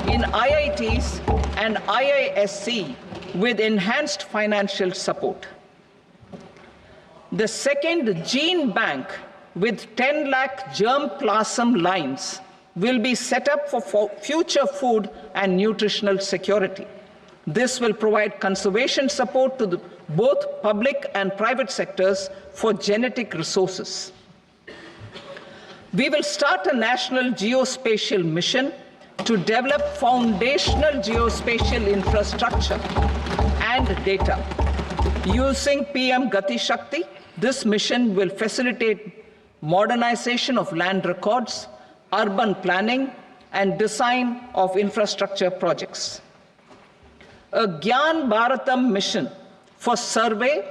in IITs and IISc with enhanced financial support. The second gene bank with 10 lakh germplasm lines will be set up for future food and nutritional security. This will provide conservation support to both public and private sectors for genetic resources. We will start a national geospatial mission to develop foundational geospatial infrastructure and data. Using PM Gati Shakti, this mission will facilitate modernization of land records, urban planning, and design of infrastructure projects. A Gyan Bharatam mission for survey,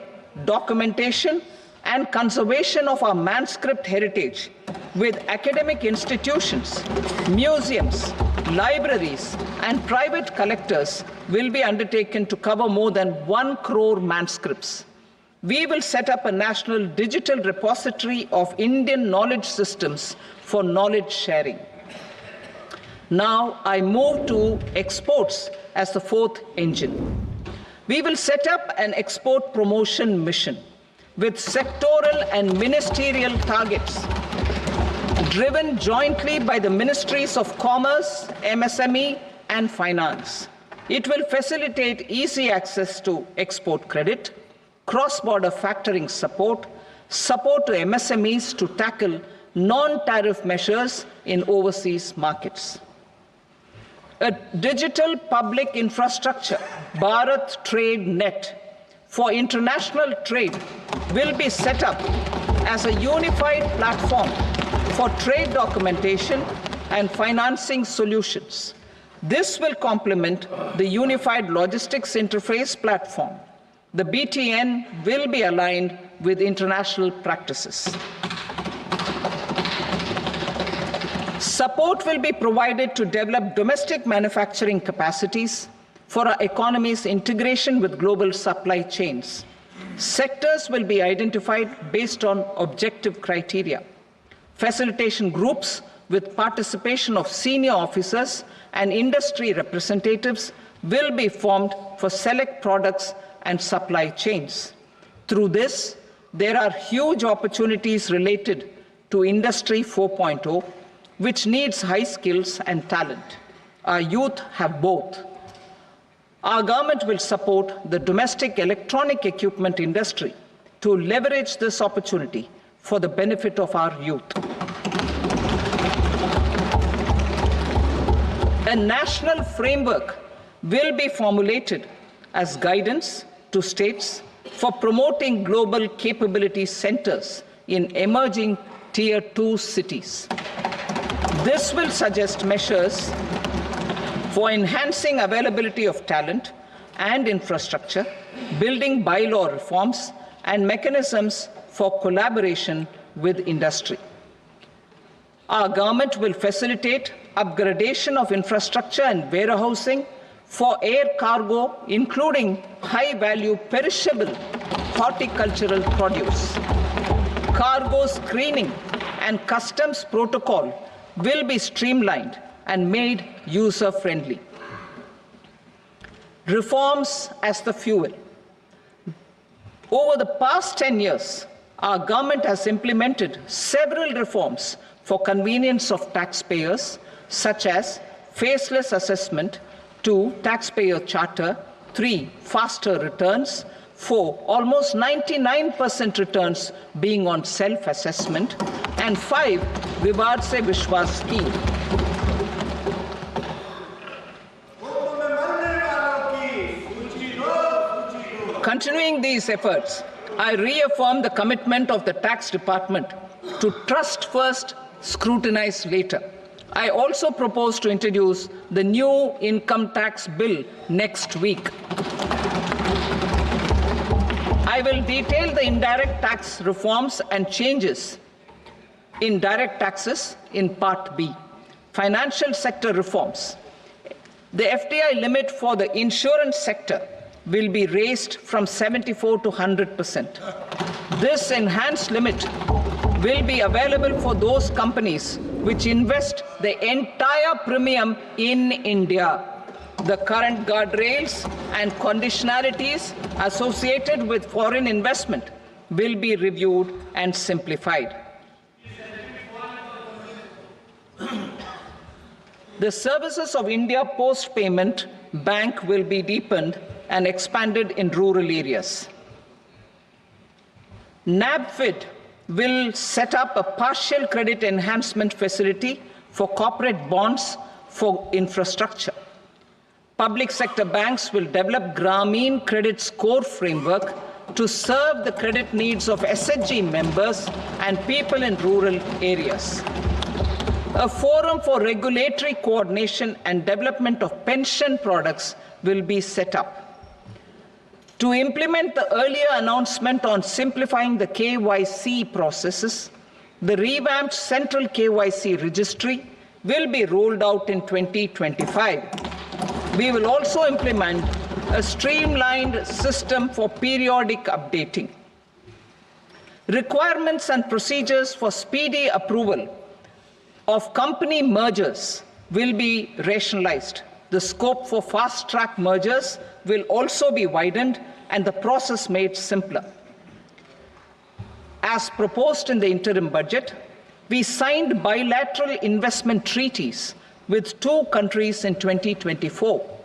documentation, and conservation of our manuscript heritage with academic institutions, museums, libraries, and private collectors will be undertaken to cover more than 1 crore manuscripts. We will set up a national digital repository of Indian knowledge systems for knowledge sharing. Now I move to exports as the fourth engine. We will set up an export promotion mission with sectoral and ministerial targets driven jointly by the Ministries of Commerce, MSME, and Finance. It will facilitate easy access to export credit, cross-border factoring support, support to MSMEs to tackle non-tariff measures in overseas markets. A digital public infrastructure, Bharat Trade Net, for international trade will be set up as a unified platform for trade documentation and financing solutions. This will complement the Unified Logistics Interface platform. The BTN will be aligned with international practices. Support will be provided to develop domestic manufacturing capacities, for our economy's integration with global supply chains. Sectors will be identified based on objective criteria. Facilitation groups with participation of senior officers and industry representatives will be formed for select products and supply chains. Through this, there are huge opportunities related to Industry 4.0, which needs high skills and talent. Our youth have both. Our government will support the domestic electronic equipment industry to leverage this opportunity for the benefit of our youth. A national framework will be formulated as guidance to states for promoting global capability centers in emerging Tier 2 cities. This will suggest measures for enhancing availability of talent and infrastructure, building bylaw reforms, and mechanisms for collaboration with industry. Our government will facilitate upgradation of infrastructure and warehousing for air cargo, including high-value perishable horticultural produce. Cargo screening and customs protocol will be streamlined and made user-friendly. Reforms as the fuel. Over the past 10 years, our government has implemented several reforms for convenience of taxpayers, such as faceless assessment, 2, taxpayer charter, 3, faster returns, 4, almost 99% returns being on self-assessment, and 5, Vivad Se Vishwas scheme. Continuing these efforts, I reaffirm the commitment of the tax department to trust first, scrutinize later. I also propose to introduce the new income tax bill next week. I will detail the indirect tax reforms and changes in direct taxes in Part B. Financial sector reforms. The FDI limit for the insurance sector will be raised from 74 to 100%. This enhanced limit will be available for those companies which invest the entire premium in India. The current guardrails and conditionalities associated with foreign investment will be reviewed and simplified. The services of India Post Payment Bank will be deepened and expanded in rural areas. NABFID will set up a partial credit enhancement facility for corporate bonds for infrastructure. Public sector banks will develop Grameen Credit Score framework to serve the credit needs of SHG members and people in rural areas. A forum for regulatory coordination and development of pension products will be set up. To implement the earlier announcement on simplifying the KYC processes, the revamped Central KYC Registry will be rolled out in 2025. We will also implement a streamlined system for periodic updating. Requirements and procedures for speedy approval of company mergers will be rationalized. The scope for fast-track mergers will also be widened and the process made simpler. As proposed in the interim budget, we signed bilateral investment treaties with 2 countries in 2024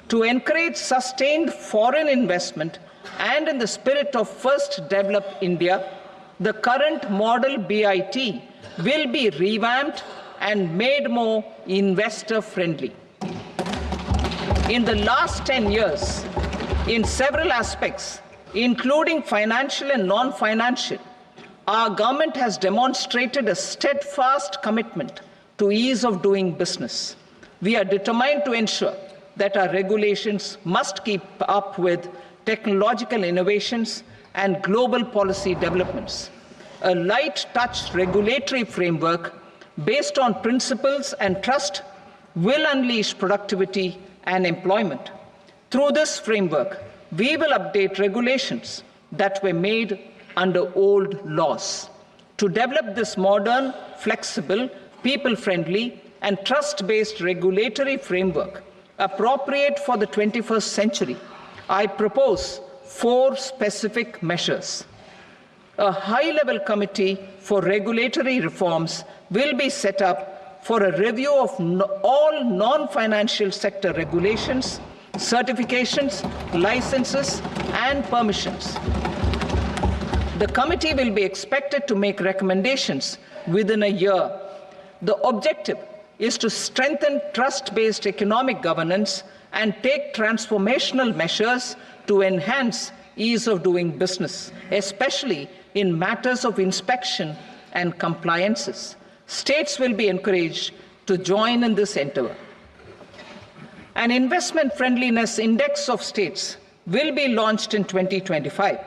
to encourage sustained foreign investment, and in the spirit of First Develop India, the current model BIT will be revamped and made more investor-friendly. In the last 10 years, in several aspects, including financial and non-financial, our government has demonstrated a steadfast commitment to ease of doing business. We are determined to ensure that our regulations must keep up with technological innovations and global policy developments. A light-touch regulatory framework based on principles and trust will unleash productivity and employment. Through this framework, we will update regulations that were made under old laws to develop this modern, flexible, people-friendly, and trust-based regulatory framework appropriate for the 21st century. I propose 4 specific measures. A high-level committee for regulatory reforms will be set up for a review of all non-financial sector regulations, certifications, licenses, and permissions. The committee will be expected to make recommendations within a year. The objective is to strengthen trust-based economic governance and take transformational measures to enhance ease of doing business, especially in matters of inspection and compliances. States will be encouraged to join in this endeavor. An investment friendliness index of states will be launched in 2025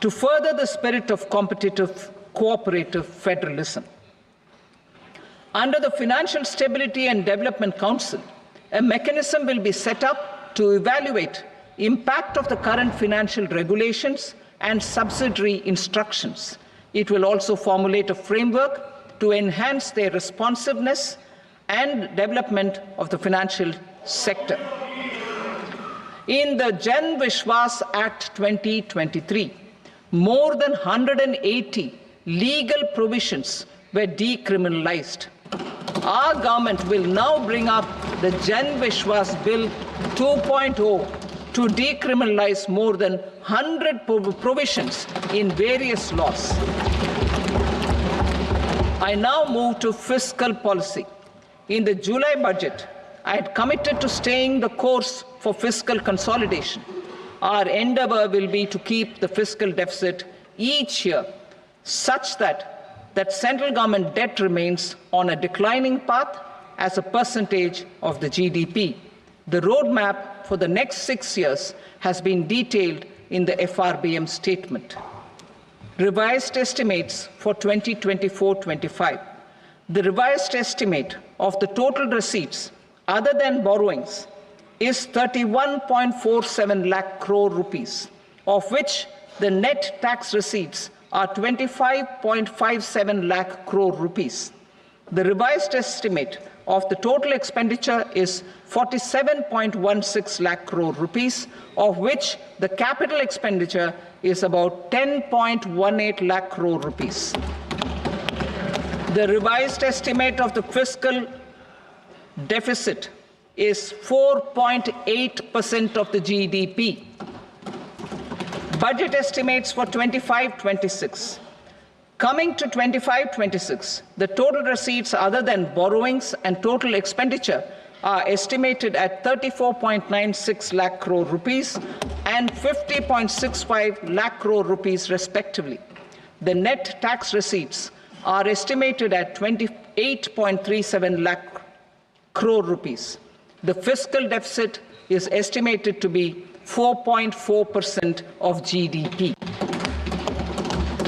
to further the spirit of competitive, cooperative federalism. Under the Financial Stability and Development Council, a mechanism will be set up to evaluate impact of the current financial regulations and subsidiary instructions. It will also formulate a framework to enhance their responsiveness and development of the financial sector. In the Jan Vishwas Act 2023, more than 180 legal provisions were decriminalized. Our government will now bring up the Jan Vishwas Bill 2.0 to decriminalize more than 100 provisions in various laws. I now move to fiscal policy. In the July budget, I had committed to staying the course for fiscal consolidation. Our endeavor will be to keep the fiscal deficit each year such that central government debt remains on a declining path as a percentage of the GDP. The roadmap for the next 6 years has been detailed in the FRBM statement. Revised estimates for 2024-25. The revised estimate of the total receipts other than borrowings is 31.47 lakh crore rupees, of which the net tax receipts are 25.57 lakh crore rupees. The revised estimate of the total expenditure is 47.16 lakh crore rupees, of which the capital expenditure is about 10.18 lakh crore rupees. The revised estimate of the fiscal deficit is 4.8% of the GDP. Budget estimates for 25-26. Coming to 25-26, the total receipts other than borrowings and total expenditure are estimated at 34.96 lakh crore rupees and 50.65 lakh crore rupees respectively. The net tax receipts are estimated at 28.37 lakh crore rupees. The fiscal deficit is estimated to be 4.4% of GDP.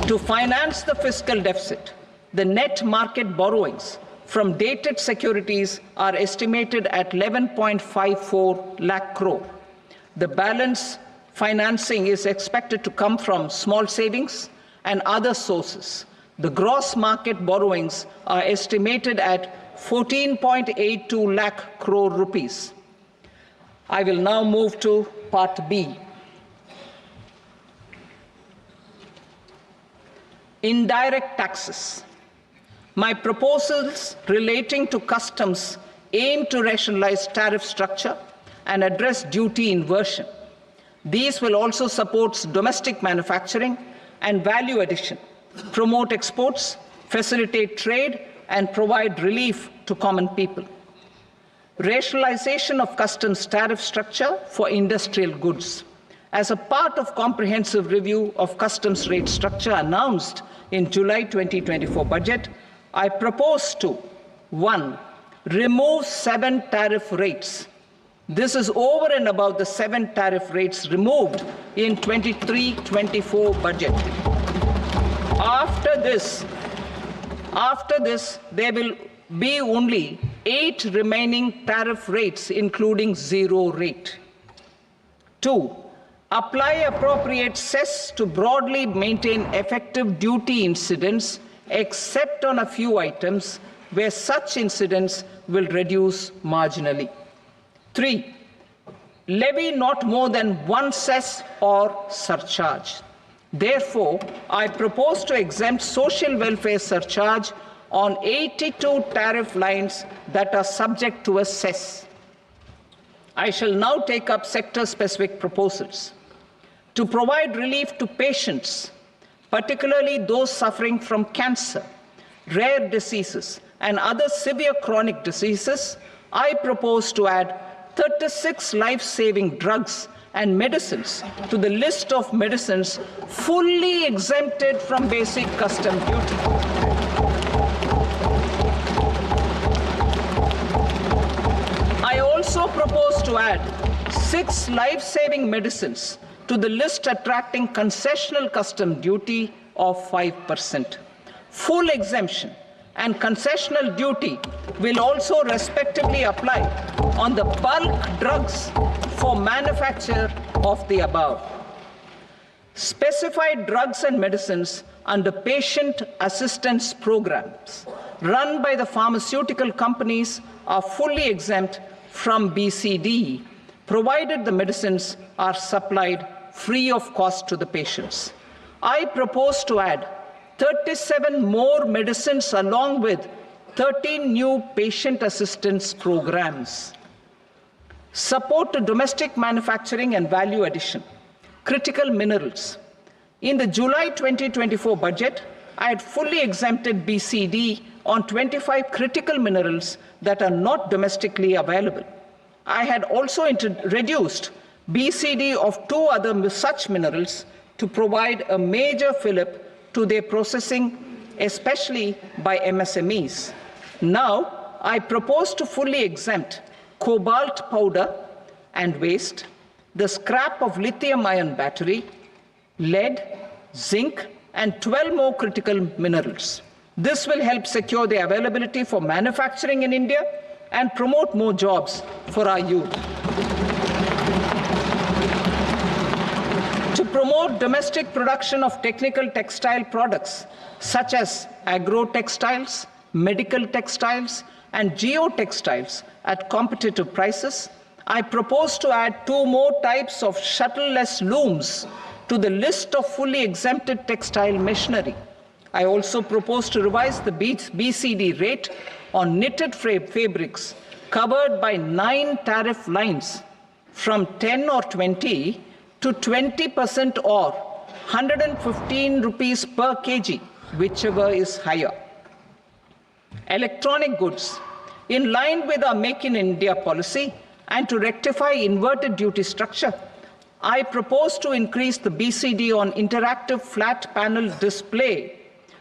To finance the fiscal deficit, the net market borrowings from dated securities are estimated at 11.54 lakh crore. The balance financing is expected to come from small savings and other sources. The gross market borrowings are estimated at 14.82 lakh crore rupees. I will now move to Part B. Indirect taxes. My proposals relating to customs aim to rationalize tariff structure and address duty inversion. These will also support domestic manufacturing and value addition, promote exports, facilitate trade, and provide relief to common people. Rationalization of customs tariff structure for industrial goods. As a part of comprehensive review of customs rate structure announced in July 2024 budget, I propose to 1. Remove 7 tariff rates. This is over and above the 7 tariff rates removed in 23-24 budget. After this, there will be only 8 remaining tariff rates, including 0 rate. 2. Apply appropriate cess to broadly maintain effective duty incidence, except on a few items where such incidence will reduce marginally. 3. Levy not more than one cess or surcharge. Therefore, I propose to exempt social welfare surcharge on 82 tariff lines that are subject to a cess. I shall now take up sector-specific proposals. To provide relief to patients, particularly those suffering from cancer, rare diseases, and other severe chronic diseases, I propose to add 36 life-saving drugs and medicines to the list of medicines fully exempted from basic custom duty. I also propose to add 6 life-saving medicines to the list attracting concessional custom duty of 5%. Full exemption and concessional duty will also respectively apply on the bulk drugs for manufacture of the above. Specified drugs and medicines under patient assistance programs run by the pharmaceutical companies are fully exempt from BCD, provided the medicines are supplied free of cost to the patients. I propose to add 37 more medicines along with 13 new patient assistance programs. Support to domestic manufacturing and value addition. Critical minerals. In the July 2024 budget, I had fully exempted BCD on 25 critical minerals that are not domestically available. I had also reduced BCD of 2 other such minerals to provide a major fillip to their processing, especially by MSMEs. Now, I propose to fully exempt cobalt powder and waste, the scrap of lithium-ion battery, lead, zinc, and 12 more critical minerals. This will help secure their availability for manufacturing in India and promote more jobs for our youth. To promote domestic production of technical textile products such as agro-textiles, medical textiles, and geotextiles at competitive prices, I propose to add 2 more types of shuttle-less looms to the list of fully exempted textile machinery. I also propose to revise the BCD rate on knitted fabrics covered by 9 tariff lines from 10 or 20 to 20% or 115 rupees per kg, whichever is higher. Electronic goods. In line with our Make in India policy and to rectify inverted duty structure, I propose to increase the BCD on interactive flat panel display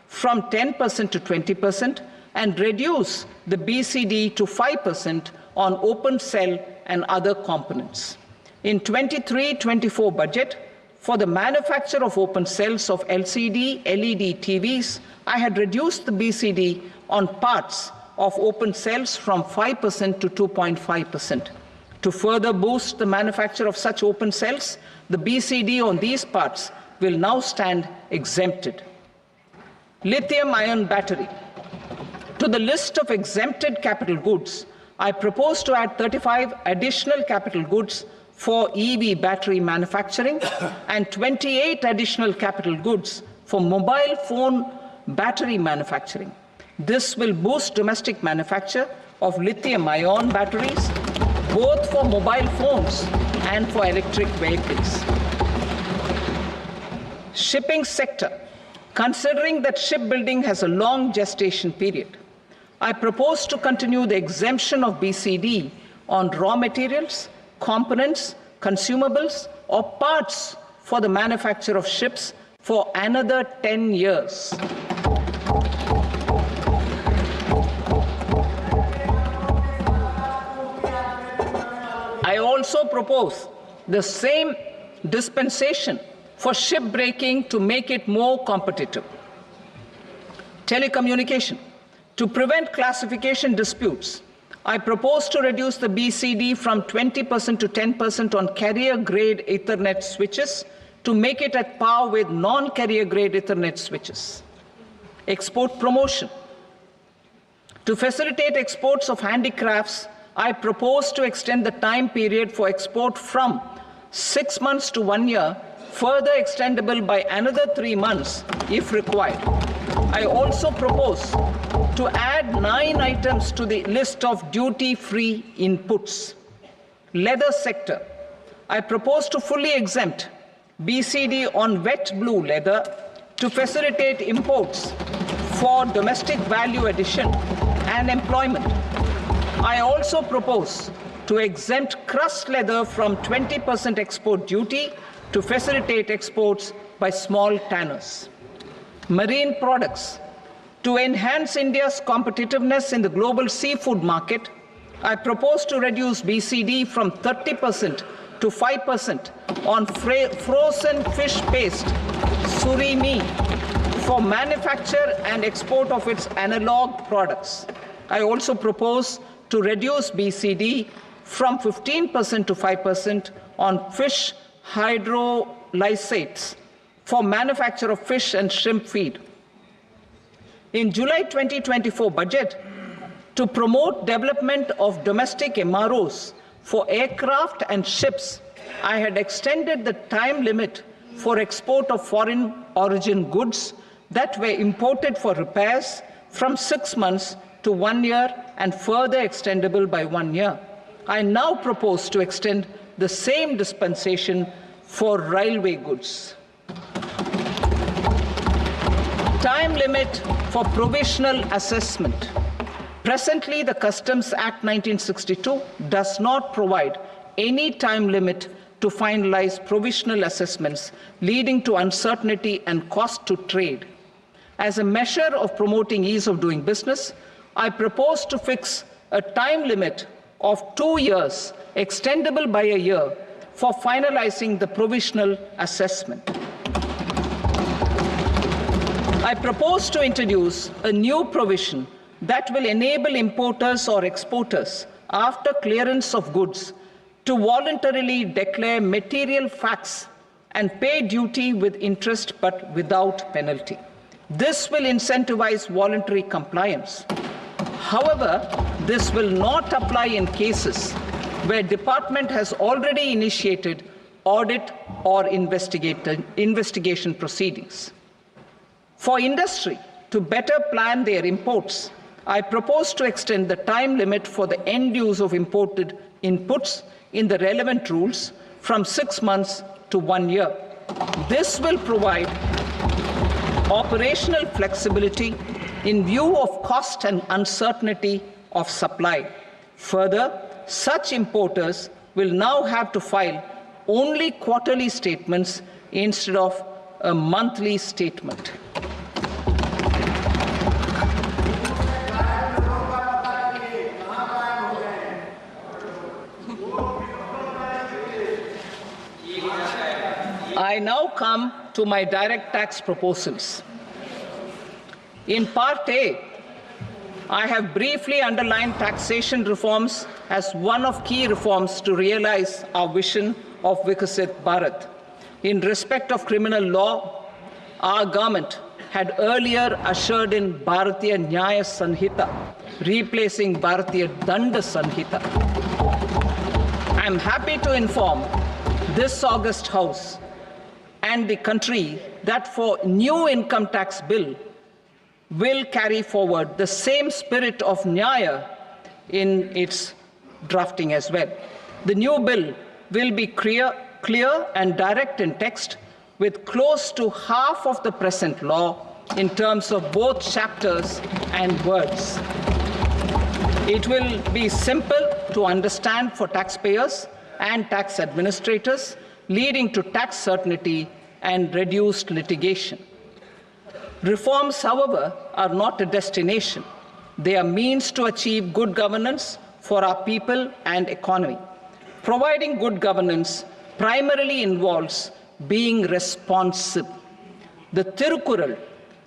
from 10% to 20% and reduce the BCD to 5% on open cell and other components. In 23-24 budget, for the manufacture of open cells of LCD, LED TVs, I had reduced the BCD on parts of open cells from 5% to 2.5%. To further boost the manufacture of such open cells, the BCD on these parts will now stand exempted. Lithium-ion battery. To the list of exempted capital goods, I propose to add 35 additional capital goods for EV battery manufacturing and 28 additional capital goods for mobile phone battery manufacturing. This will boost domestic manufacture of lithium-ion batteries, both for mobile phones and for electric vehicles. Shipping sector. Considering that shipbuilding has a long gestation period, I propose to continue the exemption of BCD on raw materials, components, consumables, or parts for the manufacture of ships for another 10 years. I also propose the same dispensation for shipbreaking to make it more competitive. Telecommunication. To prevent classification disputes, I propose to reduce the BCD from 20% to 10% on carrier-grade Ethernet switches to make it at par with non-carrier-grade Ethernet switches. Export promotion. To facilitate exports of handicrafts, I propose to extend the time period for export from 6 months to 1 year, further extendable by another 3 months if required. I also propose to add 9 items to the list of duty-free inputs. Leather sector. I propose to fully exempt BCD on wet blue leather to facilitate imports for domestic value addition and employment. I also propose to exempt crust leather from 20% export duty to facilitate exports by small tanners. Marine products. To enhance India's competitiveness in the global seafood market, I propose to reduce BCD from 30% to 5% on frozen fish paste, surimi, for manufacture and export of its analog products. I also propose to reduce BCD from 15% to 5% on fish hydrolysates for manufacture of fish and shrimp feed. In July 2024 budget, to promote development of domestic MROs for aircraft and ships, I had extended the time limit for export of foreign origin goods that were imported for repairs from 6 months to 1 year and further extendable by 1 year. I now propose to extend the same dispensation for railway goods. Time limit for provisional assessment. Presently, the Customs Act 1962 does not provide any time limit to finalize provisional assessments, leading to uncertainty and cost to trade. As a measure of promoting ease of doing business, I propose to fix a time limit of 2 years, extendable by a year, for finalizing the provisional assessment. I propose to introduce a new provision that will enable importers or exporters, after clearance of goods, to voluntarily declare material facts and pay duty with interest but without penalty. This will incentivize voluntary compliance. However, this will not apply in cases where department has already initiated audit or investigation proceedings. For industry to better plan their imports, I propose to extend the time limit for the end use of imported inputs in the relevant rules from 6 months to 1 year. This will provide operational flexibility in view of cost and uncertainty of supply. Further, such importers will now have to file only quarterly statements instead of a monthly statement. I now come to my direct tax proposals. In Part A, I have briefly underlined taxation reforms as one of key reforms to realize our vision of Viksit Bharat. In respect of criminal law, our government had earlier ushered in Bharatiya Nyaya Sanhita, replacing Bharatiya Danda Sanhita. I am happy to inform this august House and the country that for new income tax bill will carry forward the same spirit of Nyaya in its drafting as well. The new bill will be clear and direct in text, with close to half of the present law in terms of both chapters and words. It will be simple to understand for taxpayers and tax administrators, leading to tax certainty and reduced litigation. Reforms, however, are not a destination. They are means to achieve good governance for our people and economy. Providing good governance primarily involves being responsive. The Tirukkural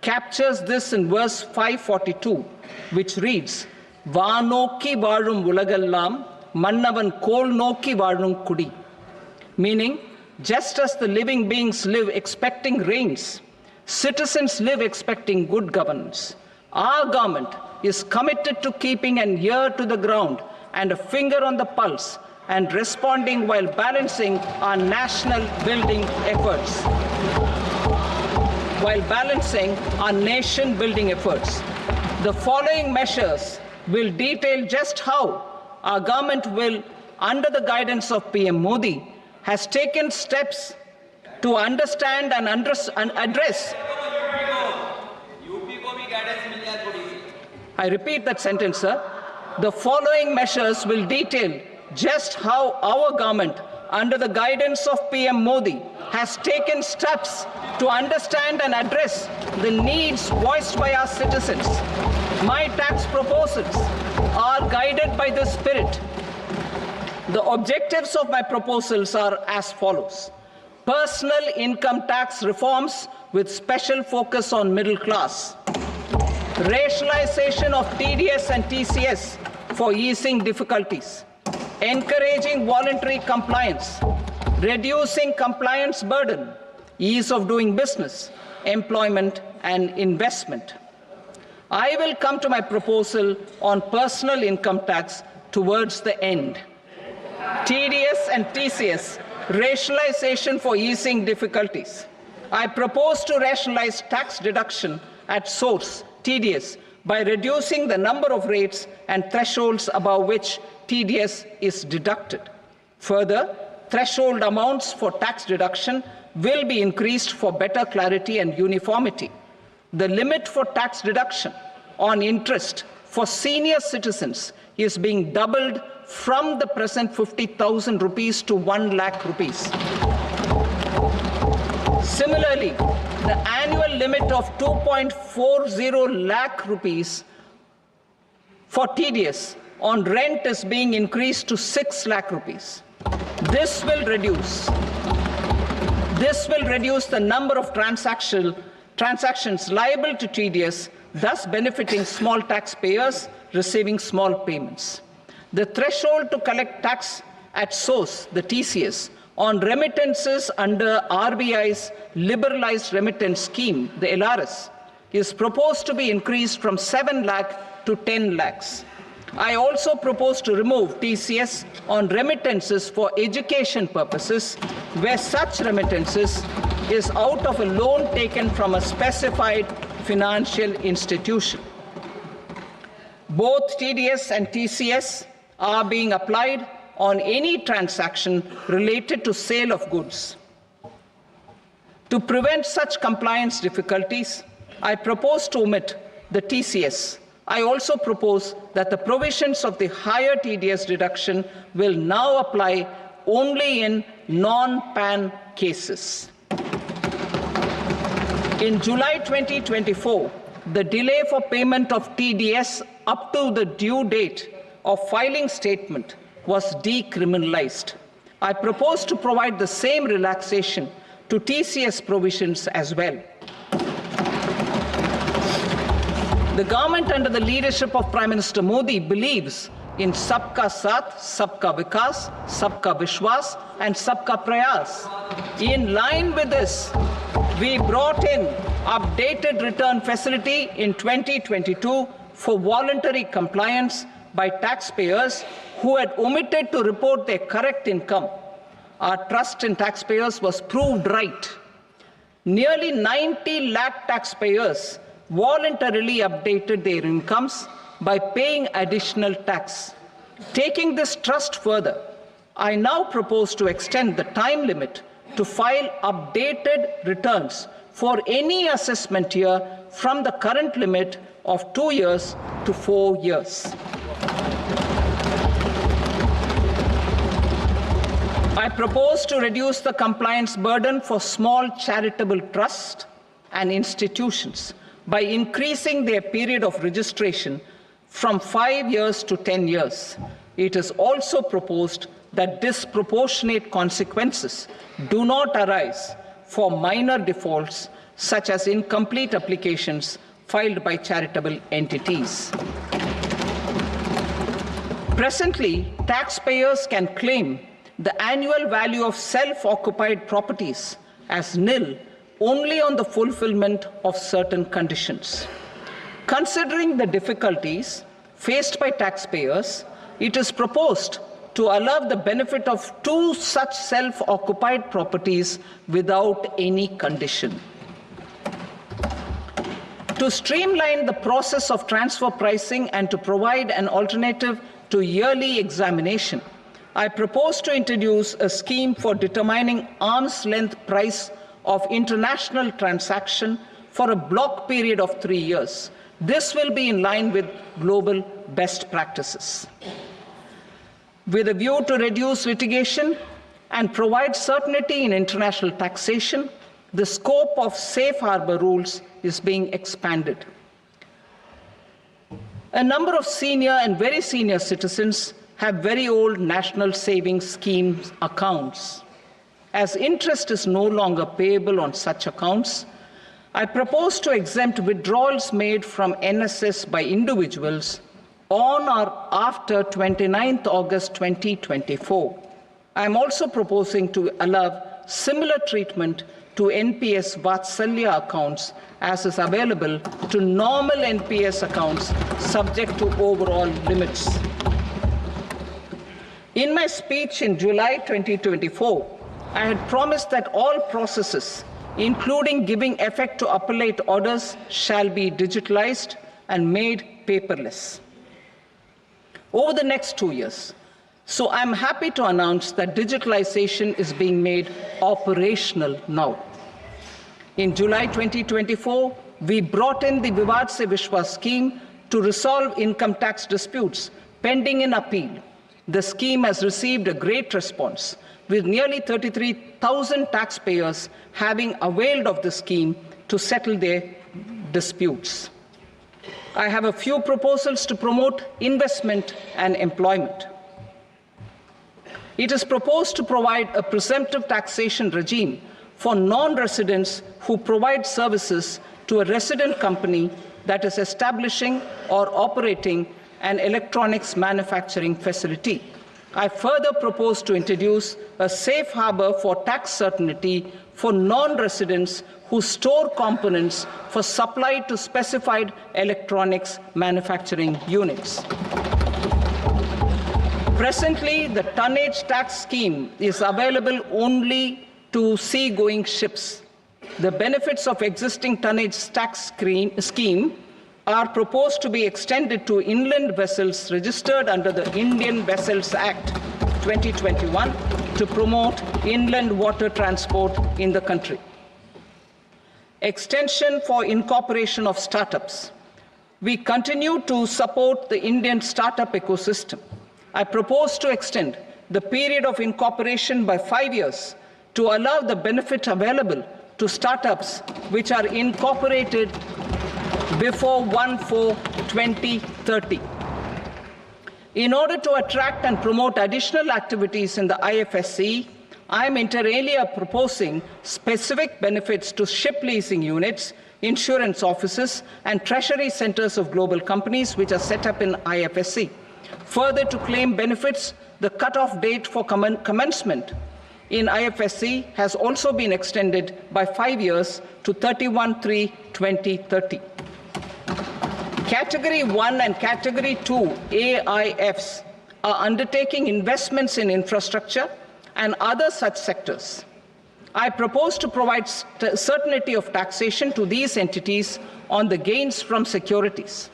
captures this in verse 542, which reads, Vaanokki vaazhum ulagallam, mannavan kol nokki vaazhum kudi. Meaning, just as the living beings live expecting rains, citizens live expecting good governance. Our government is committed to keeping an ear to the ground and a finger on the pulse and responding while balancing our national building efforts. The following measures will detail just how our government will, under the guidance of PM Modi, has taken steps to understand and address. I repeat that sentence, sir. The following measures will detail just how our government, under the guidance of PM Modi, has taken steps to understand and address the needs voiced by our citizens. My tax proposals are guided by this spirit. The objectives of my proposals are as follows. Personal income tax reforms with special focus on middle class. Rationalization of TDS and TCS for easing difficulties. Encouraging voluntary compliance. Reducing compliance burden. Ease of doing business, employment and investment. I will come to my proposal on personal income tax towards the end. TDS and TCS, rationalization for easing difficulties. I propose to rationalize tax deduction at source, TDS, by reducing the number of rates and thresholds above which TDS is deducted. Further, threshold amounts for tax deduction will be increased for better clarity and uniformity. The limit for tax deduction on interest for senior citizens is being doubled from the present 50,000 rupees to 1 lakh rupees. Similarly, the annual limit of 2.40 lakh rupees for TDS on rent is being increased to 6 lakh rupees. This will reduce the number of transactions liable to TDS, thus benefiting small taxpayers receiving small payments. The threshold to collect tax at source, the TCS, on remittances under RBI's liberalized remittance scheme, the LRS, is proposed to be increased from 7 lakh to 10 lakhs. I also propose to remove TCS on remittances for education purposes, where such remittances is out of a loan taken from a specified financial institution. Both TDS and TCS are being applied on any transaction related to sale of goods. To prevent such compliance difficulties, I propose to omit the TCS. I also propose that the provisions of the higher TDS deduction will now apply only in non-PAN cases. In July 2024, the delay for payment of TDS up to the due date of filing statement was decriminalized. I propose to provide the same relaxation to TCS provisions as well. The government under the leadership of Prime Minister Modi believes in Sabka Saath, Sabka Vikas, Sabka Vishwas and Sabka Prayas. In line with this, we brought in updated return facility in 2022 for voluntary compliance by taxpayers who had omitted to report their correct income. Our trust in taxpayers was proved right. Nearly 90 lakh taxpayers voluntarily updated their incomes by paying additional tax. Taking this trust further, I now propose to extend the time limit to file updated returns for any assessment year from the current limit of 2 years to 4 years. I propose to reduce the compliance burden for small charitable trusts and institutions by increasing their period of registration from 5 years to 10 years. It is also proposed that disproportionate consequences do not arise for minor defaults such as incomplete applications filed by charitable entities. Presently, taxpayers can claim the annual value of self-occupied properties as nil only on the fulfillment of certain conditions. Considering the difficulties faced by taxpayers, it is proposed to allow the benefit of 2 such self-occupied properties without any condition. To streamline the process of transfer pricing and to provide an alternative to yearly examination, I propose to introduce a scheme for determining arm's length price of international transaction for a block period of 3 years. This will be in line with global best practices. With a view to reduce litigation and provide certainty in international taxation, the scope of safe harbor rules is being expanded. A number of senior and very senior citizens have very old national savings schemes accounts. As interest is no longer payable on such accounts, I propose to exempt withdrawals made from NSS by individuals on or after 29th August 2024. I am also proposing to allow similar treatment to NPS Vatsalya accounts as is available to normal NPS accounts subject to overall limits. In my speech in July 2024, I had promised that all processes, including giving effect to appellate orders, shall be digitalized and made paperless over the next 2 years. So I'm happy to announce that digitalization is being made operational now. In July 2024, we brought in the Vivad Se Vishwas scheme to resolve income tax disputes pending in appeal. The scheme has received a great response, with nearly 33,000 taxpayers having availed of the scheme to settle their disputes. I have a few proposals to promote investment and employment. It is proposed to provide a presumptive taxation regime for non-residents who provide services to a resident company that is establishing or operating an electronics manufacturing facility. I further propose to introduce a safe harbor for tax certainty for non-residents who store components for supply to specified electronics manufacturing units. Presently, the tonnage tax scheme is available only to sea-going ships. The benefits of existing tonnage tax scheme are proposed to be extended to inland vessels registered under the Indian Vessels Act 2021 to promote inland water transport in the country. Extension for incorporation of startups. We continue to support the Indian startup ecosystem. I propose to extend the period of incorporation by 5 years to allow the benefit available to startups which are incorporated before 1/4/2030. In order to attract and promote additional activities in the IFSC, I am inter alia proposing specific benefits to ship leasing units, insurance offices, and treasury centers of global companies which are set up in IFSC. Further, to claim benefits, the cutoff date for commencement in IFSC has also been extended by 5 years to 31/3/2030. Category 1 and Category 2 AIFs are undertaking investments in infrastructure and other such sectors. I propose to provide certainty of taxation to these entities on the gains from securities,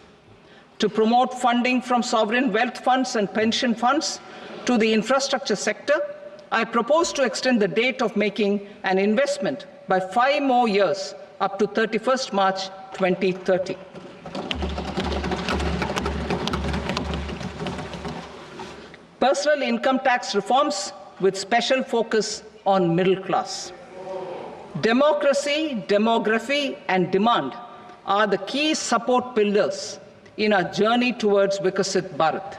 to promote funding from sovereign wealth funds and pension funds to the infrastructure sector. I propose to extend the date of making an investment by 5 more years up to 31st March 2030. Personal income tax reforms with special focus on middle class. Democracy, demography, and demand are the key support pillars in our journey towards Viksit Bharat.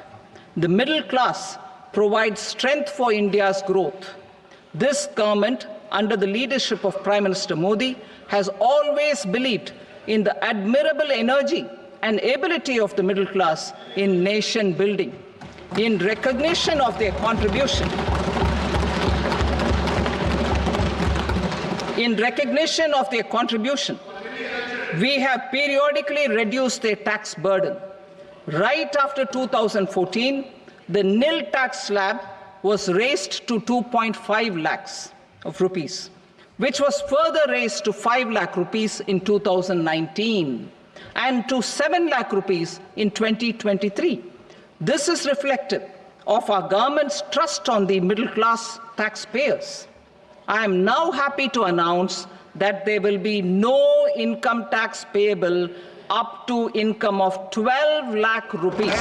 The middle class provides strength for India's growth. This government, under the leadership of Prime Minister Modi, has always believed in the admirable energy and ability of the middle class in nation building. In recognition of their contribution, we have periodically reduced their tax burden. Right after 2014, the nil tax slab was raised to 2.5 lakhs of rupees, which was further raised to 5 lakh rupees in 2019 and to 7 lakh rupees in 2023. This is reflective of our government's trust on the middle class taxpayers. I am now happy to announce that there will be no income tax payable up to income of 12 lakh rupees.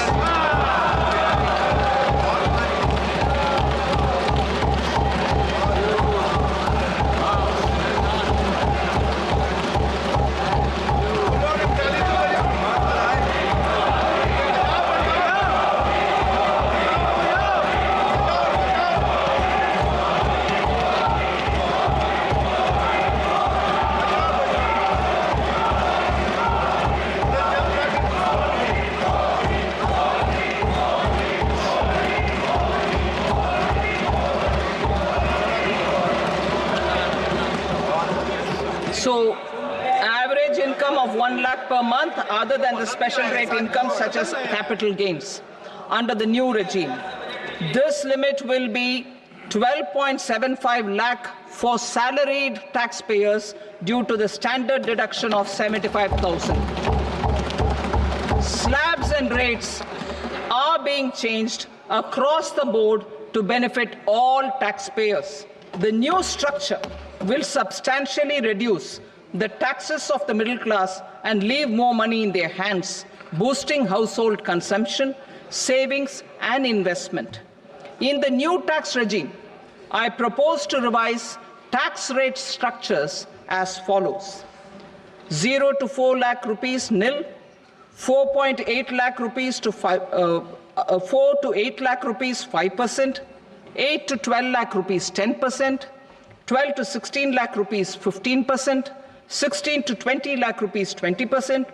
So, average income of 1 lakh per month other than the special rate income such as capital gains under the new regime. This limit will be 12.75 lakh for salaried taxpayers due to the standard deduction of 75,000. Slabs and rates are being changed across the board to benefit all taxpayers. The new structure will substantially reduce the taxes of the middle class and leave more money in their hands, boosting household consumption, savings, and investment. In the new tax regime, I propose to revise tax rate structures as follows: 0 to 4 lakh rupees nil, 4.8 lakh rupees to 4 to 8 lakh rupees 5%, 8 to 12 lakh rupees 10%, 12 to 16 lakh rupees 15%, 16 to 20 lakh rupees 20%,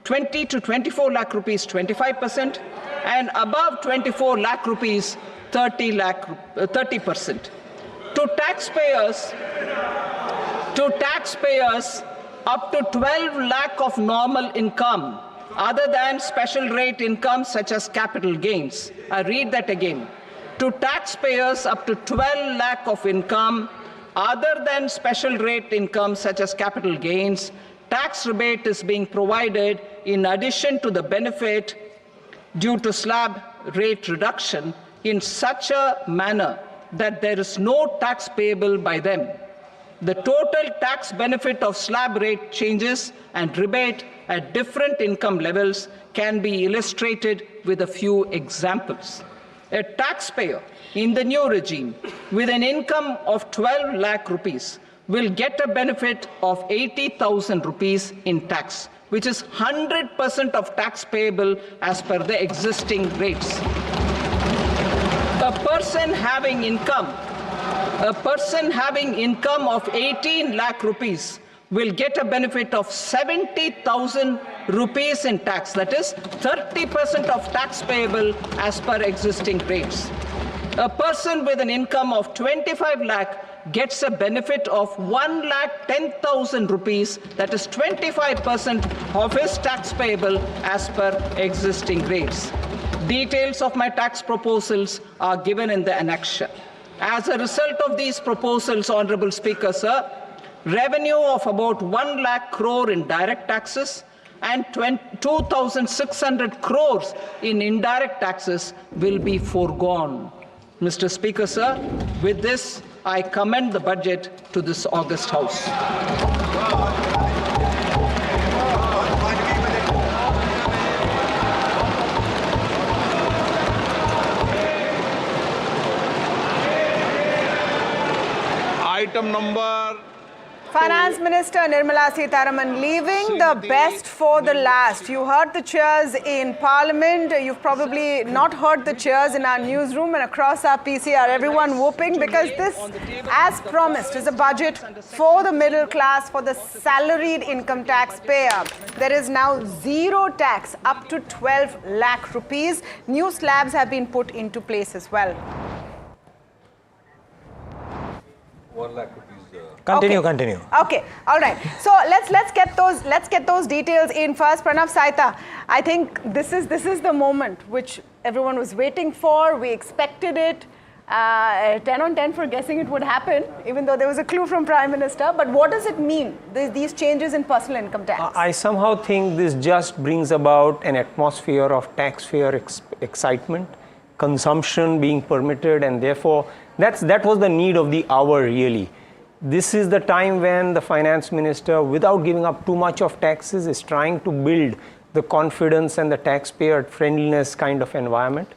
20 to 24 lakh rupees 25%, and above 24 lakh rupees 30%. To taxpayers up to 12 lakh of normal income other than special rate income such as capital gains. I read that again. To taxpayers up to 12 lakh of income other than special rate income such as capital gains, tax rebate is being provided in addition to the benefit due to slab rate reduction in such a manner that there is no tax payable by them. The total tax benefit of slab rate changes and rebate at different income levels can be illustrated with a few examples. A taxpayer in the new regime with an income of 12 lakh rupees will get a benefit of 80,000 rupees in tax, which is 100% of tax payable as per the existing rates. A person having income of 18 lakh rupees will get a benefit of 70,000 rupees in tax, that is 30% of tax payable as per existing rates. A person with an income of 25 lakh gets a benefit of 1,10,000 rupees, that is 25% of his tax payable as per existing rates. Details of my tax proposals are given in the annexure. As a result of these proposals, Honorable Speaker, sir, revenue of about 1 lakh crore in direct taxes and 2,600 crores in indirect taxes will be foregone. Mr. Speaker, sir, with this, I commend the budget to this august House. Item number Finance Minister Nirmala Sitharaman leaving the best for the last. You heard the cheers in Parliament. You've probably not heard the cheers in our newsroom and across our PCR. Everyone whooping because this, as promised, is a budget for the middle class, for the salaried income taxpayer. There is now zero tax up to 12 lakh rupees. New slabs have been put into place as well. 1 lakh rupees. Continue. Okay, all right. So let's get those details in first. Pranav Saita, I think this is the moment which everyone was waiting for. We expected it. 10 on 10 for guessing it would happen, even though there was a clue from Prime Minister. But what does it mean, these changes in personal income tax? I somehow think this just brings about an atmosphere of taxpayer excitement, consumption being permitted, and therefore that was the need of the hour, really. This is the time when the finance minister, without giving up too much of taxes, is trying to build the confidence and the taxpayer friendliness kind of environment,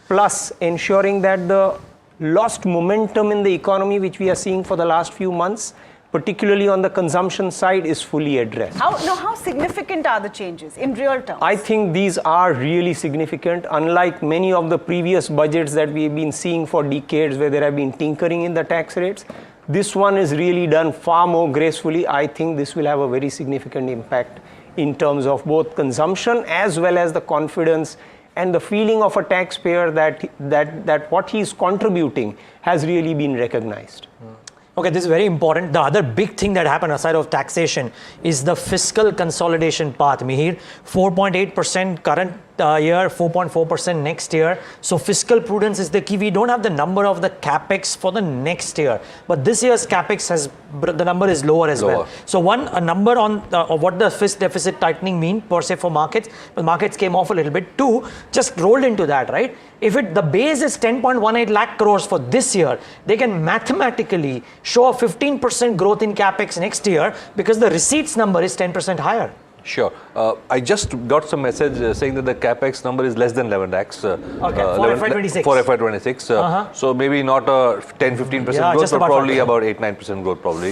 plus ensuring that the lost momentum in the economy, which we are seeing for the last few months, particularly on the consumption side, is fully addressed. How significant are the changes in real terms? I think these are really significant, unlike many of the previous budgets that we've been seeing for decades where there have been tinkering in the tax rates. This one is really done far more gracefully. I think this will have a very significant impact in terms of both consumption as well as the confidence and the feeling of a taxpayer that what he's contributing has really been recognized. Okay, this is very important. The other big thing that happened aside of taxation is the fiscal consolidation path, Mihir. 4.8% current year, 4.4% next year. So fiscal prudence is the key. We don't have the number of the capex for the next year, but this year's capex the number is lower as well. So a number on what the fiscal deficit tightening mean per se for markets. The markets came off a little bit. Two, just rolled into that, right? If the base is 10.18 lakh crores for this year, they can mathematically show a 15% growth in capex next year because the receipts number is 10% higher. Sure. I just got some message saying that the capex number is less than 11 lakhs. For FY26. For FY26. So maybe not a 10-15% growth, but probably about 8-9% growth probably,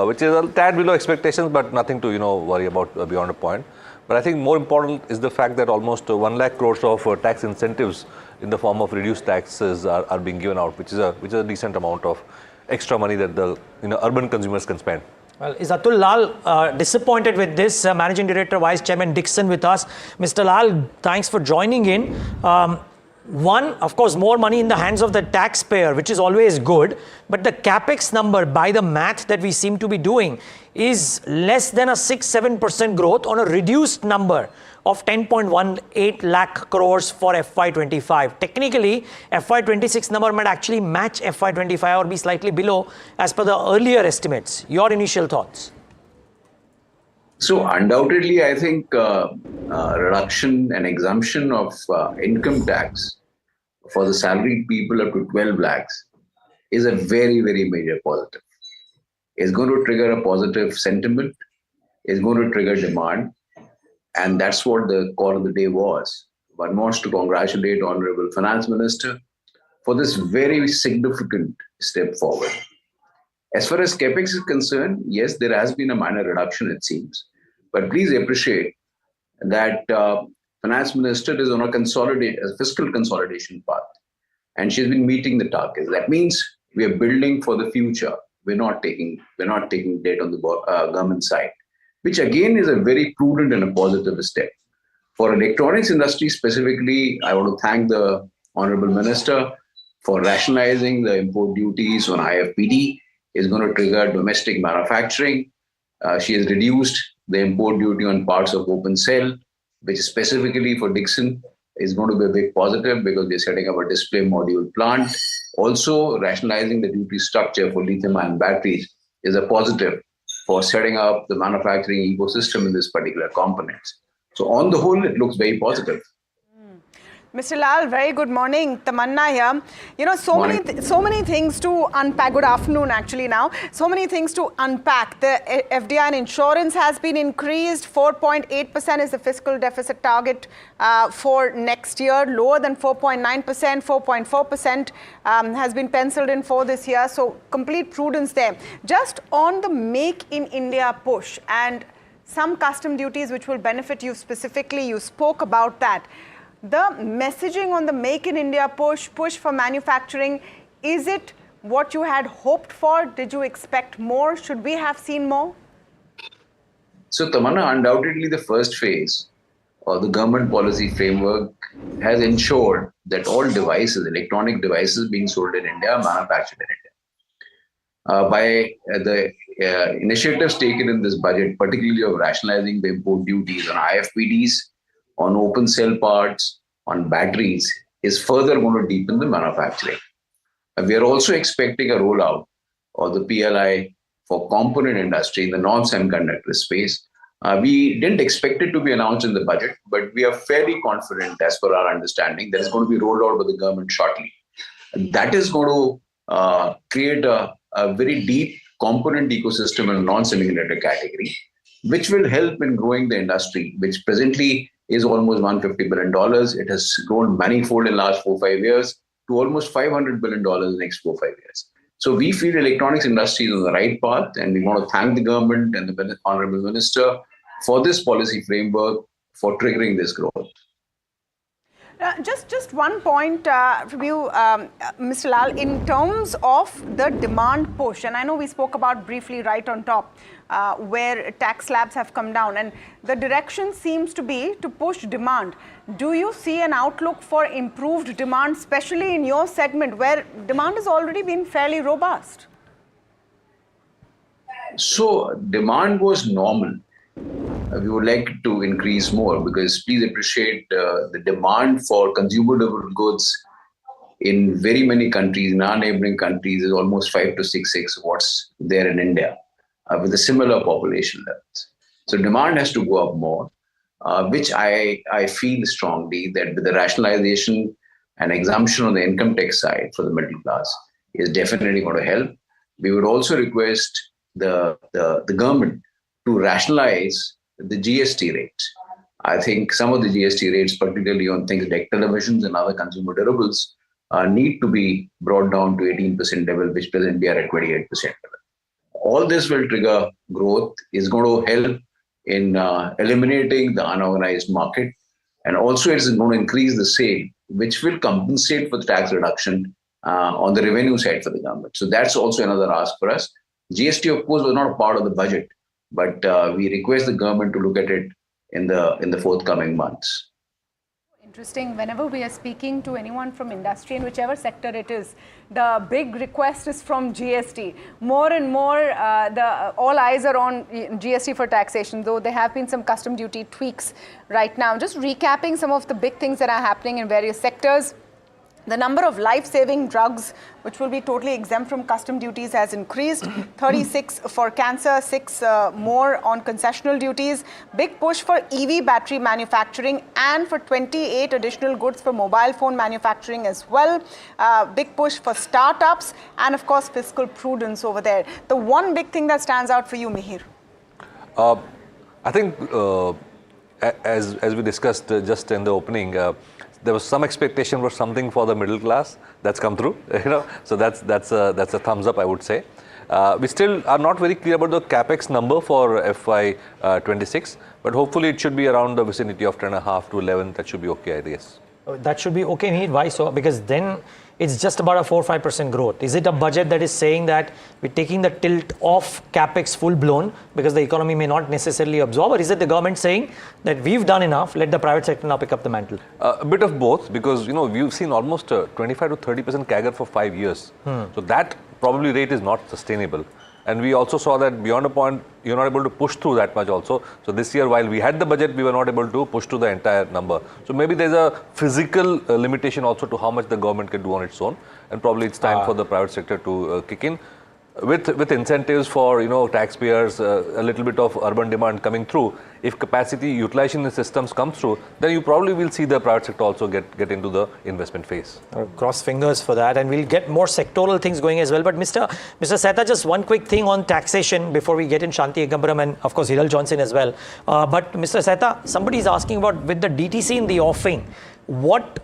which is a tad below expectations, but nothing to worry about beyond a point. But I think more important is the fact that almost 1 lakh crores of tax incentives in the form of reduced taxes are being given out, which is a decent amount of extra money that the urban consumers can spend. Well, is Atul Lal disappointed with this? Managing Director, Vice Chairman Dixon with us. Mr. Lal, thanks for joining in. One, of course, more money in the hands of the taxpayer, which is always good. But the capex number, by the math that we seem to be doing, is less than a 6-7% growth on a reduced number of 10.18 lakh crores for FY25. Technically, FY26 number might actually match FY25 or be slightly below as per the earlier estimates. Your initial thoughts? So undoubtedly, I think reduction and exemption of income tax for the salaried people up to 12 lakhs is a very, very major positive. It's going to trigger a positive sentiment. It's going to trigger demand. And that's what the call of the day was. One wants to congratulate Honorable Finance Minister for this very significant step forward. As far as capex is concerned, yes, there has been a minor reduction, it seems. But please appreciate that Finance Minister is on a fiscal consolidation path. And she's been meeting the targets. That means we are building for the future. We're not taking debt on the government side, which again is a very prudent and a positive step. For electronics industry specifically, I want to thank the Honorable Minister for rationalizing the import duties on IFPD. Is going to trigger domestic manufacturing. She has reduced the import duty on parts of open cell, which specifically for Dixon is going to be a big positive because they're setting up a display module plant. Also, rationalizing the duty structure for lithium-ion batteries is a positive for setting up the manufacturing ecosystem in this particular components. So on the whole, it looks very positive. Mr. Lal, very good morning. Tamanna here. You know, so many things to unpack. Good afternoon, actually, now. So many things to unpack. The FDI and insurance has been increased. 4.8% is the fiscal deficit target for next year, lower than 4.9%. 4.4% has been penciled in for this year. So complete prudence there. Just on the Make in India push and some custom duties which will benefit you specifically, you spoke about that. The messaging on the Make in India push for manufacturing, is it what you had hoped for? Did you expect more? Should we have seen more? So, Tamanna, undoubtedly the first phase or the government policy framework has ensured that all devices, electronic devices being sold in India are manufactured in India. By the initiatives taken in this budget, particularly of rationalizing the import duties on IFPDs, on open cell parts, on batteries, is further going to deepen the manufacturing. We are also expecting a rollout of the PLI for component industry in the non-semiconductor space. We didn't expect it to be announced in the budget, but we are fairly confident, as per our understanding, that it's going to be rolled out by the government shortly. That is going to create a very deep component ecosystem in the non-semiconductor category, which will help in growing the industry, which presently is almost $150 billion. It has grown manifold in the last 4-5 years to almost $500 billion in the next 4-5 years. So we feel electronics industry is on the right path, and we want to thank the government and the Honorable Minister for this policy framework for triggering this growth. Just one point from you, Mr. Lal, in terms of the demand push, and I know we spoke about briefly right on top, where tax slabs have come down, and the direction seems to be to push demand. Do you see an outlook for improved demand, especially in your segment, where demand has already been fairly robust? So demand was normal. We would like to increase more, because please appreciate the demand for consumer durable goods in very many countries, in our neighboring countries, is almost 5 to 6x what's there in India with a similar population levels. So demand has to go up more, which I feel strongly that with the rationalization and exemption on the income tax side for the middle class is definitely going to help. We would also request the government to rationalize the GST rates. I think some of the GST rates, particularly on things like televisions and other consumer durables, need to be brought down to 18% level, which presently are at 28% level. All this will trigger growth, is going to help in eliminating the unorganized market, and also it's going to increase the sale, which will compensate for the tax reduction on the revenue side for the government. So that's also another ask for us. GST, of course, was not a part of the budget, but we request the government to look at it in the forthcoming months. Interesting. Whenever we are speaking to anyone from industry, in whichever sector it is, the big request is from GST. More and more, all eyes are on GST for taxation, though there have been some custom duty tweaks right now. Just recapping some of the big things that are happening in various sectors. The number of life-saving drugs which will be totally exempt from custom duties has increased. 36 for cancer, 6 more on concessional duties. Big push for EV battery manufacturing and for 28 additional goods for mobile phone manufacturing as well. Big push for startups and, of course, fiscal prudence over there. The one big thing that stands out for you, Mihir? I think, as we discussed just in the opening, there was some expectation for something for the middle class that's come through, So that's a thumbs up, I would say. We still are not very clear about the capex number for FY26, but hopefully it should be around the vicinity of 10.5 to 11. That should be okay, I guess. That should be okay, Mihir. Why so? Because then it's just about a 4-5% growth. Is it a budget that is saying that we're taking the tilt off capex full blown because the economy may not necessarily absorb, or is it the government saying that we've done enough, let the private sector now pick up the mantle? A bit of both, because we've seen almost 25 to 30% CAGR for 5 years. So that probably rate is not sustainable. And we also saw that beyond a point, you're not able to push through that much also. So this year, while we had the budget, we were not able to push through the entire number. So maybe there's a physical limitation also to how much the government can do on its own. And probably it's time for the private sector to kick in. with incentives for taxpayers, a little bit of urban demand coming through, if capacity utilization in the systems comes through, then you probably will see the private sector also get into the investment phase. Cross fingers for that, and we'll get more sectoral things going as well. But Mr. Sehta, just one quick thing on taxation before we get in Shanti Ekambaram and of course Hiral Johnson as well. But Mr. Sehta, somebody is asking about with the DTC in the offing, what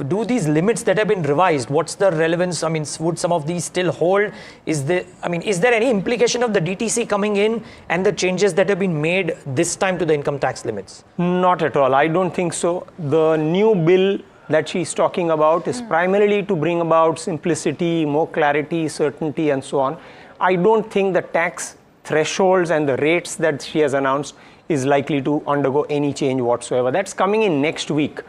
do these limits that have been revised, what's the relevance? I mean, would some of these still hold? Is there any implication of the DTC coming in and the changes that have been made this time to the income tax limits? Not at all. I don't think so. The new bill that she's talking about is primarily to bring about simplicity, more clarity, certainty, and so on. I don't think the tax thresholds and the rates that she has announced is likely to undergo any change whatsoever. That's coming in next week.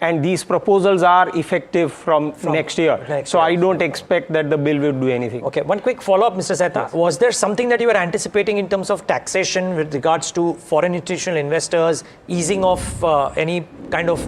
And these proposals are effective from next year. I don't expect that the bill will do anything. Okay, one quick follow-up, Mr. Sehta. Yes. Was there something that you were anticipating in terms of taxation with regards to foreign institutional investors, easing of any kind of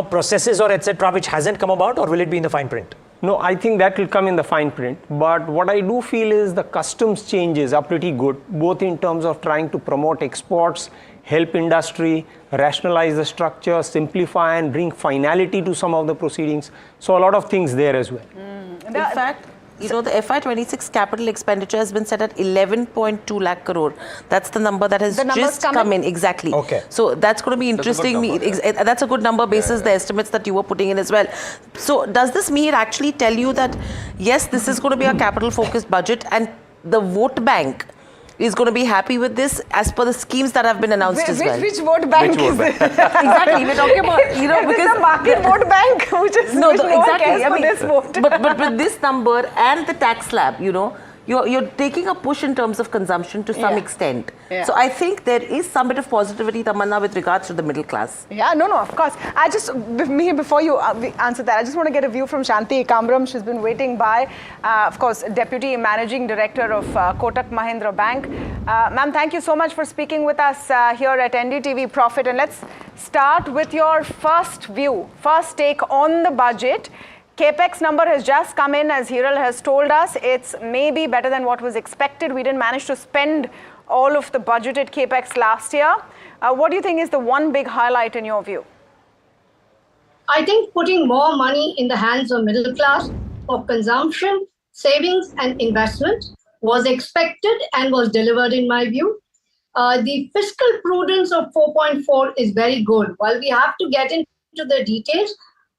processes or etc., which hasn't come about, or will it be in the fine print? No, I think that will come in the fine print. But what I do feel is the customs changes are pretty good, both in terms of trying to promote exports, help industry, rationalize the structure, simplify and bring finality to some of the proceedings. So a lot of things there as well. In fact, the FY26 capital expenditure has been set at 11.2 lakh crore. That's the number that has just come in. Exactly. Okay. So that's going to be interesting. That's a good number basis the estimates that you were putting in as well. So does this mean actually tell you that, yes, this is going to be a capital focused budget and the vote bank is going to be happy with this as per the schemes that have been announced as well? Which vote bank is it? Exactly. We're talking about, because the market vote bank, which is no one cares for this vote. But with this number and the tax slab, you're taking a push in terms of consumption to some extent. Yeah. So I think there is some bit of positivity, Tamanna, with regards to the middle class. Yeah, no, of course. Before you answer that, I just want to get a view from Shanti Ekambaram. She's been waiting by, of course, Deputy Managing Director of Kotak Mahindra Bank. Ma'am, thank you so much for speaking with us here at NDTV Profit. And let's start with your first take on the budget. Capex number has just come in, as Hiral has told us. It's maybe better than what was expected. We didn't manage to spend all of the budgeted Capex last year. What do you think is the one big highlight in your view? I think putting more money in the hands of middle class for consumption, savings and investment was expected and was delivered in my view. The fiscal prudence of 4.4 is very good. While we have to get into the details,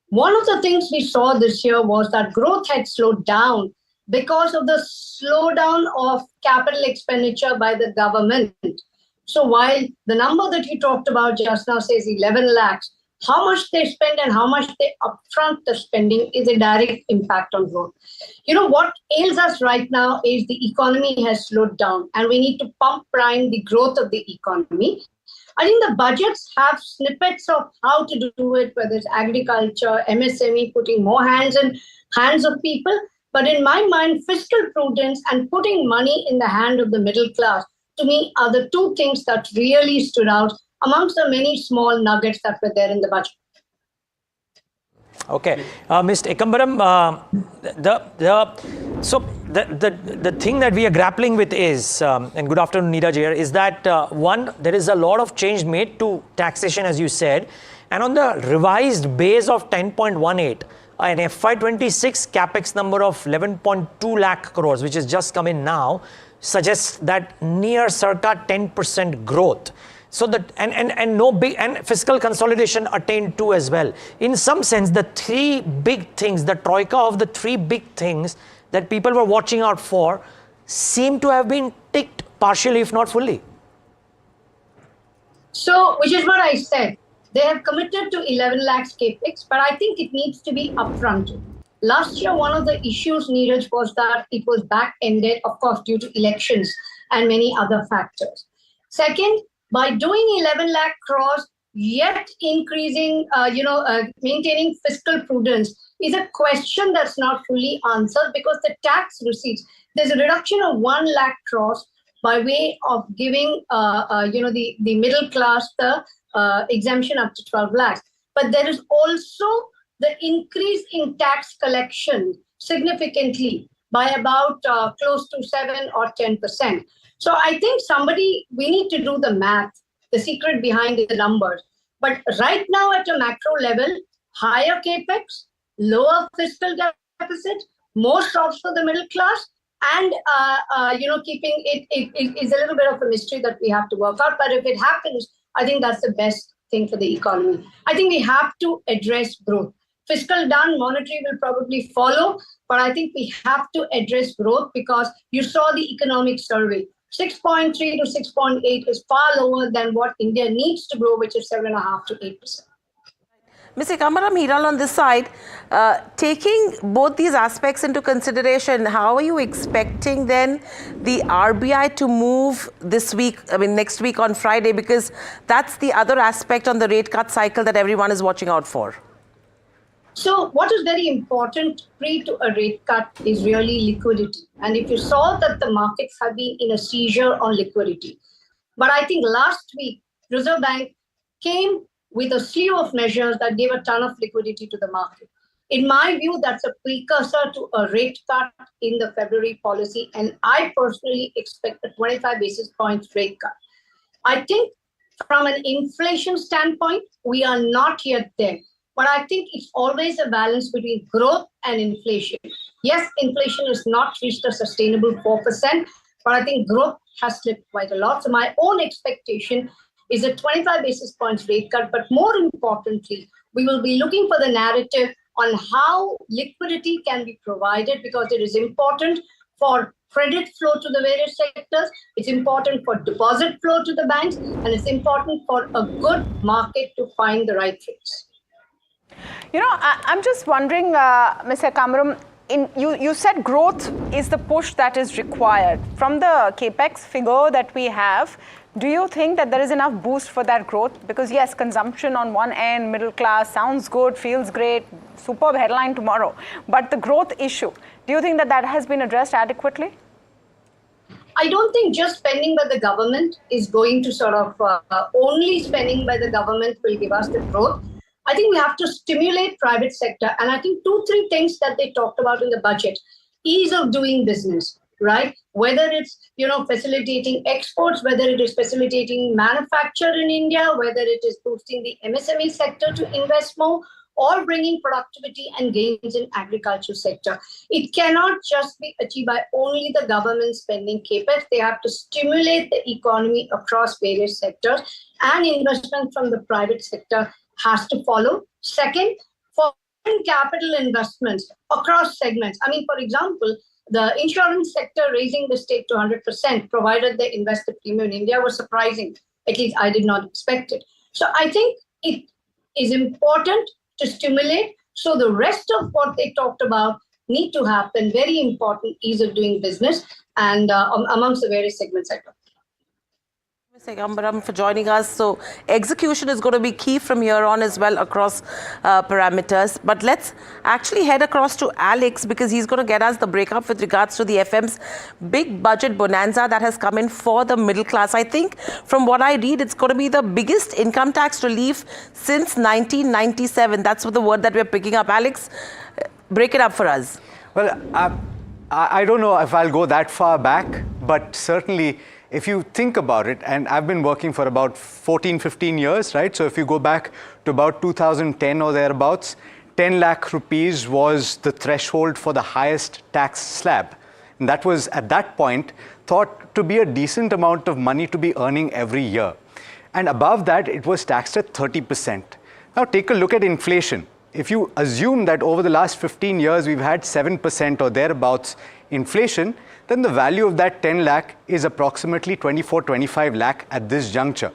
one of the things we saw this year was that growth had slowed down because of the slowdown of capital expenditure by the government. So while the number that you talked about just now says 11 lakhs, how much they spend and how much they upfront the spending is a direct impact on growth. What ails us right now is the economy has slowed down and we need to pump prime the growth of the economy. I think the budgets have snippets of how to do it, whether it's agriculture, MSME, putting more hands in hands of people. But in my mind, fiscal prudence and putting money in the hand of the middle class, to me, are the two things that really stood out amongst the many small nuggets that were there in the budget. Okay, Mr. Ekambaram, the thing that we are grappling with is, and good afternoon Neeraj here, is that one, there is a lot of change made to taxation as you said, and on the revised base of 10.18, an FY26 capex number of 11.2 lakh crores, which has just come in now, suggests that near circa 10% growth. So that and no big and fiscal consolidation attained too as well. In some sense, the three big things, the troika of the three big things that people were watching out for, seem to have been ticked partially, if not fully. So, which is what I said. They have committed to 11 lakhs capex, but I think it needs to be upfronted. Last year, one of the issues, Neeraj, was that it was back-ended, of course, due to elections and many other factors. Second, by doing 11 lakh crores, yet increasing, maintaining fiscal prudence is a question that's not fully answered because the tax receipts, there's a reduction of 1 lakh crores by way of giving, the middle class the exemption up to 12 lakhs. But there is also the increase in tax collection significantly by about close to 7 or 10%. So I think we need to do the math, the secret behind the numbers. But right now at a macro level, higher capex, lower fiscal deficit, more jobs for the middle class, and keeping it is a little bit of a mystery that we have to work out. But if it happens, I think that's the best thing for the economy. I think we have to address growth. Fiscal done, monetary will probably follow, but I think we have to address growth because you saw the economic survey. 6.3 to 6.8 is far lower than what India needs to grow, which is 7.5 to 8%. Mr. Kamaram Hiral, on this side, taking both these aspects into consideration, how are you expecting then the RBI to move this week, next week on Friday? Because that's the other aspect on the rate cut cycle that everyone is watching out for. So what is very important pre to a rate cut is really liquidity. And if you saw that the markets have been in a seizure on liquidity. But I think last week, Reserve Bank came with a slew of measures that gave a ton of liquidity to the market. In my view, that's a precursor to a rate cut in the February policy. And I personally expect a 25 basis points rate cut. I think from an inflation standpoint, we are not yet there. But I think it's always a balance between growth and inflation. Yes, inflation has not reached a sustainable 4%, but I think growth has slipped quite a lot. So my own expectation is a 25 basis points rate cut. But more importantly, we will be looking for the narrative on how liquidity can be provided, because it is important for credit flow to the various sectors, it's important for deposit flow to the banks, and it's important for a good market to find the right rates. You know, I'm just wondering, Mr. Kamaram, you said growth is the push that is required. From the capex figure that we have, do you think that there is enough boost for that growth? Because yes, consumption on one end, middle class, sounds good, feels great, superb headline tomorrow. But the growth issue, do you think that that has been addressed adequately? I don't think just spending by the government is going to sort of, only spending by the government will give us the growth. I think we have to stimulate private sector. And I think 2-3 things that they talked about in the budget, ease of doing business, right? Whether it's, facilitating exports, whether it is facilitating manufacture in India, whether it is boosting the MSME sector to invest more, or bringing productivity and gains in agriculture sector. It cannot just be achieved by only the government spending capex. They have to stimulate the economy across various sectors, and investment from the private sector has to follow. Second, foreign capital investments across segments. For example, the insurance sector raising the stake to 100%, provided they invest the premium in India, was surprising. At least I did not expect it. So I think it is important to stimulate. So the rest of what they talked about need to happen. Very important, ease of doing business, and amongst the various segments I talked about. Mr. Kamaram, for joining us. So execution is going to be key from here on as well across parameters. But let's actually head across to Alex, because he's going to get us the breakup with regards to the FM's big budget bonanza that has come in for the middle class. I think from what I read, it's going to be the biggest income tax relief since 1997. That's what the word that we're picking up. Alex, break it up for us. Well, I don't know if I'll go that far back, but certainly if you think about it, and I've been working for about 14, 15 years, right? So if you go back to about 2010 or thereabouts, 10 lakh rupees was the threshold for the highest tax slab. And that was, at that point, thought to be a decent amount of money to be earning every year. And above that, it was taxed at 30%. Now take a look at inflation. If you assume that over the last 15 years, we've had 7% or thereabouts inflation, then the value of that 10 lakh is approximately 24-25 lakh at this juncture.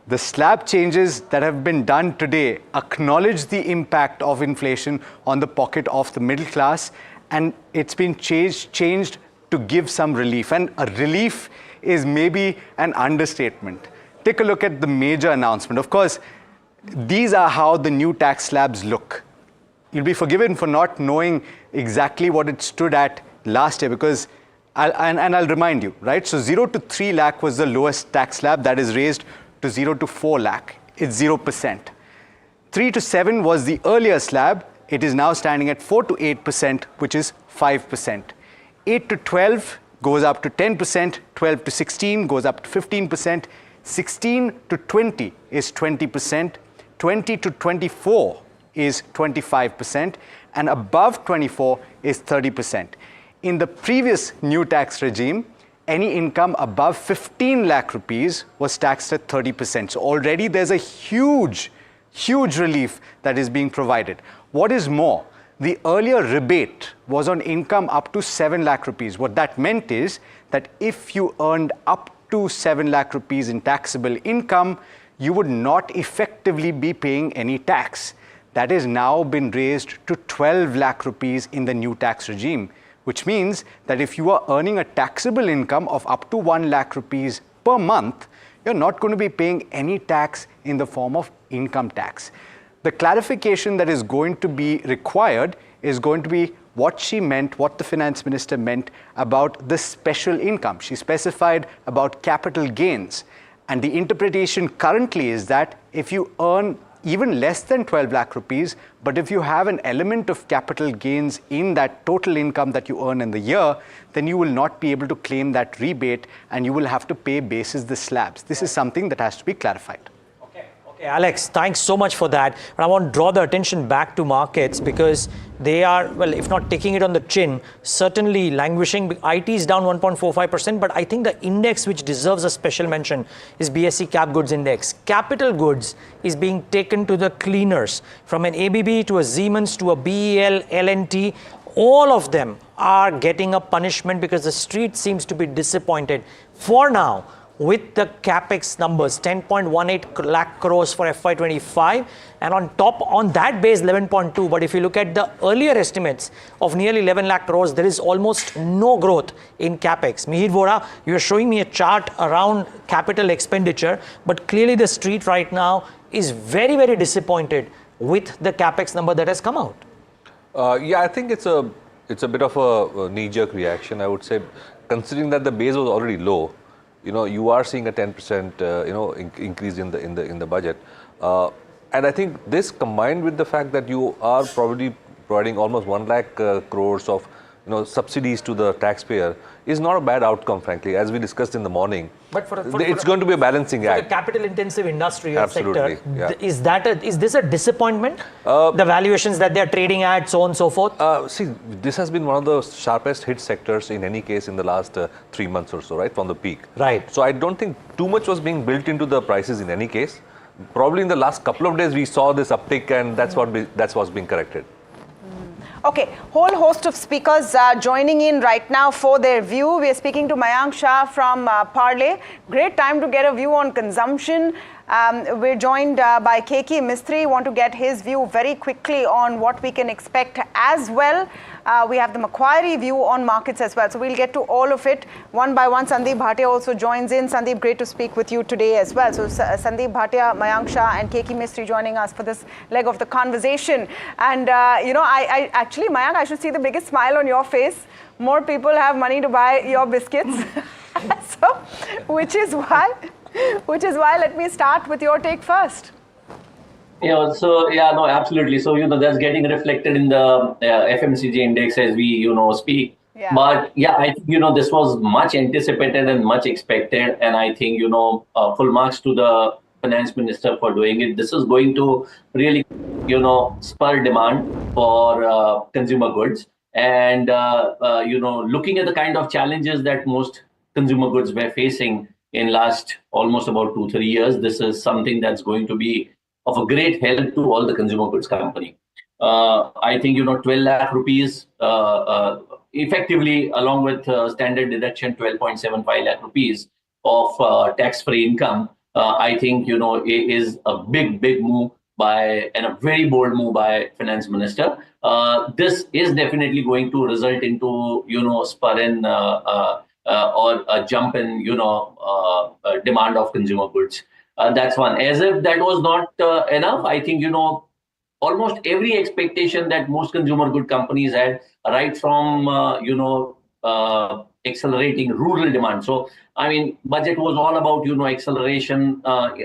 The slab changes that have been done today acknowledge the impact of inflation on the pocket of the middle class, and it's been changed to give some relief. And a relief is maybe an understatement. Take a look at the major announcement. Of course, these are how the new tax slabs look. You'll be forgiven for not knowing exactly what it stood at last year, because I'll remind you, right? So 0 to 3 lakh was the lowest tax slab, that is raised to 0 to 4 lakh. It's 0%. 3 to 7 was the earlier slab. It is now standing at 4 to 8%, which is 5%. 8 to 12 goes up to 10%, 12 to 16 goes up to 15%, 16 to 20 is 20%, 20 to 24 is 25%, and above 24 is 30%. In the previous new tax regime, any income above 15 lakh rupees was taxed at 30%. So already there's a huge relief that is being provided. What is more, the earlier rebate was on income up to 7 lakh rupees. What that meant is that if you earned up to 7 lakh rupees in taxable income, you would not effectively be paying any tax. That has now been raised to 12 lakh rupees in the new tax regime, which means that if you are earning a taxable income of up to 1 lakh rupees per month, you're not going to be paying any tax in the form of income tax. The clarification that is going to be required is going to be what she meant, what the finance minister meant about the special income. She specified about capital gains. And the interpretation currently is that if you earn even less than 12 lakh rupees, but if you have an element of capital gains in that total income that you earn in the year, then you will not be able to claim that rebate and you will have to pay basis the slabs. This is something that has to be clarified. Okay, Alex, thanks so much for that. But I want to draw the attention back to markets because they are, well, if not taking it on the chin, certainly languishing. IT is down 1.45%, but I think the index which deserves a special mention is BSE Cap Goods Index. Capital goods is being taken to the cleaners. From an ABB to a Siemens to a BEL, L&T, all of them are getting a punishment because the street seems to be disappointed for now with the capex numbers, 10.18 lakh crores for FY25, and on top, on that base, 11.2. But if you look at the earlier estimates of nearly 11 lakh crores, there is almost no growth in capex. Mihir Vora, you are showing me a chart around capital expenditure, but clearly the street right now is very, very disappointed with the capex number that has come out. Yeah, I think it's a bit of a knee-jerk reaction, I would say, considering that the base was already low. You are seeing a 10% increase in the budget, and I think this combined with the fact that you are probably providing almost 1 lakh crores of subsidies to the taxpayer is not a bad outcome, frankly, as we discussed in the morning. But it's going to be a balancing act. For the capital-intensive industry or Absolutely, sector, yeah. is this a disappointment? The valuations that they are trading at, so on and so forth? See, this has been one of the sharpest hit sectors in any case in the last 3 months or so, right, from the peak. Right. So I don't think too much was being built into the prices in any case. Probably in the last couple of days we saw this uptick, and that's what's being corrected. Okay, whole host of speakers joining in right now for their view. We are speaking to Mayank Shah from Parle. Great time to get a view on consumption. We're joined by KK Mistry. Want to get his view very quickly on what we can expect as well. We have the Macquarie view on markets as well. So we'll get to all of it one by one. Sandeep Bhatia also joins in. Sandeep, great to speak with you today as well. So Sandeep Bhatia, Mayank Shah and KK Mistry joining us for this leg of the conversation. And, I actually, Mayank, I should see the biggest smile on your face. More people have money to buy your biscuits. So, which is why let me start with your take first. Yeah, so no, absolutely. So that's getting reflected in the FMCG index as we speak. Yeah. But yeah, I think this was much anticipated and much expected, and I think full marks to the finance minister for doing it. This is going to really spur demand for consumer goods, and looking at the kind of challenges that most consumer goods were facing in last almost about 2-3 years, this is something that's going to be of a great help to all the consumer goods company. I think 12 lakh rupees effectively, along with standard deduction 12.75 lakh rupees of tax-free income. I think is a big move and a very bold move by finance minister. This is definitely going to result into spurring or a jump in demand of consumer goods. That's one. As if that was not enough, I think almost every expectation that most consumer good companies had, right from accelerating rural demand. So, I mean, budget was all about, acceleration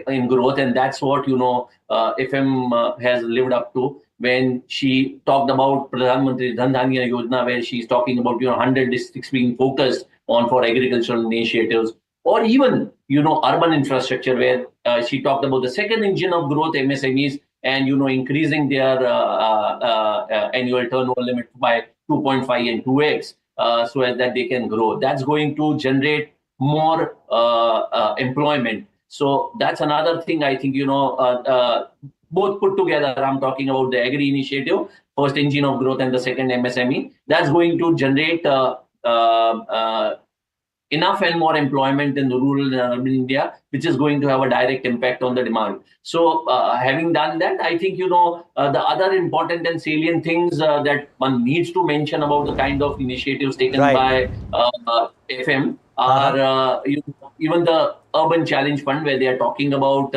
in growth, and that's what, FM has lived up to when she talked about Pradhan Mantri Dhan Dhanya Yojana, where she's talking about, 100 districts being focused on for agricultural initiatives, or even, urban infrastructure, where she talked about the second engine of growth, MSMEs, and, increasing their annual turnover limit by 2.5 and 2x. So as that they can grow. That's going to generate more employment. So that's another thing I think, both put together, I'm talking about the agri initiative, first engine of growth and the second MSME. That's going to generate enough and more employment in the rural and urban India, which is going to have a direct impact on the demand. So having done that, I think, the other important and salient things that one needs to mention about the kind of initiatives taken by FM are even the Urban Challenge Fund, where they are talking about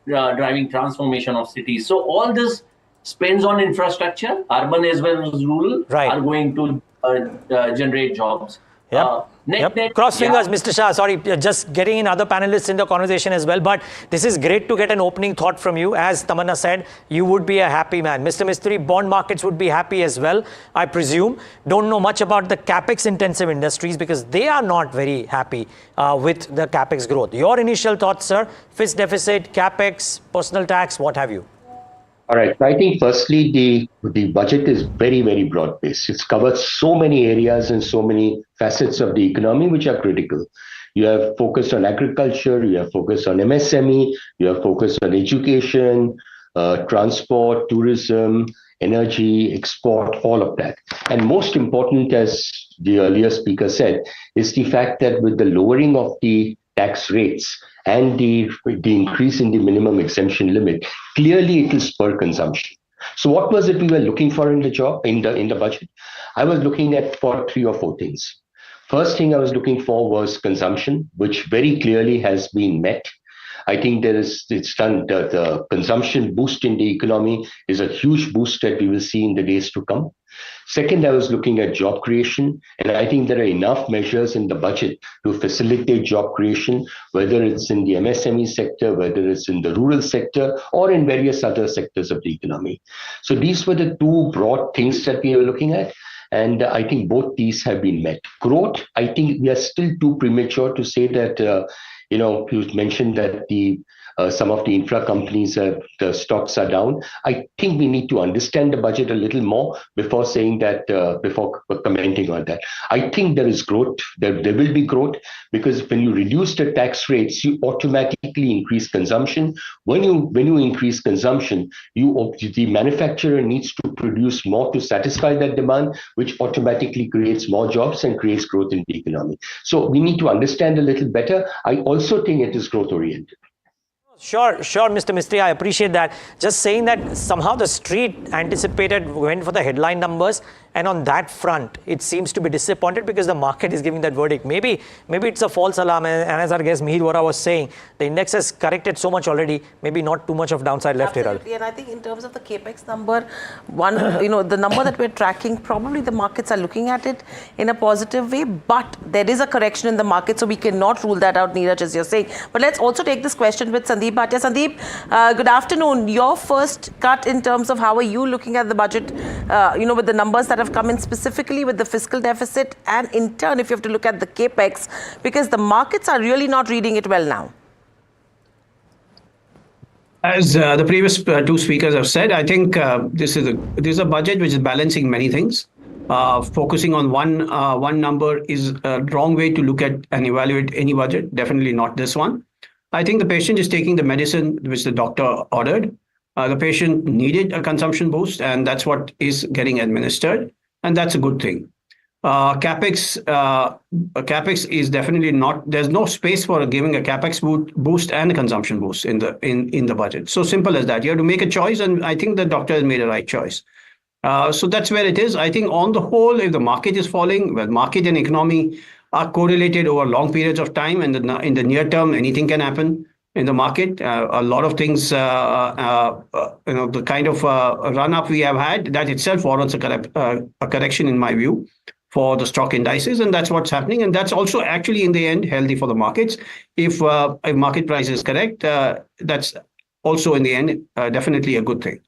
driving transformation of cities. So all this spends on infrastructure, urban as well as rural, are going to generate jobs. Cross fingers, Mr. Shah. Sorry, just getting in other panelists in the conversation as well. But this is great to get an opening thought from you. As Tamanna said, you would be a happy man. Mr. Mistry, bond markets would be happy as well, I presume. Don't know much about the capex intensive industries because they are not very happy with the capex growth. Your initial thoughts, sir? Fiscal deficit, capex, personal tax, what have you? All right. I think firstly, the budget is very, very broad-based. It's covered so many areas and so many facets of the economy which are critical. You have focused on agriculture, you have focused on MSME, you have focused on education, transport, tourism, energy, export, all of that. And most important, as the earlier speaker said, is the fact that with the lowering of the tax rates and the increase in the minimum exemption limit, clearly it will spur consumption. So what was it we were looking for in the budget? I was looking at for 3 or 4 things. First thing I was looking for was consumption, which very clearly has been met. I think it's done. The consumption boost in the economy is a huge boost that we will see in the days to come. Second, I was looking at job creation, and I think there are enough measures in the budget to facilitate job creation, whether it's in the MSME sector, whether it's in the rural sector, or in various other sectors of the economy. So these were the 2 broad things that we were looking at. And I think both these have been met. Growth, I think we are still too premature to say that, you mentioned that some of the infra companies, the stocks are down. I think we need to understand the budget a little more before saying that, before commenting on that. I think there is growth, there will be growth, because when you reduce the tax rates, you automatically increase consumption. When you increase consumption, the manufacturer needs to produce more to satisfy that demand, which automatically creates more jobs and creates growth in the economy. So we need to understand a little better. I also think it is growth oriented. Sure, Mr. Mistry, I appreciate that. Just saying that somehow the street went for the headline numbers, and on that front, it seems to be disappointed because the market is giving that verdict. Maybe it's a false alarm, and as our guest Mihir Vora was saying, the index has corrected so much already, maybe not too much of downside left here. Absolutely, and I think in terms of the capex number, the number that we're tracking, probably the markets are looking at it in a positive way, but there is a correction in the market, so we cannot rule that out, Neeraj, as you're saying. But let's also take this question with Sandeep Bhatia. Sandeep, good afternoon. Your first cut in terms of how are you looking at the budget, with the numbers that have come in specifically with the fiscal deficit, and in turn, if you have to look at the capex, because the markets are really not reading it well now. As the previous 2 speakers have said, I think this is a budget which is balancing many things. Focusing on one number is a wrong way to look at and evaluate any budget. Definitely not this one. I think the patient is taking the medicine which the doctor ordered. The patient needed a consumption boost, and that's what is getting administered, and that's a good thing. Capex is definitely not. There's no space for giving a capex boost and a consumption boost in the budget. So simple as that. You have to make a choice, and I think the doctor has made a right choice. So that's where it is. I think on the whole, if the market is falling, well, market and economy are correlated over long periods of time, and in the near term, anything can happen in the market. A lot of things, the kind of run up we have had, that itself warrants a correction in my view. for the stock indices, and that's what's happening. And that's also actually in the end healthy for the markets. If market price is correct, that's also in the end definitely a good thing.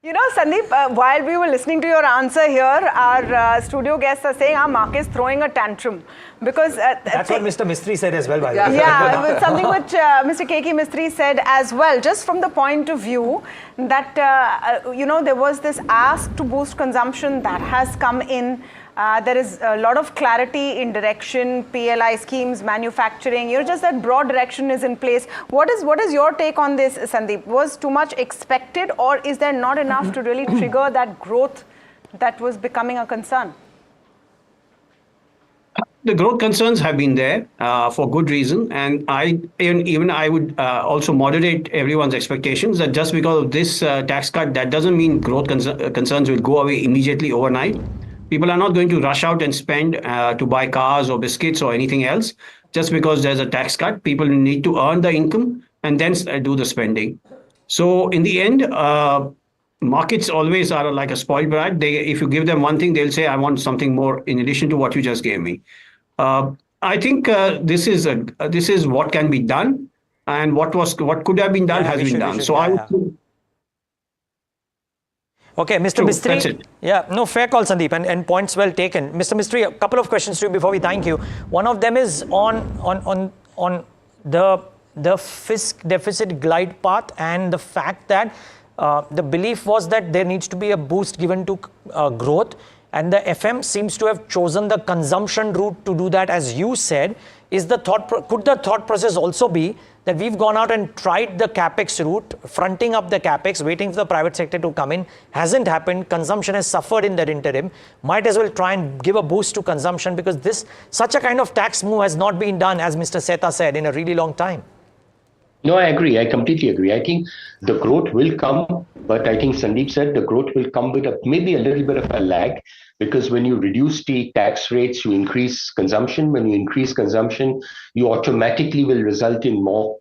You know, Sandeep, while we were listening to your answer here, our studio guests are saying our market's throwing a tantrum because... That's what Mr. Mistry said as well, by the way. Yeah, it was something which Mr. K.K. Mistry said as well, just from the point of view that, you know, there was this ask to boost consumption that has come in. There is a lot of clarity in direction, PLI schemes, manufacturing, you know, just that broad direction is in place. What is your take on this, Sandeep? Was too much expected, or is there not enough to really trigger that growth that was becoming a concern? The growth concerns have been there for good reason, and I would also moderate everyone's expectations that just because of this tax cut, that doesn't mean growth concerns will go away immediately overnight. People are not going to rush out and spend to buy cars or biscuits or anything else just because there's a tax cut. People need to earn the income and then do the spending. So in the end, markets always are like a spoiled brat. If you give them one thing, they'll say, I want something more in addition to what you just gave me. I think this is what can be done, and what could have been done has been done. So I would. Okay, Mr. Mistry. Yeah, no, fair call, Sandeep, and points well taken. Mr. Mistry, a couple of questions to you before we thank you. One of them is on the fisc deficit glide path and the fact that the belief was that there needs to be a boost given to growth, and the FM seems to have chosen the consumption route to do that, as you said. Could the thought process also be that we've gone out and tried the capex route, fronting up the capex, waiting for the private sector to come in, hasn't happened, consumption has suffered in that interim, might as well try and give a boost to consumption, because such a kind of tax move has not been done, as Mr. Setha said, in a really long time. No, I agree. I completely agree. I think the growth will come, but I think Sandeep said the growth will come with maybe a little bit of a lag, because when you reduce the tax rates, you increase consumption. When you increase consumption, you automatically will result in more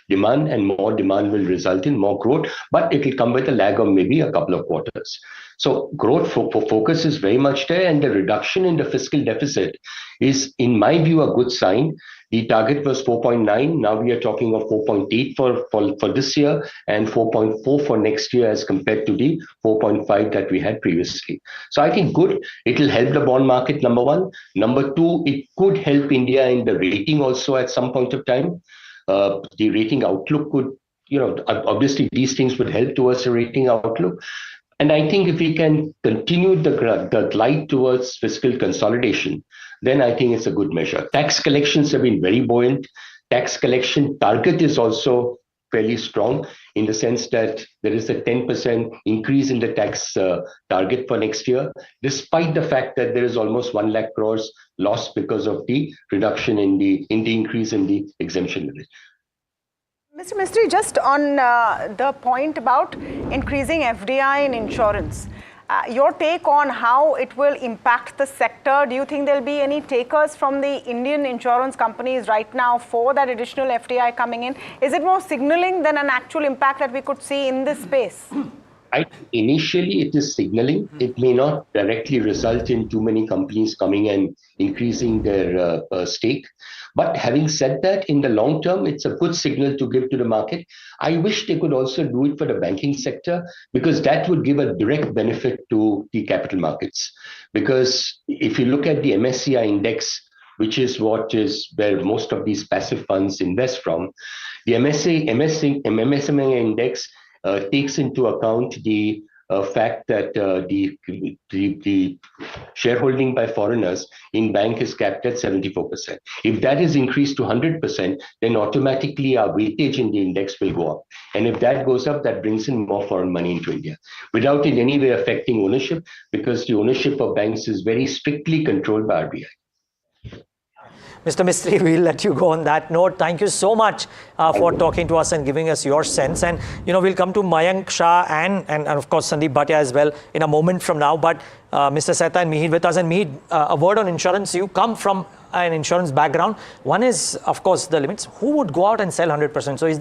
demand, and more demand will result in more growth, but it will come with a lag of maybe a couple of quarters. So growth focus is very much there, and the reduction in the fiscal deficit is, in my view, a good sign. The target was 4.9. Now we are talking of 4.8 for this year and 4.4 for next year, as compared to the 4.5 that we had previously. So I think good. It will help the bond market, number one. Number two, it could help India in the rating also at some point of time. The rating outlook could, obviously these things would help towards the rating outlook. And I think if we can continue the glide towards fiscal consolidation, then I think it's a good measure. Tax collections have been very buoyant. Tax collection target is also fairly strong, in the sense that there is a 10% increase in the tax target for next year, despite the fact that there is almost 1 lakh crores lost because of the reduction in the increase in the exemption limit. Mr. Mistry, just on the point about increasing FDI in insurance, your take on how it will impact the sector. Do you think there'll be any takers from the Indian insurance companies right now for that additional FDI coming in? Is it more signaling than an actual impact that we could see in this space? Initially, it is signaling. It may not directly result in too many companies coming and increasing their stake. But having said that, in the long term, it's a good signal to give to the market. I wish they could also do it for the banking sector, because that would give a direct benefit to the capital markets. Because if you look at the MSCI index, which is where most of these passive funds invest from, the MSCI index takes into account the fact that the shareholding by foreigners in bank is capped at 74%. If that is increased to 100%, then automatically our weightage in the index will go up. And if that goes up, that brings in more foreign money into India, without in any way affecting ownership, because the ownership of banks is very strictly controlled by RBI. Mr. Mistry, we'll let you go on that note. Thank you so much for talking to us and giving us your sense. And, we'll come to Mayank Shah and of course, Sandeep Bhatia as well in a moment from now. But Mr. Setha and Mihir with us. And Mihir, a word on insurance. You come from an insurance background. One is, of course, the limits. Who would go out and sell 100%? So is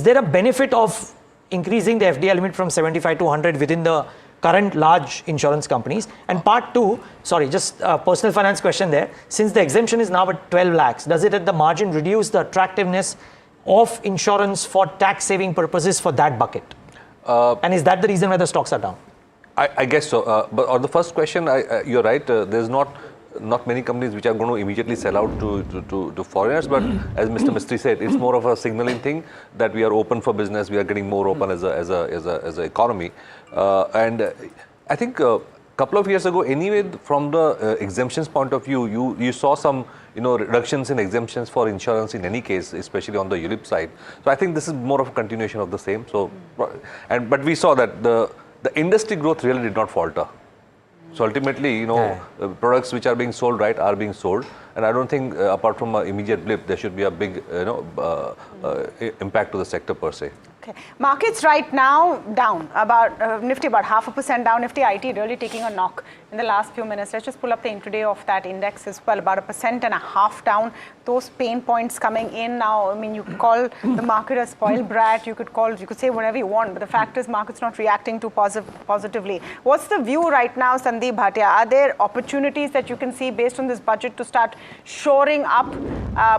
there a benefit of increasing the FDI limit from 75 to 100 within the current large insurance companies? And part two, sorry, just a personal finance question there. Since the exemption is now at 12 lakhs, does it at the margin reduce the attractiveness of insurance for tax saving purposes for that bucket? And is that the reason why the stocks are down? I guess so. But on the first question, you're right. There's not many companies which are going to immediately sell out to foreigners. But as Mr. Mistry said, it's more of a signaling thing that we are open for business. We are getting more open as a economy. And I think a couple of years ago, anyway, from the exemptions point of view, you saw some reductions in exemptions for insurance in any case, especially on the ULIP side. So I think this is more of a continuation of the same. So, but we saw that the industry growth really did not falter. So ultimately, products which are being sold are being sold, and I don't think apart from an immediate blip, there should be a big impact to the sector per se. Okay. Markets right now down, about Nifty about 0.5% down. Nifty IT really taking a knock in the last few minutes. Let's just pull up the intraday of that index as well, about 1.5% down. Those pain points coming in now. I mean, you could call the market a spoiled brat. You could say whatever you want, but the fact is, market's not reacting too positively. What's the view right now, Sandeep Bhatia? Are there opportunities that you can see based on this budget to start shoring up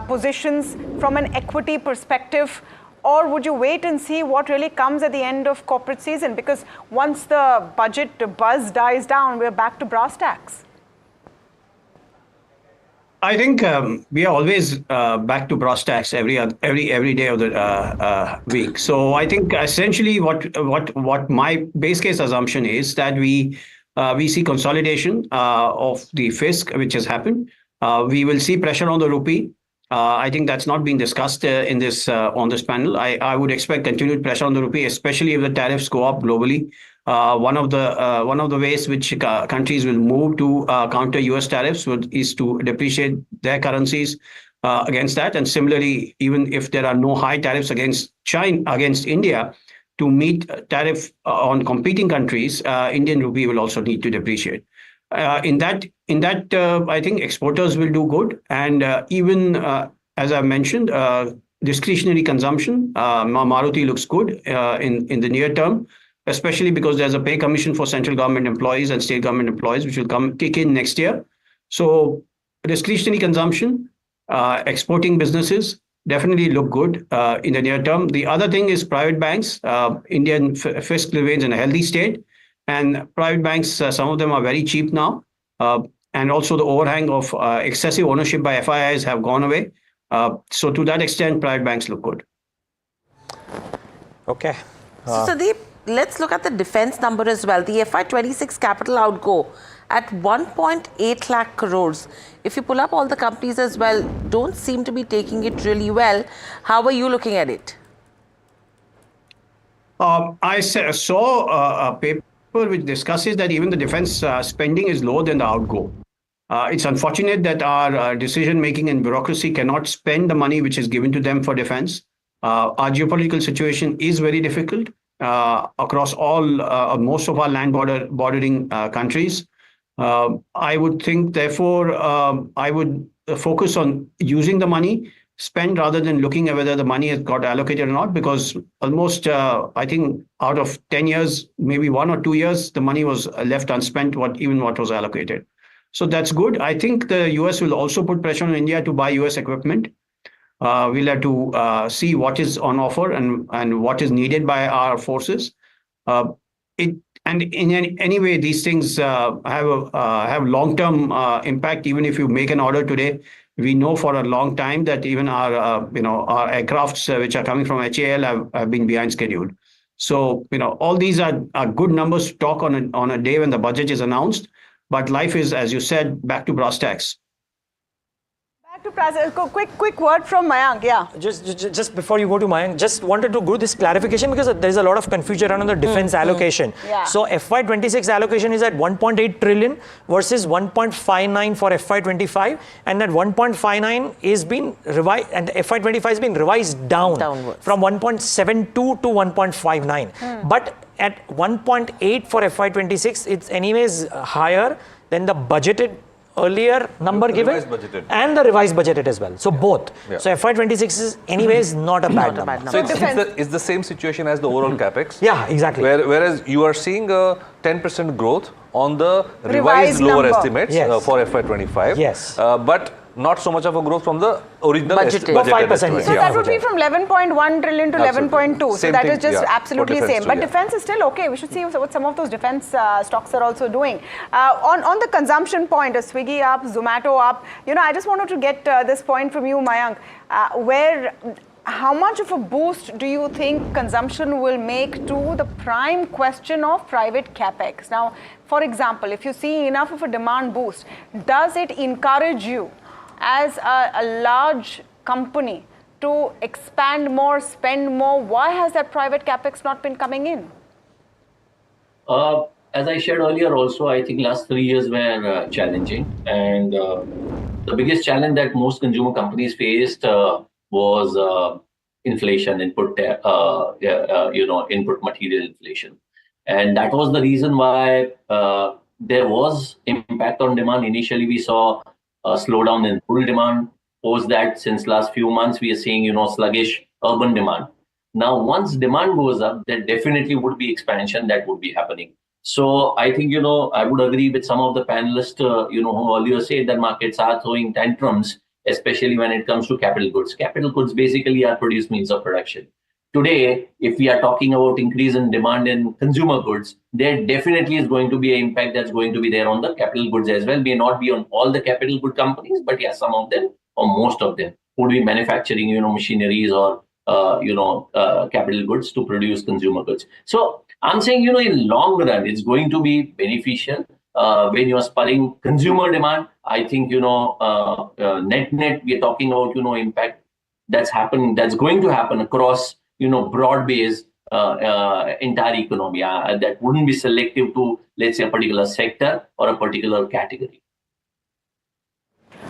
positions from an equity perspective? Or would you wait and see what really comes at the end of corporate season? Because once the budget buzz dies down, we're back to brass tacks. I think we are always back to brass tacks every day of the week. So I think essentially what my base case assumption is that we see consolidation of the fisc, which has happened. We will see pressure on the rupee. I think that's not being discussed in this on this panel. I would expect continued pressure on the rupee, especially if the tariffs go up globally. One of the ways which countries will move to counter US tariffs is to depreciate their currencies against that. And similarly, even if there are no high tariffs against India, to meet tariff on competing countries, Indian rupee will also need to depreciate. In that, I think exporters will do good, and even as I mentioned, discretionary consumption, Maruti looks good in the near term, especially because there's a pay commission for central government employees and state government employees, which will kick in next year. So discretionary consumption, exporting businesses definitely look good in the near term. The other thing is private banks. Indian fisc remains in a healthy state. And private banks, some of them are very cheap now. And also the overhang of excessive ownership by FIIs have gone away. So to that extent, private banks look good. Okay. So Sandeep, let's look at the defense number as well. The FY26 capital outgo at 1.8 lakh crores. If you pull up all the companies as well, don't seem to be taking it really well. How are you looking at it? I saw a paper which discusses that even the defense spending is lower than the outgo. It's unfortunate that our decision-making and bureaucracy cannot spend the money which is given to them for defense. Our geopolitical situation is very difficult across most of our land bordering countries. I would think, therefore, I would focus on using the money spend rather than looking at whether the money has got allocated or not, because almost, I think, out of 10 years, maybe 1 or 2 years, the money was left unspent, what was allocated. So that's good. I think the US will also put pressure on India to buy US equipment. We'll have to see what is on offer and what is needed by our forces. And in any way, these things have long-term impact. Even if you make an order today, we know for a long time that even our aircrafts which are coming from HAL have been behind schedule. So all these are good numbers to talk on a day when the budget is announced. But life is, as you said, back to brass tacks. Quick word from Mayank, yeah. Just before you go to Mayank, just wanted to go this clarification because there is a lot of confusion around the defense allocation. Yeah. So FY26 allocation is at 1.8 trillion versus 1.59 for FY25, and that 1.59 is being revised, and FY25 has been revised downwards from 1.72 to 1.59. But at 1.8 for FY26, it's anyways higher than the budgeted earlier number given and the revised budgeted as well. So both. Yeah. So FY26 is anyways not a bad number. So it's the same situation as the overall capex. Yeah, exactly. Whereas you are seeing a 10% growth on the revised lower number. estimates for FY25. Yes. But not so much of a growth from the original Budgeted. About 5%. estimate. So that would be from 11.1 trillion to 11.2. So Same that thing, is just absolutely for defense same. too, But defense is still okay. We should see what some of those defense stocks are also doing. On the consumption point, Swiggy up, Zomato up. I just wanted to get this point from you, Mayank. How much of a boost do you think consumption will make to the prime question of private capex? Now, for example, if you see enough of a demand boost, does it encourage you as a large company to expand more, spend more? Why has that private capex not been coming in? As I shared earlier also, I think last 3 years were challenging. And the biggest challenge that most consumer companies faced was inflation, input material inflation. And that was the reason why there was impact on demand. Initially, we saw a slowdown in rural demand. Post that, since last few months, we are seeing, sluggish urban demand. Now, once demand goes up, there definitely would be expansion that would be happening. So I think, I would agree with some of the panelists, who earlier said that markets are throwing tantrums, especially when it comes to capital goods. Capital goods basically are produced means of production. Today, if we are talking about increase in demand in consumer goods, there definitely is going to be an impact that's going to be there on the capital goods as well. May not be on all the capital good companies, but yeah, some of them or most of them would be manufacturing, machineries or, capital goods to produce consumer goods. So I'm saying, in long run, it's going to be beneficial. When you're spurring consumer demand, I think, net, we're talking about, impact that's going to happen across, broad-based entire economy. That wouldn't be selective to, let's say, a particular sector or a particular category.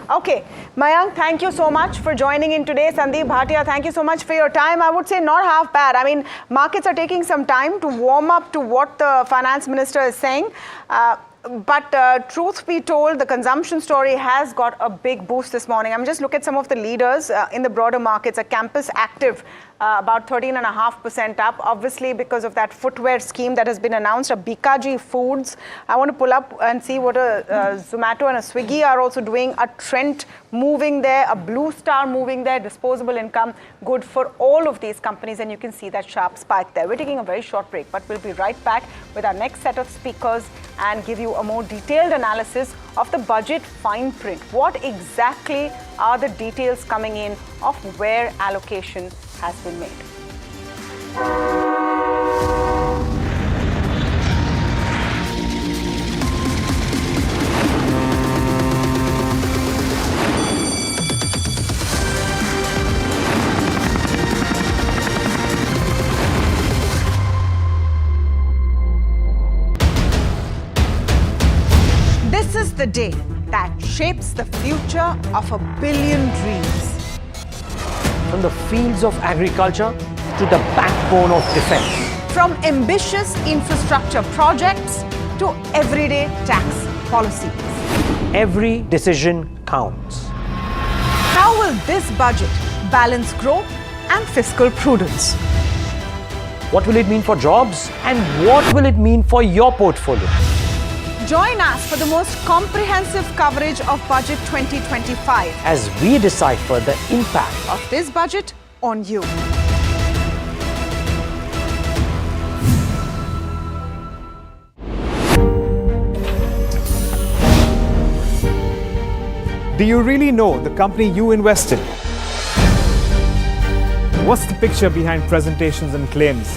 Okay, Mayank, thank you so much for joining in today. Sandeep Bhatia, thank you so much for your time. I would say not half bad. I mean, markets are taking some time to warm up to what the finance minister is saying. But truth be told, the consumption story has got a big boost this morning. I'm just looking at some of the leaders in the broader markets. A Campus Active, about 13.5% up, obviously because of that footwear scheme that has been announced. A Bikaji Foods, I want to pull up and see what a Zomato and a Swiggy are also doing. A Trent moving there, a Blue Star moving there, disposable income good for all of these companies, and you can see that sharp spike there. We're taking a very short break, but we'll be right back with our next set of speakers and give you a more detailed analysis of the budget fine print. What exactly are the details coming in of where allocation has been made? This is the day that shapes the future of 1 billion dreams. From the fields of agriculture to the backbone of defense. From ambitious infrastructure projects to everyday tax policies. Every decision counts. How will this budget balance growth and fiscal prudence? What will it mean for jobs and what will it mean for your portfolio? Join us for the most comprehensive coverage of Budget 2025 as we decipher the impact of this budget on you. Do you really know the company you invest in? What's the picture behind presentations and claims?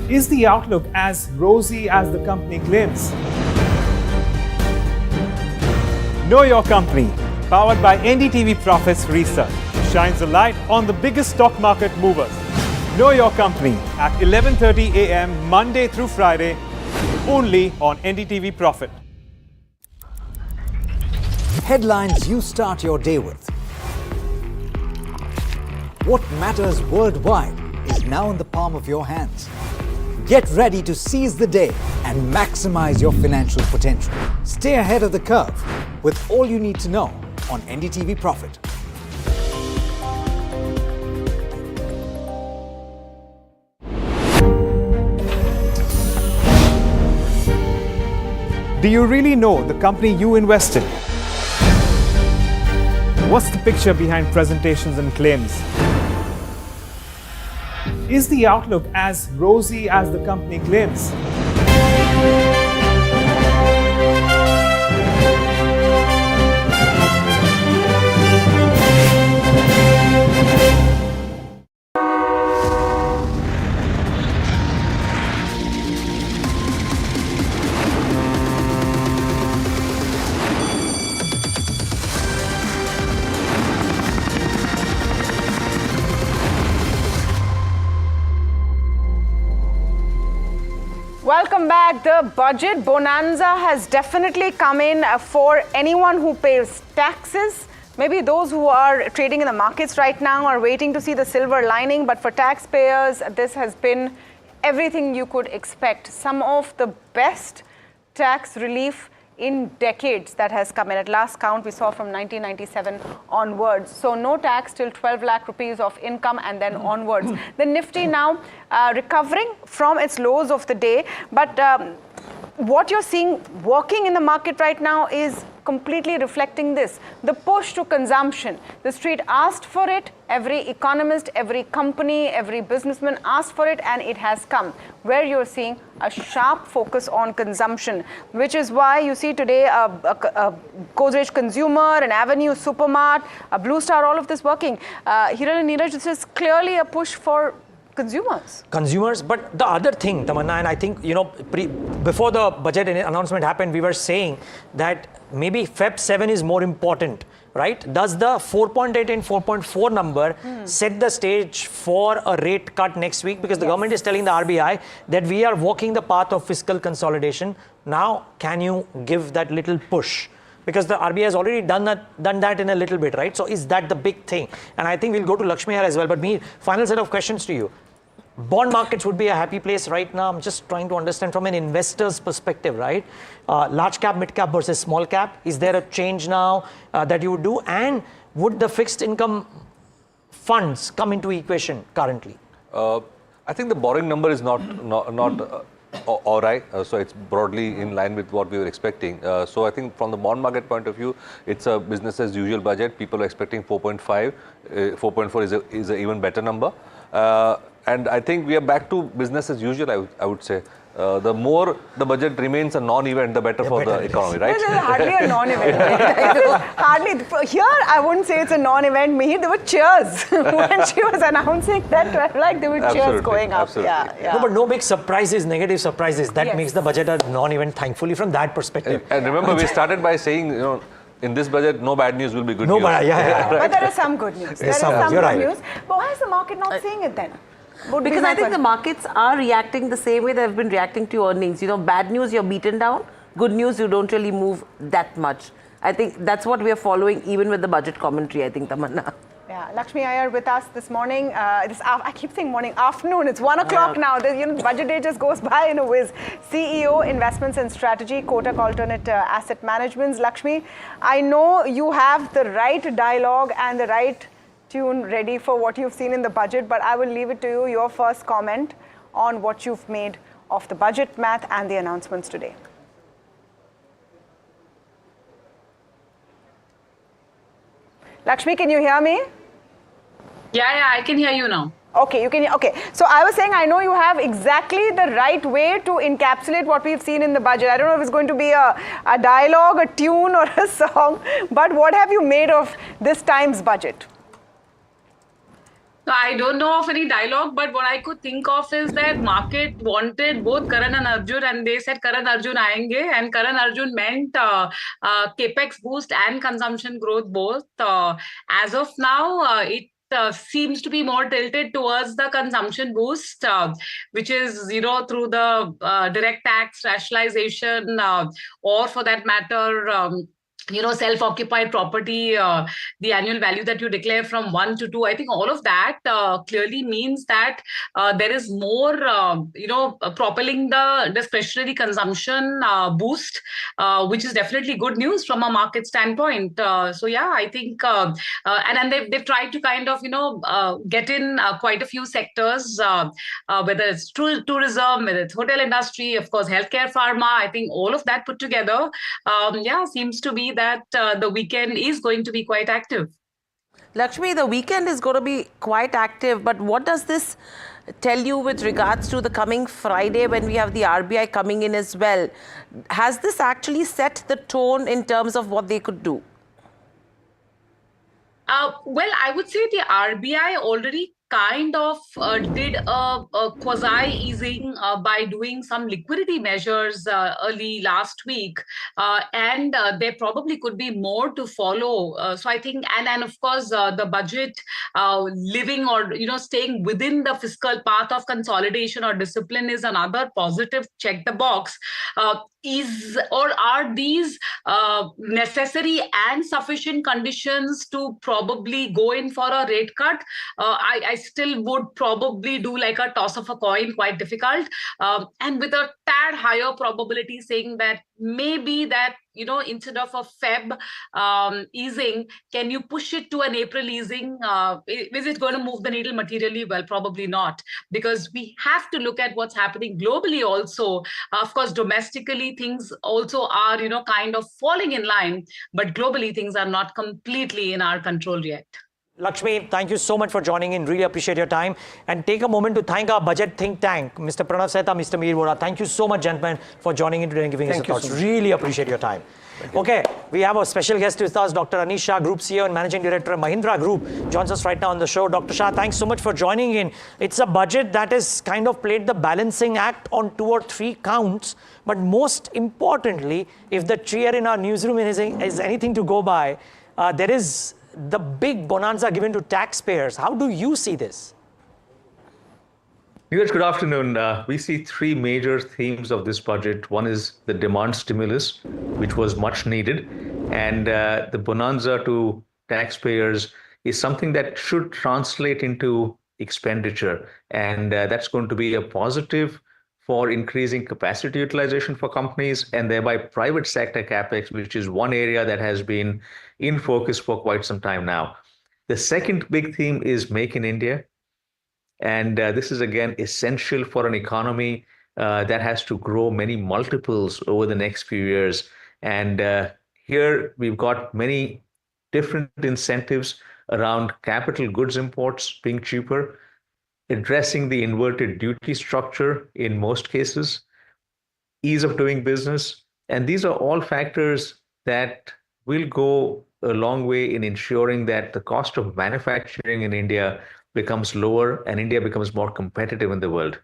Is the outlook as rosy as the company claims? Know Your Company, powered by NDTV Profits Research, shines a light on the biggest stock market movers. Know Your Company at 11:30 a.m. Monday through Friday, only on NDTV Profit. Headlines you start your day with. What matters worldwide is now in the palm of your hands. Get ready to seize the day and maximize your financial potential. Stay ahead of the curve with all you need to know on NDTV Profit. Do you really know the company you invest in? What's the picture behind presentations and claims? Is the outlook as rosy as the company claims? Welcome back. The budget bonanza has definitely come in for anyone who pays taxes. Maybe those who are trading in the markets right now are waiting to see the silver lining, but for taxpayers, this has been everything you could expect. Some of the best tax relief in decades that has come in. At last count, we saw from 1997 onwards. So no tax till 12 lakh rupees of income and then onwards. The Nifty now recovering from its lows of the day. But what you're seeing working in the market right now is completely reflecting this. The push to consumption. The street asked for it. Every economist, every company, every businessman asked for it, and it has come. Where you're seeing a sharp focus on consumption, which is why you see today a Godrej Consumer, an Avenue Supermart, a Blue Star, all of this working. Hiral and Neeraj, this is clearly a push for consumers. But the other thing, Tamanna, and I think, you know, before the budget announcement happened, we were saying that maybe Feb 7 is more important, right? Does the 4.8 and 4.4 number set the stage for a rate cut next week? Because the government is telling the RBI that we are walking the path of fiscal consolidation. Now, can you give that little push? Because the RBI has already done that in a little bit, right? So is that the big thing? And I think we'll go to Lakshmi here as well. But me, final set of questions to you. Bond markets would be a happy place right now. I'm just trying to understand from an investor's perspective, right? Large cap, mid cap versus small cap. Is there a change now that you would do? And would the fixed income funds come into equation currently? I think the borrowing number is not all right. So it's broadly in line with what we were expecting. So I think from the bond market point of view, it's a business as usual budget. People are expecting 4.5. 4.4 is an even better number. And I think we are back to business as usual, I would say. The more the budget remains a non-event, the better for the economy, right? This is hardly a non-event. Hardly. Here, I wouldn't say it's a non-event. Mihir, there were cheers when she was announcing that. Like there were cheers going up. Absolutely. Yeah. No, but no big surprises, negative surprises. That makes the budget a non-event, thankfully, from that perspective. And remember, we started by saying, you know, in this budget, no bad news will be good news. Yeah. Right? But there is some good news. There is some good news. But why is the market not seeing it then? Because I think the markets are reacting the same way they've been reacting to earnings. You know, bad news, you're beaten down. Good news, you don't really move that much. I think that's what we are following, even with the budget commentary, I think, Tamanna. Yeah, Lakshmi Iyer with us this morning. I keep saying morning, afternoon. It's 1 o'clock now. The budget day just goes by in a whiz. CEO, Investments and Strategy, Kotak Alternate Asset Management. Lakshmi, I know you have the right dialogue and the right tune ready for what you've seen in the budget, but I will leave it to you, your first comment on what you've made of the budget math and the announcements today. Lakshmi, can you hear me? Yeah, I can hear you now. Okay, you can. Okay, so I was saying, I know you have exactly the right way to encapsulate what we've seen in the budget. I don't know if it's going to be a dialogue, a tune, or a song, but what have you made of this time's budget? So I don't know of any dialogue, but what I could think of is that market wanted both Karan and Arjun, and they said Karan Arjun aayenge, and Karan Arjun meant capex boost and consumption growth both. As of now, it seems to be more tilted towards the consumption boost, which is, you know, through the direct tax rationalization, or for that matter, self-occupied property, the annual value that you declare from 1 to 2, I think all of that clearly means that there is more, propelling the discretionary consumption boost, which is definitely good news from a market standpoint. So yeah, I think, and they've tried to kind of, get in quite a few sectors, whether it's tourism, whether it's hotel industry, of course, healthcare, pharma. I think all of that put together, seems to be that the weekend is going to be quite active. Lakshmi, the weekend is going to be quite active, but what does this tell you with regards to the coming Friday when we have the RBI coming in as well? Has this actually set the tone in terms of what they could do? Well, I would say the RBI already kind of did a quasi-easing by doing some liquidity measures early last week. And there probably could be more to follow. So I think, and of course, the budget living or, staying within the fiscal path of consolidation or discipline is another positive check the box. Are these necessary and sufficient conditions to probably go in for a rate cut? I still would probably do like a toss of a coin, quite difficult, and with a tad higher probability saying that maybe that, instead of a Feb easing, can you push it to an April easing? Is it going to move the needle materially? Well, probably not, because we have to look at what's happening globally also. Of course, domestically, things also are, kind of falling in line, but globally, things are not completely in our control yet. Lakshmi, thank you so much for joining in. Really appreciate your time. And take a moment to thank our budget think tank, Mr. Pranav Sehta, Mr. Mir Vora. Thank you so much, gentlemen, for joining in today and giving us your thoughts. Really appreciate your time. Okay, we have a special guest with us, Dr. Anish Shah, Group CEO and Managing Director of Mahindra Group, joins us right now on the show. Dr. Shah, thanks so much for joining in. It's a budget that has kind of played the balancing act on 2 or 3 counts. But most importantly, if the cheer in our newsroom is anything to go by, there is the big bonanza given to taxpayers. How do you see this? Neeraj, good afternoon. We see 3 major themes of this budget. One is the demand stimulus, which was much needed. And the bonanza to taxpayers is something that should translate into expenditure. And that's going to be a positive for increasing capacity utilization for companies and thereby private sector capex, which is one area that has been in focus for quite some time now. The second big theme is Make in India. And this is, again, essential for an economy that has to grow many multiples over the next few years. And here we've got many different incentives around capital goods imports being cheaper, addressing the inverted duty structure in most cases, ease of doing business. And these are all factors that will go a long way in ensuring that the cost of manufacturing in India becomes lower and India becomes more competitive in the world.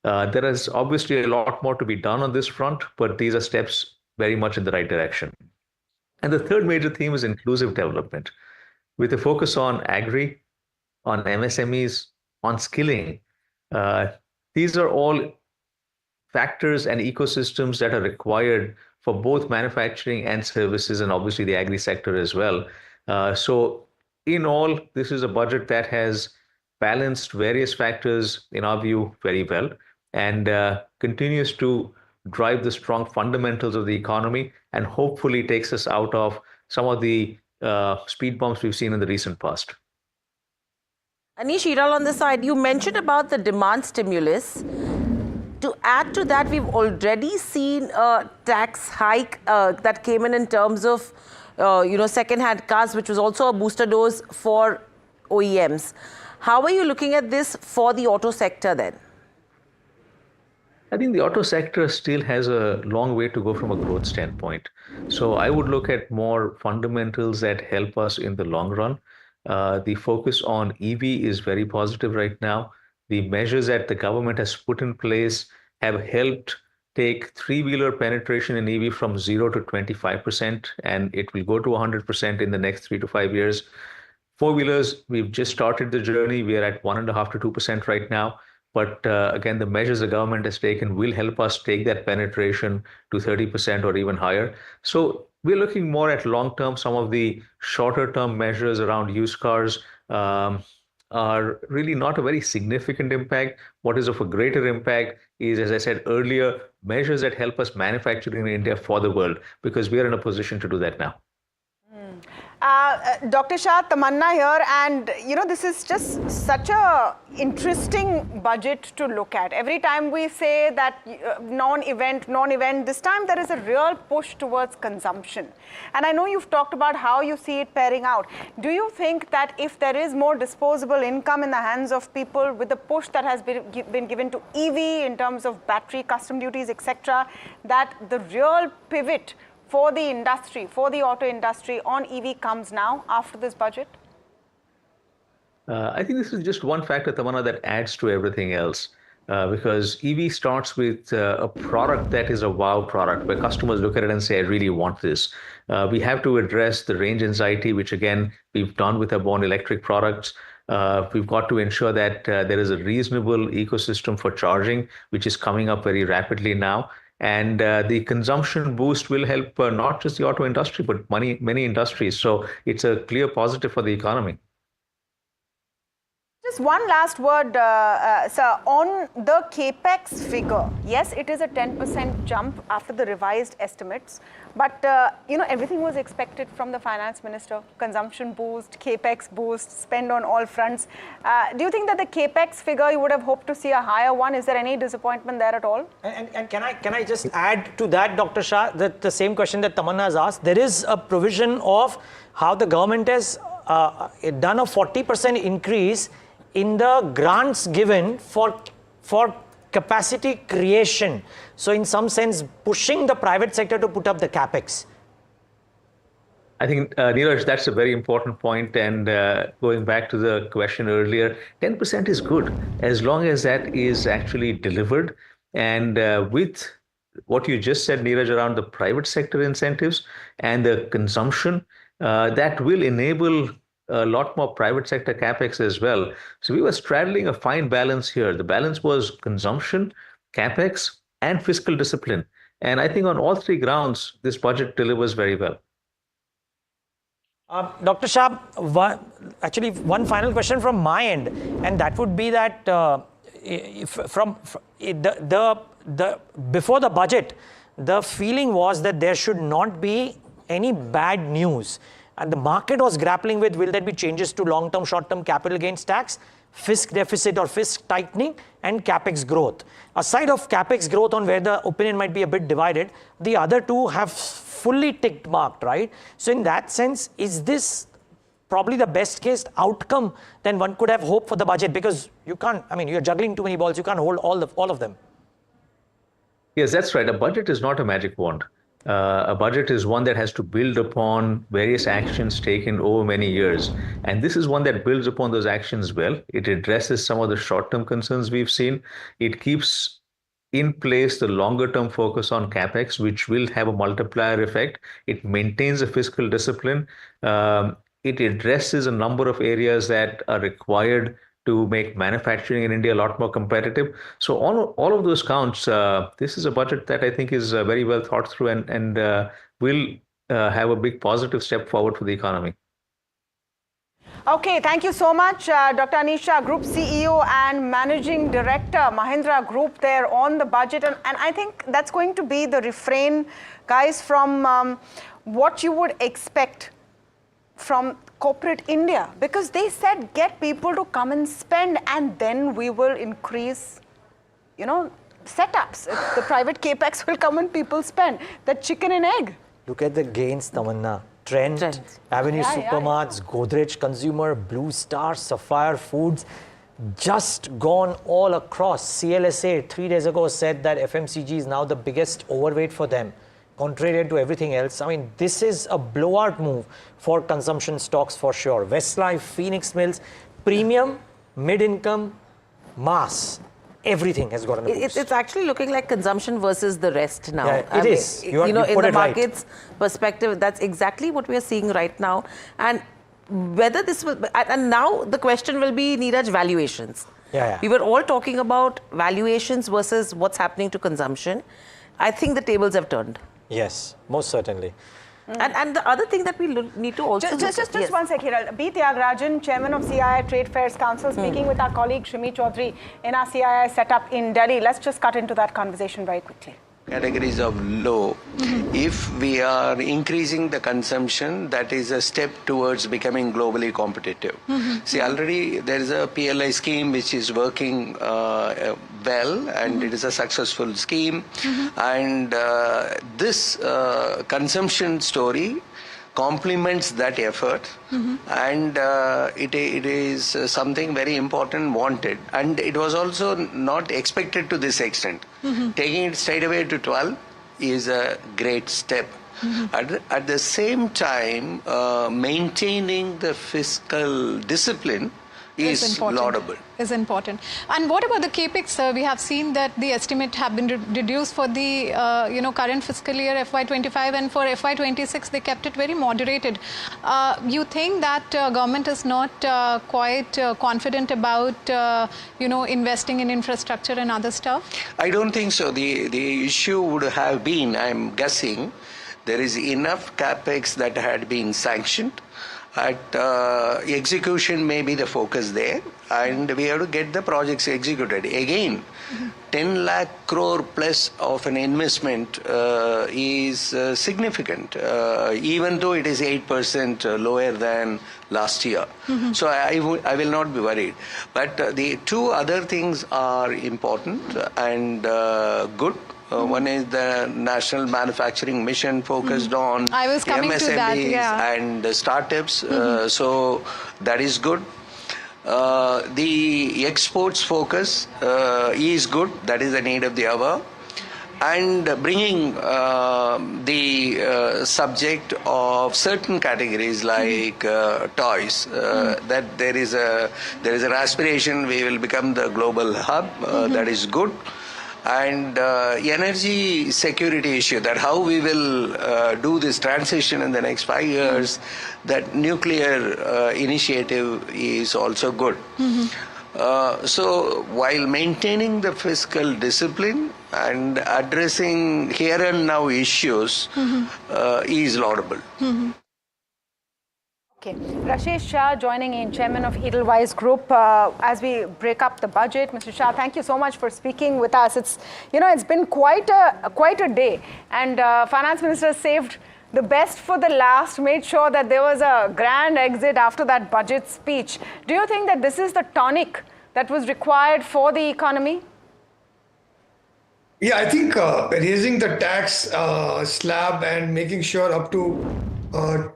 There is obviously a lot more to be done on this front, but these are steps very much in the right direction. And the third major theme is inclusive development, with a focus on agri, on MSMEs, on skilling. These are all factors and ecosystems that are required for both manufacturing and services, and obviously the agri sector as well. So in all, this is a budget that has balanced various factors, in our view, very well, and continues to drive the strong fundamentals of the economy and hopefully takes us out of some of the speed bumps we've seen in the recent past. Anish, Hiral on this side, you mentioned about the demand stimulus. To add to that, we've already seen a tax hike that came in terms of second-hand cars, which was also a booster dose for OEMs. How are you looking at this for the auto sector then? I think the auto sector still has a long way to go from a growth standpoint. So I would look at more fundamentals that help us in the long run. The focus on EV is very positive right now. The measures that the government has put in place have helped take 3-wheeler penetration in EV from 0 to 25%, and it will go to 100% in the next 3 to 5 years. 4-wheelers, we've just started the journey. We are at 1.5 to 2% right now. But again, the measures the government has taken will help us take that penetration to 30% or even higher. So we're looking more at long term. Some of the shorter term measures around used cars are really not a very significant impact. What is of a greater impact is, as I said earlier, measures that help us manufacture in India for the world, because we are in a position to do that now. Dr. Shah, Tamanna here, and this is just such a interesting budget to look at. Every time we say that non-event, this time there is a real push towards consumption. And I know you've talked about how you see it pairing out. Do you think that if there is more disposable income in the hands of people with the push that has been given to EV in terms of battery, custom duties, etc., that the real pivot for the industry, for the auto industry on EV comes now after this budget? I think this is just one factor, Tamanna, that adds to everything else. Because EV starts with a product that is a wow product, where customers look at it and say, I really want this. We have to address the range anxiety, which again, we've done with our born electric products. We've got to ensure that there is a reasonable ecosystem for charging, which is coming up very rapidly now. And the consumption boost will help not just the auto industry, but many industries. So it's a clear positive for the economy. Just one last word, sir, on the capex figure. Yes, it is a 10% jump after the revised estimates, but everything was expected from the finance minister: consumption boost, capex boost, spend on all fronts. Do you think that the capex figure, you would have hoped to see a higher one? Is there any disappointment there at all? And can I just add to that, Dr. Shah, that the same question that Tamanna has asked? There is a provision of how the government has done a 40% increase in the grants given for capacity creation. So in some sense, pushing the private sector to put up the capex. I think, Neeraj, that's a very important point. And going back to the question earlier, 10% is good, as long as that is actually delivered. And with what you just said, Neeraj, around the private sector incentives and the consumption, that will enable a lot more private sector capex as well. So we were straddling a fine balance here. The balance was consumption, capex, and fiscal discipline. And I think on all three grounds, this budget delivers very well. Dr. Shah, one final question from my end, and that would be that before the budget, the feeling was that there should not be any bad news. And the market was grappling with, will there be changes to long-term, short-term capital gains tax, fisc deficit or fisc tightening, and capex growth. Aside of capex growth, on where the opinion might be a bit divided, the other two have fully ticked marked, right? So in that sense, is this probably the best case outcome then one could have hoped for the budget? Because you can't, you're juggling too many balls, you can't hold all of them. Yes, that's right. A budget is not a magic wand. A budget is one that has to build upon various actions taken over many years. And this is one that builds upon those actions well. It addresses some of the short-term concerns we've seen. It keeps in place the longer-term focus on capex, which will have a multiplier effect. It maintains a fiscal discipline. It addresses a number of areas that are required to make manufacturing in India a lot more competitive. So all of those counts, this is a budget that I think is very well thought through and will have a big positive step forward for the economy. Okay, thank you so much, Dr. Anisha, Group CEO and Managing Director, Mahindra Group, there on the budget. And I think that's going to be the refrain, guys, from what you would expect from corporate India, because they said get people to come and spend and then we will increase, setups. The private capex will come and people spend. The chicken and egg. Look at the gains, Tamanna. Trent, Avenue Supermarts, Godrej Consumer, Blue Star, Sapphire Foods, just gone all across. CLSA 3 days ago said that FMCG is now the biggest overweight for them, contrary to everything else. This is a blowout move for consumption stocks for sure. Westlife, Phoenix Mills, premium, mid-income, mass. Everything has gotten a boost. It's actually looking like consumption versus the rest now. Yeah, it is. You in the market's right. perspective, that's exactly what we are seeing right now. And whether this will, and now the question will be, Neeraj, valuations. Yeah. We were all talking about valuations versus what's happening to consumption. I think the tables have turned. Yes, most certainly. And the other thing that we need to also just one second, Hiral. B. Tyagarajan, Chairman of CII Trade Fairs Council, speaking with our colleague Shimi Chaudhary in our CII setup in Delhi. Let's just cut into that conversation very quickly. Categories of low. If we are increasing the consumption, that is a step towards becoming globally competitive. See, already there is a PLI scheme which is working well, and it is a successful scheme. And this consumption story complements that effort, and it is something very important, wanted, and it was also not expected to this extent. Taking it straight away to 12 is a great step. At the same time, maintaining the fiscal discipline is laudable. Is important. And what about the capex? We have seen that the estimate have been reduced for the current fiscal year FY25, and for FY26 they kept it very moderated. You think that government is not quite confident about investing in infrastructure and other stuff? I don't think so. The issue would have been, I'm guessing, there is enough capex that had been sanctioned. Execution may be the focus there, and we have to get the projects executed. Again, 10 lakh crore plus of an investment is significant, even though it is 8% lower than last year. So I will not be worried. But the two other things are important and good. One is the National Manufacturing Mission focused on MSMEs and startups. So that is good. The exports focus is good. That is the need of the hour. And bringing the subject of certain categories like toys, that there is an aspiration we will become the global hub. That is good. And energy security issue, that how we will do this transition in the next 5 years, that nuclear initiative is also good. So while maintaining the fiscal discipline and addressing here and now issues is laudable. Okay. Rashesh Shah joining in, Chairman of Edelweiss Group. As we break up the budget, Mr. Shah, thank you so much for speaking with us. It's been quite a day, and Finance Minister saved the best for the last, made sure that there was a grand exit after that budget speech. Do you think that this is the tonic that was required for the economy? Yeah, I think raising the tax slab and making sure up to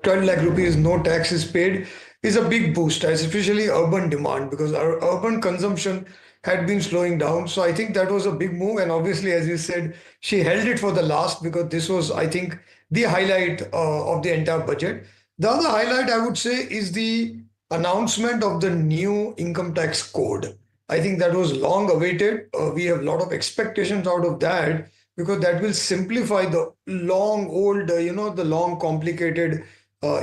12 lakh rupees no tax is paid is a big boost, especially urban demand, because our urban consumption had been slowing down. So I think that was a big move. And obviously, as you said, she held it for the last, because this was, I think, the highlight of the entire budget. The other highlight, I would say, is the announcement of the new income tax code. I think that was long awaited. We have a lot of expectations out of that, because that will simplify the long complicated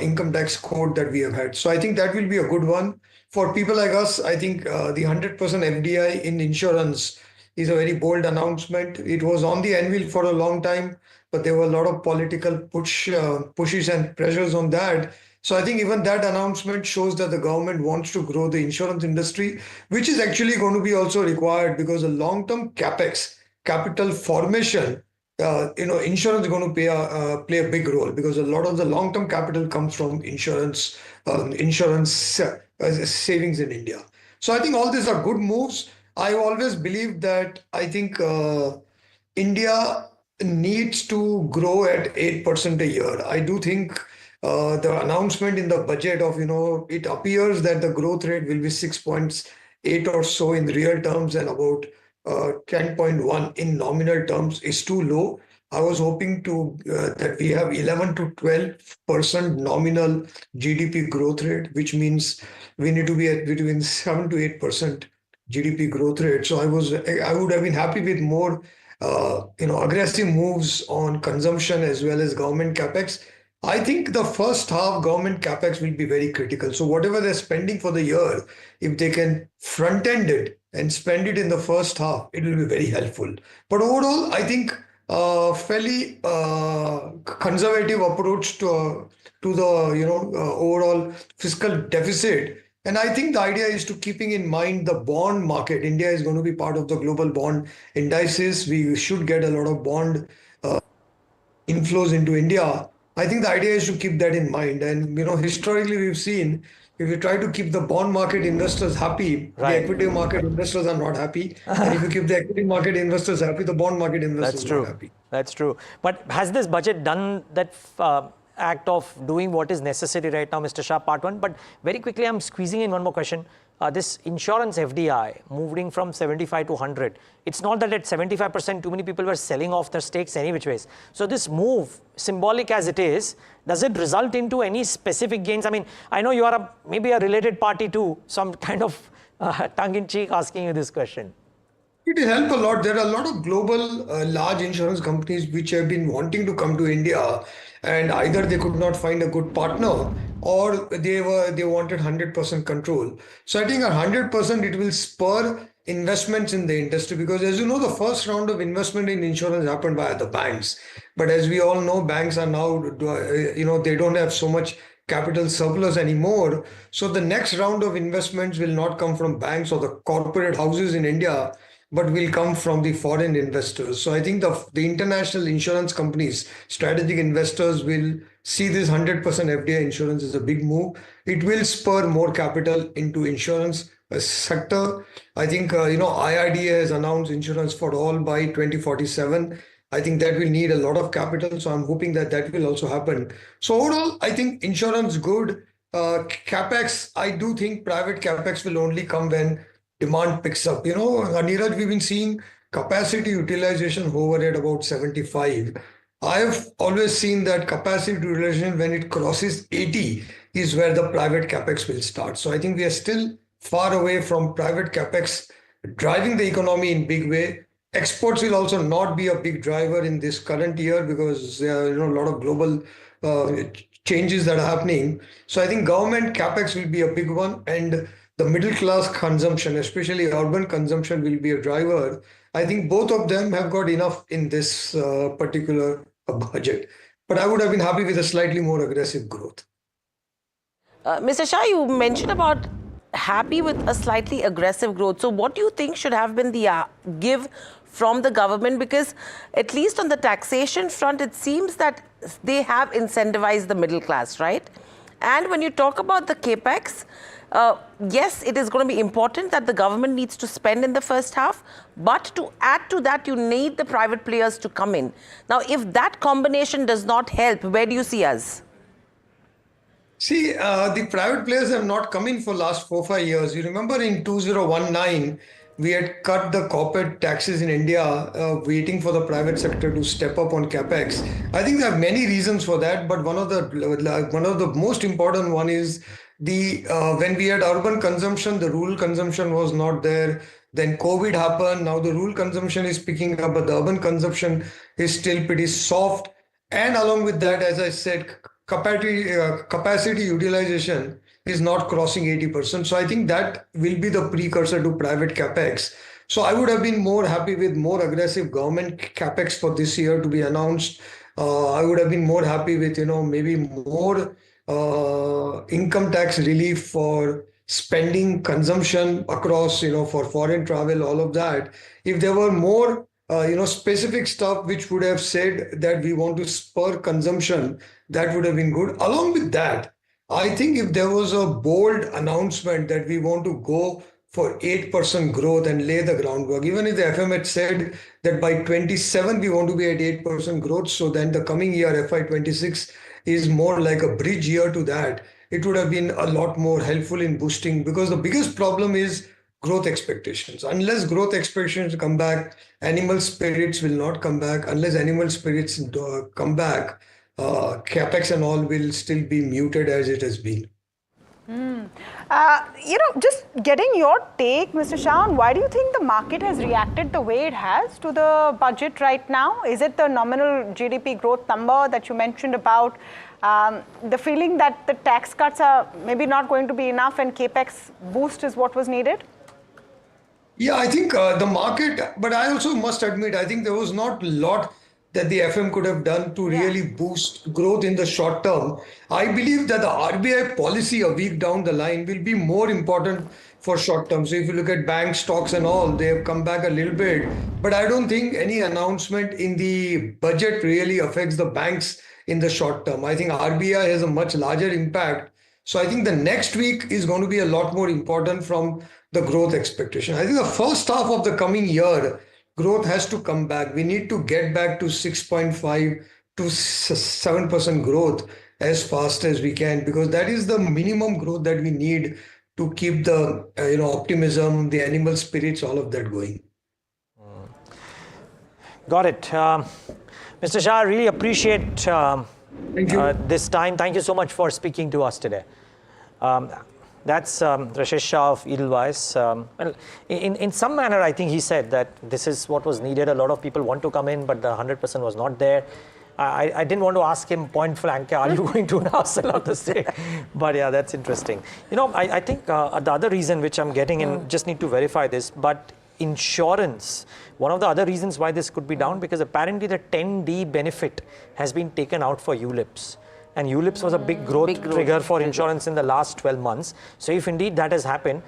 income tax code that we have had. So I think that will be a good one. For people like us, I think the 100% FDI in insurance is a very bold announcement. It was on the anvil for a long time, but there were a lot of political pushes and pressures on that. So I think even that announcement shows that the government wants to grow the insurance industry, which is actually going to be also required, because a long-term capex, capital formation, insurance is going to play a big role, because a lot of the long-term capital comes from insurance savings in India. So I think all these are good moves. I always believe that I think India needs to grow at 8% a year. I do think the announcement in the budget of, it appears that the growth rate will be 6.8 or so in real terms, and about 10.1 in nominal terms is too low. I was hoping that we have 11 to 12% nominal GDP growth rate, which means we need to be at between 7 to 8% GDP growth rate. So I would have been happy with more, aggressive moves on consumption as well as government capex. I think the first half government capex will be very critical. So whatever they're spending for the year, if they can front end it and spend it in the first half, it will be very helpful. But overall, I think fairly conservative approach to the overall fiscal deficit. And I think the idea is to keeping in mind the bond market. India is going to be part of the global bond indices. We should get a lot of bond inflows into India. I think the idea is to keep that in mind. And historically we've seen if you try to keep the bond market investors happy, the equity market investors are not happy. And if you keep the equity market investors happy, the bond market investors are not happy. That's true. But has this budget done that act of doing what is necessary right now, Mr. Shah, part one? But very quickly, I'm squeezing in one more question. This insurance FDI moving from 75 to 100. It's not that at 75% too many people were selling off their stakes any which ways. So this move, symbolic as it is, does it result into any specific gains? I mean, I know you are maybe a related party too, so I'm kind of tongue-in-cheek asking you this question. It will help a lot. There are a lot of global large insurance companies which have been wanting to come to India, and either they could not find a good partner or they wanted 100% control. So I think 100% it will spur investments in the industry, because as you know, the first round of investment in insurance happened by the banks. But as we all know, banks are now, they don't have so much capital surplus anymore. So the next round of investments will not come from banks or the corporate houses in India, but will come from the foreign investors. So I think the international insurance companies, strategic investors will see this 100% FDI insurance as a big move. It will spur more capital into insurance sector. I think, IRDA has announced insurance for all by 2047. I think that will need a lot of capital. So I'm hoping that will also happen. So overall, I think insurance good. Capex, I do think private capex will only come when demand picks up. Niraj, we've been seeing capacity utilization hover at about 75. I've always seen that capacity utilization, when it crosses 80, is where the private capex will start. So I think we are still far away from private capex driving the economy in big way. Exports will also not be a big driver in this current year because there are a lot of global changes that are happening. So I think government capex will be a big one, and the middle class consumption, especially urban consumption, will be a driver. I think both of them have got enough in this particular budget. But I would have been happy with a slightly more aggressive growth. Mr. Shah, you mentioned about happy with a slightly aggressive growth. So what do you think should have been the give from the government? Because at least on the taxation front, it seems that they have incentivized the middle class, right? And when you talk about the capex, yes, it is going to be important that the government needs to spend in the first half, but to add to that, you need the private players to come in. Now, if that combination does not help, where do you see us? See, the private players have not come in for last 4-5 years. You remember in 2019, we had cut the corporate taxes in India, waiting for the private sector to step up on capex. I think there are many reasons for that, but one of the most important one is when we had urban consumption, the rural consumption was not there. Then COVID happened. Now the rural consumption is picking up, but the urban consumption is still pretty soft. And along with that, as I said, capacity utilization is not crossing 80%. So I think that will be the precursor to private capex. So I would have been more happy with more aggressive government capex for this year to be announced. I would have been more happy with, maybe more income tax relief for spending, consumption across, for foreign travel, all of that. If there were more specific stuff which would have said that we want to spur consumption, that would have been good. Along with that, I think if there was a bold announcement that we want to go for 8% growth and lay the groundwork, even if the FM had said that by 27 we want to be at 8% growth, so then the coming year, FY26, is more like a bridge year to that, it would have been a lot more helpful in boosting, because the biggest problem is growth expectations. Unless growth expectations come back, animal spirits will not come back. Unless animal spirits come back, capex and all will still be muted as it has been. Just getting your take, Mr. Shah, why do you think the market has reacted the way it has to the budget right now? Is it the nominal GDP growth number that you mentioned about, the feeling that the tax cuts are maybe not going to be enough and capex boost is what was needed? Yeah, I think the market, but I also must admit, I think there was not a lot that the FM could have done to really boost growth in the short term. I believe that the RBI policy a week down the line will be more important for short term. So if you look at bank stocks and all, they have come back a little bit. But I don't think any announcement in the budget really affects the banks in the short term. I think RBI has a much larger impact. So I think the next week is going to be a lot more important from the growth expectation. I think the first half of the coming year, growth has to come back. We need to get back to 6.5 to 7% growth as fast as we can, because that is the minimum growth that we need to keep the optimism, the animal spirits, all of that going. Got it. Mr. Shah, I really appreciate this time. Thank you so much for speaking to us today. That's Rashesh Shah of Edelweiss. Well, in some manner, I think he said that this is what was needed. A lot of people want to come in, but the 100% was not there. I didn't want to ask him point blank, are you going to now sell out the state? But yeah, that's interesting. I think the other reason which I'm getting, and just need to verify this, but insurance, one of the other reasons why this could be down, because apparently the 10D benefit has been taken out for ULIPs. And ULIPs was a big growth trigger for insurance in the last 12 months. So if indeed that has happened,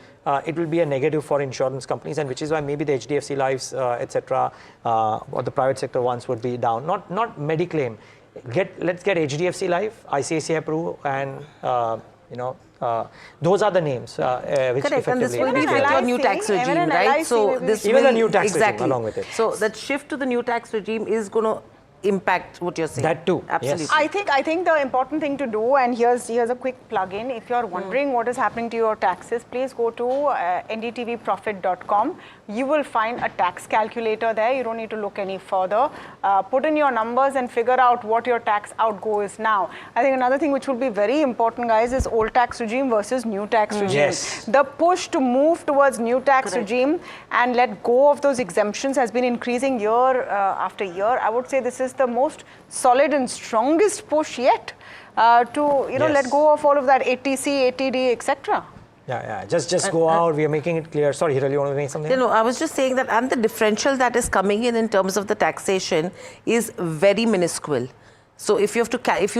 it will be a negative for insurance companies, and which is why maybe the HDFC Lives, etc., or the private sector ones would be down. Not Mediclaim. Let's get HDFC Life, ICICI Pru, and those are the names. Which correct, and this will be with your new tax regime, right? So this even the new tax regime along with it. So that shift to the new tax regime is going to impact what you're saying. That too. Absolutely. Yes. I think the important thing to do, and here's a quick plug-in. If you're wondering what is happening to your taxes, please go to ndtvprofit.com. You will find a tax calculator there. You don't need to look any further. Put in your numbers and figure out what your tax outgo is now. I think another thing which will be very important, guys, is old tax regime versus new tax regime. Yes. The push to move towards new tax regime and let go of those exemptions has been increasing year after year. I would say this is the most solid and strongest push yet to let go of all of that ATC, ATD, etc. Yeah. Just go out. We are making it clear. Sorry, Hiral, you want to make something? No, I was just saying that, and the differential that is coming in terms of the taxation is very minuscule. So if you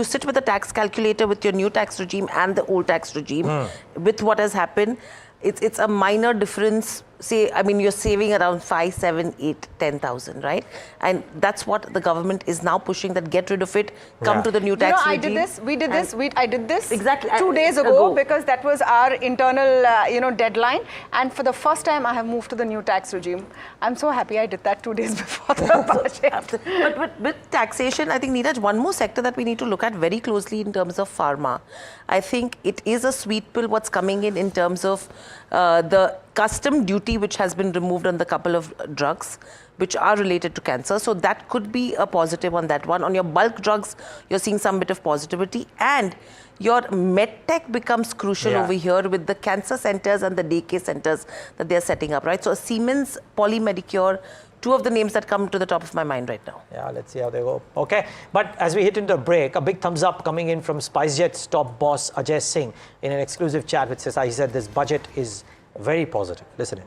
sit with a tax calculator with your new tax regime and the old tax regime, with what has happened, it's a minor difference. Say, I mean, you're saving around 5, 7, 8, 10,000, right? And that's what the government is now pushing, that get rid of it, come to the new tax regime. I did this exactly 2 days ago because that was our internal, deadline. And for the first time, I have moved to the new tax regime. I'm so happy I did that 2 days before the budget. But with taxation, I think, Neeraj, one more sector that we need to look at very closely in terms of pharma. I think it is a sweet pill what's coming in terms of the custom duty which has been removed on the couple of drugs which are related to cancer. So that could be a positive on that one. On your bulk drugs, you're seeing some bit of positivity, and your medtech becomes crucial over here with the cancer centers and the daycare centers that they're setting up, right? So Siemens, Polymedicure, two of the names that come to the top of my mind right now. Yeah, let's see how they go. Okay, but as we hit into a break, a big thumbs up coming in from SpiceJet's top boss Ajay Singh in an exclusive chat with Sisa. He said this budget is very positive. Listen in.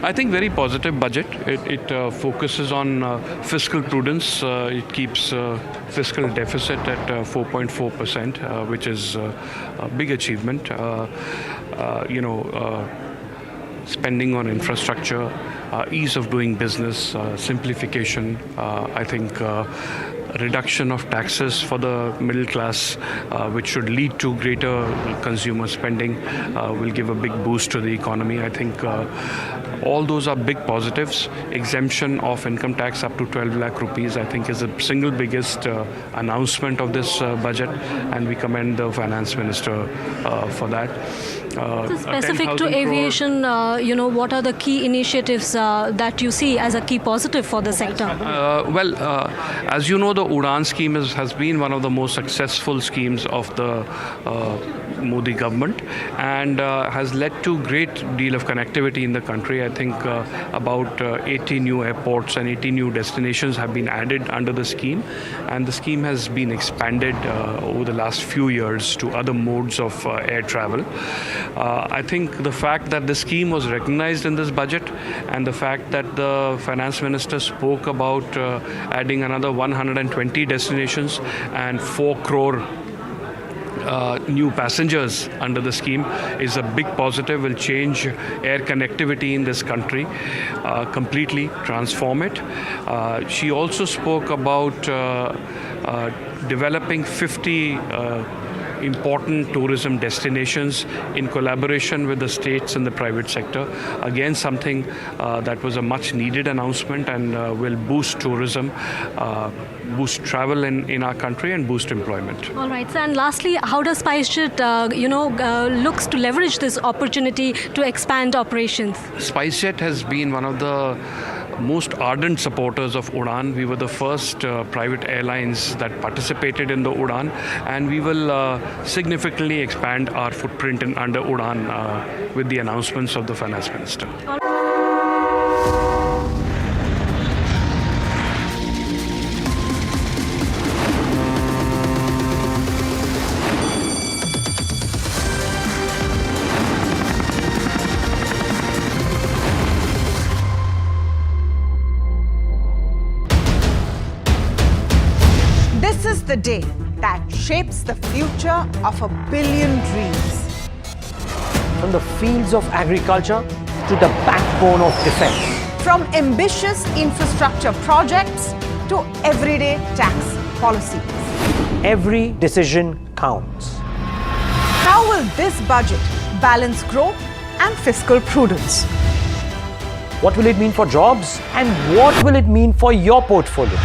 I think very positive budget. It focuses on fiscal prudence. It keeps fiscal deficit at 4.4%, which is a big achievement. Spending on infrastructure, ease of doing business, simplification. I think reduction of taxes for the middle class, which should lead to greater consumer spending, will give a big boost to the economy. I think all those are big positives. Exemption of income tax up to 12 lakh rupees, I think, is the single biggest announcement of this budget, and we commend the finance minister for that. Specific to aviation, what are the key initiatives that you see as a key positive for the sector? As you know, the Udan scheme has been one of the most successful schemes of the Modi government, and has led to great deal of connectivity in the country. I think about 80 new airports and 80 new destinations have been added under the scheme, and the scheme has been expanded over the last few years to other modes of air travel. I think the fact that the scheme was recognized in this budget, and the fact that the finance minister spoke about adding another 120 destinations and 4 crore new passengers under the scheme is a big positive, will change air connectivity in this country, completely transform it. She also spoke about developing 50 important tourism destinations in collaboration with the states and the private sector. Again, something that was a much needed announcement and will boost tourism, boost travel in our country and boost employment. All right, sir. And lastly, how does SpiceJet, looks to leverage this opportunity to expand operations? SpiceJet has been one of the most ardent supporters of Udan. We were the first private airlines that participated in the Udan, and we will significantly expand our footprint under Udan with the announcements of the finance minister. This is the day that shapes the future of 1 billion dreams. From the fields of agriculture to the backbone of defense. From ambitious infrastructure projects to everyday tax policies. Every decision counts. How will this budget balance growth and fiscal prudence? What will it mean for jobs, and what will it mean for your portfolio?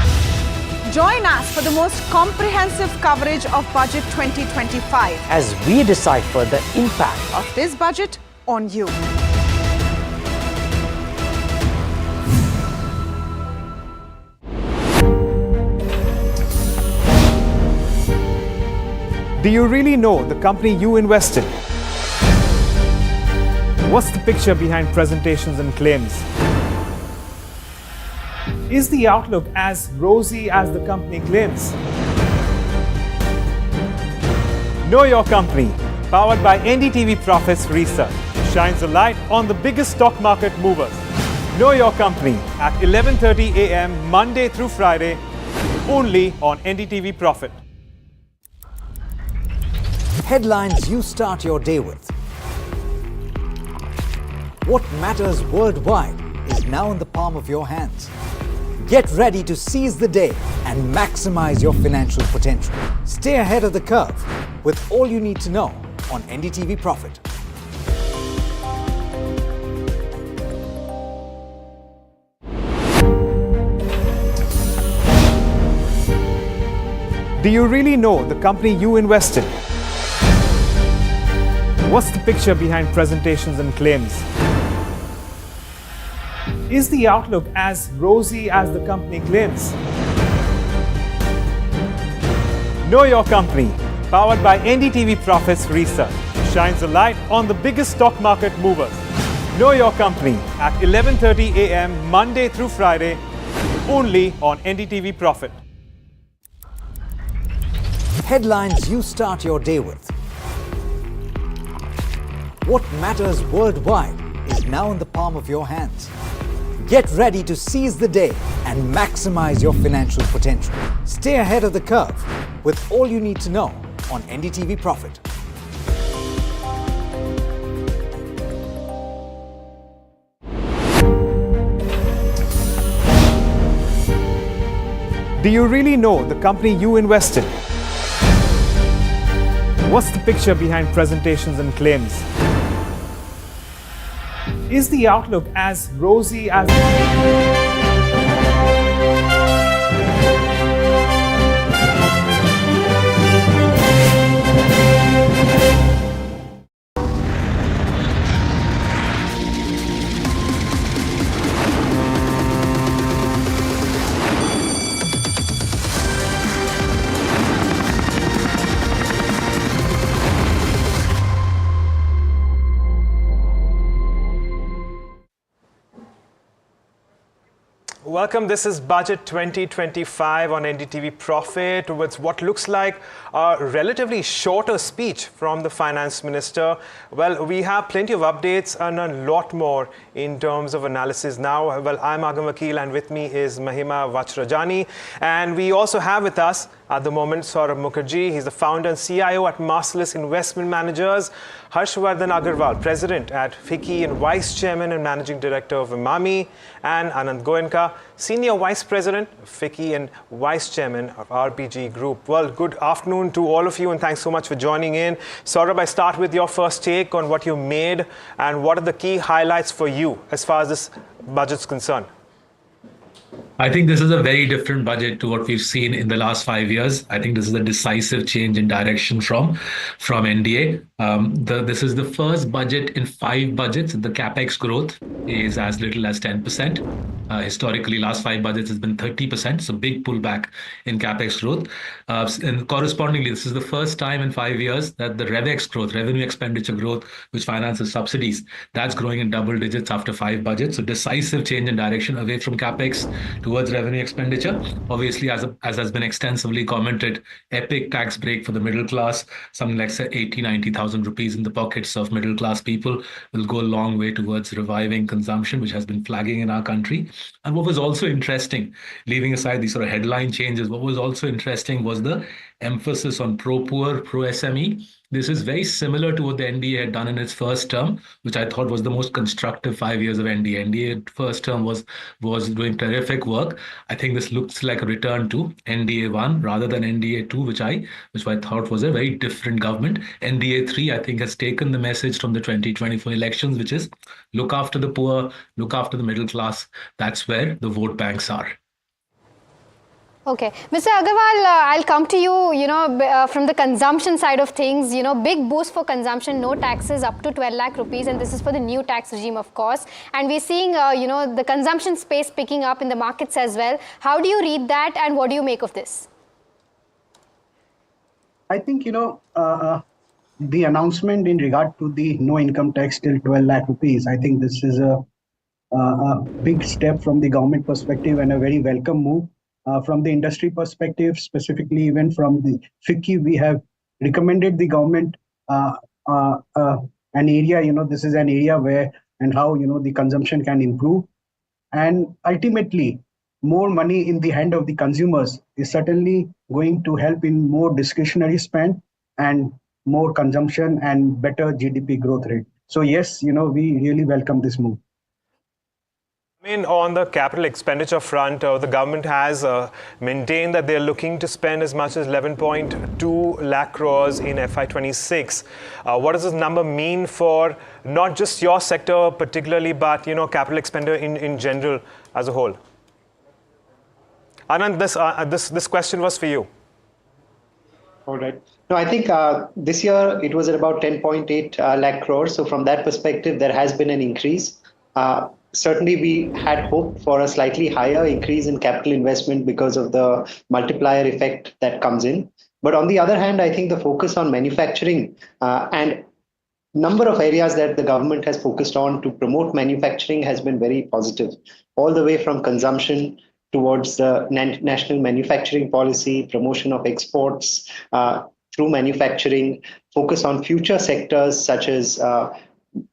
Join us for the most comprehensive coverage of Budget 2025 as we decipher the impact of this budget on you. Do you really know the company you invest in? What's the picture behind presentations and claims? Is the outlook as rosy as the company claims? Know Your Company, powered by NDTV Profits Research, shines a light on the biggest stock market movers. Know Your Company at 11:30 a.m. Monday through Friday, only on NDTV Profit. Headlines you start your day with. What matters worldwide is now in the palm of your hands. Get ready to seize the day and maximize your financial potential. Stay ahead of the curve with all you need to know on NDTV Profit. Do you really know the company you invest in? What's the picture behind presentations and claims? Is the outlook as rosy as the company claims? Know Your Company, powered by NDTV Profits Research, shines a light on the biggest stock market movers. Know Your Company at 11:30 a.m. Monday through Friday, only on NDTV Profit. Headlines you start your day with. What matters worldwide is now in the palm of your hands. Get ready to seize the day and maximize your financial potential. Stay ahead of the curve with all you need to know on NDTV Profit. Do you really know the company you invest in? What's the picture behind presentations and claims? Is the outlook as rosy as... Welcome. This is Budget 2025 on NDTV Profit with what looks like a relatively shorter speech from the Finance Minister. Well, we have plenty of updates and a lot more in terms of analysis now. Well, I'm Agam Vakil and with me is Mahima Vachrajani. And we also have with us at the moment Saurabh Mukherjee. He's the founder and CIO at Marcellus Investment Managers. Harshvardhan Agarwal, President at FICCI and Vice Chairman and Managing Director of Imami. And Anand Goenka, Senior Vice President of FICCI and Vice Chairman of RPG Group. Well, good afternoon to all of you and thanks so much for joining in. Saurabh, I start with your first take on what you made and what are the key highlights for you as far as this budget's concerned. I think this is a very different budget to what we've seen in the last 5 years. I think this is a decisive change in direction from NDA. This is the first budget in 5 budgets. The capex growth is as little as 10%. Historically, last 5 budgets has been 30%. So big pullback in capex growth. And correspondingly, this is the first time in 5 years that the RevEx growth, revenue expenditure growth, which finances subsidies, that's growing in double digits after 5 budgets. So decisive change in direction away from capex towards revenue expenditure. Obviously, as has been extensively commented, epic tax break for the middle class, something like 80,000-90,000 rupees in the pockets of middle class people will go a long way towards reviving consumption, which has been flagging in our country. And what was also interesting, leaving aside these sort of headline changes, what was also interesting was the emphasis on pro-poor, pro-SME. This is very similar to what the NDA had done in its first term, which I thought was the most constructive 5 years of NDA. NDA first term was doing terrific work. I think this looks like a return to NDA 1 rather than NDA 2, which I thought was a very different government. NDA 3, I think, has taken the message from the 2024 elections, which is look after the poor, look after the middle class. That's where the vote banks are. Okay. Mr. Agarwal, I'll come to you, from the consumption side of things, big boost for consumption, no taxes up to 12 lakh rupees. And this is for the new tax regime, of course. And we're seeing, the consumption space picking up in the markets as well. How do you read that and what do you make of this? I think, the announcement in regard to the no income tax till 12 lakh rupees, I think this is a big step from the government perspective and a very welcome move. From the industry perspective, specifically even from the FICCI, we have recommended the government an area, this is an area where and how, the consumption can improve. And ultimately, more money in the hand of the consumers is certainly going to help in more discretionary spend and more consumption and better GDP growth rate. So yes, we really welcome this move. I mean, on the capital expenditure front, the government has maintained that they're looking to spend as much as 11.2 lakh crores in FY26. What does this number mean for not just your sector particularly, but, capital expenditure in general as a whole? Anand, this question was for you. All right. No, I think this year it was at about 10.8 lakh crores. So from that perspective, there has been an increase. Certainly, we had hoped for a slightly higher increase in capital investment because of the multiplier effect that comes in. But on the other hand, I think the focus on manufacturing and number of areas that the government has focused on to promote manufacturing has been very positive, all the way from consumption towards the national manufacturing policy, promotion of exports through manufacturing, focus on future sectors such as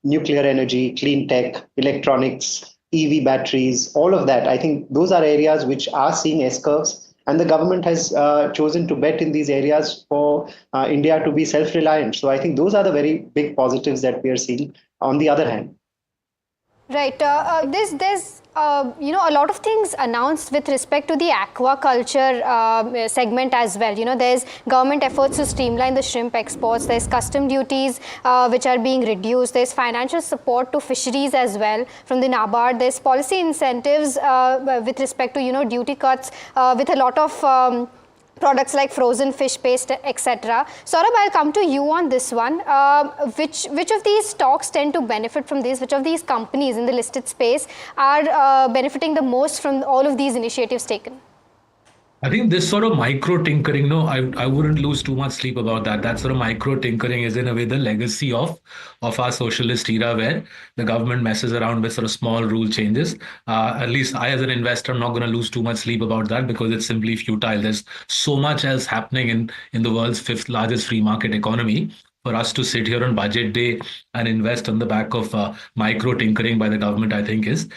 nuclear energy, clean tech, electronics, EV batteries, all of that. I think those are areas which are seeing S-curves, and the government has chosen to bet in these areas for India to be self-reliant. So I think those are the very big positives that we are seeing on the other hand. Right. There's a lot of things announced with respect to the aquaculture segment as well. There's government efforts to streamline the shrimp exports. There's custom duties which are being reduced. There's financial support to fisheries as well from the NABARD. There's policy incentives with respect to, duty cuts with a lot of products like frozen fish paste, etc. Saurabh, I'll come to you on this one. Which of these stocks tend to benefit from this? Which of these companies in the listed space are benefiting the most from all of these initiatives taken? I think this sort of micro tinkering, no, I wouldn't lose too much sleep about that. That sort of micro tinkering is in a way the legacy of our socialist era, where the government messes around with sort of small rule changes. At least I, as an investor, I'm not going to lose too much sleep about that because it's simply futile. There's so much else happening in the world's fifth largest free market economy. For us to sit here on budget day and invest on the back of micro tinkering by the government, I think is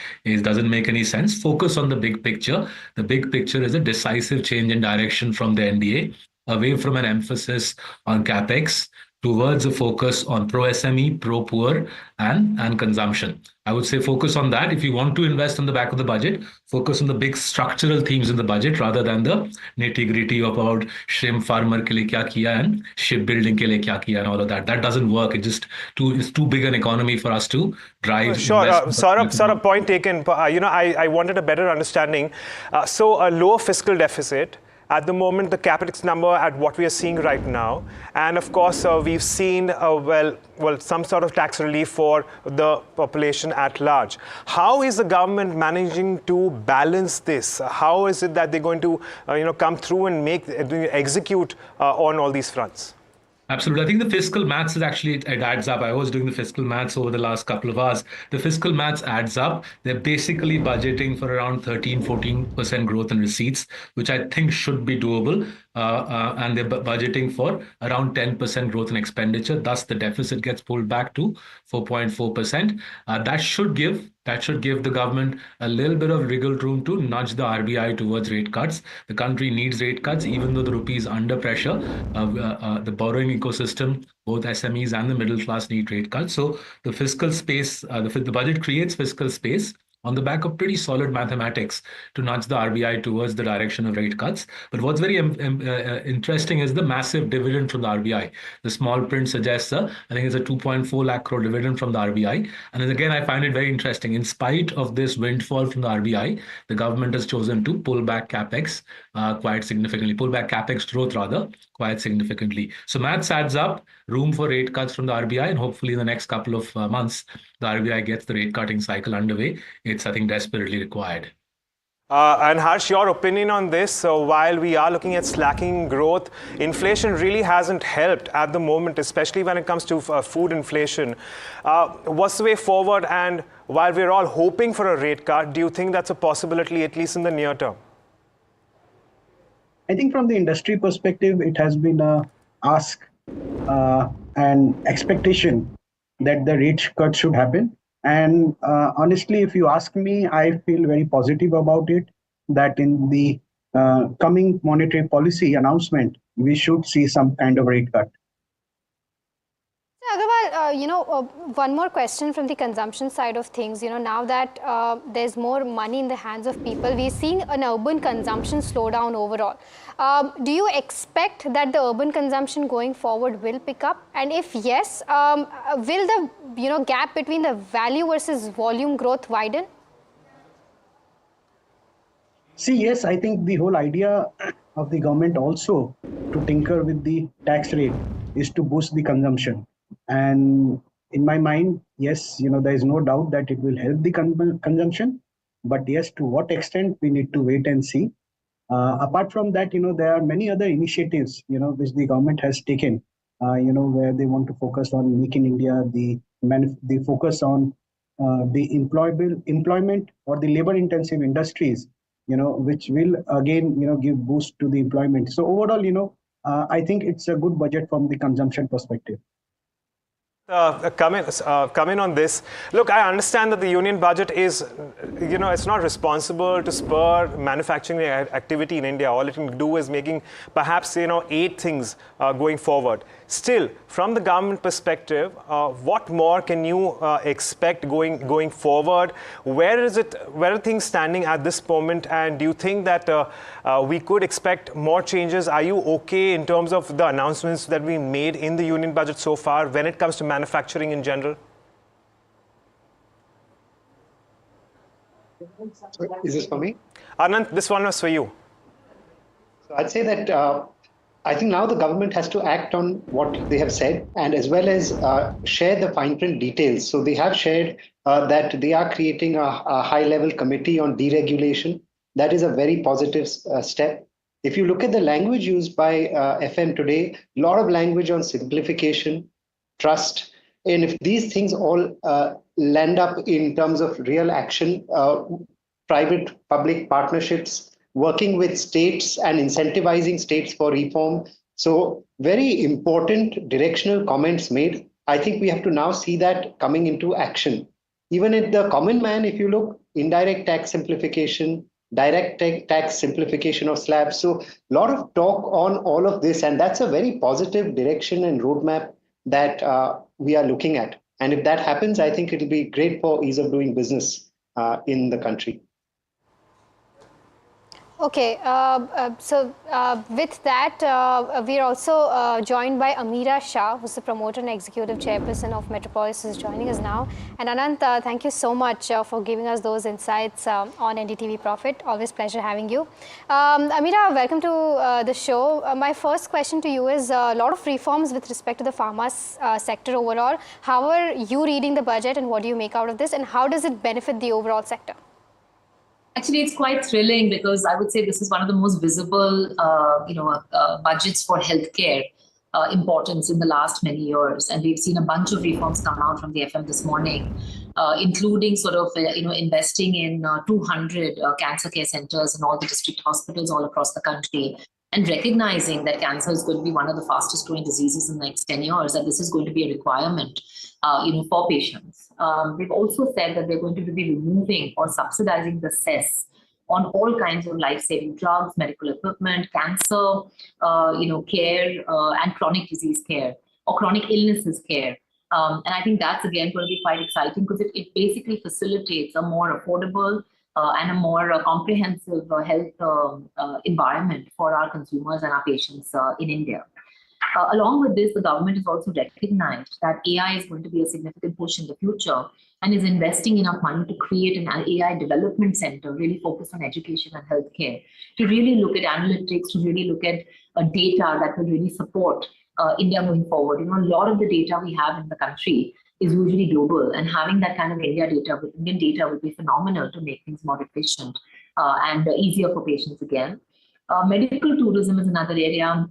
doesn't make any sense. Focus on the big picture. The big picture is a decisive change in direction from the NDA, away from an emphasis on capex towards a focus on pro-SME, pro-poor, and consumption. I would say focus on that. If you want to invest on the back of the budget, focus on the big structural themes in the budget rather than the nitty-gritty about shrimp farmer ke liye kya kiya and shipbuilding ke liye kya kiya and all of that. That doesn't work. It's too big an economy for us to drive. Sure, Saurabh, point taken. I wanted a better understanding. So a lower fiscal deficit. At the moment, the capex number at what we are seeing right now, and of course, we've seen some sort of tax relief for the population at large. How is the government managing to balance this? How is it that they're going to, come through and execute on all these fronts? Absolutely. I think the fiscal maths is actually, it adds up. I was doing the fiscal maths over the last couple of hours. The fiscal maths adds up. They're basically budgeting for around 13-14% growth in receipts, which I think should be doable. And they're budgeting for around 10% growth in expenditure. Thus, the deficit gets pulled back to 4.4%. That should give the government a little bit of wriggle room to nudge the RBI towards rate cuts. The country needs rate cuts, even though the rupee is under pressure. The borrowing ecosystem, both SMEs and the middle class, need rate cuts. So the fiscal space, the budget creates fiscal space on the back of pretty solid mathematics to nudge the RBI towards the direction of rate cuts. But what's very interesting is the massive dividend from the RBI. The small print suggests, I think it's a 2.4 lakh crore dividend from the RBI. And then again, I find it very interesting. In spite of this windfall from the RBI, the government has chosen to pull back capex quite significantly, pull back capex growth rather quite significantly. So maths adds up, room for rate cuts from the RBI, and hopefully in the next couple of months, the RBI gets the rate cutting cycle underway. It's, I think, desperately required. And Harsh, your opinion on this? So while we are looking at slacking growth, inflation really hasn't helped at the moment, especially when it comes to food inflation. What's the way forward? And while we're all hoping for a rate cut, do you think that's a possibility, at least in the near term? I think from the industry perspective, it has been a ask and expectation that the rate cut should happen. And honestly, if you ask me, I feel very positive about it, that in the coming monetary policy announcement, we should see some kind of rate cut. Agarwal, one more question from the consumption side of things. Now that there's more money in the hands of people, we're seeing an urban consumption slow down overall. Do you expect that the urban consumption going forward will pick up? And if yes, will the gap between the value versus volume growth widen? See, yes, I think the whole idea of the government also to tinker with the tax rate is to boost the consumption. And in my mind, yes, there is no doubt that it will help the consumption. But yes, to what extent, we need to wait and see. Apart from that, there are many other initiatives, which the government has taken, where they want to focus on Make in India, the focus on the employment or the labor-intensive industries, which will again, give boost to the employment. So overall, I think it's a good budget from the consumption perspective. Come in on this. Look, I understand that the union budget is, it's not responsible to spur manufacturing activity in India. All it can do is making perhaps, 8 things going forward. Still, from the government perspective, what more can you expect going forward? Where are things standing at this moment? And do you think that we could expect more changes? Are you okay in terms of the announcements that we made in the union budget so far when it comes to manufacturing in general? Is this for me? Anand, this one was for you. So I'd say that I think now the government has to act on what they have said, and as well as share the fine print details. So they have shared that they are creating a high-level committee on deregulation. That is a very positive step. if you look at the language used by FM today, a lot of language on simplification, trust, and if these things all land up in terms of real action, private-public partnerships, working with states and incentivizing states for reform. So very important directional comments made. I think we have to now see that coming into action. Even at the common man, if you look, indirect tax simplification, direct tax simplification of slabs. So a lot of talk on all of this, and that's a very positive direction and roadmap that we are looking at. And if that happens, I think it'll be great for ease of doing business in the country. Okay, so with that, we are also joined by Ameera Shah, who's the promoter and executive chairperson of Metropolis, is joining us now. And Anant, thank you so much for giving us those insights on NDTV Profit. Always pleasure having you. Ameera, welcome to the show. My first question to you is a lot of reforms with respect to the pharma sector overall. How are you reading the budget and what do you make out of this, and how does it benefit the overall sector? Actually, it's quite thrilling because I would say this is one of the most visible, budgets for healthcare importance in the last many years. And we've seen a bunch of reforms come out from the FM this morning, including sort of, investing in 200 cancer care centers in all the district hospitals all across the country, and recognizing that cancer is going to be one of the fastest growing diseases in the next 10 years, and this is going to be a requirement, for patients. They've also said that they're going to be removing or subsidizing the cess on all kinds of life-saving drugs, medical equipment, cancer, care, and chronic disease care or chronic illnesses care. And I think that's again going to be quite exciting because it basically facilitates a more affordable and a more comprehensive health environment for our consumers and our patients in India. Along with this, the government has also recognized that AI is going to be a significant push in the future and is investing enough money to create an AI development center really focused on education and healthcare, to really look at analytics, to really look at data that will really support India moving forward. A lot of the data we have in the country is usually global, and having that kind of Indian data would be phenomenal to make things more efficient and easier for patients again. Medical tourism is another area.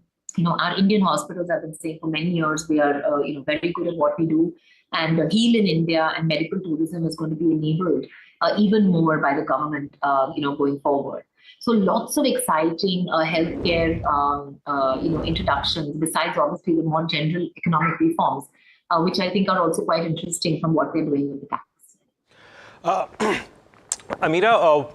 Our Indian hospitals have been saying for many years we are very good at what we do, and Heal in India and medical tourism is going to be enabled even more by the government going forward. So lots of exciting healthcare introductions, besides obviously the more general economic reforms, which I think are also quite interesting from what they're doing with the tax. Ameera,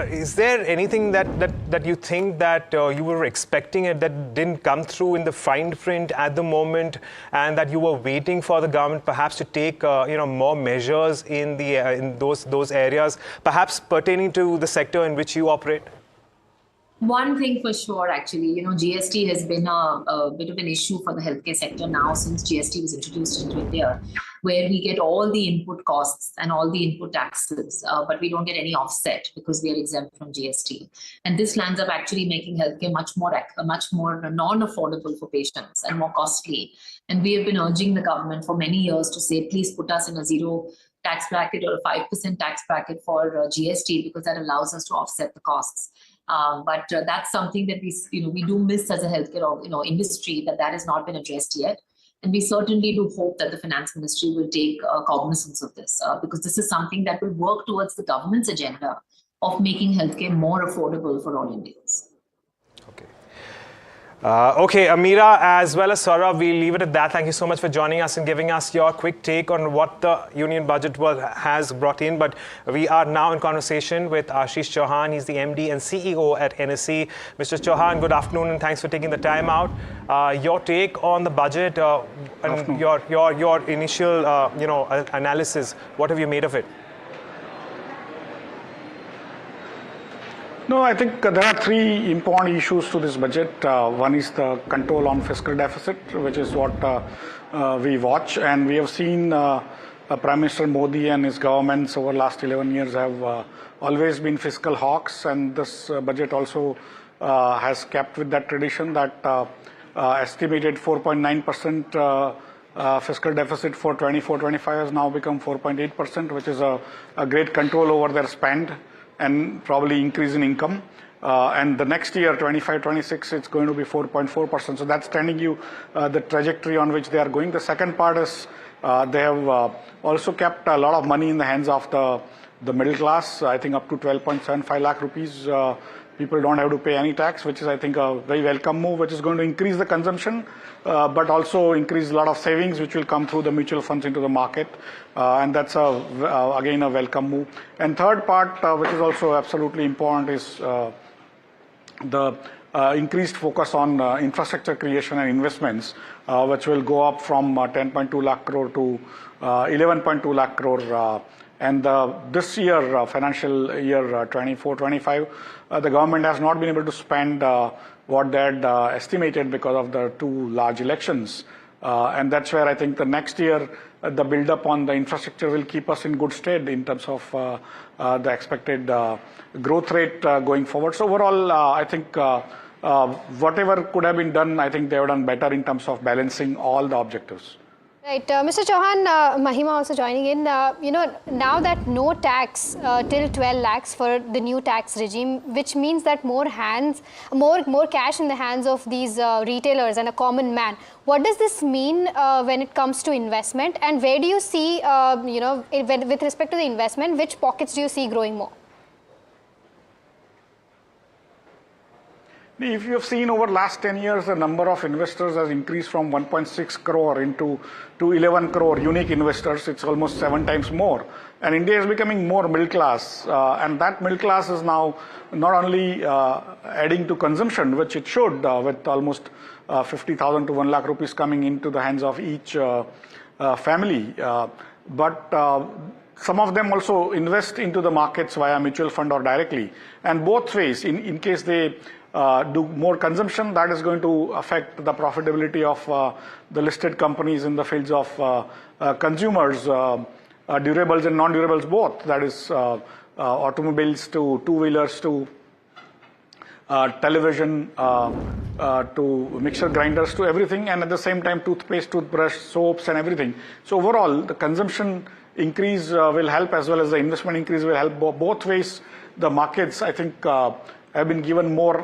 is there anything that you think that you were expecting it that didn't come through in the fine print at the moment, and that you were waiting for the government perhaps to take more measures in those areas, perhaps pertaining to the sector in which you operate? One thing for sure, actually, GST has been a bit of an issue for the healthcare sector now since GST was introduced into India, where we get all the input costs and all the input taxes, but we don't get any offset because we are exempt from GST. And this lands up actually making healthcare much more non-affordable for patients and more costly. And we have been urging the government for many years to say, please put us in a zero tax bracket or a 5% tax bracket for GST, because that allows us to offset the costs. But that's something that we do miss as a healthcare industry, that has not been addressed yet. And we certainly do hope that the finance ministry will take cognizance of this, because this is something that will work towards the government's agenda of making healthcare more affordable for all Indians. Okay, Ameera as well as Saurabh, we'll leave it at that. Thank you so much for joining us and giving us your quick take on what the union budget has brought in. But we are now in conversation with Ashish Chauhan. He's the MD and CEO at NSE. Mr. Chauhan, good afternoon and thanks for taking the time out. Your take on the budget and your initial analysis. What have you made of it? No, I think there are three important issues to this budget. One is the control on fiscal deficit, which is what we watch. And we have seen Prime Minister Modi and his governments over the last 11 years have always been fiscal hawks. And this budget also has kept with that tradition, that estimated 4.9% fiscal deficit for 24-25 has now become 4.8%, which is a great control over their spend and probably increase in income. and the next year, 25-26, it's going to be 4.4%. So that's telling you the trajectory on which they are going. The second part is they have also kept a lot of money in the hands of the middle class. I think up to 12.75 lakh rupees. People don't have to pay any tax, which is, I think, a very welcome move, which is going to increase the consumption, but also increase a lot of savings, which will come through the mutual funds into the market. And that's, again, a welcome move. And third part, which is also absolutely important, is the increased focus on infrastructure creation and investments, which will go up from 10.2 lakh crore to 11.2 lakh crore. And this year, financial year 24-25, the government has not been able to spend what they had estimated because of the two large elections. And that's where I think the next year, the build-up on the infrastructure will keep us in good stead in terms of the expected growth rate going forward. So overall, I think whatever could have been done, I think they have done better in terms of balancing all the objectives. Right, Mr. Chauhan, Mahima also joining in. Now that no tax till 12 lakhs for the new tax regime, which means that more cash in the hands of these retailers and a common man. What does this mean when it comes to investment, and where do you see, with respect to the investment, which pockets do you see growing more? If you have seen over the last 10 years, the number of investors has increased from 1.6 crore to 11 crore unique investors. It's almost 7 times more. And India is becoming more middle class. And that middle class is now not only adding to consumption, which it should, with almost 50,000 to 1 lakh rupees coming into the hands of each family, but some of them also invest into the markets via mutual fund or directly. And both ways, in case they do more consumption, that is going to affect the profitability of the listed companies in the fields of consumers, durables and non-durables both. That is automobiles to two-wheelers to television to mixer grinders to everything, and at the same time toothpaste, toothbrush, soaps and everything. So overall, the consumption increase will help, as well as the investment increase will help. Both ways, the markets, I think, have been given more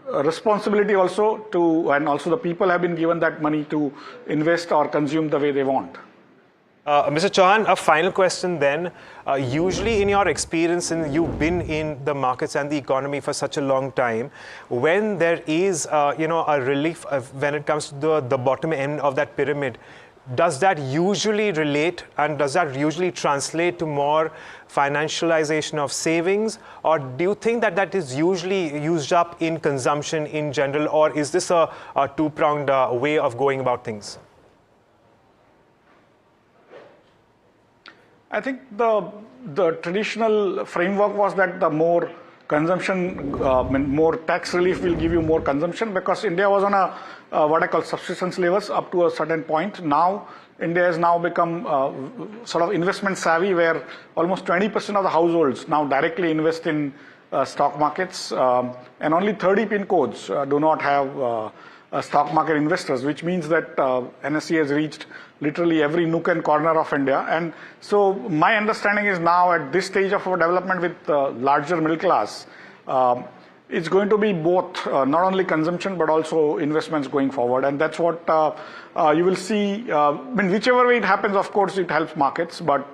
responsibility also and also the people have been given that money to invest or consume the way they want. Mr. Chauhan, a final question then. Usually in your experience, and you've been in the markets and the economy for such a long time, when there is a relief when it comes to the bottom end of that pyramid, does that usually relate and does that usually translate to more financialization of savings, or do you think that that is usually used up in consumption in general, or is this a two-pronged way of going about things? I think the traditional framework was that the more consumption, more tax relief will give you more consumption, because India was on a what I call subsistence levels up to a certain point. Now India has now become sort of investment savvy, where almost 20% of the households now directly invest in stock markets, and only 30 pin codes do not have stock market investors, which means that NSE has reached literally every nook and corner of India. And so my understanding is now at this stage of our development with larger middle class, it's going to be both not only consumption but also investments going forward. And that's what you will see. Whichever way it happens, of course, it helps markets. But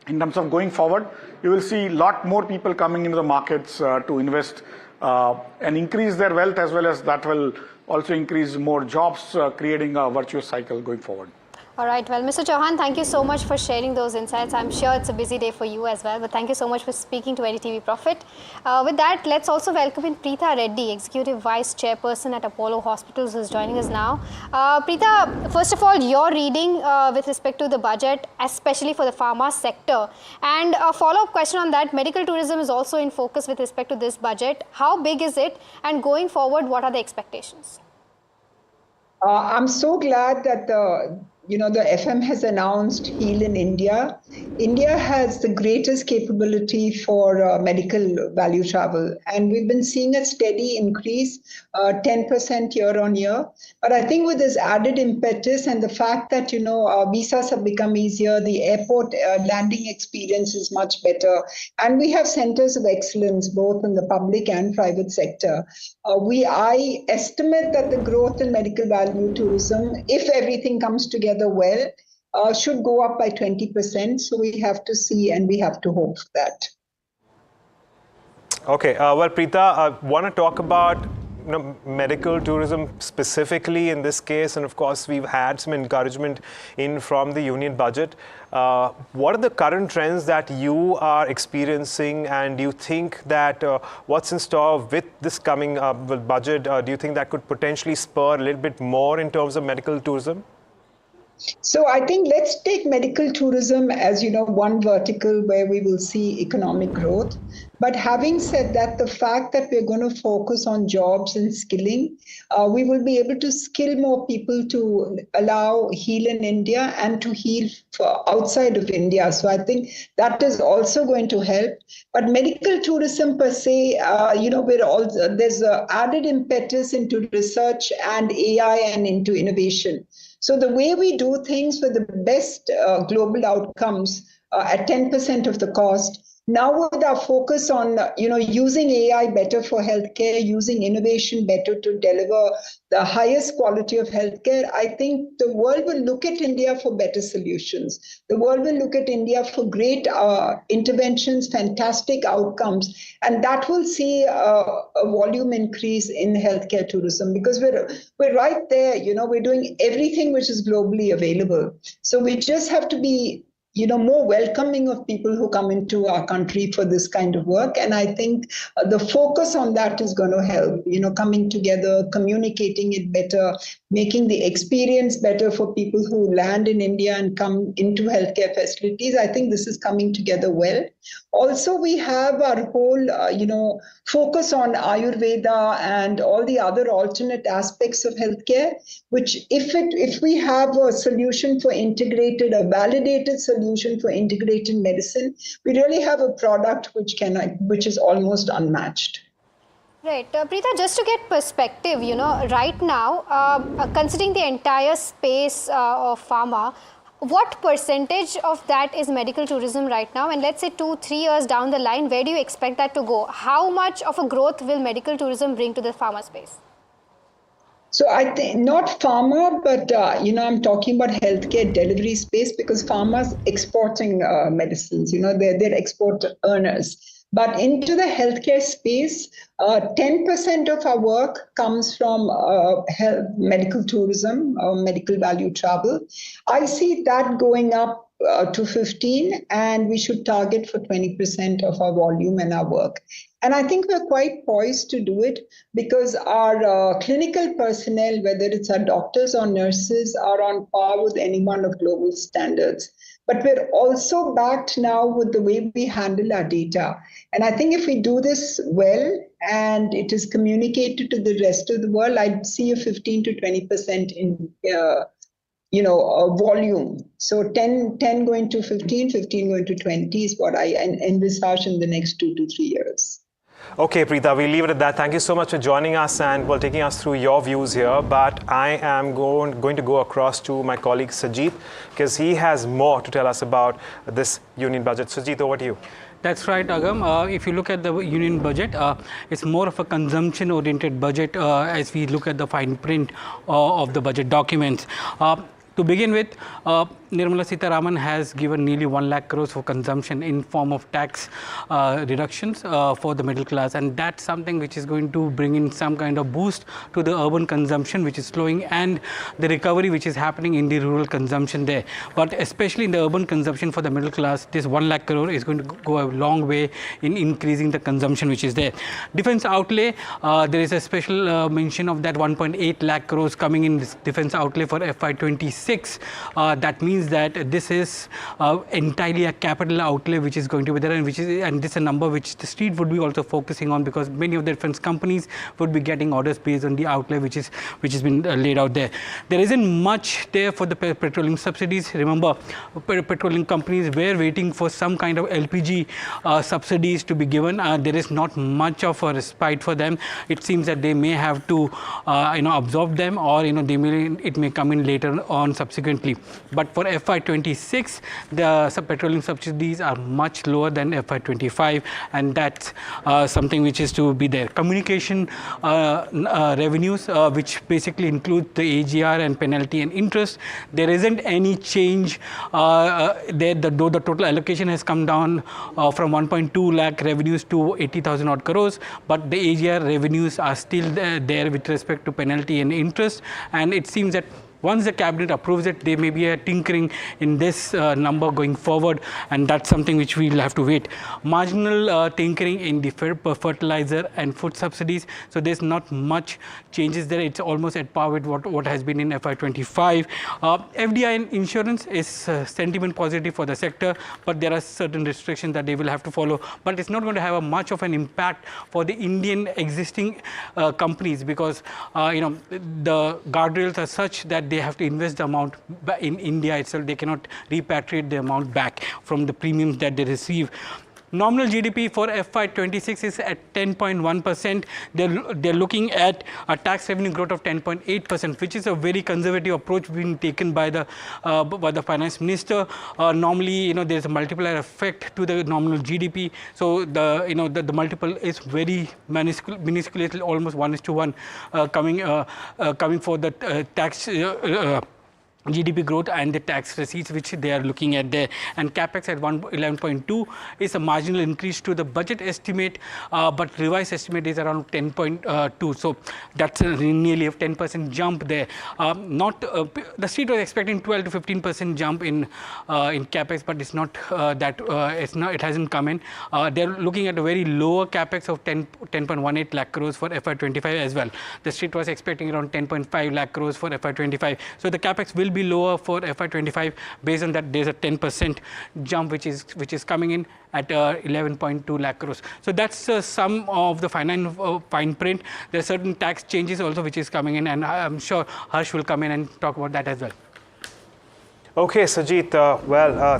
in terms of going forward, you will see a lot more people coming into the markets to invest and increase their wealth, as well as that will also increase more jobs, creating a virtuous cycle going forward. All right. Well, Mr. Chauhan, thank you so much for sharing those insights. I'm sure it's a busy day for you as well, but thank you so much for speaking to NDTV Profit. With that, let's also welcome in Preetha Reddy, Executive Vice Chairperson at Apollo Hospitals, who's joining us now. Preetha, first of all, your reading with respect to the budget, especially for the pharma sector. And a follow-up question on that, medical tourism is also in focus with respect to this budget. How big is it? And going forward, what are the expectations? I'm so glad that the FM has announced Heal in India. India has the greatest capability for medical value travel. And we've been seeing a steady increase, 10% year on year. But I think with this added impetus and the fact that, visas have become easier, the airport landing experience is much better. And we have centers of excellence, both in the public and private sector. I estimate that the growth in medical value tourism, if everything comes together well, should go up by 20%. So we have to see and we have to hope for that. Okay, well, Preeta, I want to talk about medical tourism specifically in this case, and of course we've had some encouragement from the union budget. What are the current trends that you are experiencing, and do you think that what's in store with this coming budget, do you think that could potentially spur a little bit more in terms of medical tourism? So I think let's take medical tourism as, one vertical where we will see economic growth. But having said that, the fact that we're going to focus on jobs and skilling, we will be able to skill more people to allow heal in India and to heal for outside of India. So I think that is also going to help. But medical tourism per se, there's an added impetus into research and AI and into innovation. So the way we do things with the best global outcomes at 10% of the cost, now with our focus on, using AI better for healthcare, using innovation better to deliver the highest quality of healthcare, I think the world will look at India for better solutions. The world will look at India for great interventions, fantastic outcomes, and that will see a volume increase in healthcare tourism, because we're right there, we're doing everything which is globally available. So we just have to be more welcoming of people who come into our country for this kind of work. And I think the focus on that is going to help, coming together, communicating it better, making the experience better for people who land in India and come into healthcare facilities. I think this is coming together well. Also, we have our whole, focus on Ayurveda and all the other alternate aspects of healthcare, which if we have a solution for a validated solution for integrated medicine, we really have a product which is almost unmatched. Right. Preeta, just to get perspective, right now, considering the entire space of pharma, what percentage of that is medical tourism right now? And let's say 2-3 years down the line, where do you expect that to go? How much of a growth will medical tourism bring to the pharma space? So I think not pharma, but, I'm talking about healthcare delivery space, because pharma's exporting medicines, they're export earners. But into the healthcare space, 10% of our work comes from medical tourism or medical value travel. I see that going up to 15, and we should target for 20% of our volume and our work. And I think we're quite poised to do it, because our clinical personnel, whether it's our doctors or nurses, are on par with anyone of global standards. But we're also backed now with the way we handle our data. And I think if we do this well and it is communicated to the rest of the world, I'd see a 15 to 20% in volume. So 10 going to 15 going to 20 is what I envisage in the next 2 to 3 years. Okay, Preeta, we'll leave it at that. Thank you so much for joining us and taking us through your views here. But I am going to go across to my colleague Sajid, because he has more to tell us about this union budget. Sajid, over to you. That's right, Agam. If you look at the union budget, it's more of a consumption-oriented budget as we look at the fine print of the budget documents. To begin with, Nirmala Sitharaman has given nearly 1 lakh crores for consumption in form of tax reductions for the middle class, and that's something which is going to bring in some kind of boost to the urban consumption, which is slowing, and the recovery which is happening in the rural consumption there. But especially in the urban consumption for the middle class, this 1 lakh crore is going to go a long way in increasing the consumption which is there. Defense outlay, there is a special mention of that 1.8 lakh crores coming in this defense outlay for FY26. FY26, that means that this is entirely a capital outlay which is going to be there, and this is a number which the street would be also focusing on, because many of the defense companies would be getting orders based on the outlay which has been laid out there. There isn't much there for the petroleum subsidies. Remember, petroleum companies were waiting for some kind of LPG subsidies to be given. There is not much of a respite for them. It seems that they may have to absorb them, or it may come in later on subsequently. But for FY26, the petroleum subsidies are much lower than FY25, and that's something which is to be there. Communication revenues, which basically include the AGR and penalty and interest, there isn't any change there, though the total allocation has come down from 1.2 lakh revenues to 80,000 odd crores, but the AGR revenues are still there with respect to penalty and interest, and it seems that once the cabinet approves it, there may be a tinkering in this number going forward, and that's something which we'll have to wait. Marginal tinkering in the fertilizer and food subsidies, so there's not much changes there. It's almost at par with what has been in FY25. FDI and insurance is sentiment positive for the sector, but there are certain restrictions that they will have to follow. But it's not going to have much of an impact for the Indian existing companies, because the guardrails are such that they have to invest the amount in India itself. They cannot repatriate the amount back from the premiums that they receive. Nominal GDP for FY26 is at 10.1%. They're looking at a tax revenue growth of 10.8%, which is a very conservative approach being taken by the finance minister. Normally, there's a multiplier effect to the nominal GDP, so the multiple is very minuscule, almost 1:1 coming for the tax. GDP growth and the tax receipts which they are looking at there, and capex at 11.2 is a marginal increase to the budget estimate, but revised estimate is around 10.2, so that's nearly a 10% jump there. The street was expecting 12 to 15% jump in capex, but it's not it hasn't come in. They're looking at a very lower capex of 10.18 lakh crores for FY25 as well. The street was expecting around 10.5 lakh crores for FY25, so the capex will be lower for FY25. Based on that, there's a 10% jump which is coming in at 11.2 lakh crores. So that's some of the fine print. There are certain tax changes also which is coming in, and I'm sure Harsh will come in and talk about that as well. Okay, Sajit,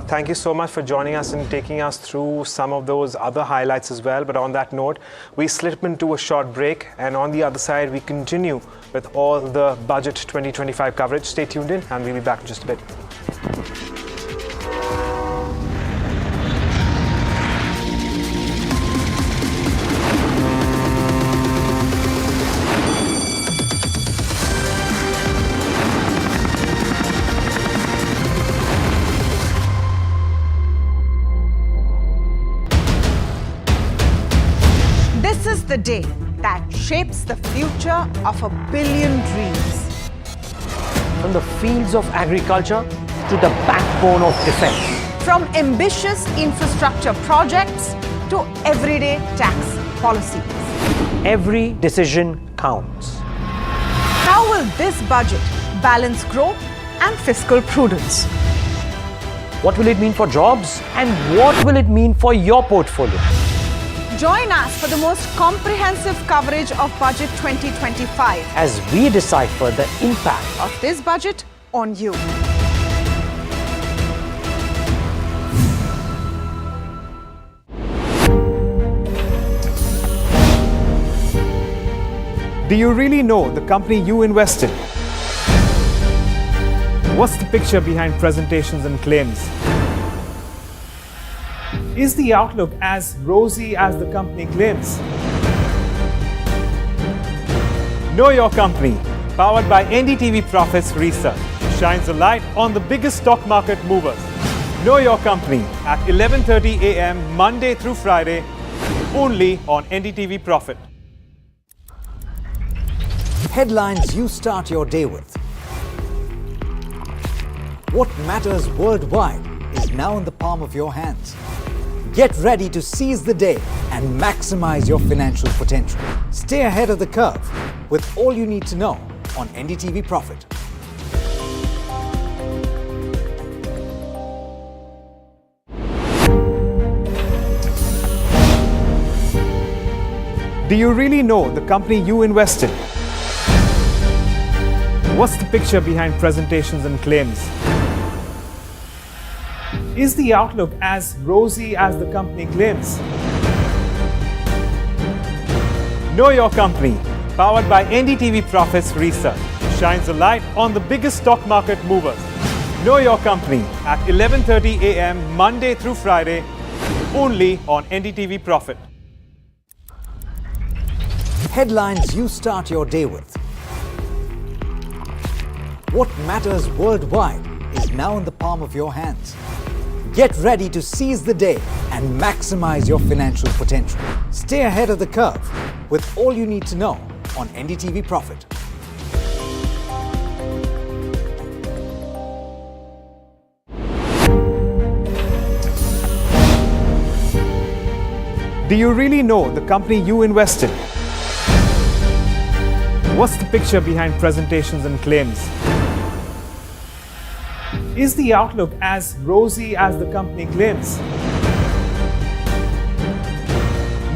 thank you so much for joining us and taking us through some of those other highlights as well. But on that note, we slip into a short break, and on the other side, we continue with all the Budget 2025 coverage. Stay tuned in, and we'll be back in just a bit. The day that shapes the future of 1 billion dreams. From the fields of agriculture to the backbone of defense. From ambitious infrastructure projects to everyday tax policies. Every decision counts. How will this budget balance growth and fiscal prudence? What will it mean for jobs, and what will it mean for your portfolio? Join us for the most comprehensive coverage of Budget 2025 as we decipher the impact of this budget on you. Do you really know the company you invest in? What's the picture behind presentations and claims? Is the outlook as rosy as the company claims? Know Your Company, powered by NDTV Profits Research, shines a light on the biggest stock market movers. Know Your Company at 11:30 a.m. Monday through Friday, only on NDTV Profit. Headlines you start your day with. What matters worldwide is now in the palm of your hands. Get ready to seize the day and maximize your financial potential. Stay ahead of the curve with all you need to know on NDTV Profit. Do you really know the company you invest in? What's the picture behind presentations and claims? Is the outlook as rosy as the company claims? Know Your Company, powered by NDTV Profits Research, shines a light on the biggest stock market movers. Know Your Company at 11:30 a.m. Monday through Friday, only on NDTV Profit. Headlines you start your day with. What matters worldwide is now in the palm of your hands. Get ready to seize the day and maximize your financial potential. Stay ahead of the curve with all you need to know on NDTV Profit. Do you really know the company you invest in? What's the picture behind presentations and claims? Is the outlook as rosy as the company claims?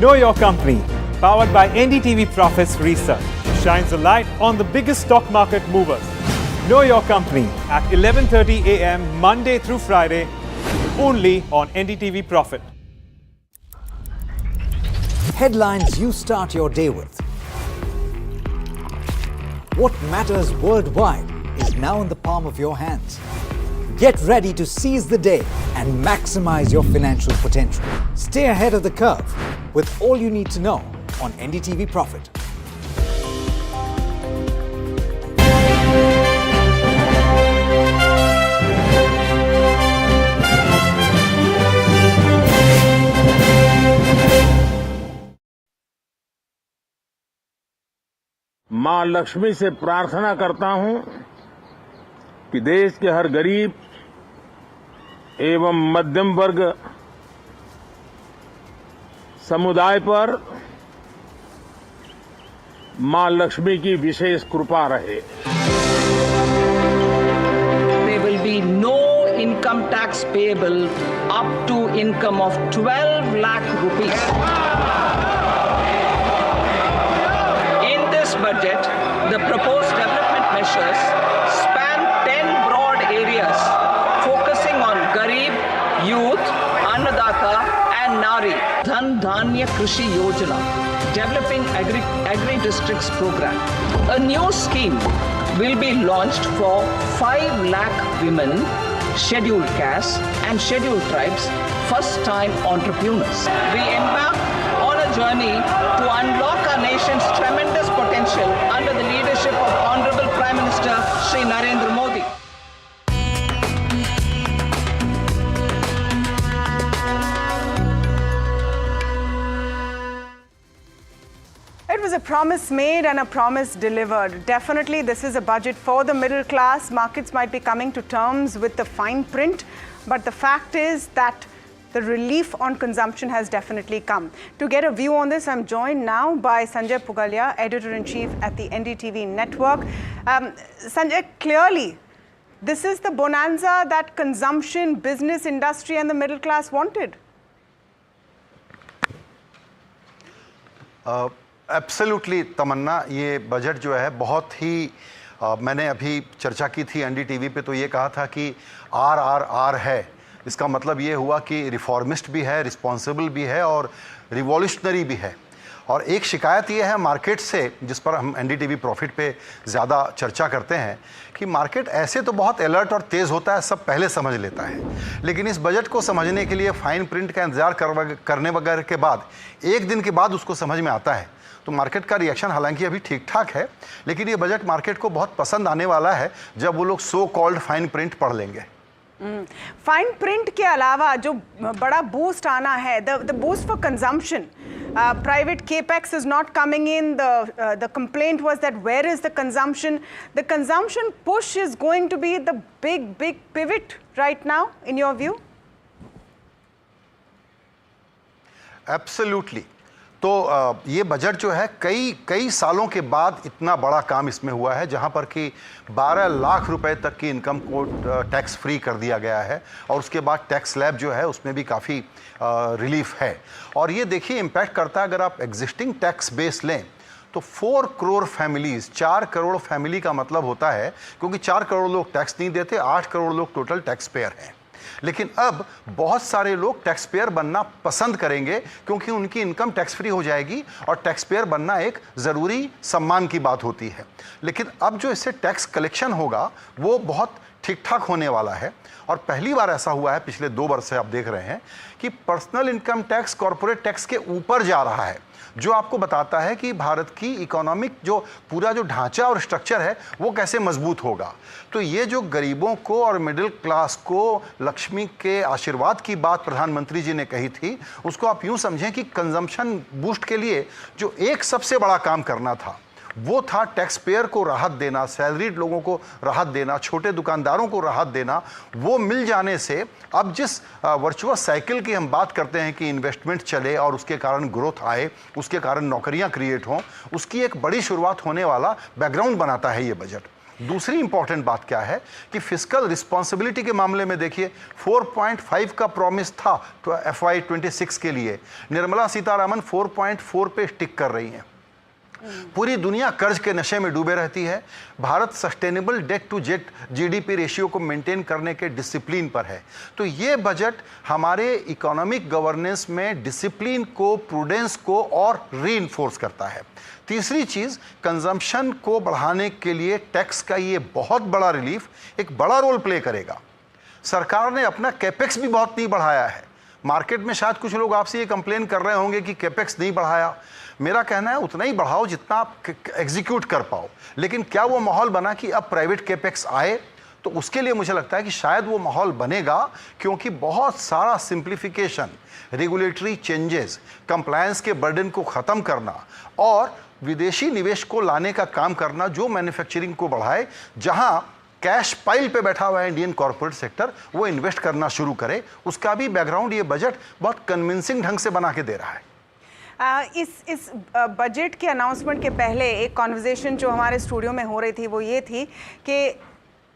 Know Your Company, powered by NDTV Profits Research, shines a light on the biggest stock market movers. Know Your Company at 11:30 a.m. Monday through Friday, only on NDTV Profit. Headlines you start your day with. What matters worldwide is now in the palm of your hands. Get ready to seize the day and maximize your financial potential. Stay ahead of the curve with all you need to know on NDTV Profit. मां लक्ष्मी से प्रार्थना करता हूं कि देश के हर गरीब एवं मध्यम वर्ग समुदाय पर मां लक्ष्मी की विशेष कृपा रहे. There will be no income tax payable up to income of 12 lakh rupees. In this budget, the proposed development measures span 10 broad areas focusing on Garib, Youth, Annadata and Nari. Dhan Dhanya Krishi Yojana, Developing Agri-Districts Program. A new scheme will be launched for 5 lakh women, scheduled castes and scheduled tribes, first-time entrepreneurs. We embark on a journey to unlock our nation's tremendous potential under the leadership of Honorable Prime Minister Shri Narendra Modi. It was a promise made and a promise delivered. Definitely, this is a budget for the middle class. Markets might be coming to terms with the fine print, but the fact is that the relief on consumption has definitely come. To get a view on this, I'm joined now by Sanjay Pugalia, Editor-in-Chief at the NDTV Network. Sanjay, clearly, this is the bonanza that consumption, business, industry and the middle class wanted. Absolutely Tamanna, ये budget जो है बहुत ही मैंने अभी चर्चा की थी NDTV पे, तो ये कहा था कि आर है. इसका मतलब ये हुआ कि रिफॉर्मिस्ट भी है, रिस्पॉन्सिबल भी है और रिवॉल्यूशनरी भी है. और एक शिकायत ये है मार्केट से, जिस पर हम एनडीटीवी प्रॉफिट पे ज़्यादा चर्चा करते हैं, कि मार्केट ऐसे तो बहुत अलर्ट और तेज़ होता है, सब पहले समझ लेता है, लेकिन इस बजट को समझने के लिए फाइन प्रिंट का इंतज़ार करने वगैरह के बाद एक दिन के बाद उसको समझ में आता है. तो मार्केट का रिएक्शन हालांकि अभी ठीक ठाक है, लेकिन ये बजट मार्केट को बहुत पसंद आने वाला है जब वो लोग सो कॉल्ड फाइन प्रिंट पढ़ लेंगे. फाइन प्रिंट के अलावा जो बड़ा बूस्ट आना है, the boost for consumption, private capex is not coming in. The complaint was that where is the consumption? The consumption push is going to be the big pivot right now, in your view? Absolutely. तो ये budget जो है कई सालों के बाद इतना बड़ा काम इसमें हुआ है, जहां पर कि 12 लाख रुपए तक की इनकम को टैक्स फ्री कर दिया गया है, और उसके बाद टैक्स स्लैब जो है उसमें भी काफ़ी रिलीफ है। और ये देखिए इम्पैक्ट करता है, अगर आप एग्जिस्टिंग टैक्स बेस लें तो 4 करोड़ फैमिलीज, 4 करोड़ फैमिली का मतलब होता है, क्योंकि 4 करोड़ लोग टैक्स नहीं देते, 8 करोड़ लोग टोटल टैक्स पेयर हैं। लेकिन अब बहुत सारे लोग टैक्स पेयर बनना पसंद करेंगे, क्योंकि उनकी इनकम टैक्स फ्री हो जाएगी, और टैक्स पेयर बनना एक ज़रूरी सम्मान की बात होती है। लेकिन अब जो इससे टैक्स कलेक्शन होगा वो बहुत ठीक ठाक होने वाला है, और पहली बार ऐसा हुआ है पिछले 2 वर्ष से आप देख रहे हैं कि personal income tax corporate tax के ऊपर जा रहा है, जो आपको बताता है कि भारत की इकोनॉमिक जो पूरा जो ढांचा और स्ट्रक्चर है वो कैसे मजबूत होगा। तो ये जो गरीबों को और मिडिल क्लास को लक्ष्मी के आशीर्वाद की बात प्रधानमंत्री जी ने कही थी, उसको आप यूं समझें कि कंजम्पशन बूस्ट के लिए जो एक सबसे बड़ा काम करना था वो था टैक्स पेयर को राहत देना, सैलरीड लोगों को राहत देना, छोटे दुकानदारों को राहत देना। वो मिल जाने से अब जिस वर्चुअस साइकिल की हम बात करते हैं कि इन्वेस्टमेंट चले और उसके कारण ग्रोथ आए, उसके कारण नौकरियां क्रिएट हों, उसकी एक बड़ी शुरुआत होने वाला बैकग्राउंड बनाता है ये बजट। दूसरी इंपॉर्टेंट बात क्या है कि फिस्कल रिस्पॉन्सिबिलिटी के मामले में देखिए 4.5 का प्रॉमिस था FY26 के लिए, निर्मला सीतारामन 4.4 पे स्टिक कर रही हैं। पूरी दुनिया कर्ज के नशे में डूबे रहती है, Bharat sustainable debt to GDP ratio को मेंटेन करने के डिसिप्लिन पर है। तो ये बजट हमारे इकोनॉमिक गवर्नेंस में डिसिप्लिन को, प्रूडेंस को और रीइंफोर्स करता है। तीसरी चीज, कंजम्पशन को बढ़ाने के लिए टैक्स का ये बहुत बड़ा रिलीफ एक बड़ा रोल प्ले करेगा। सरकार ने अपना कैपेक्स भी बहुत नहीं बढ़ाया है। मार्केट में शायद कुछ लोग आपसे ये कंप्लेन कर रहे होंगे कि कैपेक्स नहीं बढ़ाया। मेरा कहना है उतना ही बढ़ाओ जितना आप एग्जीक्यूट कर पाओ, लेकिन क्या वो माहौल बना कि अब प्राइवेट कैपेक्स आए? तो उसके लिए मुझे लगता है कि शायद वो माहौल बनेगा, क्योंकि बहुत सारा सिंप्लीफिकेशन, रेगुलेटरी चेंजेस, कंप्लायंस के बर्डन को ख़त्म करना और विदेशी निवेश को लाने का काम करना जो मैन्युफैक्चरिंग को बढ़ाए, जहां कैश पाइल पे बैठा हुआ है इंडियन कॉर्पोरेट सेक्टर, वो इन्वेस्ट करना शुरू करे, उसका भी बैकग्राउंड ये बजट बहुत कन्विंसिंग ढंग से बना के दे रहा है। इस बजट के अनाउंसमेंट के पहले एक कॉन्वर्जेशन जो हमारे स्टूडियो में हो रही थी वो ये थी कि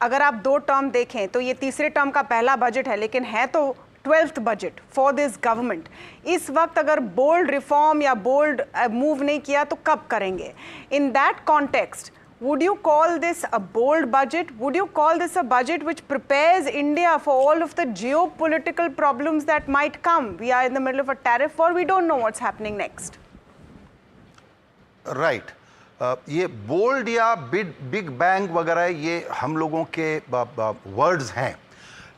अगर आप 2 टर्म देखें तो ये तीसरे टर्म का पहला बजट है, लेकिन है तो 12th budget for this government. इस वक्त अगर बोल्ड रिफॉर्म या बोल्ड मूव नहीं किया तो कब करेंगे? In that context, would you call this a bold budget? Would you call this a budget which prepares India for all of the geopolitical problems that might come? We are in the middle of a tariff war. We don't know what's happening next. Right. ये bold या big bang वगैरह ये हम लोगों के words हैं,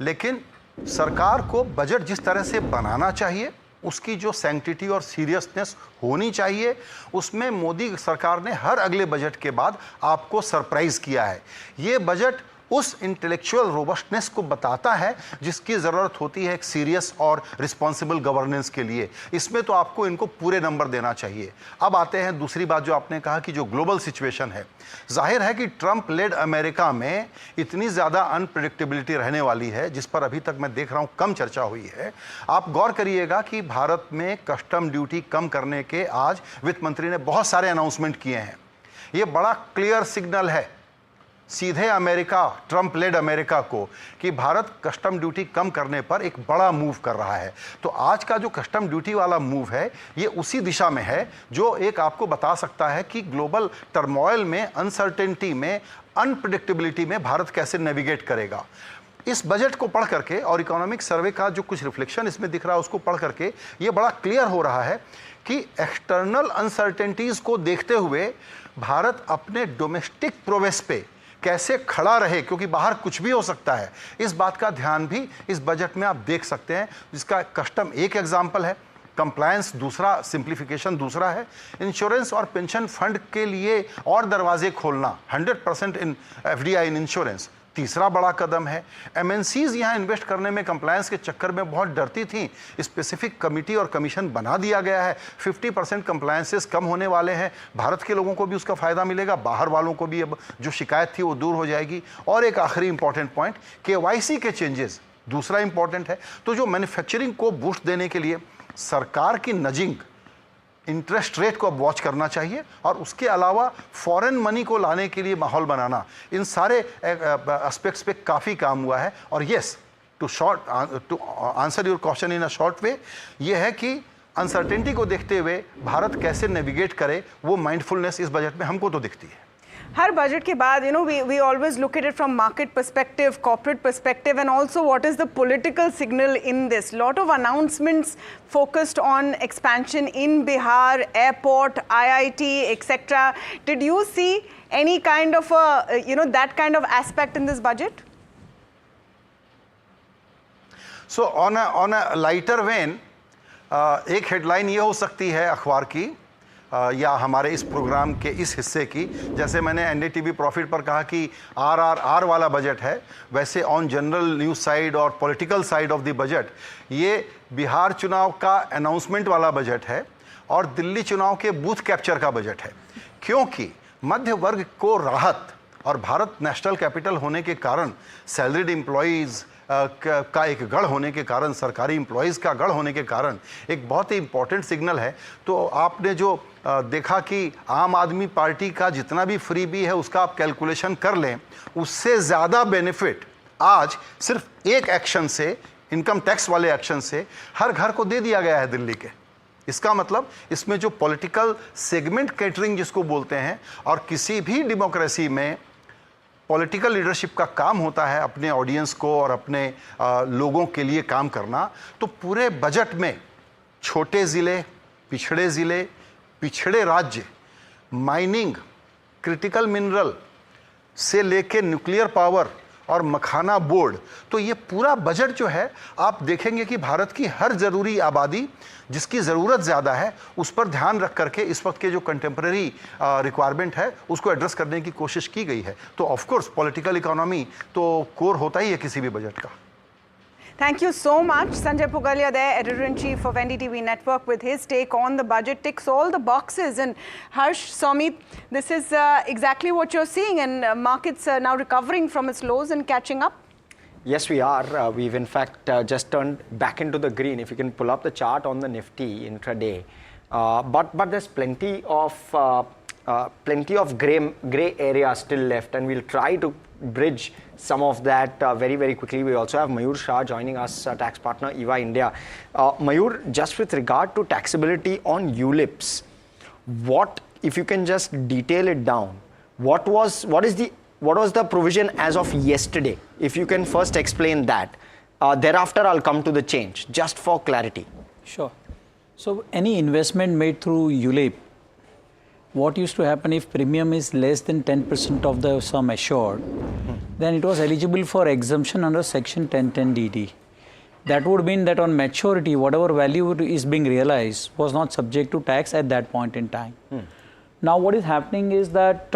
लेकिन सरकार को बजट जिस तरह से बनाना चाहिए, उसकी जो सैंक्टिटी और सीरियसनेस होनी चाहिए, उसमें मोदी सरकार ने हर अगले बजट के बाद आपको सरप्राइज किया है। ये बजट उस इंटेलेक्चुअल रोबस्टनेस को बताता है जिसकी ज़रूरत होती है एक सीरियस और रिस्पॉन्सिबल गवर्नेंस के लिए। इसमें तो आपको इनको पूरे नंबर देना चाहिए। अब आते हैं दूसरी बात जो आपने कहा कि जो ग्लोबल सिचुएशन है, जाहिर है कि ट्रंप लेड अमेरिका में इतनी ज़्यादा अनप्रेडिक्टेबिलिटी रहने वाली है, जिस पर अभी तक मैं देख रहा हूँ कम चर्चा हुई है। आप गौर करिएगा कि भारत में कस्टम ड्यूटी कम करने के आज वित्त मंत्री ने बहुत सारे अनाउंसमेंट किए हैं। ये बड़ा क्लियर सिग्नल है सीधे अमेरिका, ट्रंप लेड अमेरिका को, कि भारत कस्टम ड्यूटी कम करने पर एक बड़ा मूव कर रहा है। तो आज का जो कस्टम ड्यूटी वाला मूव है ये उसी दिशा में है जो एक आपको बता सकता है कि ग्लोबल टर्मोइल में, अनसर्टेनिटी में, अनप्रेडिक्टेबिलिटी में भारत कैसे नेविगेट करेगा। इस बजट को पढ़ करके और इकोनॉमिक सर्वे का जो कुछ रिफ्लेक्शन इसमें दिख रहा है उसको पढ़ करके ये बड़ा क्लियर हो रहा है कि एक्सटर्नल अनसर्टेनिटीज़ को देखते हुए भारत अपने डोमेस्टिक प्रोग्रेस पे कैसे खड़ा रहे, क्योंकि बाहर कुछ भी हो सकता है। इस बात का ध्यान भी इस बजट में आप देख सकते हैं, जिसका कस्टम एक एग्जाम्पल है, कंप्लायंस दूसरा, सिंप्लीफिकेशन दूसरा है, इंश्योरेंस और पेंशन फंड के लिए और दरवाजे खोलना 100% इन FDI इन इंश्योरेंस तीसरा बड़ा कदम है। MNCs यहाँ इन्वेस्ट करने में कंप्लायंस के चक्कर में बहुत डरती थी, स्पेसिफिक कमिटी और कमीशन बना दिया गया है। 50% कंप्लायंसेस कम होने वाले हैं, भारत के लोगों को भी उसका फ़ायदा मिलेगा, बाहर वालों को भी अब जो शिकायत थी वो दूर हो जाएगी। और एक आखिरी इंपॉर्टेंट पॉइंट, KYC के चेंजेस दूसरा इंपॉर्टेंट है। तो जो मैन्युफैक्चरिंग को बूस्ट देने के लिए सरकार की नजिंग इंटरेस्ट रेट को अब वॉच करना चाहिए और उसके अलावा फॉरेन मनी को लाने के लिए माहौल बनाना, इन सारे एस्पेक्ट्स पे काफ़ी काम हुआ है। और yes, to answer your question in a short way, ये है कि अनसर्टेनिटी को देखते हुए भारत कैसे नेविगेट करे, वो माइंडफुलनेस इस बजट में हमको तो दिखती है। हर बजट के बाद, we always look at it from market perspective, corporate perspective, and also what is the political signal in this. Lot of announcements focused on expansion in Bihar, airport, IIT, etc. Did you see any kind of a, that kind of aspect in this budget? So on a lighter vein, एक headline ये हो सकती है अखबार की या हमारे इस प्रोग्राम के इस हिस्से की, जैसे मैंने एनडीटीवी प्रॉफिट पर कहा कि आरआरआर वाला बजट है, वैसे ऑन जनरल न्यूज़ साइड और political side of the budget ये बिहार चुनाव का अनाउंसमेंट वाला बजट है और दिल्ली चुनाव के बूथ कैप्चर का बजट है। क्योंकि मध्य वर्ग को राहत और भारत नेशनल कैपिटल होने के कारण, सैलरीड एम्प्लॉयज़ का एक गढ़ होने के कारण, सरकारी एम्प्लॉयज़ का गढ़ होने के कारण एक बहुत ही इंपॉर्टेंट सिग्नल है। तो आपने जो देखा कि आम आदमी पार्टी का जितना भी फ्री बी है उसका आप कैलकुलेशन कर लें, उससे ज़्यादा बेनिफिट आज सिर्फ एक एक्शन से, इनकम टैक्स वाले एक्शन से हर घर को दे दिया गया है दिल्ली के। इसका मतलब इसमें जो पॉलिटिकल सेगमेंट कैटरिंग जिसको बोलते हैं, और किसी भी डेमोक्रेसी में पॉलिटिकल लीडरशिप का काम होता है अपने ऑडियंस को और अपने लोगों के लिए काम करना। तो पूरे बजट में छोटे ज़िले, पिछड़े राज्य, माइनिंग, क्रिटिकल मिनरल से लेके न्यूक्लियर पावर और मखाना बोर्ड, तो ये पूरा बजट जो है आप देखेंगे कि भारत की हर ज़रूरी आबादी जिसकी ज़रूरत ज़्यादा है उस पर ध्यान रख करके इस वक्त के जो कंटेम्प्रेरी रिक्वायरमेंट है उसको एड्रेस करने की कोशिश की गई है। तो ऑफ कोर्स पॉलिटिकल इकोनॉमी तो कोर होता ही है किसी भी बजट का। Thank you so much. Sanjay Pugalia there, Editor-in-Chief of NDTV Network, with his take on the budget. Ticks all the boxes. And Harsh, Somit, this is exactly what you're seeing, and markets are now recovering from its lows and catching up. Yes, we are. We've in fact just turned back into the green. If you can pull up the chart on the Nifty intraday, but there's plenty of gray area still left, and we'll try to bridge some of that very, very quickly. We also have Mayur Shah joining us, tax partner EY India. Mayur, just with regard to taxability on ULIPs, what, if you can just detail it down, what was the provision as of yesterday? If you can first explain that. Thereafter, I'll come to the change, just for clarity. Sure. So, any investment made through ULIP, what used to happen if premium is less than 10% of the sum assured, then it was eligible for exemption under Section 1010DD. That would mean that on maturity, whatever value is being realized was not subject to tax at that point in time. Now, what is happening is that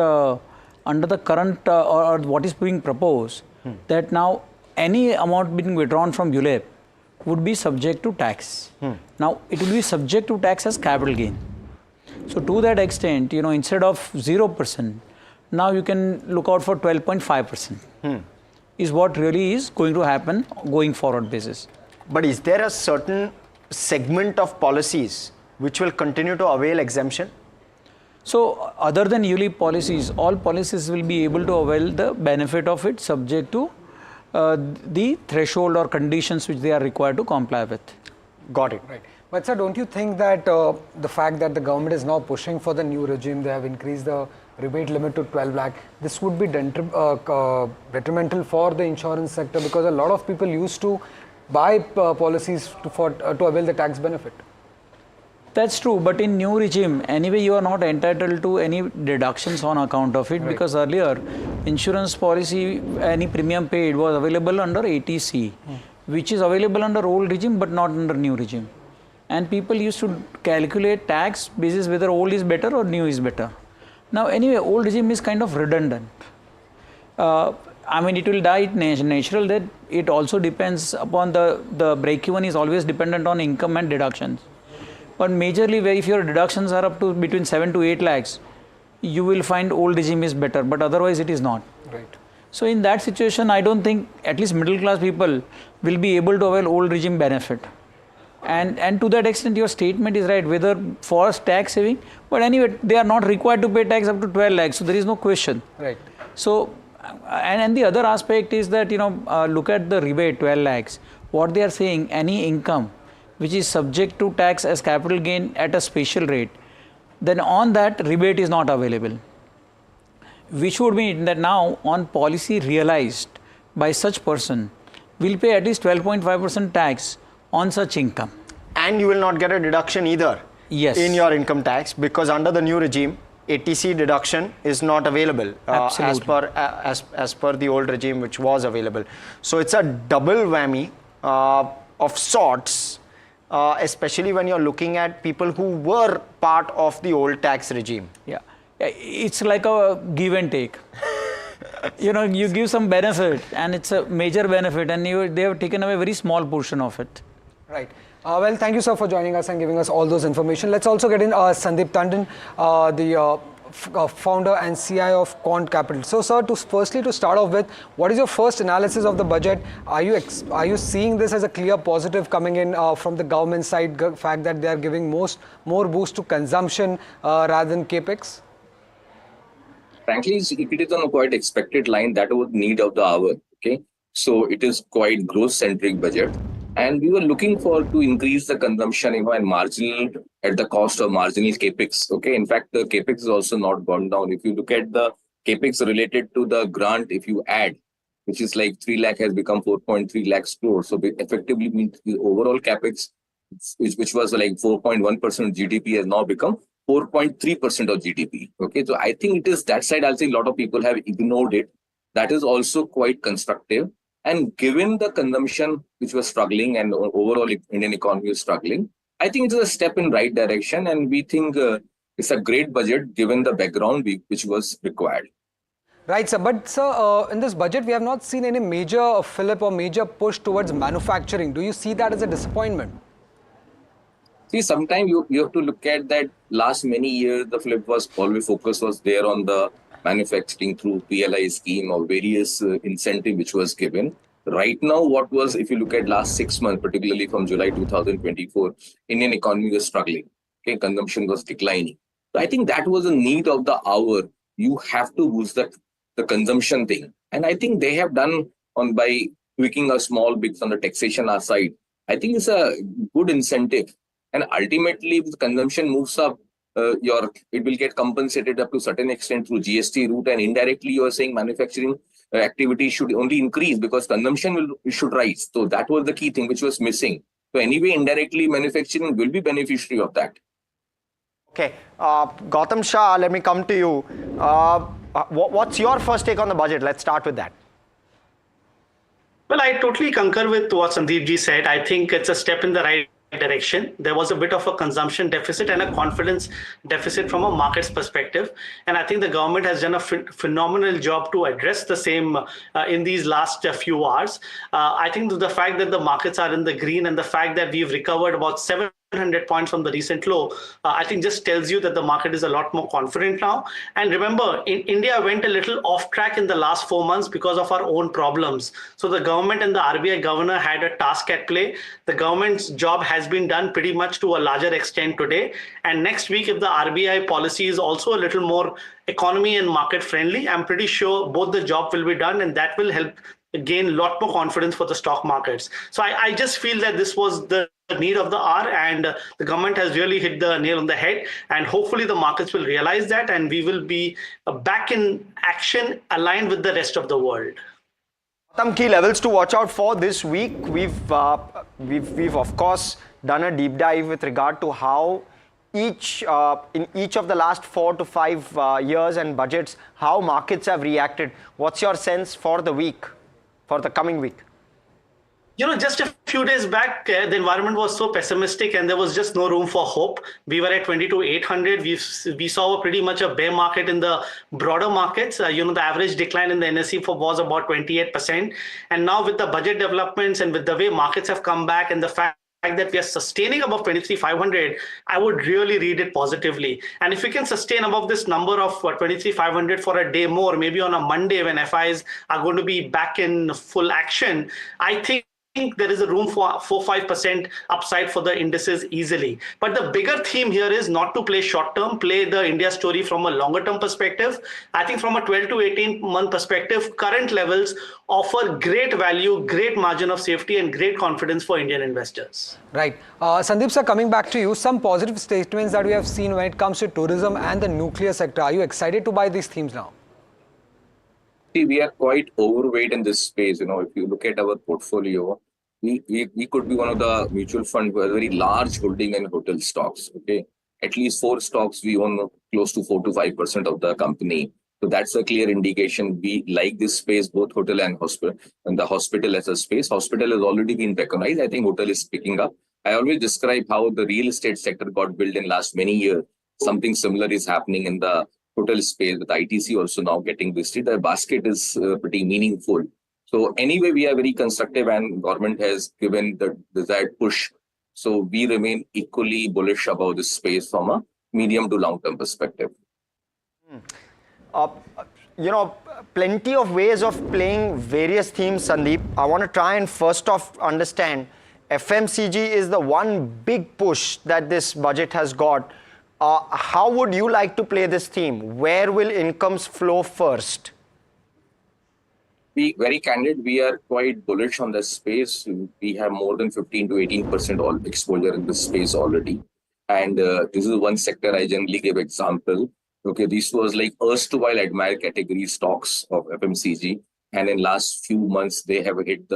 under the current or what is being proposed, that now any amount being withdrawn from ULIP would be subject to tax. Now, it will be subject to tax as capital gain. So to that extent, instead of 0%, now you can look out for 12.5%. Is what really is going to happen going forward basis. But is there a certain segment of policies which will continue to avail exemption? So other than ULIP policies, all policies will be able to avail the benefit of it subject to the threshold or conditions which they are required to comply with. Got it. Right. But sir, don't you think that the fact that the government is now pushing for the new regime, they have increased the rebate limit to 12 lakh, this would be detrimental for the insurance sector, because a lot of people used to buy policies to avail the tax benefit? That's true, but in new regime, anyway you are not entitled to any deductions on account of it, because earlier insurance policy, any premium paid was available under 80C, which is available under old regime but not under new regime. And people used to calculate tax basis whether old is better or new is better. Now anyway, old regime is kind of redundant. I mean, it will die natural, that it also depends upon the break-even is always dependent on income and deductions. But majorly, where if your deductions are up to between 7 to 8 lakhs, you will find old regime is better, but otherwise it is not. Right. So in that situation, I don't think at least middle class people will be able to avail old regime benefit. And to that extent, your statement is right, whether for tax saving, but anyway, they are not required to pay tax up to 12 lakhs, so there is no question. Right. So, and the other aspect is that, look at the rebate, 12 lakhs. What they are saying, any income which is subject to tax as capital gain at a special rate, then on that rebate is not available. Which would mean that now on policy realized by such person will pay at least 12.5% tax on such income. And you will not get a deduction either. Yes. In your income tax, because under the new regime, ATC deduction is not available as per the old regime which was available. So it's a double whammy of sorts, especially when you're looking at people who were part of the old tax regime. Yeah, it's like a give and take. You give some benefit and it's a major benefit, and they have taken away a very small portion of it. Right. Well, thank you, sir, for joining us and giving us all those information. Let's also get in Sandeep Tandon, the founder and CIO of Quant Capital. So, sir, firstly to start off with, what is your first analysis of the budget? Are you seeing this as a clear positive coming in from the government side, fact that they are giving more boost to consumption rather than capex? Frankly, it is on a quite expected line. That was need of the hour. Okay, so it is quite growth-centric budget. And we were looking to increase the consumption, and marginal at the cost of marginal capex. Okay, in fact, the capex is also not gone down. If you look at the capex related to the grant, if you add, which is like 3 lakh has become 4.3 lakhs crore. So effectively means the overall capex, which was like 4.1% of GDP, has now become 4.3% of GDP. Okay, so I think it is that side. I'll say a lot of people have ignored it. That is also quite constructive. And given the consumption which was struggling and overall Indian economy is struggling, I think it is a step in right direction, and we think it's a great budget given the background which was required. Right, sir. But, sir, in this budget, we have not seen any major fillip or major push towards manufacturing. Do you see that as a disappointment? See, sometimes you have to look at that last many years, the flip was always focus was there on the manufacturing through PLI scheme or various incentive which was given. Right now, if you look at last 6 months, particularly from July 2024, Indian economy was struggling. Okay, consumption was declining. So I think that was a need of the hour. You have to boost the consumption thing. And I think they have done by tweaking a small bits on the taxation side. I think it's a good incentive. And ultimately, if the consumption moves up, it will get compensated up to a certain extent through GST route, and indirectly you are saying manufacturing activity should only increase because consumption should rise. So that was the key thing which was missing. So anyway, indirectly manufacturing will be beneficiary of that. Okay, Gautam Shah, let me come to you. What's your first take on the budget? Let's start with that. Well, I totally concur with what Sandeep ji said. I think it's a step in the right direction. There was a bit of a consumption deficit and a confidence deficit from a market's perspective. And I think the government has done a phenomenal job to address the same in these last few hours. I think the fact that the markets are in the green and the fact that we've recovered about 700 points from the recent low, I think just tells you that the market is a lot more confident now. And remember, India went a little off track in the last 4 months because of our own problems. So the government and the RBI governor had a task at play. The government's job has been done pretty much to a larger extent today. And next week, if the RBI policy is also a little more economy and market friendly, I'm pretty sure both the job will be done, and that will help gain a lot more confidence for the stock markets. So I just feel that this was the need of the hour, and the government has really hit the nail on the head, and hopefully the markets will realize that, and we will be back in action aligned with the rest of the world. Some key levels to watch out for this week. We've of course done a deep dive with regard to how in each of the last 4 to 5 years and budgets, how markets have reacted. What's your sense for the week, for the coming week? You know, just a few days back, the environment was so pessimistic and there was just no room for hope. We were at 22,800. We saw pretty much a bear market in the broader markets. The average decline in the NSE was about 28%. And now with the budget developments and with the way markets have come back and the fact that we are sustaining above 23,500, I would really read it positively. And if we can sustain above this number of 23,500 for a day more, maybe on a Monday when FIs are going to be back in full action, I think there is a room for 4-5% upside for the indices easily. But the bigger theme here is not to play short term, play the India story from a longer term perspective. I think from a 12 to 18 month perspective, current levels offer great value, great margin of safety, and great confidence for Indian investors. Right. Sandeep sir, coming back to you, some positive statements that we have seen when it comes to tourism and the nuclear sector. Are you excited to buy these themes now? See, we are quite overweight in this space. If you look at our portfolio, we could be one of the mutual fund with a very large holding in hotel stocks. Okay, at least 4 stocks we own close to 4 to 5% of the company. So that's a clear indication we like this space, both hotel and hospital. And the hospital as a space, hospital has already been recognized. I think hotel is picking up. I always describe how the real estate sector got built in last many years. Something similar is happening in the hotel space with ITC also now getting listed. The basket is pretty meaningful. So anyway, we are very constructive and government has given the desired push. So we remain equally bullish about this space from a medium to long-term perspective. Plenty of ways of playing various themes, Sandeep. I want to try and first off understand, FMCG is the one big push that this budget has got. How would you like to play this theme? Where will incomes flow first? Be very candid, we are quite bullish on this space. We have more than 15 to 18% all exposure in this space already. And this is one sector I generally give example. Okay, this was like erstwhile admired category stocks of FMCG. And in last few months, they have hit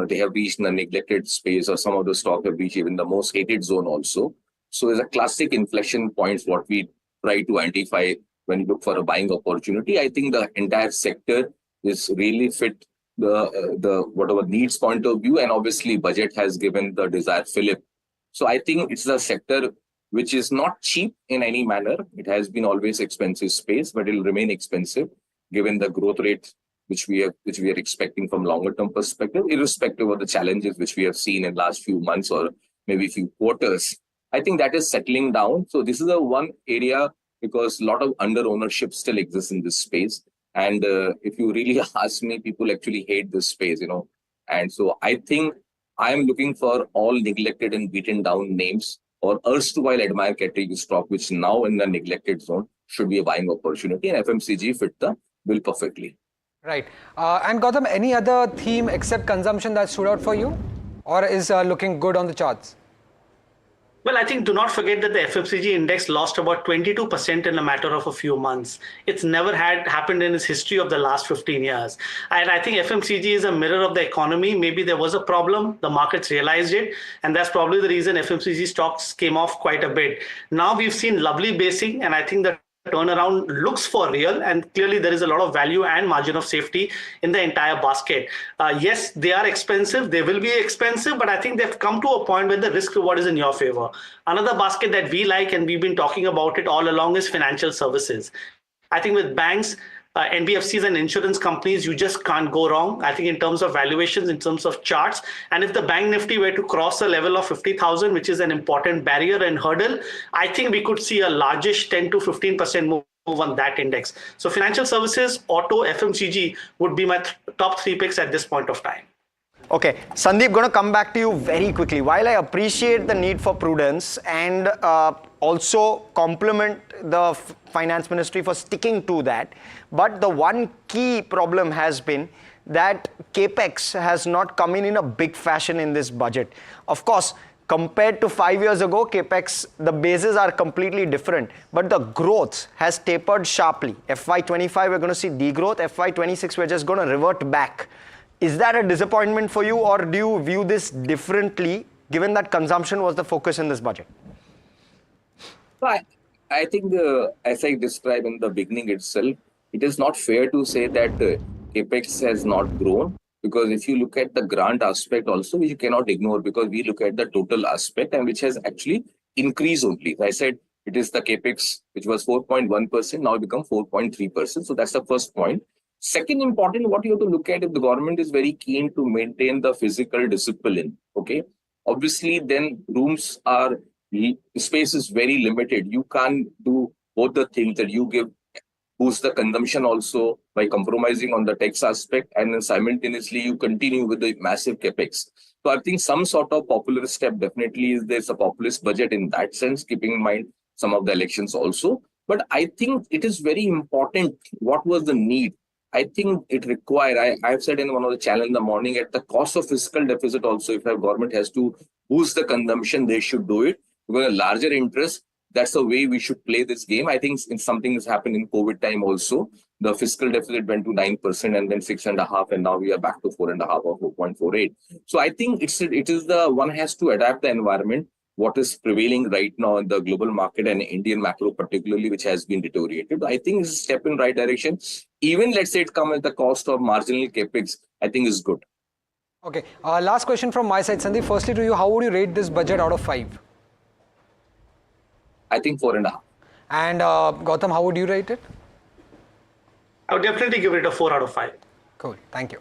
they have reached the neglected space, or some of the stock have reached even the most hated zone also. So it's a classic inflection points what we try to identify when you look for a buying opportunity. I think the entire sector is really fit the whatever needs point of view, and obviously budget has given the desired fillip. So I think it's a sector which is not cheap in any manner. It has been always expensive space, but it will remain expensive given the growth rate which we are expecting from longer term perspective, irrespective of the challenges which we have seen in last few months or maybe few quarters. I think that is settling down. So this is a one area because a lot of under ownership still exists in this space. And if you really ask me, people actually hate this space, And so I think I am looking for all neglected and beaten down names or erstwhile admired category stock, which now in the neglected zone should be a buying opportunity. And FMCG fit the bill perfectly. Right. And Gautam, any other theme except consumption that stood out for you or is looking good on the charts? Well, I think do not forget that the FMCG index lost about 22% in a matter of a few months. It's never had happened in its history of the last 15 years. And I think FMCG is a mirror of the economy. Maybe there was a problem, the markets realized it, and that's probably the reason FMCG stocks came off quite a bit. Now we've seen lovely basing, and I think that turnaround looks for real, and clearly there is a lot of value and margin of safety in the entire basket. Yes, they are expensive, they will be expensive, but I think they've come to a point where the risk reward is in your favor. Another basket that we like, and we've been talking about it all along, is financial services. I think with banks, NBFCs and insurance companies, you just can't go wrong. I think in terms of valuations, in terms of charts, and if the bank nifty were to cross the level of 50,000, which is an important barrier and hurdle, I think we could see a largish 10 to 15% move on that index. So financial services, auto, FMCG would be my top 3 picks at this point of time. Okay, Sandeep, going to come back to you very quickly. While I appreciate the need for prudence and also compliment the finance ministry for sticking to that, but the one key problem has been that capex has not come in a big fashion in this budget. Of course, compared to 5 years ago, capex, the bases are completely different, but the growth has tapered sharply. FY25, we're going to see degrowth. FY26, we're just going to revert back. Is that a disappointment for you, or do you view this differently, given that consumption was the focus in this budget? I think, as I described in the beginning itself, it is not fair to say that capex has not grown, because if you look at the grant aspect also, which you cannot ignore, because we look at the total aspect and which has actually increased only. As I said, it is the capex, which was 4.1%, now become 4.3%. So that's the first point. Second important, what you have to look at, if the government is very keen to maintain the physical discipline, okay, obviously then space is very limited. You can't do both the things that you give boost the consumption also by compromising on the tax aspect, and then simultaneously you continue with the massive capex. So I think some sort of popular step definitely is there's a populist budget in that sense, keeping in mind some of the elections also. But I think it is very important what was the need. I think it required, I've said in one of the channel in the morning, at the cost of fiscal deficit also, if our government has to boost the consumption, they should do it. Because a larger interest, that's the way we should play this game. I think something has happened in COVID time also. The fiscal deficit went to 9% and then 6.5%, and now we are back to 4.5 or 4.48. So I think it is the one has to adapt the environment, what is prevailing right now in the global market and Indian macro particularly, which has been deteriorated. I think it's a step in right direction. Even let's say it comes at the cost of marginal capex, I think is good. Okay, last question from my side, Sandeep. Firstly to you, how would you rate this budget out of 5? I think 4.5. And Gautam, how would you rate it? I would definitely give it a 4 out of 5. Cool, thank you.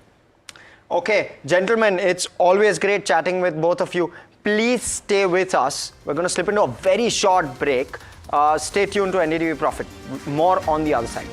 Okay, gentlemen, it's always great chatting with both of you. Please stay with us. We're going to slip into a very short break. Stay tuned to NDTV Profit. More on the other side.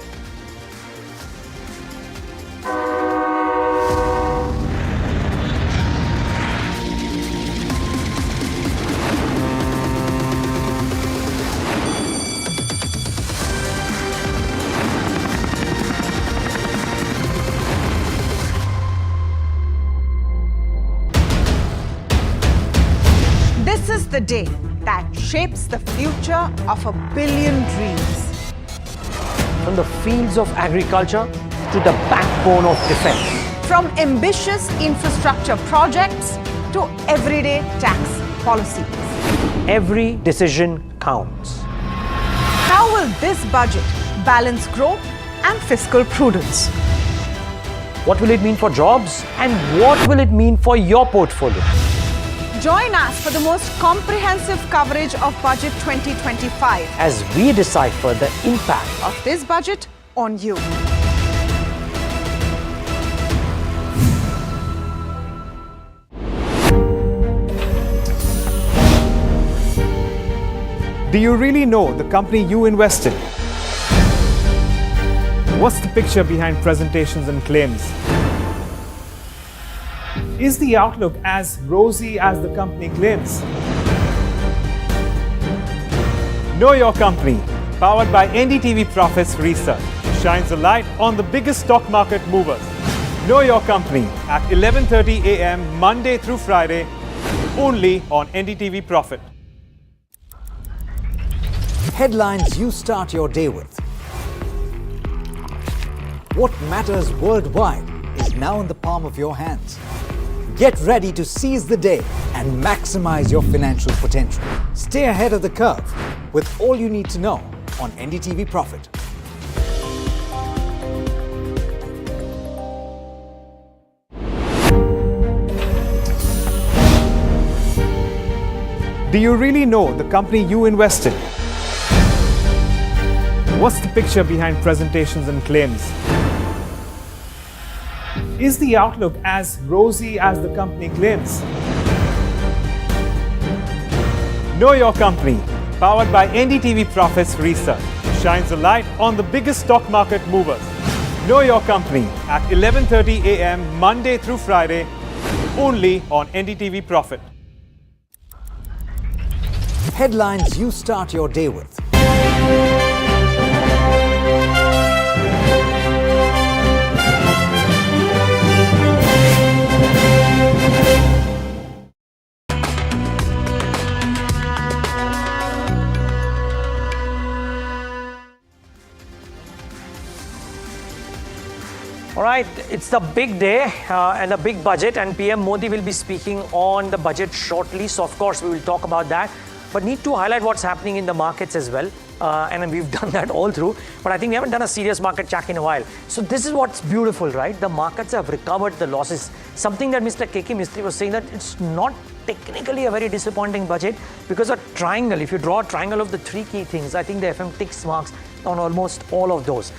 This is the day that shapes the future of 1 billion dreams. From the fields of agriculture to the backbone of defense. From ambitious infrastructure projects to everyday tax policies. Every decision counts. How will this budget balance growth and fiscal prudence? What will it mean for jobs and what will it mean for your portfolio? Join us for the most comprehensive coverage of Budget 2025 as we decipher the impact of this budget on you. Do you really know the company you invest in? What's the picture behind presentations and claims? Is the outlook as rosy as the company claims? Know Your Company, powered by NDTV Profits Research, shines a light on the biggest stock market movers. Know Your Company at 11:30 a.m. Monday through Friday, only on NDTV Profit. Headlines you start your day with. What matters worldwide is now in the palm of your hands. Get ready to seize the day and maximize your financial potential. Stay ahead of the curve with all you need to know on NDTV Profit. Do you really know the company you invest in? What's the picture behind presentations and claims? Is the outlook as rosy as the company claims? Know Your Company, powered by NDTV Profits Research, shines a light on the biggest stock market movers. Know Your Company at 11:30 a.m. Monday through Friday, only on NDTV Profit. Headlines you start your day with. All right, it's the big day and a big budget, and PM Modi will be speaking on the budget shortly. So, of course, we will talk about that. But need to highlight what's happening in the markets as well. And we've done that all through. But I think we haven't done a serious market check in a while. So this is what's beautiful, right? The markets have recovered the losses. Something that Mr. K.K. Mistry was saying, that it's not technically a very disappointing budget because a triangle, if you draw a triangle of the three key things, I think the FM ticks marks on almost all of those.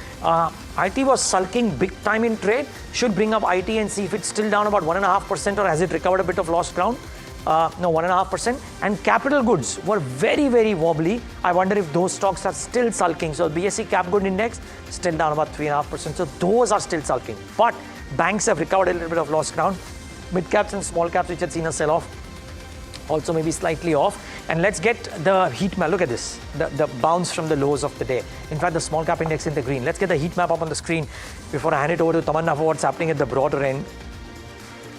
IT was sulking big time in trade. Should bring up IT and see if it's still down about 1.5% or has it recovered a bit of lost ground. no, 1.5%. And capital goods were very, very wobbly. I wonder if those stocks are still sulking. So BSE Cap Good Index still down about 3.5%. So those are still sulking. But banks have recovered a little bit of lost ground. Mid caps and small caps, which had seen a sell-off, also maybe slightly off. And let's get the heat map. Look at this, the bounce from the lows of the day. In fact, the small cap index in the green. Let's get the heat map up on the screen before I hand it over to Tamanna for what's happening at the broader end.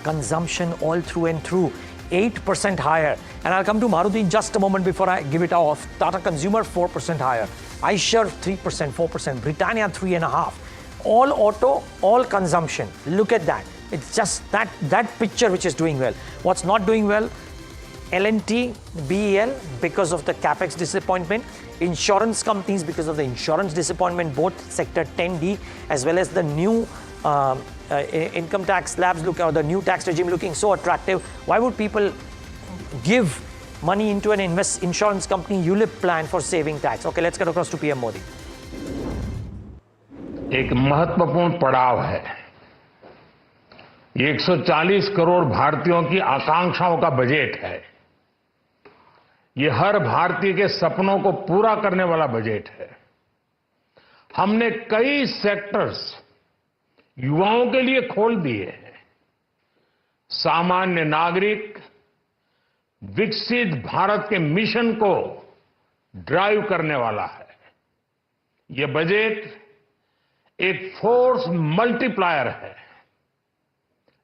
Consumption all through and through, 8% higher. And I'll come to Maruti in just a moment before I give it off. Tata Consumer, 4% higher. iShares, 3%, 4%. Britannia, 3.5%. All auto, all consumption. Look at that. It's just that picture which is doing well. What's not doing well? L&T, BEL, because of the capex disappointment. Insurance companies, because of the insurance disappointment, both sector 10D as well as the new income tax slabs or the new tax regime looking so attractive. Why would people give money into an insurance company ULIP plan for saving tax? Okay, let's get across to PM Modi. एक महत्वपूर्ण पड़ाव है। ये 140 करोड़ भारतीयों की आकांक्षाओं का budget है। ये हर भारतीय के सपनों को पूरा करने वाला बजट है। हमने कई सेक्टर्स युवाओं के लिए खोल दिए हैं। सामान्य नागरिक विकसित भारत के मिशन को ड्राइव करने वाला है। ये बजट एक फोर्स मल्टीप्लायर है।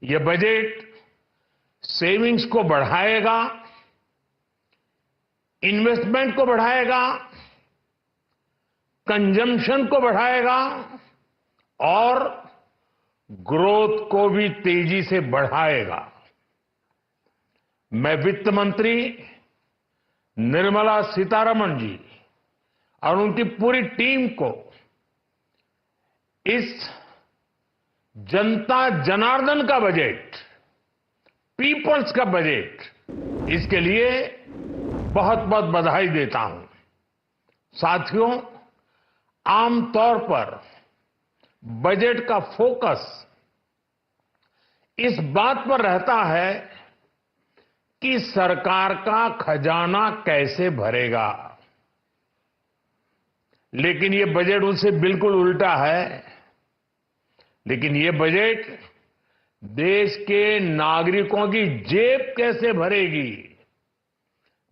ये बजट सेविंग्स को बढ़ाएगा, इन्वेस्टमेंट को बढ़ाएगा, कंजम्पशन को बढ़ाएगा और ग्रोथ को भी तेजी से बढ़ाएगा। मैं वित्त मंत्री निर्मला सीतारमण जी और उनकी पूरी टीम को इस जनता जनार्दन का बजट, पीपल्स का बजट, इसके लिए बहुत बहुत बधाई देता हूं। साथियों, आमतौर पर बजट का फोकस इस बात पर रहता है कि सरकार का खजाना कैसे भरेगा, लेकिन ये बजट उससे बिल्कुल उल्टा है। लेकिन ये बजट देश के नागरिकों की जेब कैसे भरेगी,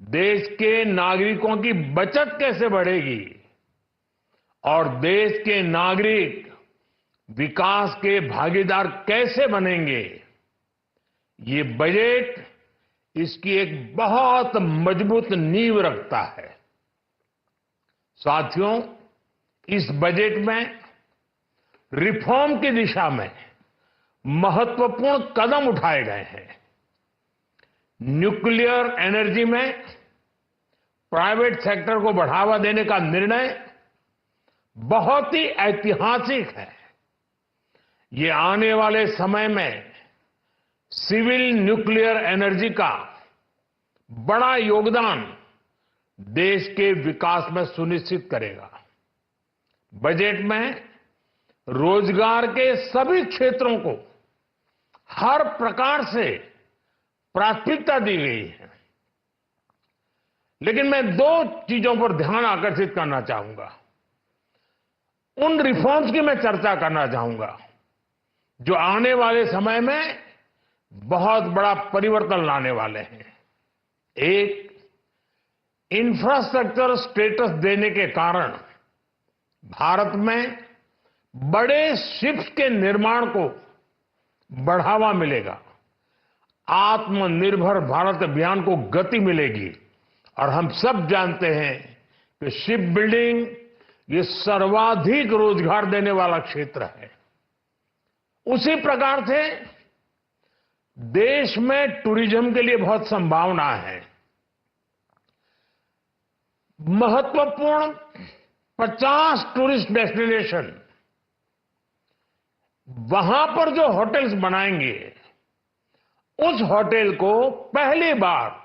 देश के नागरिकों की बचत कैसे बढ़ेगी और देश के नागरिक विकास के भागीदार कैसे बनेंगे, ये बजट इसकी एक बहुत मजबूत नींव रखता है। साथियों, इस बजट में रिफॉर्म की दिशा में महत्वपूर्ण कदम उठाए गए हैं। न्यूक्लियर एनर्जी में प्राइवेट सेक्टर को बढ़ावा देने का निर्णय बहुत ही ऐतिहासिक है। ये आने वाले समय में सिविल न्यूक्लियर एनर्जी का बड़ा योगदान देश के विकास में सुनिश्चित करेगा। बजट में रोजगार के सभी क्षेत्रों को हर प्रकार से प्राथमिकता दी गई है। लेकिन मैं दो चीजों पर ध्यान आकर्षित करना चाहूंगा। उन रिफॉर्म्स की मैं चर्चा करना चाहूंगा जो आने वाले समय में बहुत बड़ा परिवर्तन लाने वाले हैं। एक, इंफ्रास्ट्रक्चर स्टेटस देने के कारण भारत में बड़े शिप्स के निर्माण को बढ़ावा मिलेगा, आत्मनिर्भर भारत अभियान को गति मिलेगी। और हम सब जानते हैं कि शिप बिल्डिंग ये सर्वाधिक रोजगार देने वाला क्षेत्र है। उसी प्रकार से देश में टूरिज्म के लिए बहुत संभावना है। महत्वपूर्ण 50 टूरिस्ट डेस्टिनेशन, वहां पर जो होटल्स बनाएंगे, उस होटल को पहली बार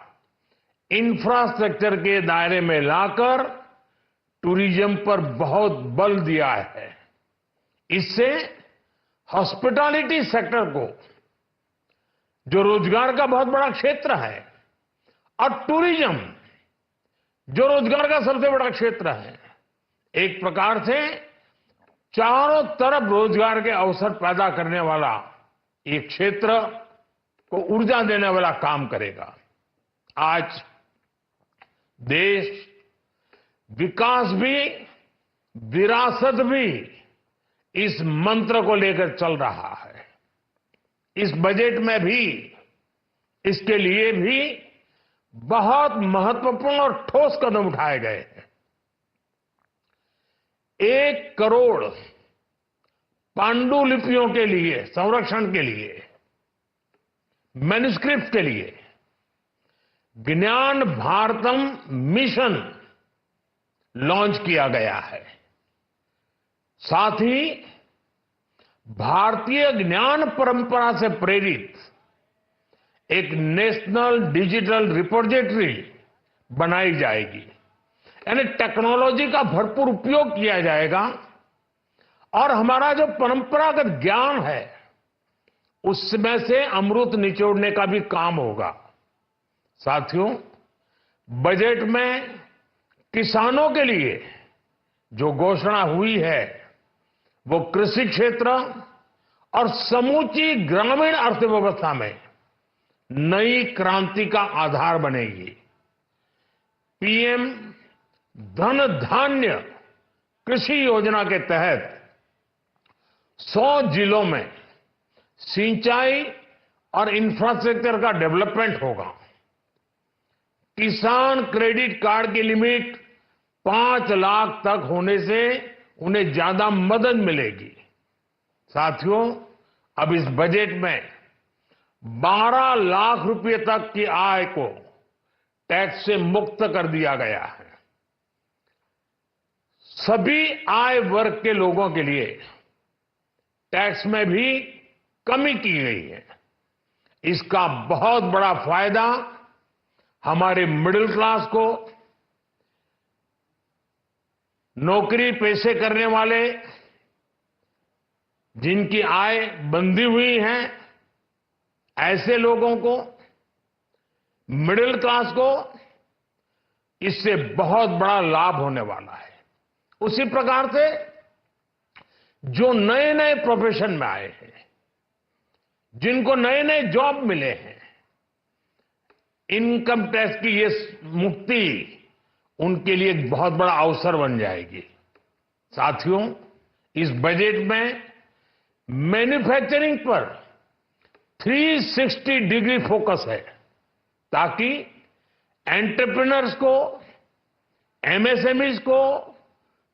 इंफ्रास्ट्रक्चर के दायरे में लाकर टूरिज्म पर बहुत बल दिया है। इससे हॉस्पिटैलिटी सेक्टर को, जो रोजगार का बहुत बड़ा क्षेत्र है, और टूरिज्म जो रोजगार का सबसे बड़ा क्षेत्र है, एक प्रकार से चारों तरफ रोजगार के अवसर पैदा करने वाला ये क्षेत्र को ऊर्जा देने वाला काम करेगा। आज देश विकास भी विरासत भी इस मंत्र को लेकर चल रहा है। इस बजट में भी इसके लिए भी बहुत महत्वपूर्ण और ठोस कदम उठाए गए हैं। 1 करोड़ पांडुलिपियों के लिए संरक्षण के लिए, मैन्युस्क्रिप्ट के लिए ज्ञान भारतम मिशन लॉन्च किया गया है। साथ ही भारतीय ज्ञान परंपरा से प्रेरित एक नेशनल डिजिटल रिपोजिटरी बनाई जाएगी, यानी टेक्नोलॉजी का भरपूर उपयोग किया जाएगा और हमारा जो परंपरागत ज्ञान है उसमें से अमृत निचोड़ने का भी काम होगा। साथियों, बजट में किसानों के लिए जो घोषणा हुई है वो कृषि क्षेत्र और समूची ग्रामीण अर्थव्यवस्था में नई क्रांति का आधार बनेगी। पीएम धन धान्य कृषि योजना के तहत 100 जिलों में सिंचाई और इंफ्रास्ट्रक्चर का डेवलपमेंट होगा। किसान क्रेडिट कार्ड की लिमिट 5 लाख तक होने से उन्हें ज्यादा मदद मिलेगी। साथियों, अब इस बजट में 12 लाख रुपए तक की आय को टैक्स से मुक्त कर दिया गया है। सभी आय वर्ग के लोगों के लिए टैक्स में भी कमी की गई है। इसका बहुत बड़ा फायदा हमारे मिडिल क्लास को, नौकरी पेशे करने वाले जिनकी आय बंधी हुई है ऐसे लोगों को, मिडिल क्लास को इससे बहुत बड़ा लाभ होने वाला है। उसी प्रकार से जो नए नए प्रोफेशन में आए हैं, जिनको नए नए जॉब मिले हैं, इनकम टैक्स की ये मुक्ति उनके लिए एक बहुत बड़ा अवसर बन जाएगी। साथियों, इस बजट में मैन्युफैक्चरिंग पर 360 डिग्री फोकस है ताकि एंटरप्रेन्योर्स को, एमएसएमईज को,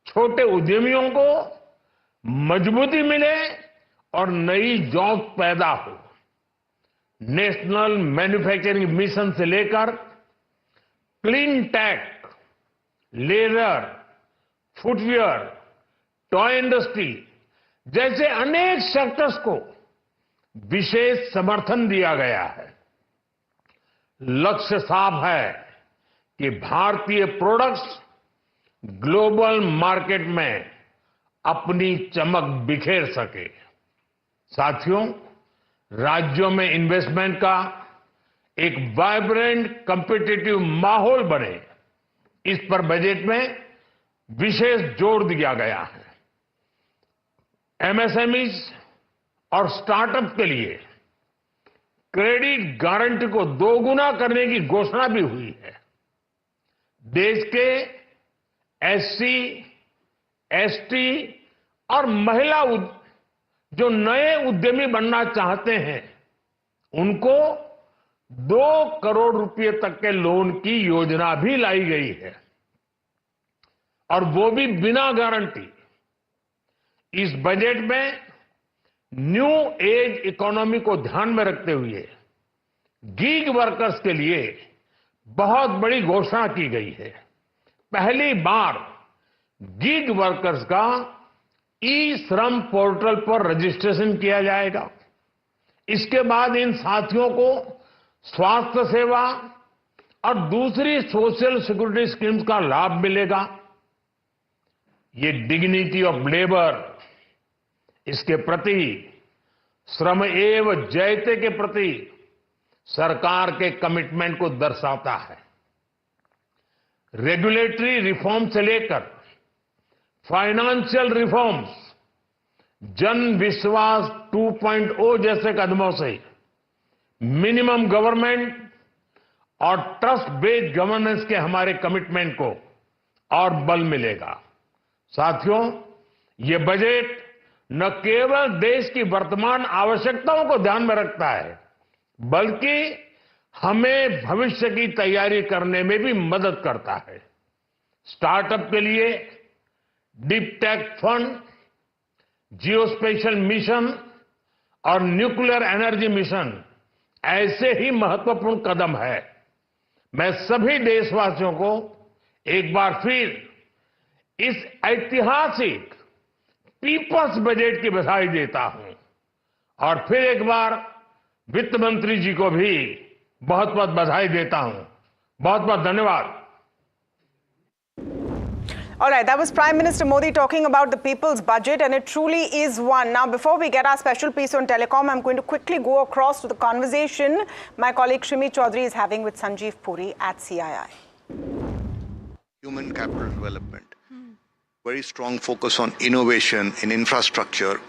छोटे उद्यमियों को मजबूती मिले और नई जॉब पैदा हो। नेशनल मैन्युफैक्चरिंग मिशन से लेकर clean tech, leather, footwear, toy industry जैसे अनेक सेक्टर्स को विशेष समर्थन दिया गया है। लक्ष्य साफ है कि भारतीय प्रोडक्ट्स ग्लोबल मार्केट में अपनी चमक बिखेर सके। साथियों, राज्यों में इन्वेस्टमेंट का एक वाइब्रेंट कॉम्पिटिटिव माहौल बने, इस पर बजट में विशेष जोर दिया गया है। एमएसएमईज और स्टार्टअप के लिए क्रेडिट गारंटी को 2 गुना करने की घोषणा भी हुई है। देश के एससी, एसटी और महिला जो नए उद्यमी बनना चाहते हैं उनको 2 करोड़ रुपए तक के लोन की योजना भी लाई गई है और वो भी बिना गारंटी। इस बजट में न्यू एज इकोनॉमी को ध्यान में रखते हुए गीग वर्कर्स के लिए बहुत बड़ी घोषणा की गई है। पहली बार गीग वर्कर्स का ई श्रम पोर्टल पर रजिस्ट्रेशन किया जाएगा। इसके बाद इन साथियों को स्वास्थ्य सेवा और दूसरी सोशल सिक्योरिटी स्कीम्स का लाभ मिलेगा। ये डिग्निटी ऑफ लेबर, इसके प्रति, श्रम एव जयते के प्रति सरकार के कमिटमेंट को दर्शाता है। रेगुलेटरी रिफॉर्म से लेकर फाइनेंशियल रिफॉर्म्स, जन विश्वास 2.0 जैसे कदमों से मिनिमम गवर्नमेंट और ट्रस्ट बेस्ड गवर्नेंस के हमारे कमिटमेंट को और बल मिलेगा। साथियों, ये बजट न केवल देश की वर्तमान आवश्यकताओं को ध्यान में रखता है, बल्कि हमें भविष्य की तैयारी करने में भी मदद करता है। स्टार्टअप के लिए deep tech fund, geospatial mission और न्यूक्लियर एनर्जी मिशन ऐसे ही महत्वपूर्ण कदम है। मैं सभी देशवासियों को एक बार फिर इस ऐतिहासिक पीपल्स बजट की बधाई देता हूं और फिर एक बार वित्त मंत्री जी को भी बहुत बहुत बधाई देता हूं। बहुत बहुत धन्यवाद। All right, that was Prime Minister Modi talking about the people's budget, and it truly is one. Now, before we get our special piece on telecom, I'm going to quickly go across to the conversation my colleague Shimi Chaudhary is having with Sanjeev Puri at CII. Human capital development, very strong focus on innovation in infrastructure,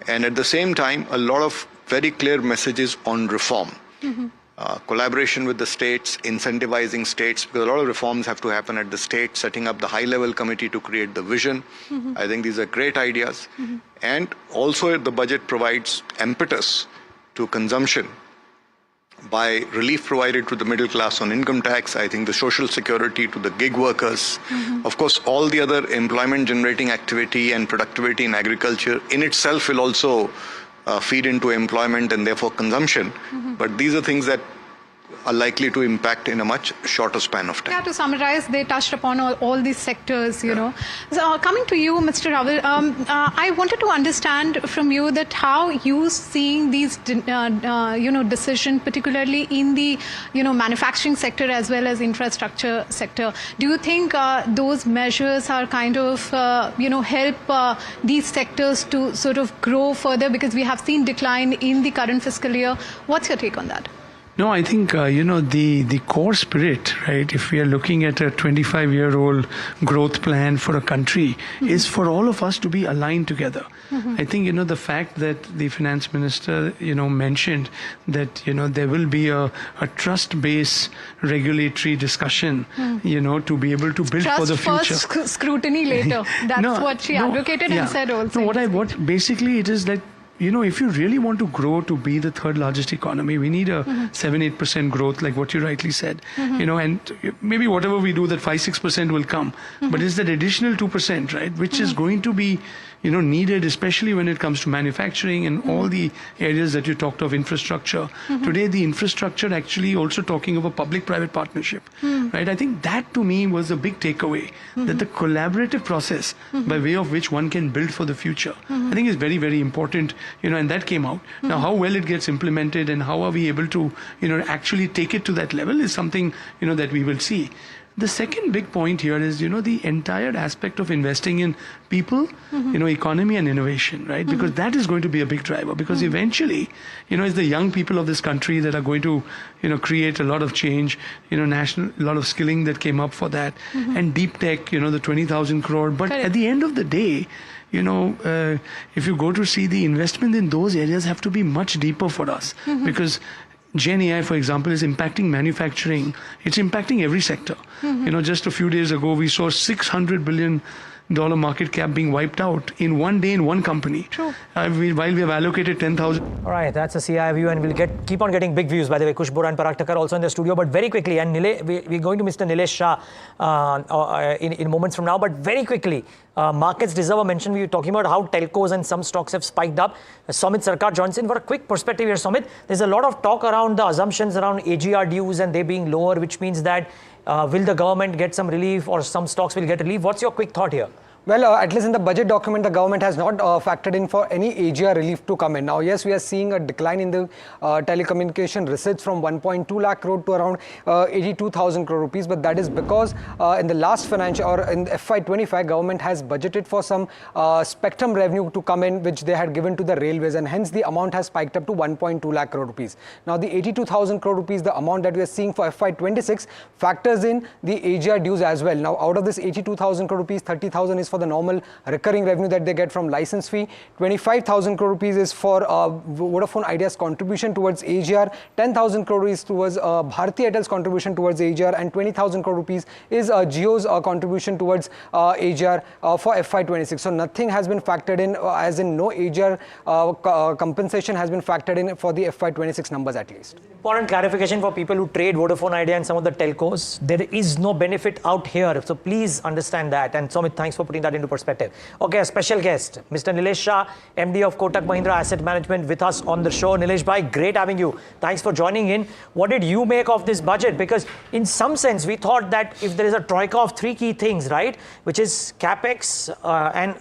and at the same time, a lot of very clear messages on reform. Collaboration with the states, incentivizing states, because a lot of reforms have to happen at the state, setting up the high-level committee to create the vision. I think these are great ideas. And also the budget provides impetus to consumption by relief provided to the middle class on income tax. I think the social security to the gig workers. Of course, all the other employment-generating activity and productivity in agriculture in itself will also feed into employment and therefore consumption. But these are things that are likely to impact in a much shorter span of time. Yeah, to summarize, they touched upon all these sectors, you know. So coming to you, Mr. Raval, I wanted to understand from you that how you seeing these, decision, particularly in the, manufacturing sector as well as infrastructure sector. Do you think those measures are kind of, help these sectors to sort of grow further, because we have seen decline in the current fiscal year? What's your take on that? No, I think, the core spirit, right, if we are looking at a 25-year-old growth plan for a country, is for all of us to be aligned together. I think, the fact that the finance minister, mentioned that, there will be a trust-based regulatory discussion, to be able to build for the future. Trust first, scrutiny later. That's what she advocated and said also. No, what basically it is that, if you really want to grow to be the third largest economy, we need a 7-8% growth, like what you rightly said. And maybe whatever we do, that 5-6% will come. But it's that additional 2%, right, which is going to be, needed, especially when it comes to manufacturing and all the areas that you talked of, infrastructure. Today, the infrastructure actually also talking of a public-private partnership, right? I think that to me was a big takeaway, that the collaborative process by way of which one can build for the future, I think is very, very important, and that came out. Now, how well it gets implemented and how are we able to, actually take it to that level is something, that we will see. The second big point here is, the entire aspect of investing in people, economy and innovation, right? Because that is going to be a big driver, because eventually, it's the young people of this country that are going to, create a lot of change, a lot of skilling that came up for that, and deep tech, the 20,000 crore. But at the end of the day, if you go to see, the investment in those areas have to be much deeper for us, because Gen AI, for example, is impacting manufacturing. It's impacting every sector. Just a few days ago, we saw $600 billion market cap being wiped out in one day in one company. True. While we have allocated 10,000. All right, that's a CI view, and we'll keep on getting big views. By the way, Kush Bora and Parag Thakkar also in the studio. But very quickly, and we're going to Mr. Nilesh Shah in moments from now. But very quickly, markets deserve a mention. We were talking about how telcos and some stocks have spiked up. Somit Sarkar joins in for a quick perspective here. Somit, there's a lot of talk around the assumptions around AGR dues and they being lower, which means that will the government get some relief or some stocks will get relief? What's your quick thought here? Well, at least in the budget document, the government has not factored in for any AGR relief to come in. Now, yes, we are seeing a decline in the telecommunication receipts from 1.2 lakh crore to around 82,000 crore rupees, but that is because in the last financial or in FY25, government has budgeted for some spectrum revenue to come in, which they had given to the railways, and hence the amount has spiked up to 1.2 lakh crore rupees. Now, the 82,000 crore rupees, the amount that we are seeing for FY26, factors in the AGR dues as well. Now, out of this 82,000 crore rupees, 30,000 is for the normal recurring revenue that they get from license fee. 25,000 crore rupees is for Vodafone Idea's contribution towards AGR. 10,000 crore is towards Bharti Airtel's contribution towards AGR, and 20,000 crore rupees is Jio's contribution towards AGR for FY26. So nothing has been factored in, as in no AGR compensation has been factored in for the FY26 numbers at least. Important clarification for people who trade Vodafone Idea and some of the telcos. There is no benefit out here. So please understand that. And Sumit, thanks for putting that into perspective. Okay, a special guest, Mr. Nilesh Shah, MD of Kotak Mahindra Asset Management, with us on the show. Nilesh bhai, great having you. Thanks for joining in. What did you make of this budget? Because in some sense, we thought that if there is a troika of three key things, right, which is capex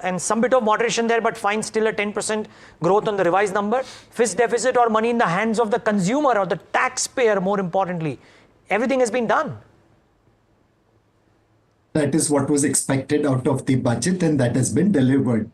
and some bit of moderation there, but fine, still a 10% growth on the revised number, fiscal deficit or money in the hands of the consumer or the taxpayer, more importantly, everything has been done. That is what was expected out of the budget, and that has been delivered.